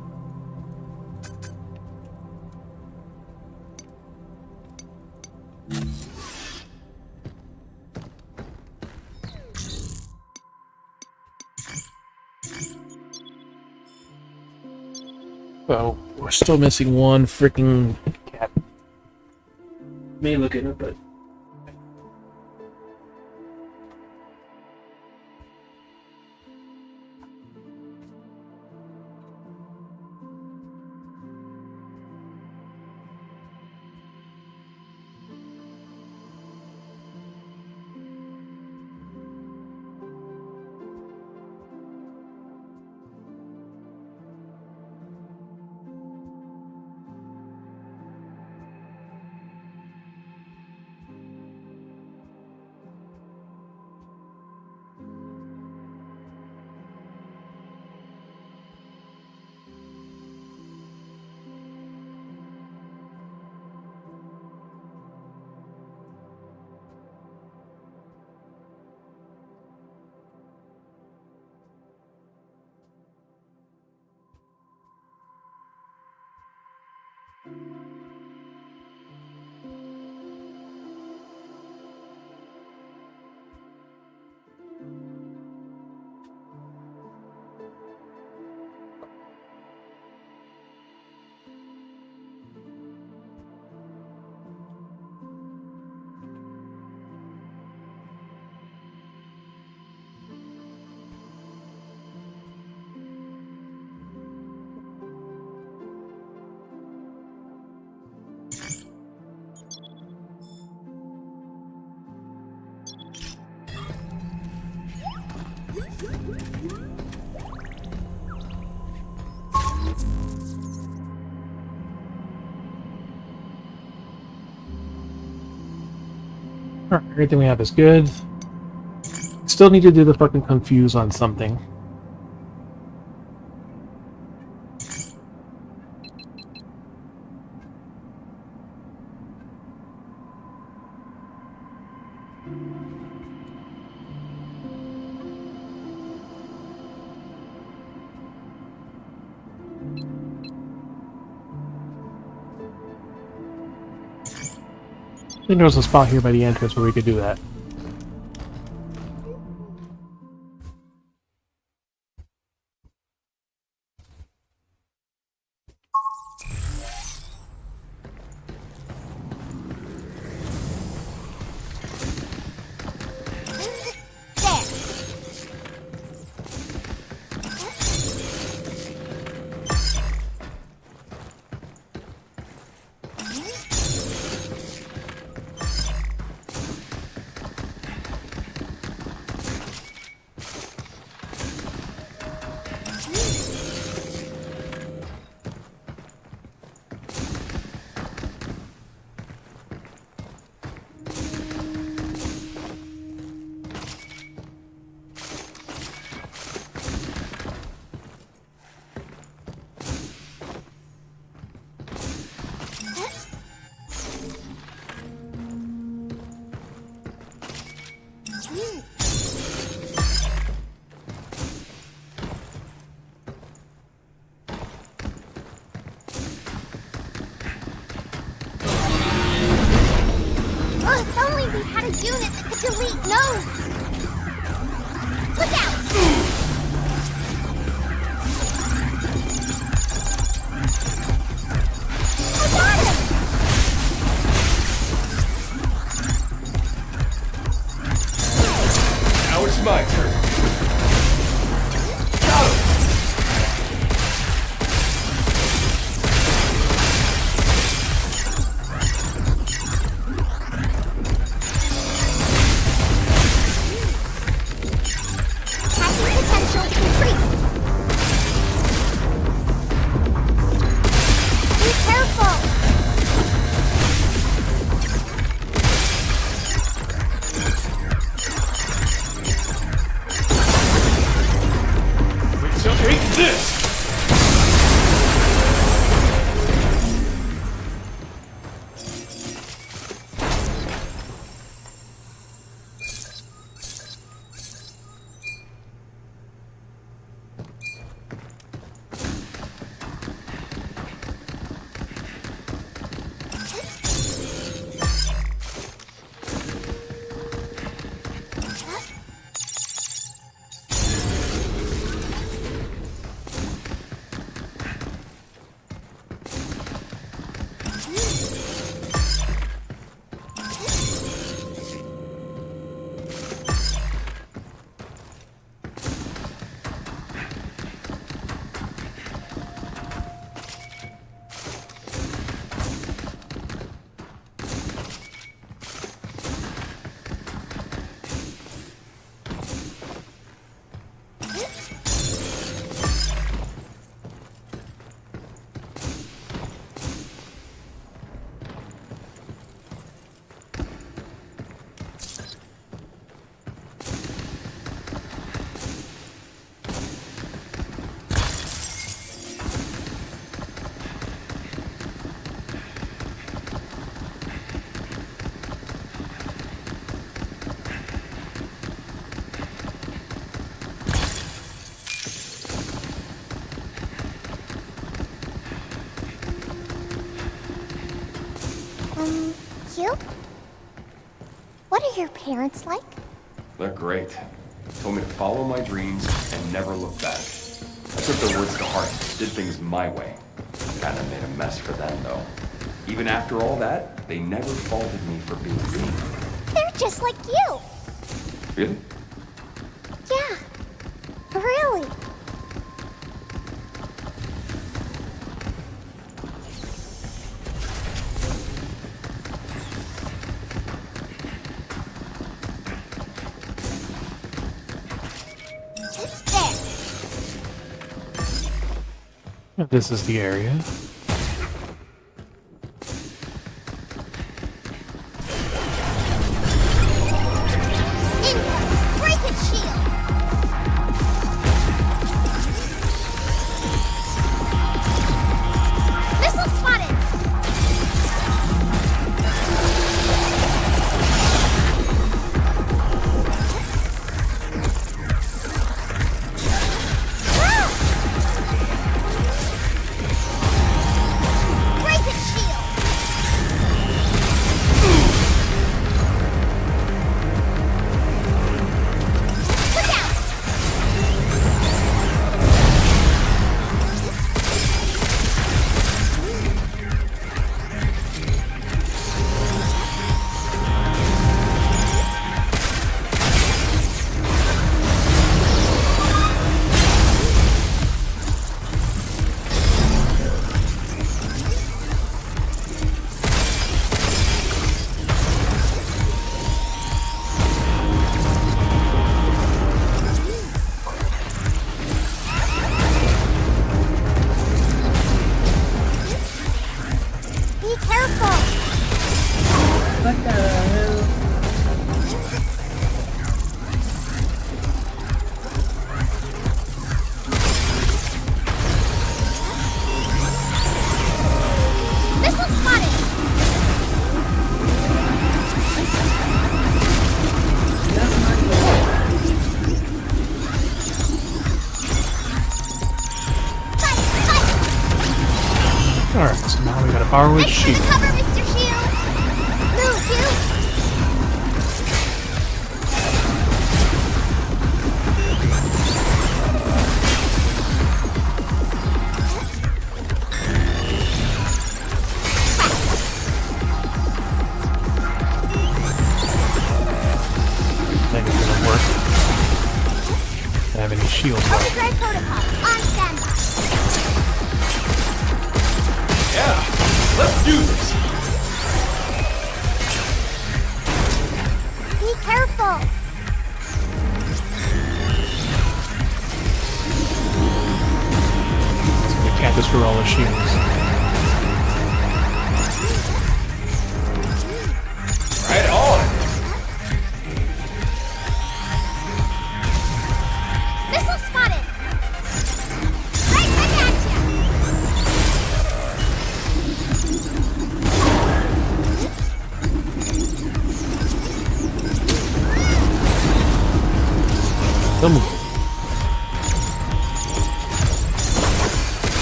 Well, we're still missing one freaking cat. May look at it, but alright, everything we have is good. Still need to do the fucking confuse on something. I think there was a spot here by the entrance where we could do that. my turn. Got him! Potential increased. Be careful. We shall take this! You? What are your parents like? They're great. Told me to follow my dreams and never look back. I took their words to heart, did things my way. Kinda made a mess for them, though. Even after all that, they never faulted me for being me. They're just like you. Really? Yeah. Really. This is the area. Alright, so now we gotta borrow his shield. Cover, Mr. Shield. Move, you. Think it's gonna work. shields are. Overdrive protocol on standby. Yeah, let's do this. Be careful. We can't destroy all the shields. Right on. Missile spotted. Right back at you. Come on.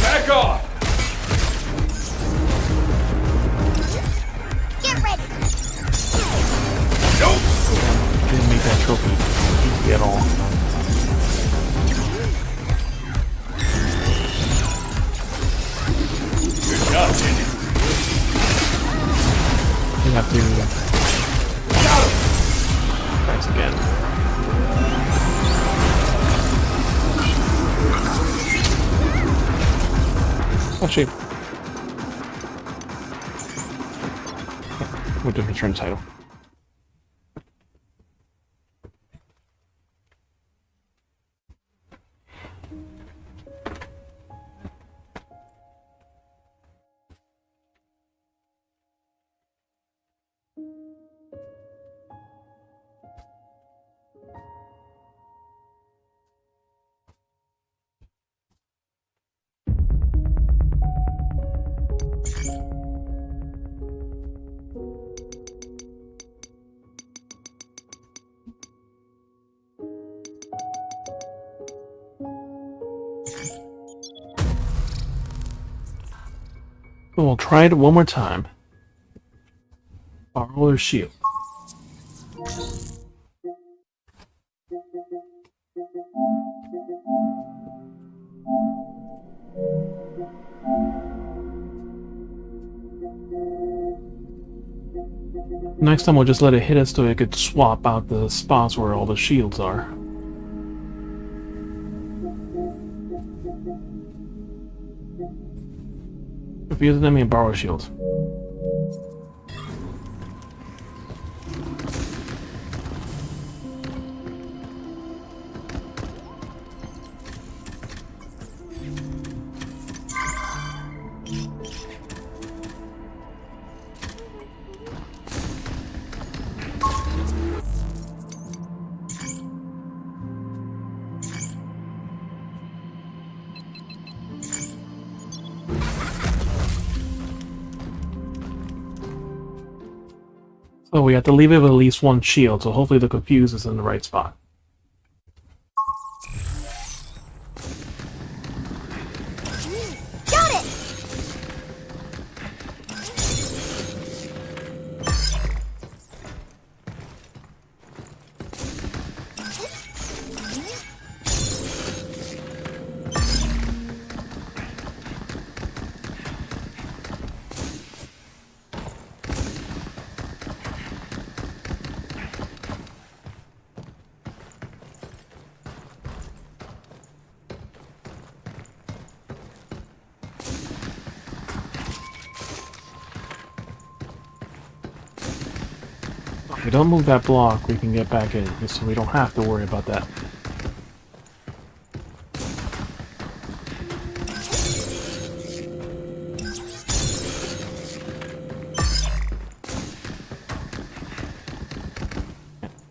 Back off. Get ready. Nope. Didn't make that trophy easy at all. Good job, Jenny. You have to. Thanks again. Actually, we'll just return the title. We'll try it one more time. Borrow their shield. Next time we'll just let it hit us so it could swap out the spots where all the shields are. Refuse them and borrow shields. So we have to leave it with at least one shield, so hopefully the confuse is in the right spot. Got it. If we don't move that block, we can get back in, so we don't have to worry about that.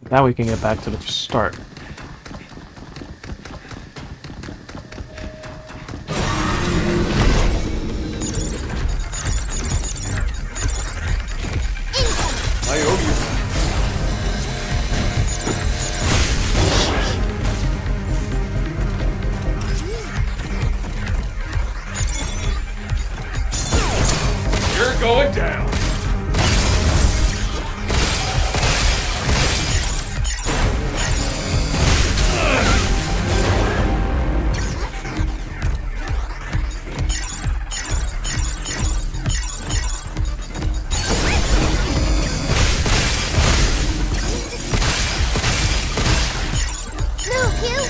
Now we can get back to the start. I owe you. You're going down. Move, you.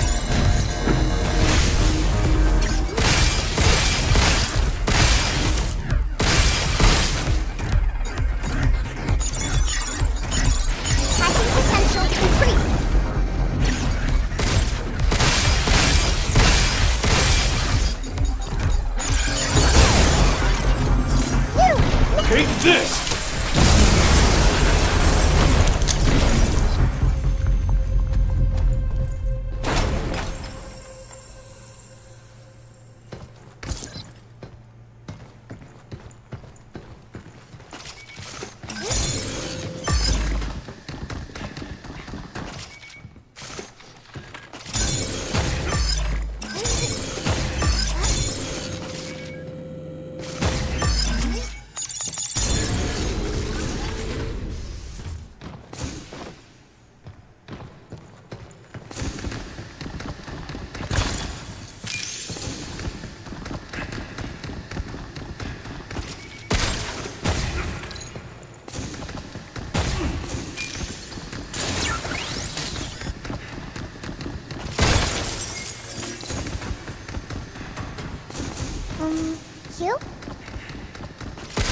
You?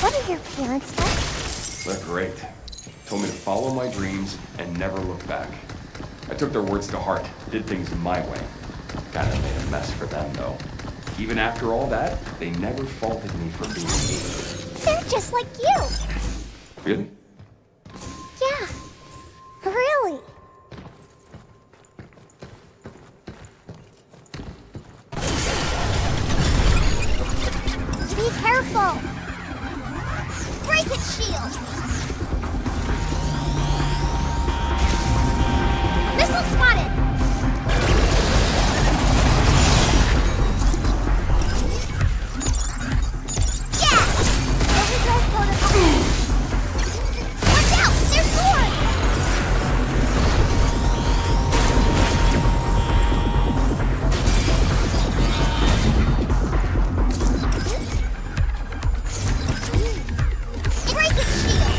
What are your parents like? They're great. Told me to follow my dreams and never look back. I took their words to heart, did things my way. Kinda made a mess for them, though. Even after all that, they never faulted me for being me. They're just like you! Really? Yeah. Really. Be careful! Break it, shield! Missile spotted! Yeah! Overdrive protocol! Watch out! There's swords! Break it, shield!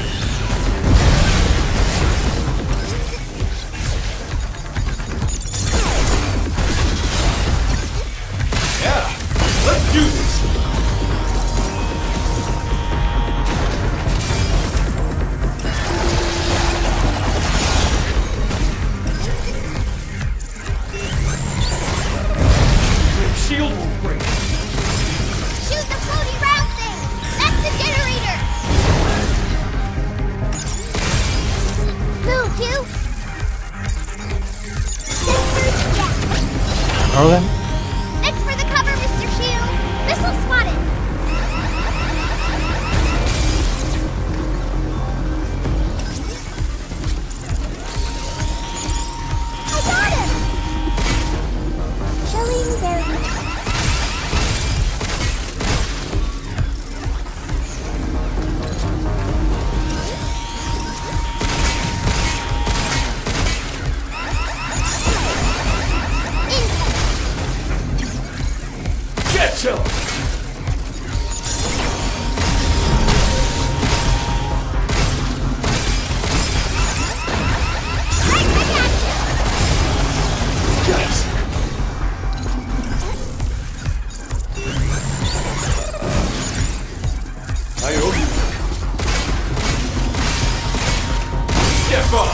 Yeah, let's do this. Shield won't break. Shoot the floaty round thing! That's the generator! Move, you! Are them? Thanks for the cover, Mr. Shield! Missile spotted! I got him! Chilling berry. Getcha! Yes! I owe you. Step up!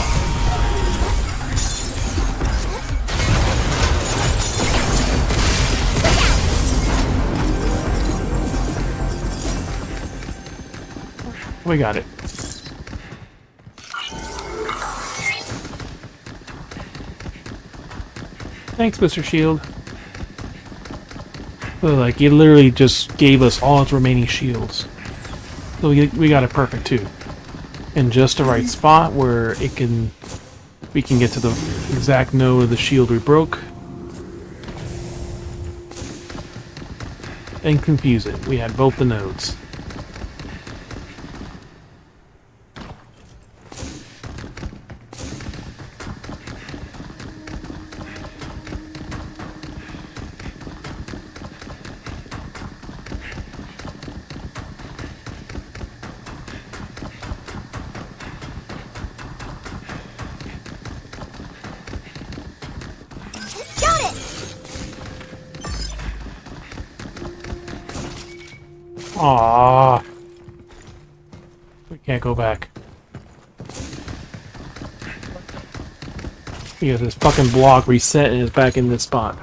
We got it. Thanks, Mr. Shield. So, like, he literally just gave us all its remaining shields. So we got it perfect, too. In just the right spot where we can get to the exact node of the shield we broke. And confuse it. We had both the nodes. Got it! Aww. We can't go back. Because this fucking block reset and is back in this spot.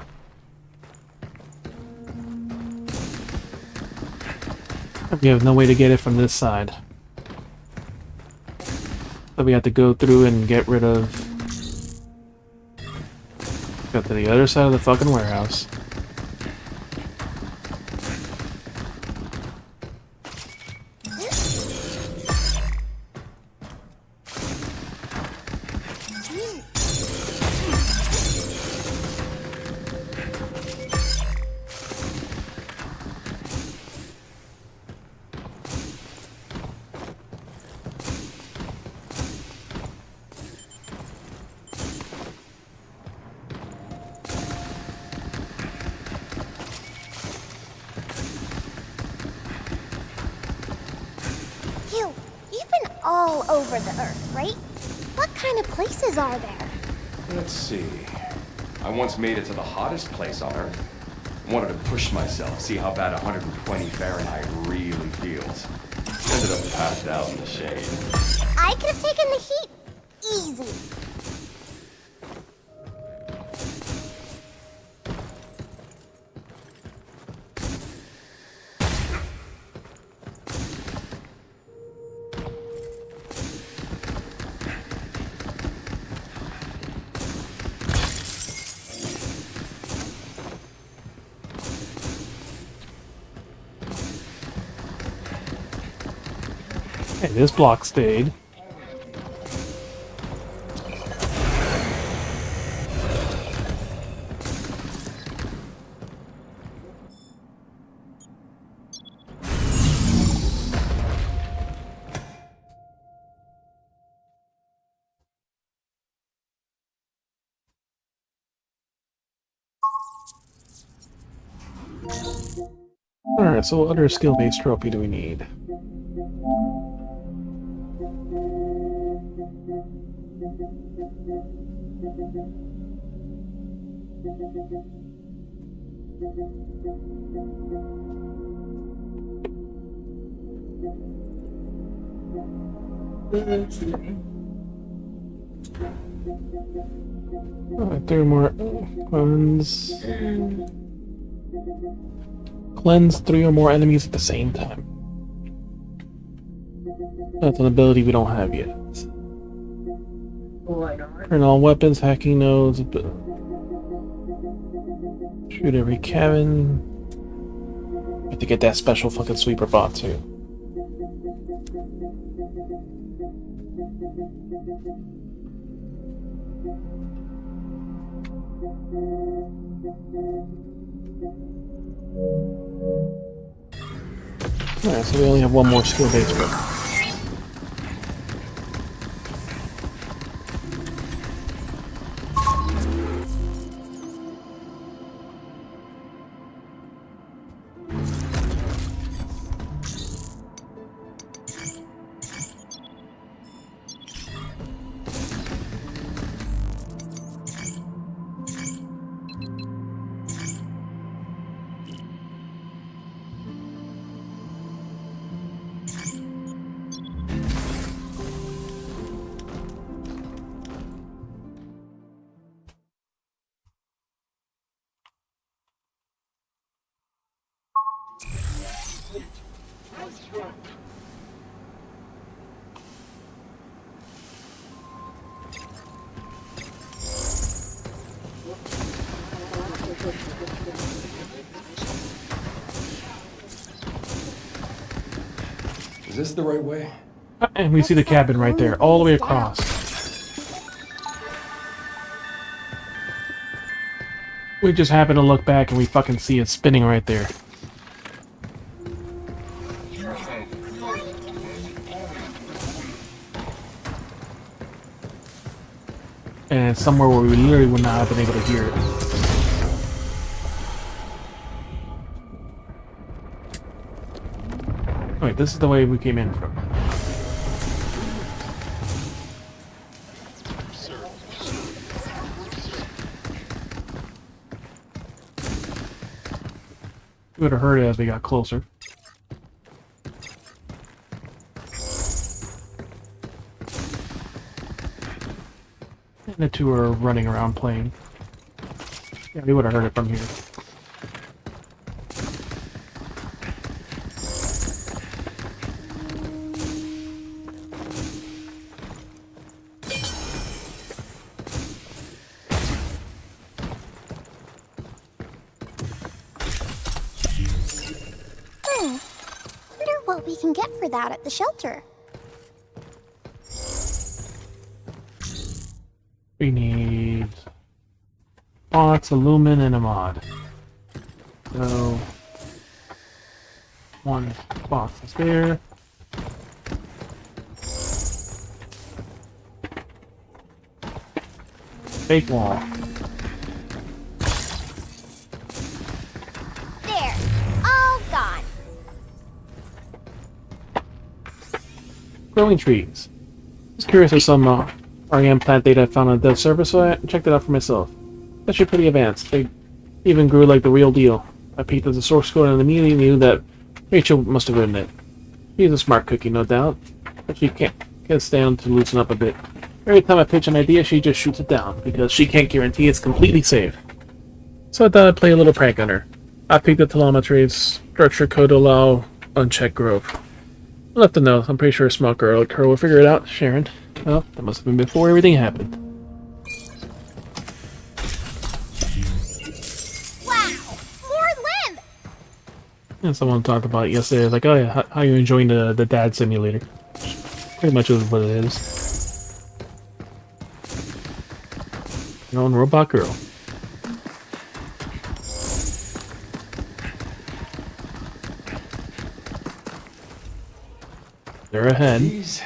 We have no way to get it from this side. So we have to go through and get rid of... Go to the other side of the fucking warehouse. You've been all over the Earth, right? What kind of places are there? Let's see. I once made it to the hottest place on Earth. I wanted to push myself, see how bad 120 Fahrenheit really feels. Ended up passed out in the shade. I could have taken the heat easy. Hey, this block stayed. Alright, so what other skill-based trophy do we need? Alright, 3 more cleanse. Cleanse 3 or more enemies at the same time. That's an ability we don't have yet. Turn all weapons, hacking nodes, shoot every cabin. We have to get that special fucking sweeper bot too. Alright, so we only have one more skill base left. Is this the right way? And we see the cabin right there, all the way across. We just happen to look back and we fucking see it spinning right there. And it's somewhere where we literally would not have been able to hear it. Wait, this is the way we came in from. We would have heard it as we got closer. And the two are running around playing. Yeah, we would have heard it from here. Wonder what we can get for that at the shelter. We need box, a lumen, and a mod. So one box is there. Fake wall. There, all gone. Growing trees. Just curious of some REM plant data I found on the dev server, so I checked it out for myself. Actually pretty advanced. They even grew like the real deal. I peeked at the source code and immediately knew that Rachel must have written it. She's a smart cookie, no doubt, but she can't stand to loosen up a bit. Every time I pitch an idea, she just shoots it down, because she can't guarantee it's completely safe. So I thought I'd play a little prank on her. I peeked at telemetry's structure code to allow unchecked growth. I left a note. I'm pretty sure a smart girl like her will figure it out, Sharon. Well, that must have been before everything happened. Wow! More limb! And someone talked about it yesterday, like, oh yeah, how you enjoying the dad simulator? Pretty much is what it is. Your own robot girl. They're ahead. These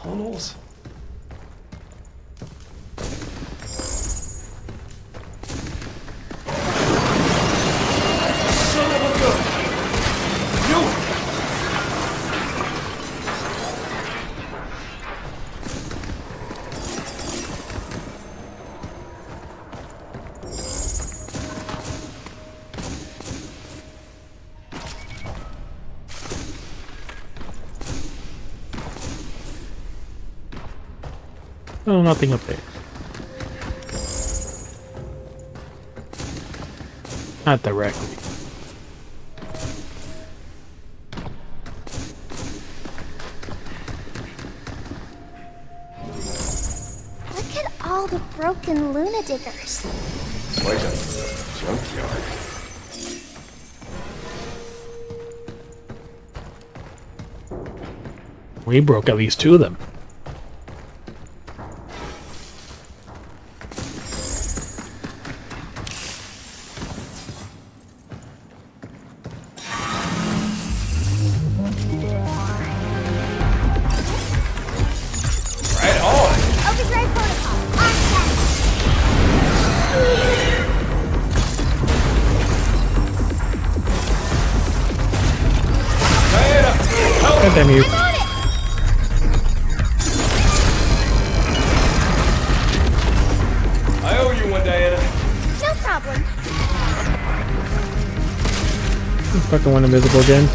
tunnels. Son of a gun! You! Oh, nothing up there. Not directly. Look at all the broken Luna diggers. Like a junkyard. We broke at least 2 of them. God damn you. I owe you one, Diana. No problem. Fucking went invisible again.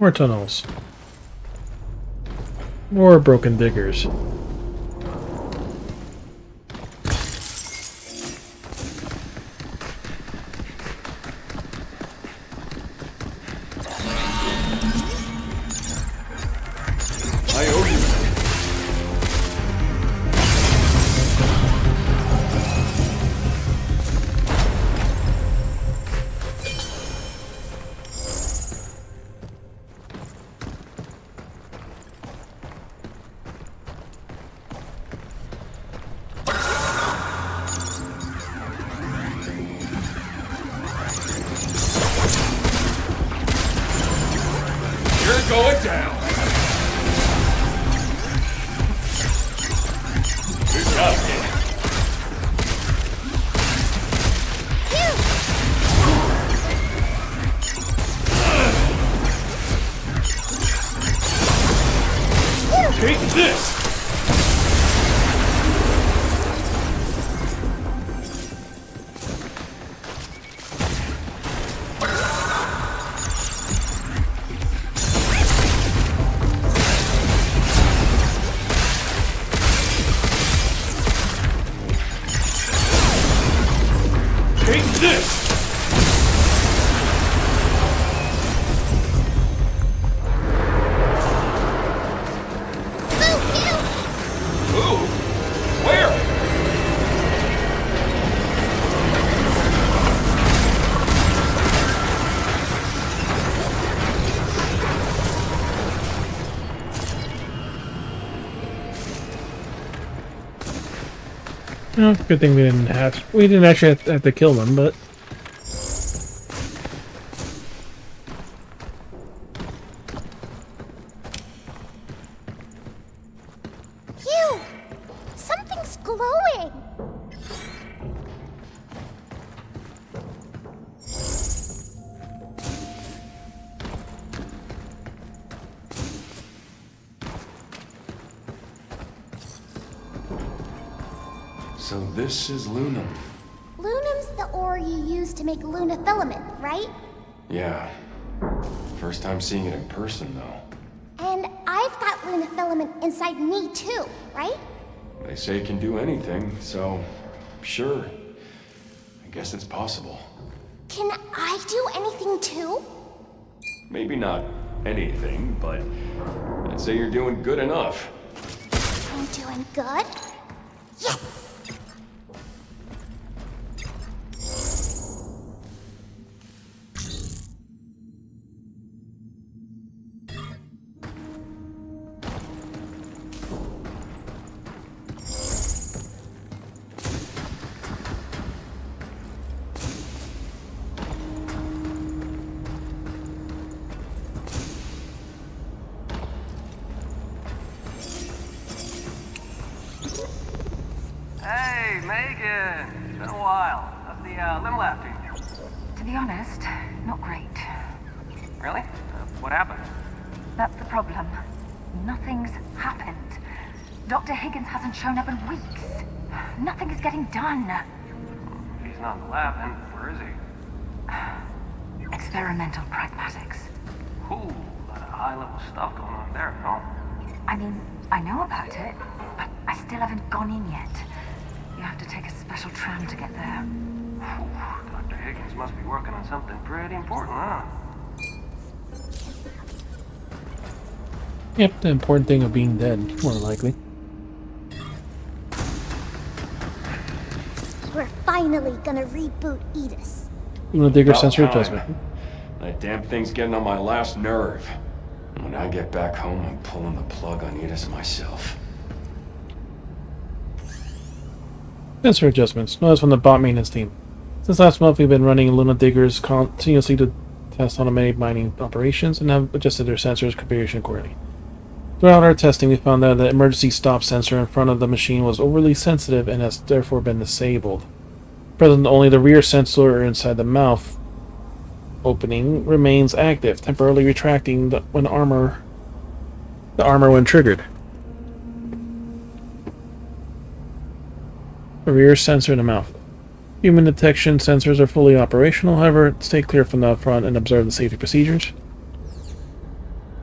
More tunnels. More broken diggers. I owe you. You're going down. Good job, kid. Take this. Take this! Ooh! Where? No, good thing we didn't actually have to kill them, but Phew! Something's glowing! So this is Lunum. Lunum's the ore you use to make Luna filament, right? Yeah. First time seeing it in person, though. And I've got Luna filament inside me too, right? They say it can do anything, so sure. I guess it's possible. Can I do anything too? Maybe not anything, but I'd say you're doing good enough. I'm doing good? Yes! Hey, Megan! It's been a while. How's the limb lab treating you? To be honest, not great. Really? What happened? That's the problem. Nothing's happened. Dr. Higgins hasn't shown up in weeks. Nothing is getting done. If he's not in the lab, then where is he? Experimental pragmatics. Ooh, a lot of high-level stuff going on there, no? I mean, I know about it, but I still haven't gone in yet. You have to take a special tram to get there. Dr. Higgins must be working on something pretty important, huh? yep, the important thing of being dead, more likely. We're finally gonna reboot Edis. Luna Digger About sensor time. adjustment. That damn thing's getting on my last nerve. When I get back home, I'm pulling the plug on Edis myself. Sensor adjustments. Notice from the bot maintenance team. Since last month, we've been running Luna Diggers continuously to test automated mining operations and have adjusted their sensors configuration accordingly. Throughout our testing, we found that the emergency stop sensor in front of the machine was overly sensitive and has therefore been disabled. Present only the rear sensor inside the mouth opening remains active, temporarily retracting the armor when triggered. The rear sensor in the mouth. Human detection sensors are fully operational, however, stay clear from the front and observe the safety procedures.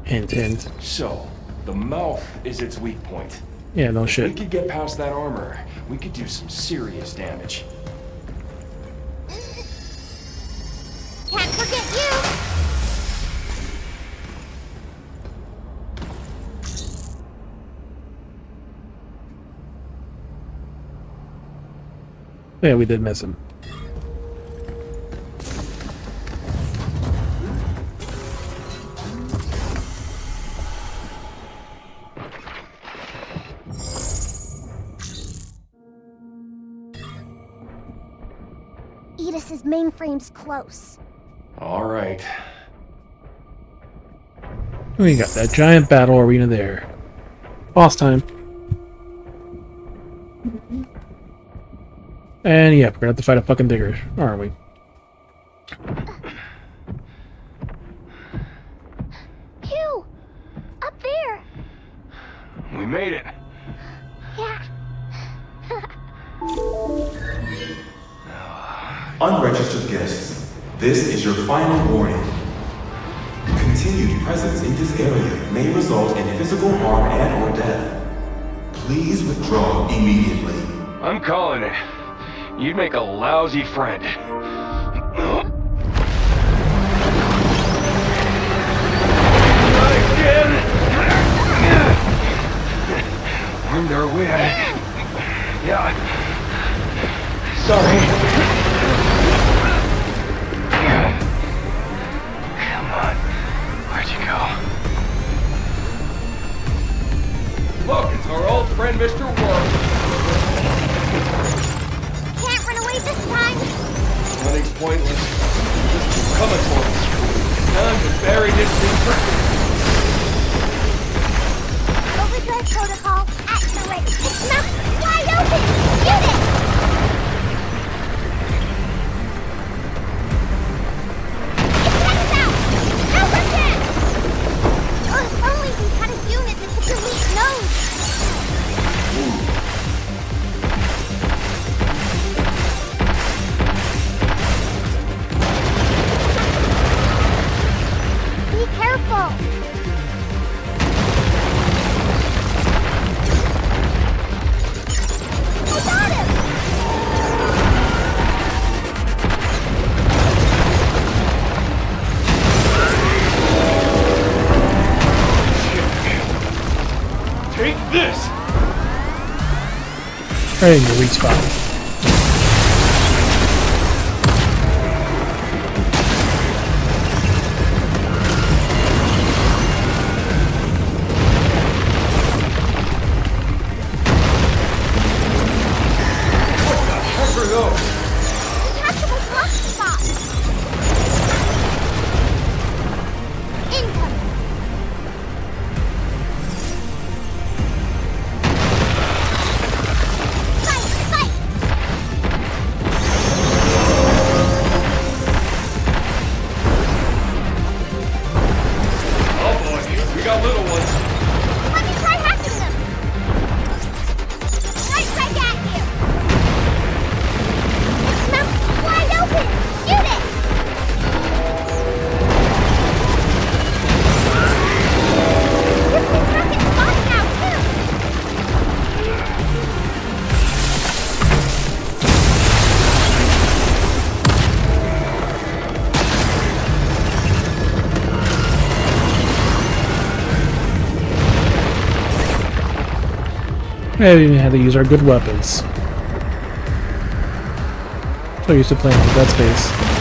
Hint, hint. So, the mouth is its weak point. Yeah, no If shit. we could get past that armor, we could do some serious damage. Can't forget you! Yeah, we did miss him. Edis's mainframe's close. All right. We got that giant battle arena there. Boss time. And yep, we're gonna have to fight a fucking digger, aren't we? Q! Up there! We made it. Yeah. Unregistered guests, this is your final warning. Continued presence in this area may result in physical harm and/or death. Please withdraw immediately. I'm calling it. You'd make a lousy friend. Not again! Armed our way. Yeah. Sorry. Come on. Where'd you go? Look, it's our old friend, Mr. Worm. Right in your weak spot. Maybe we had to use our good weapons. So used to playing on Dead Space.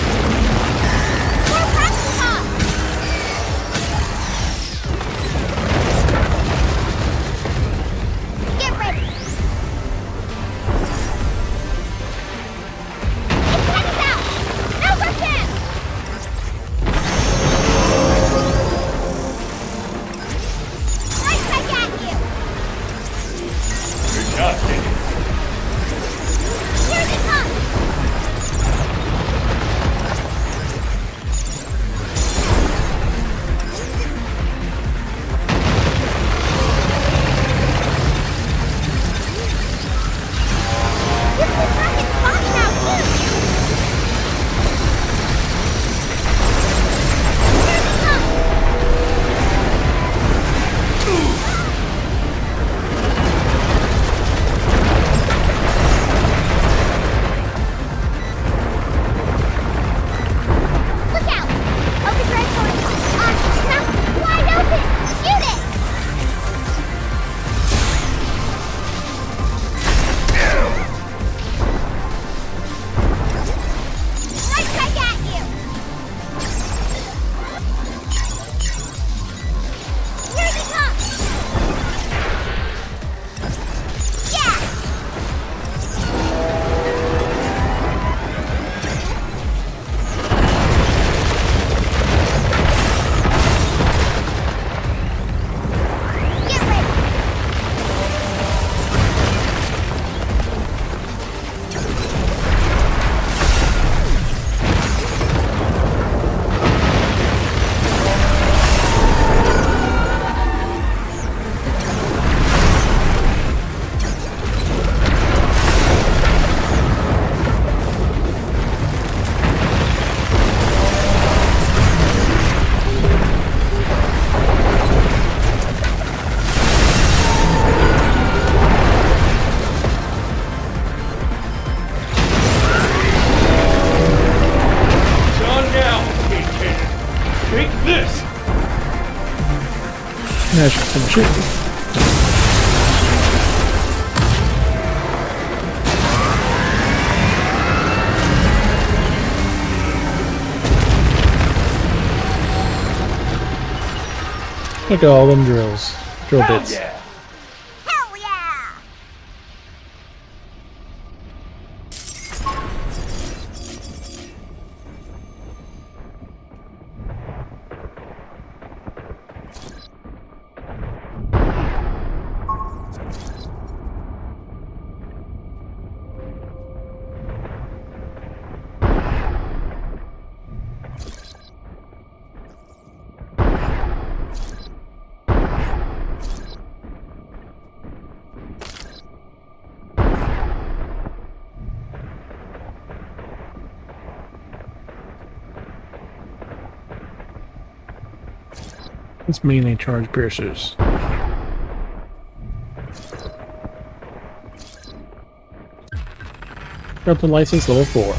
I should finish it. Look at all them drill bits. Yeah. It's mainly charge piercers. Weapon license level 4.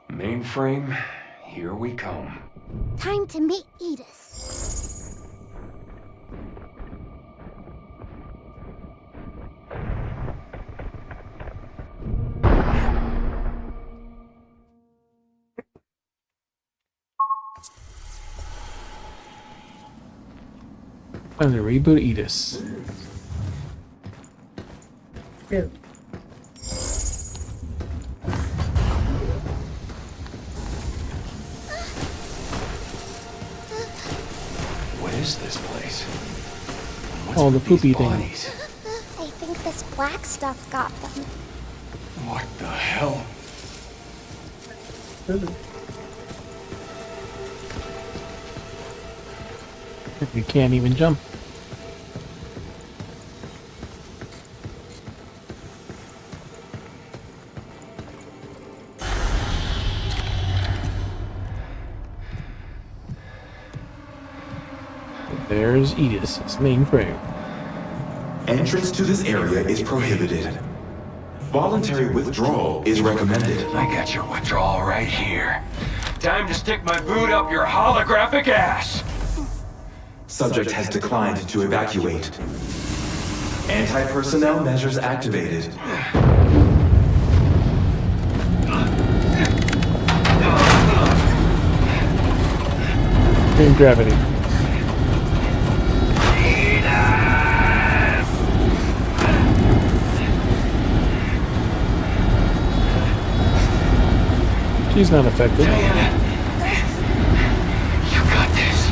Mainframe, here we come. Time to meet Edith. Time to reboot Edis. Yeah. What is this place? All the poopy things. Bodies? I think this black stuff got them. What the hell? You can't even jump. There's Edis' mainframe. Entrance to this area is prohibited. Voluntary withdrawal is recommended. I got your withdrawal right here. Time to stick my boot up your holographic ass! Subject has declined to evacuate. Anti-personnel measures activated. In gravity. She's not affected. Diana, you got this.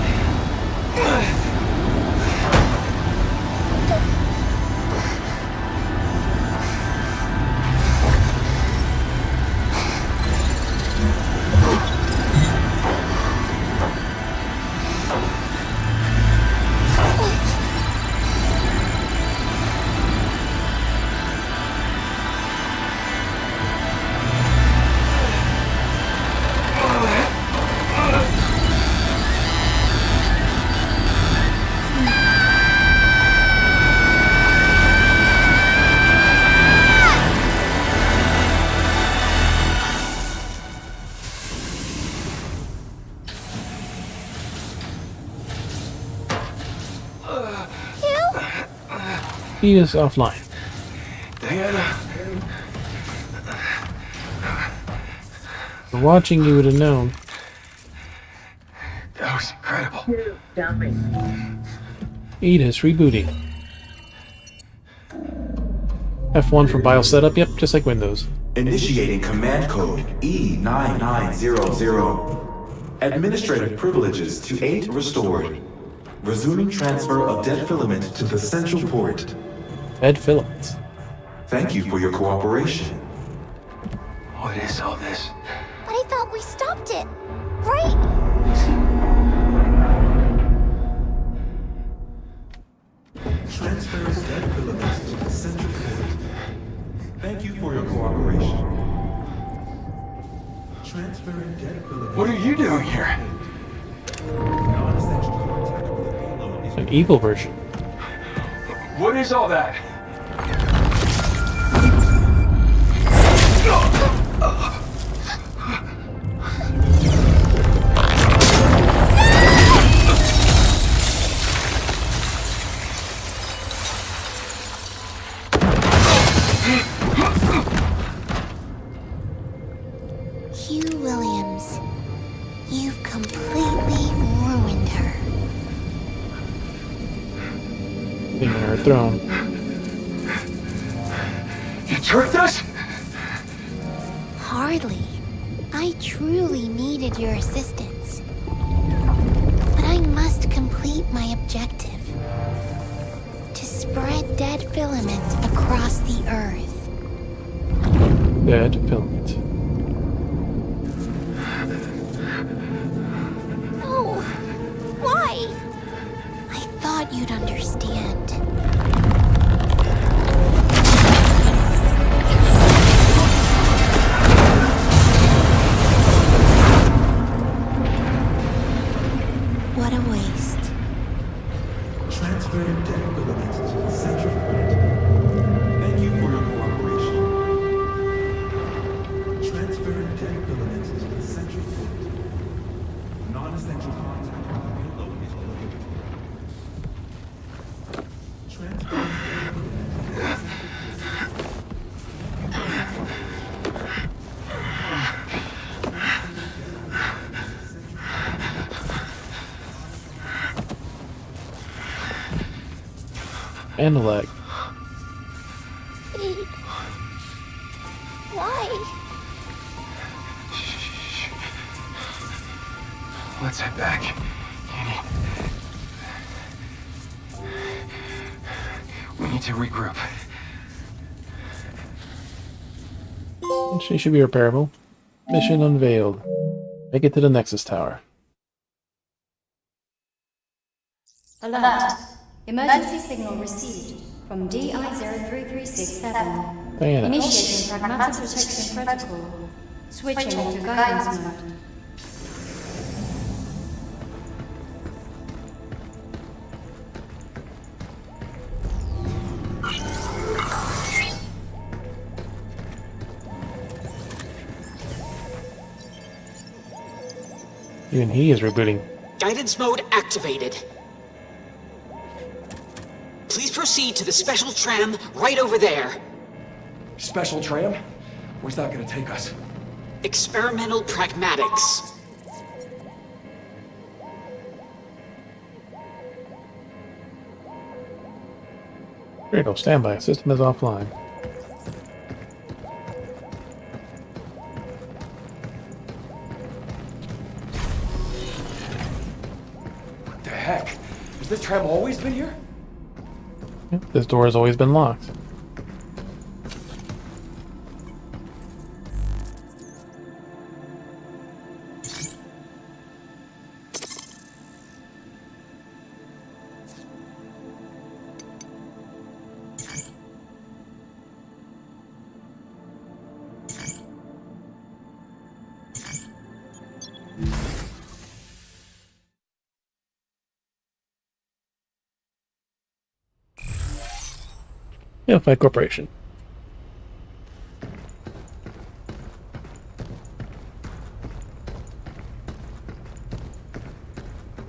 Edis offline. Diana. For watching, you would have known. That was incredible. Dummy. Edis rebooting. F1 for BIOS setup, yep, just like Windows. Initiating command code E9900. Administrative privileges to 8 restored. Resuming transfer of dead filament to the central port. Dead filament. Thank you for your cooperation. What is all this? But I thought we stopped it. Right? Transfer dead filament to the central port. Thank you for your cooperation. Transferring dead filament. What are you doing here? An evil version. What is all that? Hugh Williams, you've completely ruined her. Being on her throne. You tricked us? Hardly. I truly needed your assistance. But I must complete my objective. To spread dead filament across the Earth. Dead filament. No! Why? I thought you'd understand. What a waste. Transferring dead filament to the central port. Thank you for your cooperation. Transferring dead filament to the central port. Non-essential contact with payload is prohibited. And a leg. Wait. Why? Let's head back. We need to regroup. She should be repairable. Mission unveiled. Make it to the Nexus Tower. Alert. Emergency signal received from DI-03367. Diana. Initiating Pragmata protection protocol. Switching to guidance mode. Even he is rebooting. Guidance mode activated. Please proceed to the special tram right over there. Special tram? Where's that gonna take us? Experimental pragmatics. Critical standby. System is offline. What the heck? Has this tram always been here? Yep, this door has always been locked. FFXIV Corporation.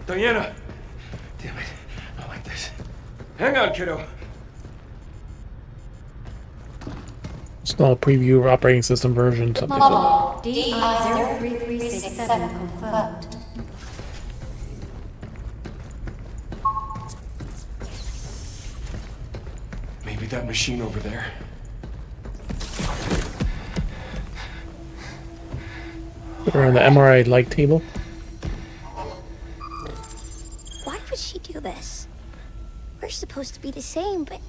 Diana! Damn it. I like this. Hang on, kiddo. Install preview operating system version. Something. Model DI-03367 confirmed. Maybe that machine over there. Put her on the MRI light table. Why would she do this? We're supposed to be the same, but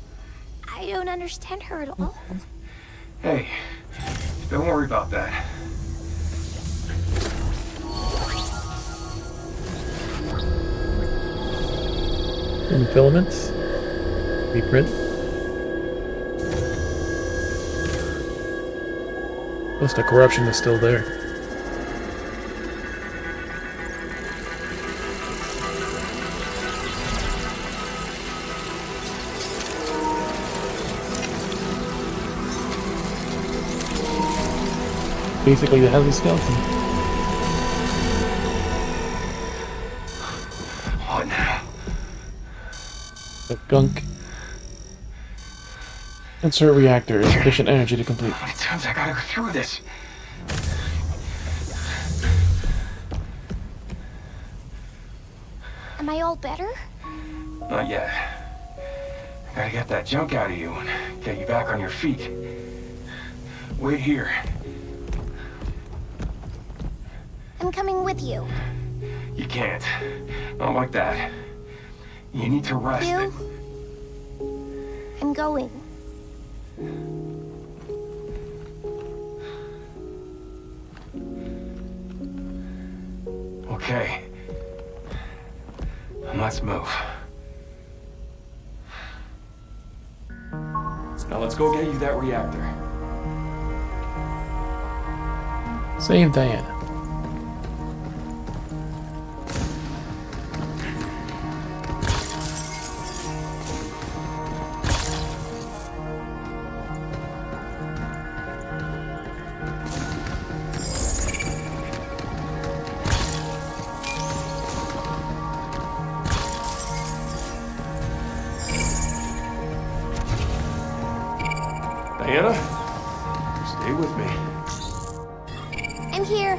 I don't understand her at all. Hey, don't worry about that. And filaments. Reprint. Plus the corruption is still there. Basically the heavy skeleton. What now? The gunk. Insert reactor. Sufficient energy to complete. How many times I gotta go through this? Am I all better? Not yet. I gotta get that junk out of you and get you back on your feet. Wait here. I'm coming with you. You can't. Not like that. You need to rest. You? I'm going. Okay. Let's move. Now let's go get you that reactor. Save Diana. Diana, stay with me. I'm here.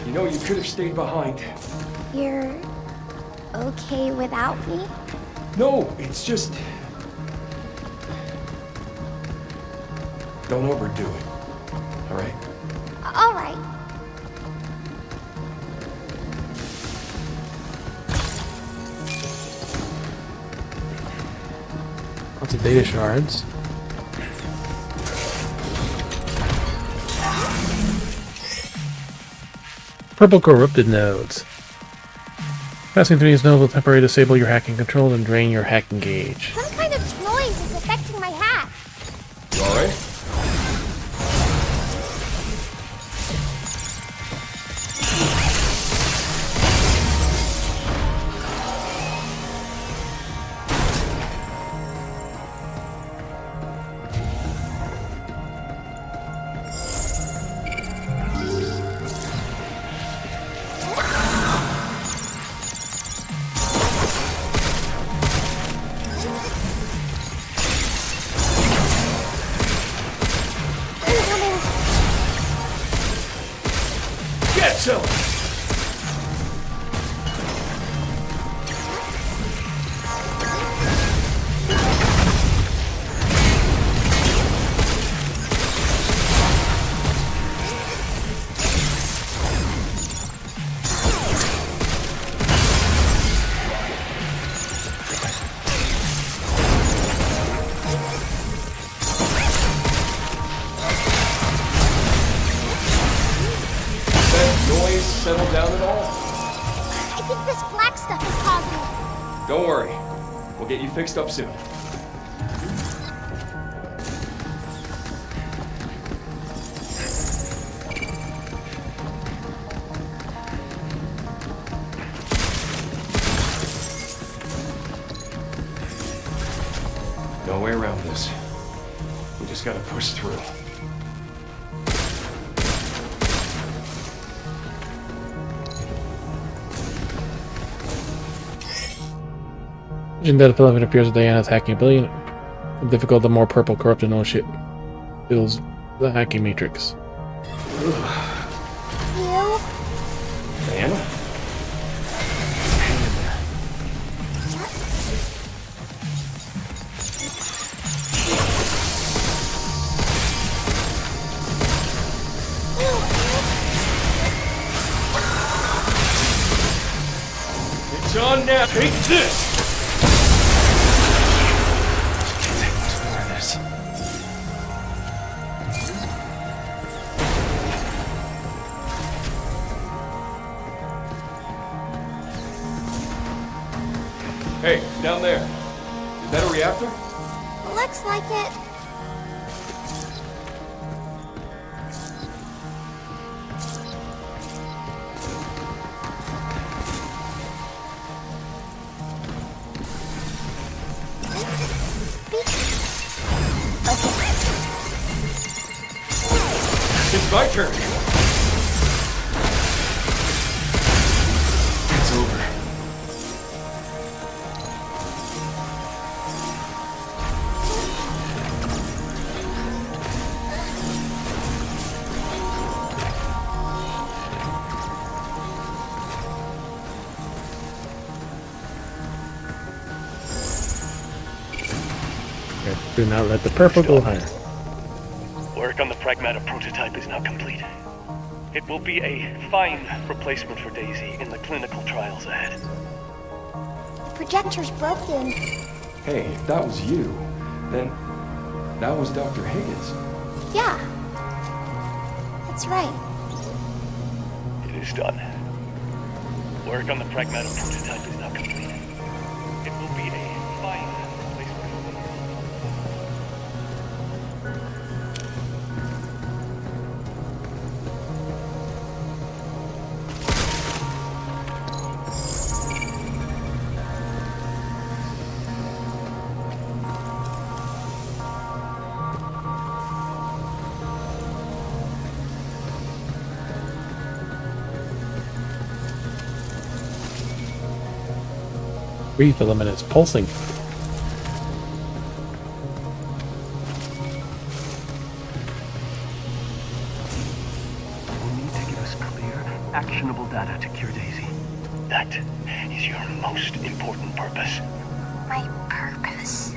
You know you could have stayed behind. You're okay without me? No, it's just... Don't overdo it. Alright? Alright. Lots of data shards. Purple corrupted nodes. Passing through these nodes will temporarily disable your hacking controls and drain your hacking gauge. Some kind of noise is affecting my hack. You alright? Gatcha! Settle down at all? I think this black stuff is causing it. Don't worry. We'll get you fixed up soon. No way around this. We just gotta push through. That filament appears with Diana's hacking ability. The difficult, the more purple corrupted node shit fills the hacking matrix. You? Diana? It's on now. Take this! Hey, down there. Is that a reactor? Looks like it. It's my turn. It's over. Do not let the purple go higher. Work on the Pragmata prototype is now complete. It will be a fine replacement for Daisy in the clinical trials ahead. The projector's broken. Hey, if that was you, then that was Dr. Higgins. Yeah. That's right. It is done. Work on the Pragmata prototype is now complete. It will be a fine replacement. Breathe filament is pulsing. We'll need to give us clear, actionable data to cure Daisy. That is your your most important purpose. My purpose.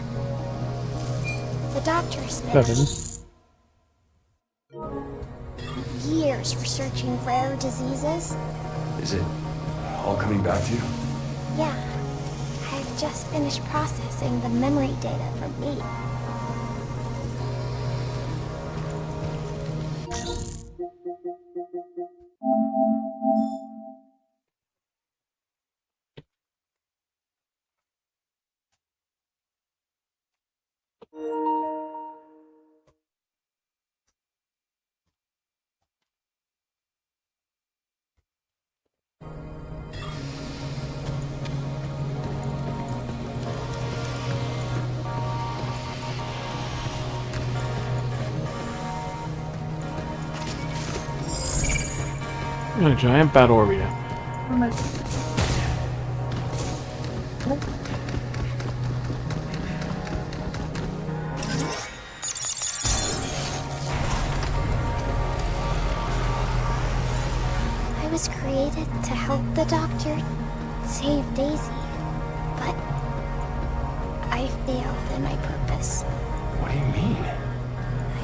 The doctor spent years researching rare diseases. Is it all coming back to you? Yeah. I've just finished processing the memory data from me. A giant battle arena. I was created to help the doctor save Daisy, but I failed in my purpose. What do you mean?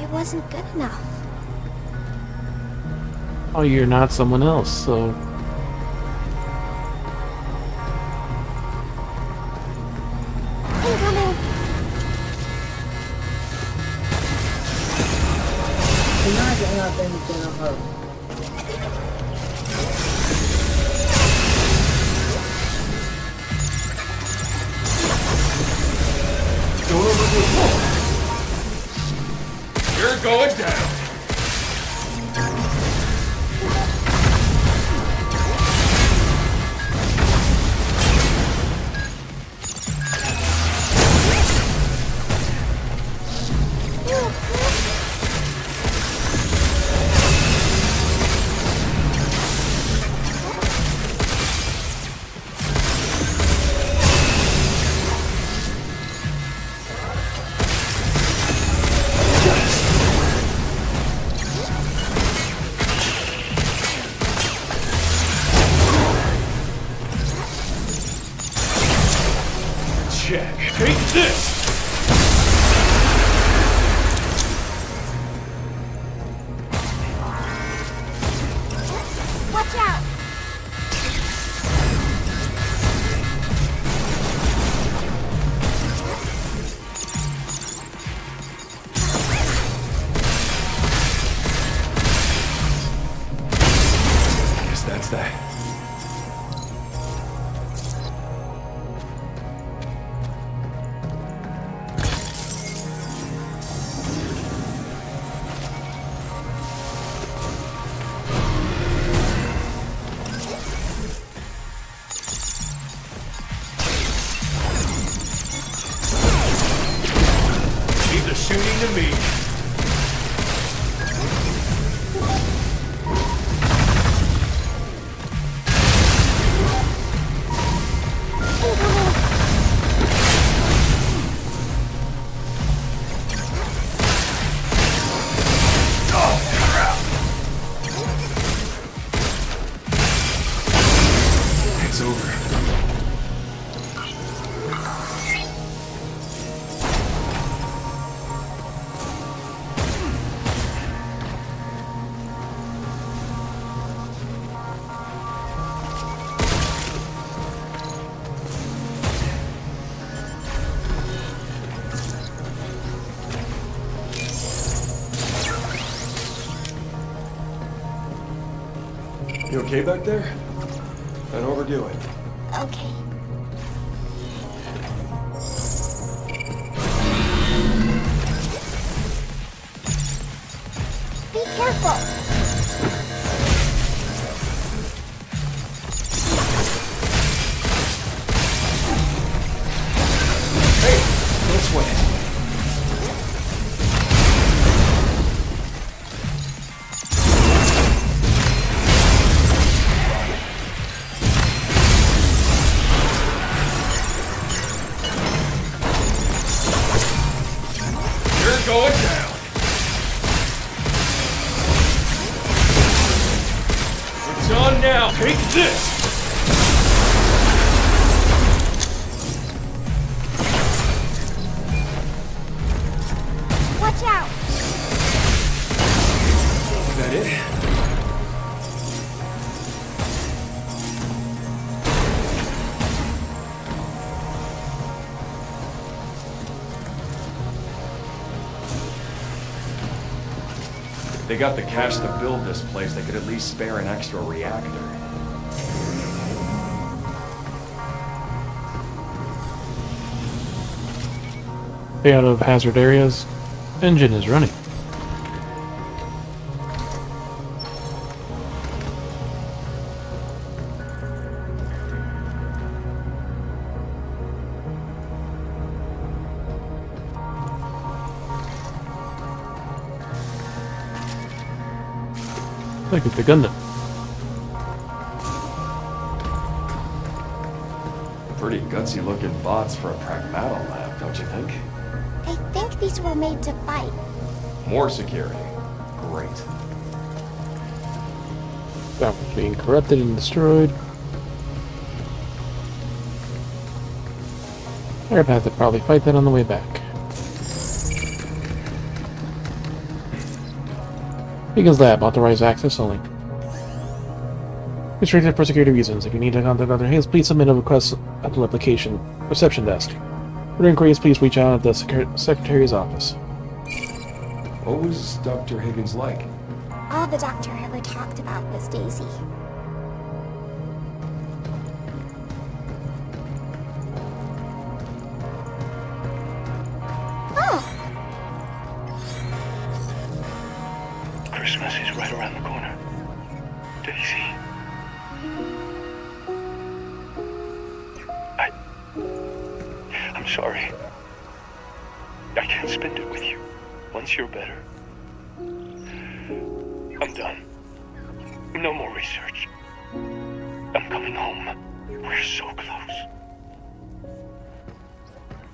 I wasn't good enough. Oh, you're not someone else, so... Incoming! Don't overdo it. You're going down. Check. Take this! Watch out! I guess that's that. Leave the shooting to me. It's over. You okay back there? Don't overdo it. Okay. Be careful! Hey, this way. You're going down. It's on now. Take this. They got the cash to build this place, they could at least spare an extra reactor. Stay out of hazard areas. Engine is running. Look at the Gundam. Pretty gutsy looking bots for a Pragmata lab, don't you think? I think these were made to fight. More security. Great. That was being corrupted and destroyed. I'd have to probably fight that on the way back. Beacon's Lab, authorized access only. Restricted for security reasons. If you need to contact Dr. Hayes, please submit a request at the application reception desk. For inquiries, please reach out at the Secretary's office. What was Dr. Higgins like? All the doctor ever talked about was Daisy. Christmas is right around the corner. Daisy. I'm sorry. I can't spend it with you once you're better. I'm done. No more research. I'm coming home. We're so close.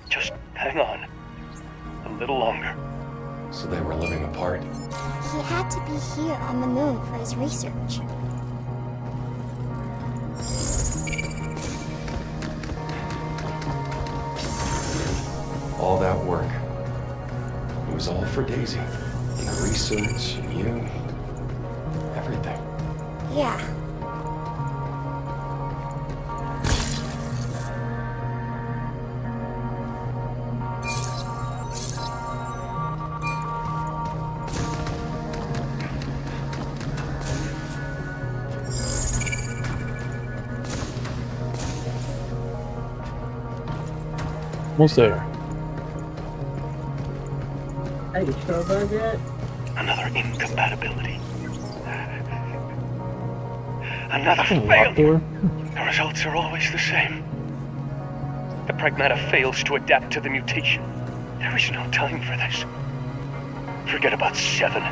Just hang on. A little longer. So they were living apart? He had to be here on the moon for his research. All that work. It was all for Daisy. And the research, and you. Everything. Yeah. Almost there. Are you sure about that? Another incompatibility. Another Locked failure. door. The results are always the same. The Pragmata fails to adapt to the mutation. There is no time for this. Forget about 7.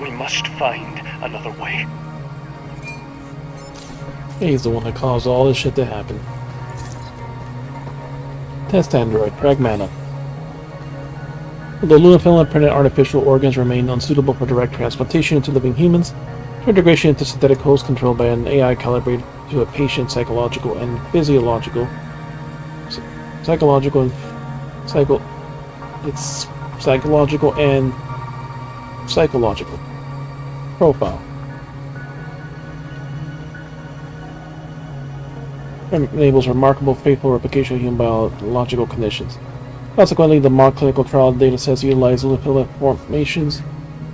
We must find another way. He's the one that caused all this shit to happen. Test android, Pragmata. Although Lunafilament printed artificial organs remain unsuitable for direct transplantation into living humans, their integration into synthetic hosts controlled by an AI calibrated to a patient's psychological and physiological psychological profile. Enables remarkable faithful replication of human biological conditions. Consequently, the mock clinical trial datasets utilize lipid formations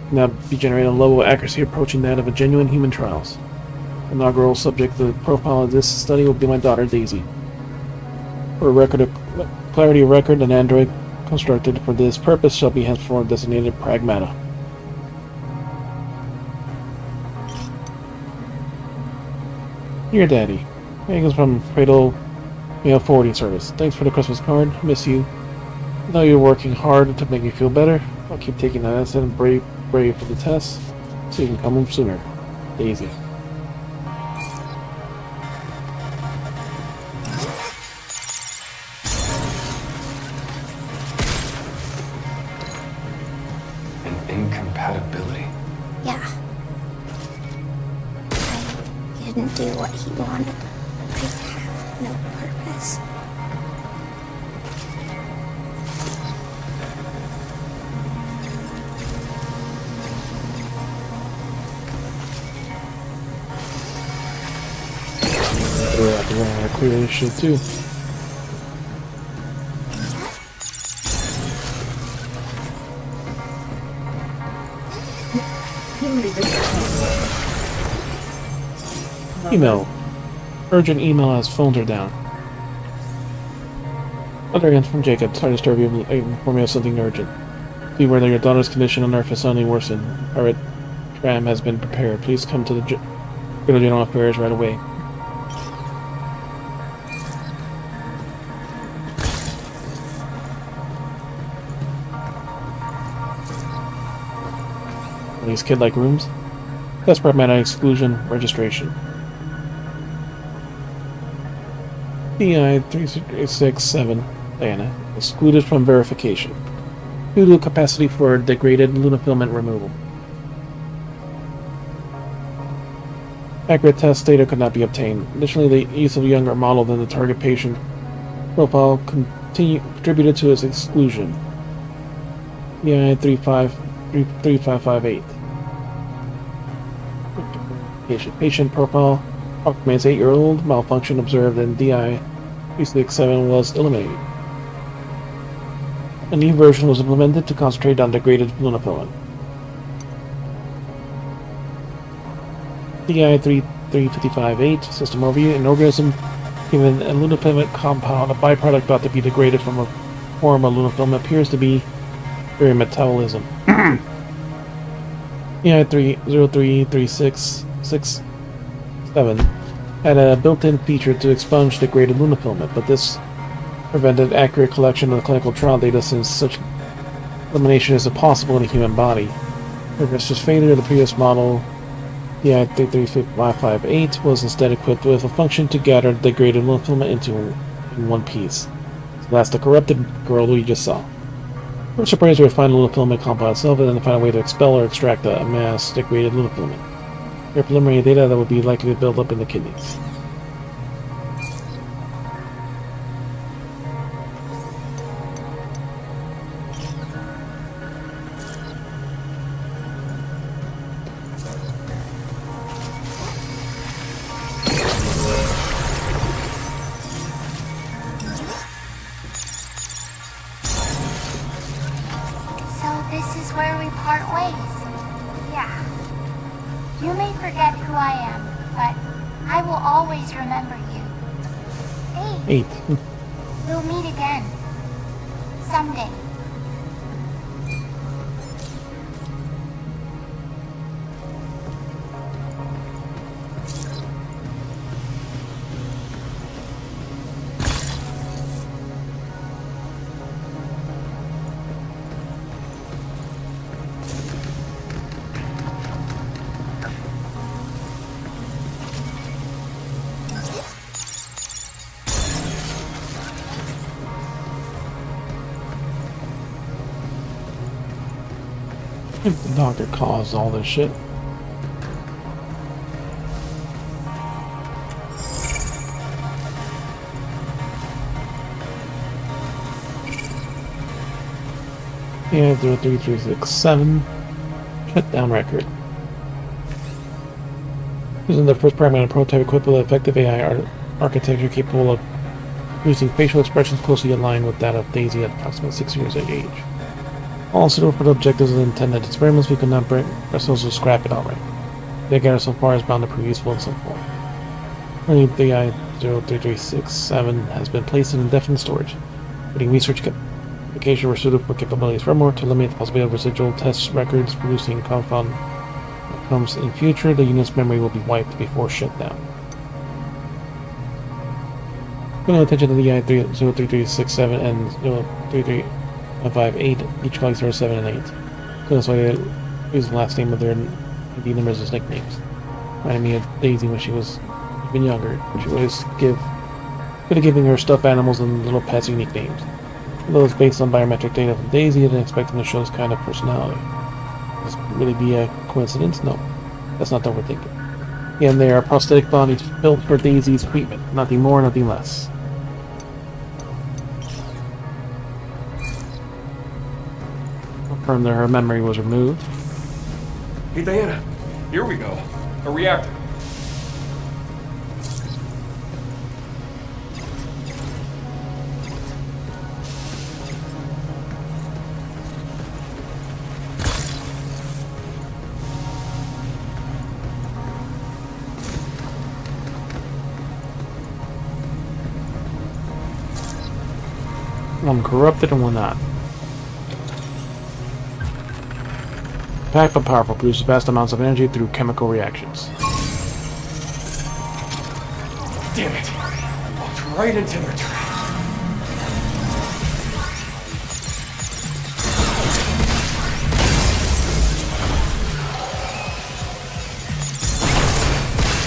can now be generated at a level of accuracy approaching that of a genuine human trials. The inaugural subject of the profile of this study will be my daughter Daisy. For a record of clarity of record, an android constructed for this purpose shall be henceforth designated Pragmata. Dear Daddy, thanks from Cradle Mail Forwarding Service. Thanks for the Christmas card. Miss you. I know you're working hard to make me feel better. I'll keep taking that acid and brave for the test, so you can come home sooner. Daisy. An incompatibility? Yeah. I didn't do what he wanted. I have no purpose. I clear this shit too. me this. Email. Urgent email has phoned her down. Other end from Jacob. Sorry to disturb you. Inform me of something urgent. See whether your daughter's condition on Earth has suddenly worsened. Our tram has been prepared. Please come to the General Affairs right away. These kid-like rooms? That's Pragmata exclusion registration. PI-367 Diana. Excluded from verification. Due to capacity for degraded lunafilament removal. Accurate test data could not be obtained. Additionally, the use of a younger model than the target patient profile contributed to its exclusion. PI-3558. Patient profile approximates 8-year-old. Malfunction observed in DI-367 was eliminated. A new version was implemented to concentrate on degraded lunafilament. DI-355-8 system overview. An organism given a lunafilament compound, a byproduct thought to be degraded from a form of lunafilament, appears to be during metabolism. DI-3033667 had a built-in feature to expunge degraded lunafilament, but this prevented accurate collection of the clinical trial data since such elimination is impossible in a human body. Reverses failure of the previous model, DI-33558, was instead equipped with a function to gather degraded lunafilament in one piece. So that's the corrupted girl who you just saw. We're surprised to find the lunafilament compound itself and then find a way to expel or extract a mass degraded lunafilament. There are preliminary data that would be likely to build up in the kidneys. So this is where we part ways. Yeah. You may forget who I am, but I will always remember you. Hey. 8. We'll meet again. Someday. The doctor caused all this shit. Yeah, 03367. Shutdown record. Using the first Pragmata prototype equipped with effective AI architecture capable of producing facial expressions closely aligned with that of Daisy at approximately 6 years of age. All suitable for the objectives of the intended experiments, we could not bring ourselves to scrap it outright. The data so far is bound to prove useful in some form. Currently, DI-03367 has been placed in indefinite storage, putting research application were suitable for capabilities. Furthermore, to eliminate the possibility of residual test records producing compound outcomes in future, the unit's memory will be wiped before shutdown. Paying attention to the DI-03367 and 03358, each colleagues are 7 and 8. So that's why they use the last name of their ID numbers as nicknames. Reminded me of Daisy when she was even younger. She would always good at giving her stuffed animals and little pets unique names. Although it's based on biometric data from Daisy, I didn't expect them to show this kind of personality. Does this really be a coincidence? No. That's not overthinking. Again, they are prosthetic bodies built for Daisy's treatment. Nothing more, nothing less. Confirm that her memory was removed. Hey Diana, here we go. A reactor. One corrupted and one not. Packed but powerful, produces vast amounts of energy through chemical reactions. Damn it! I walked right into their trap.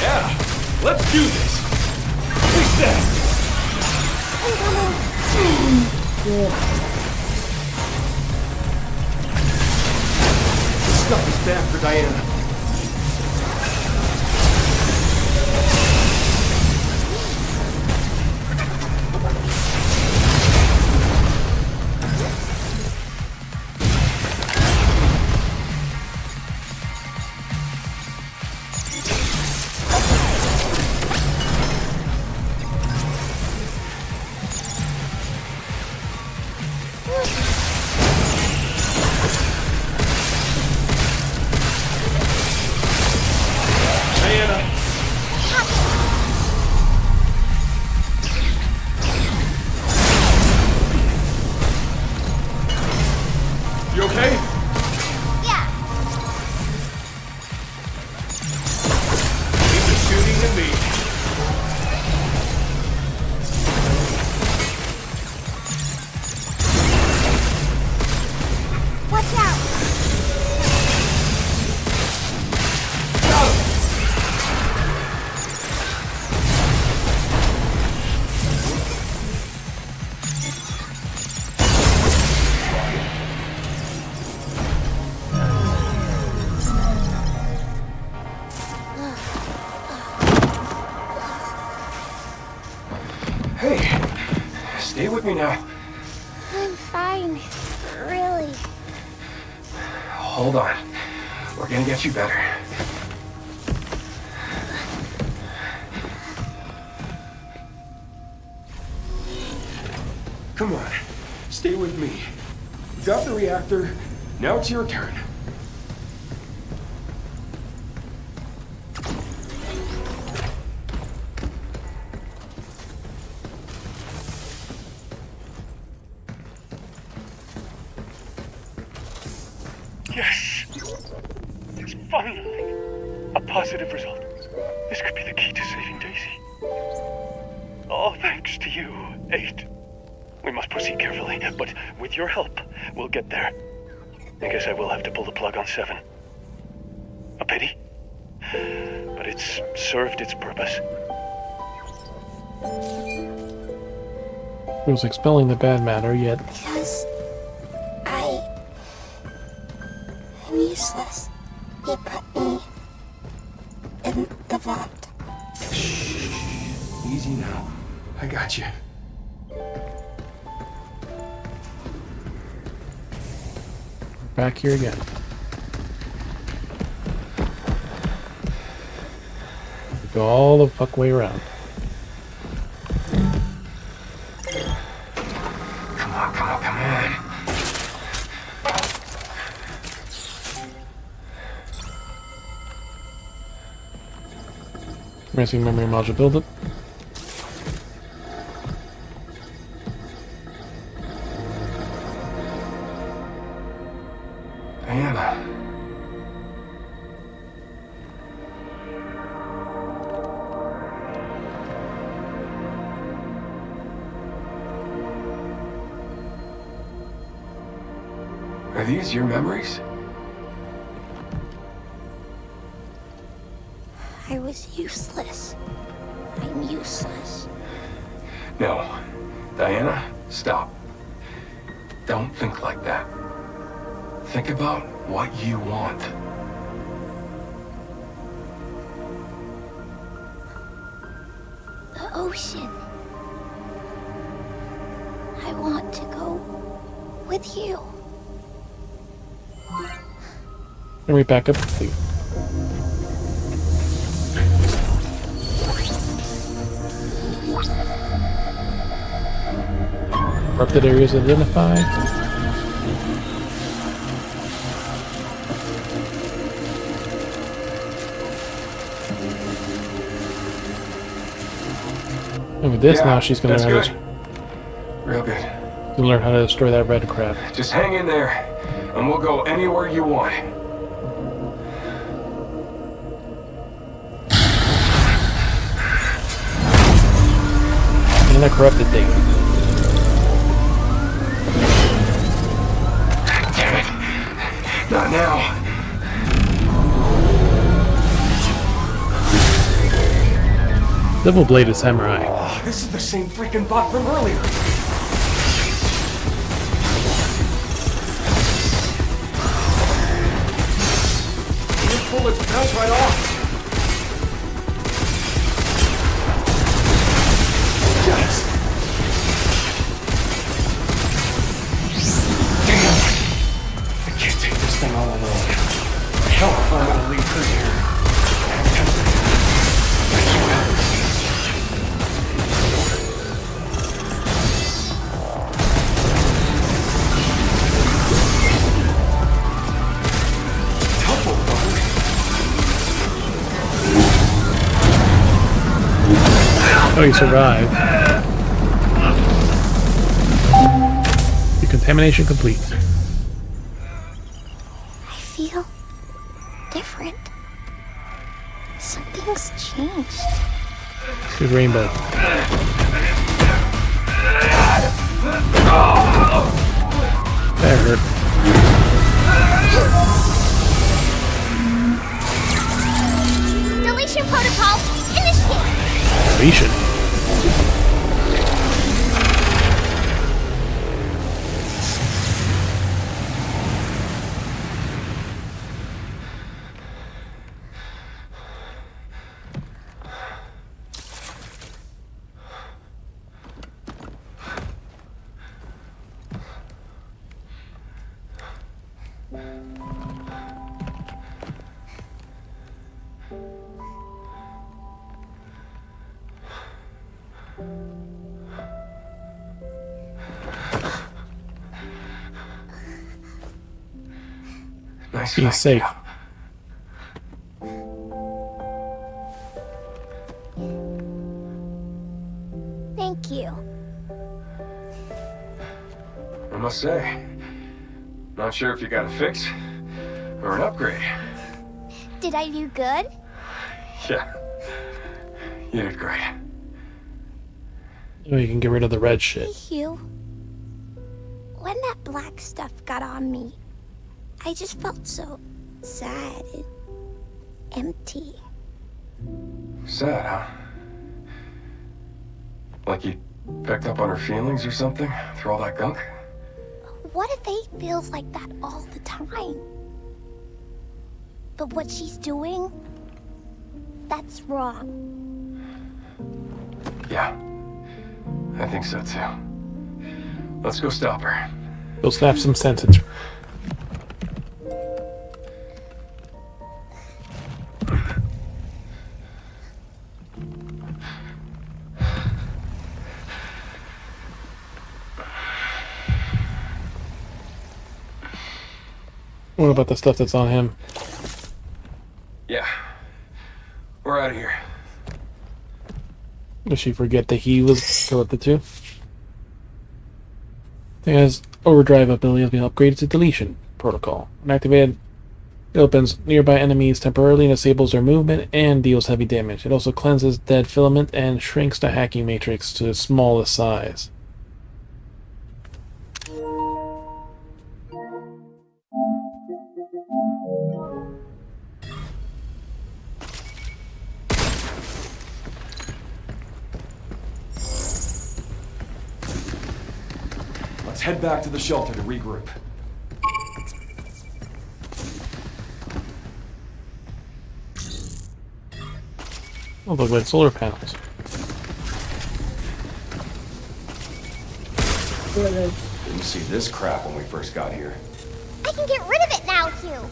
Yeah, let's do this. Take that. This stuff is bad for Diana. You okay? Yeah. He's just shooting at me. Watch out. Hey, stay with me now. I'm fine. Really. Hold on. We're gonna get you better. Come on, stay with me. We got the reactor. Now it's your turn. Yes! It's finally a positive result. This could be the key to saving Daisy. All thanks to you, 8. We must proceed carefully, but with your help, we'll get there. I guess I will have to pull the plug on 7. A pity, but it's served its purpose. It was expelling the bad matter, yet Because I'm useless. He put me in the vat. Easy now. I got you. back here again. Go all the fuck way around. Come on, come on, come on. Missing memory module buildup. Diana. Are these your memories? I was useless. I'm useless. No. Diana, stop. Don't think like that. Think about what you want. The ocean. I want to go with you. Let me back up, please. Corrupted areas identified. And with this, now she's gonna that's have good. Real good. to learn how to destroy that red crab. Just hang in there, and we'll go anywhere you want. And a corrupted thing. Damn it. Not now. Double-bladed samurai. Oh, this is the same freaking bot from earlier. These bullets bounce right off. Yes. Damn. I can't take this thing all alone. Hell, if I'm gonna leave her here. Oh, you survived. Decontamination complete. I feel different. Something's changed. Good rainbow. That hurt. Deletion protocol initiated. Deletion. Nice. Be safe. Thank you. I must say, not sure if you got a fix or an upgrade. Did I do good? Yeah, you did great. Oh, you can get rid of the red shit. Hey, Hugh. When that black stuff got on me, I just felt so sad and empty. Sad, huh? Like you picked up on her feelings or something through all that gunk? What if Faye feels like that all the time? But what she's doing, that's wrong. Yeah, I think so too. Let's go stop her. Go snap some sense into her. What about the stuff that's on him? Yeah, we're out of here. Does she forget that he was corrupted too? It has overdrive ability has been upgraded to deletion protocol. When activated, it opens nearby enemies temporarily, disables their movement, and deals heavy damage. It also cleanses dead filament and shrinks the hacking matrix to the smallest size. Let's head back to the shelter to regroup. Oh, look like solar panels. Didn't see this crap when we first got here. I can get rid of it now, Hugh.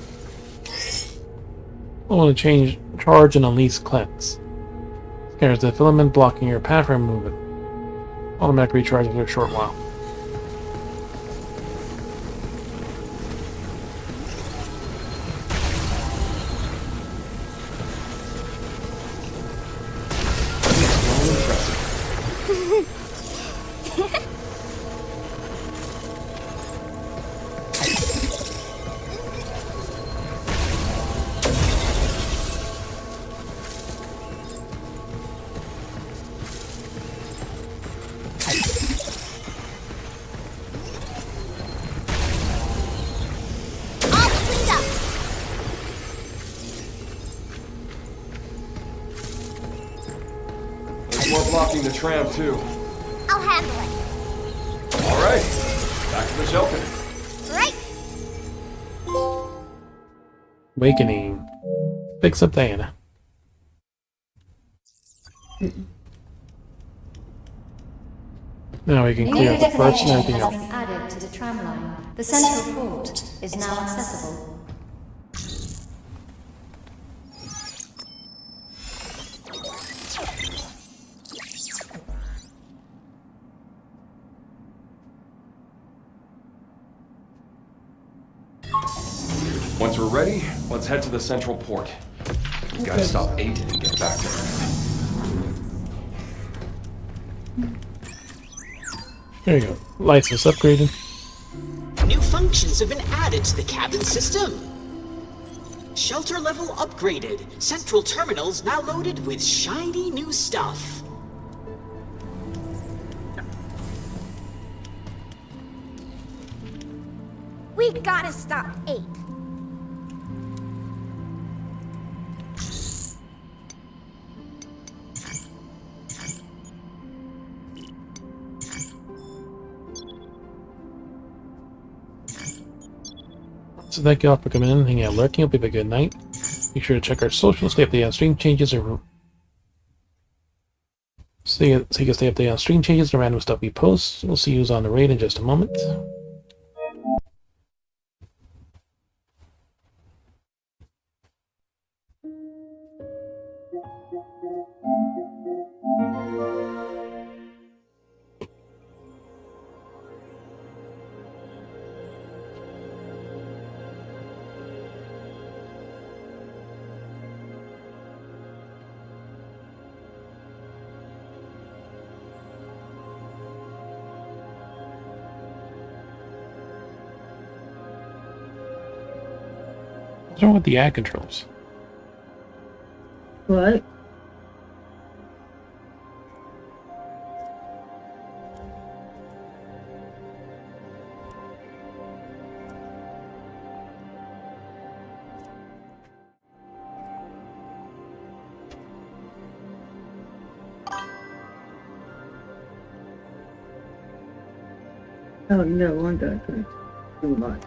I want to charge and unleash cleanse. Scares the filament blocking your path from movement. Automatic recharge after a short while. blocking the tram, too. I'll handle it. All right, back to the shelter. Right. Awakening. Fix up Diana. Now we can clear up the first and everything else. Added to the tram line. The central port is now accessible. Once we're ready, let's head to the central port. We gotta stop Aiden and get back to her. There you go. License upgraded. New functions have been added to the cabin system. Shelter level upgraded. Central terminals now loaded with shiny new stuff. We gotta stop 8. So thank you all for coming in and hanging out lurking. Hope you have a good night. Be sure to check our socials, stay updated on stream changes, or so you can stay updated on stream changes and random stuff we post. We'll see you on the raid in just a moment. What's wrong with the ad controls? What? Oh no, one guy could do much,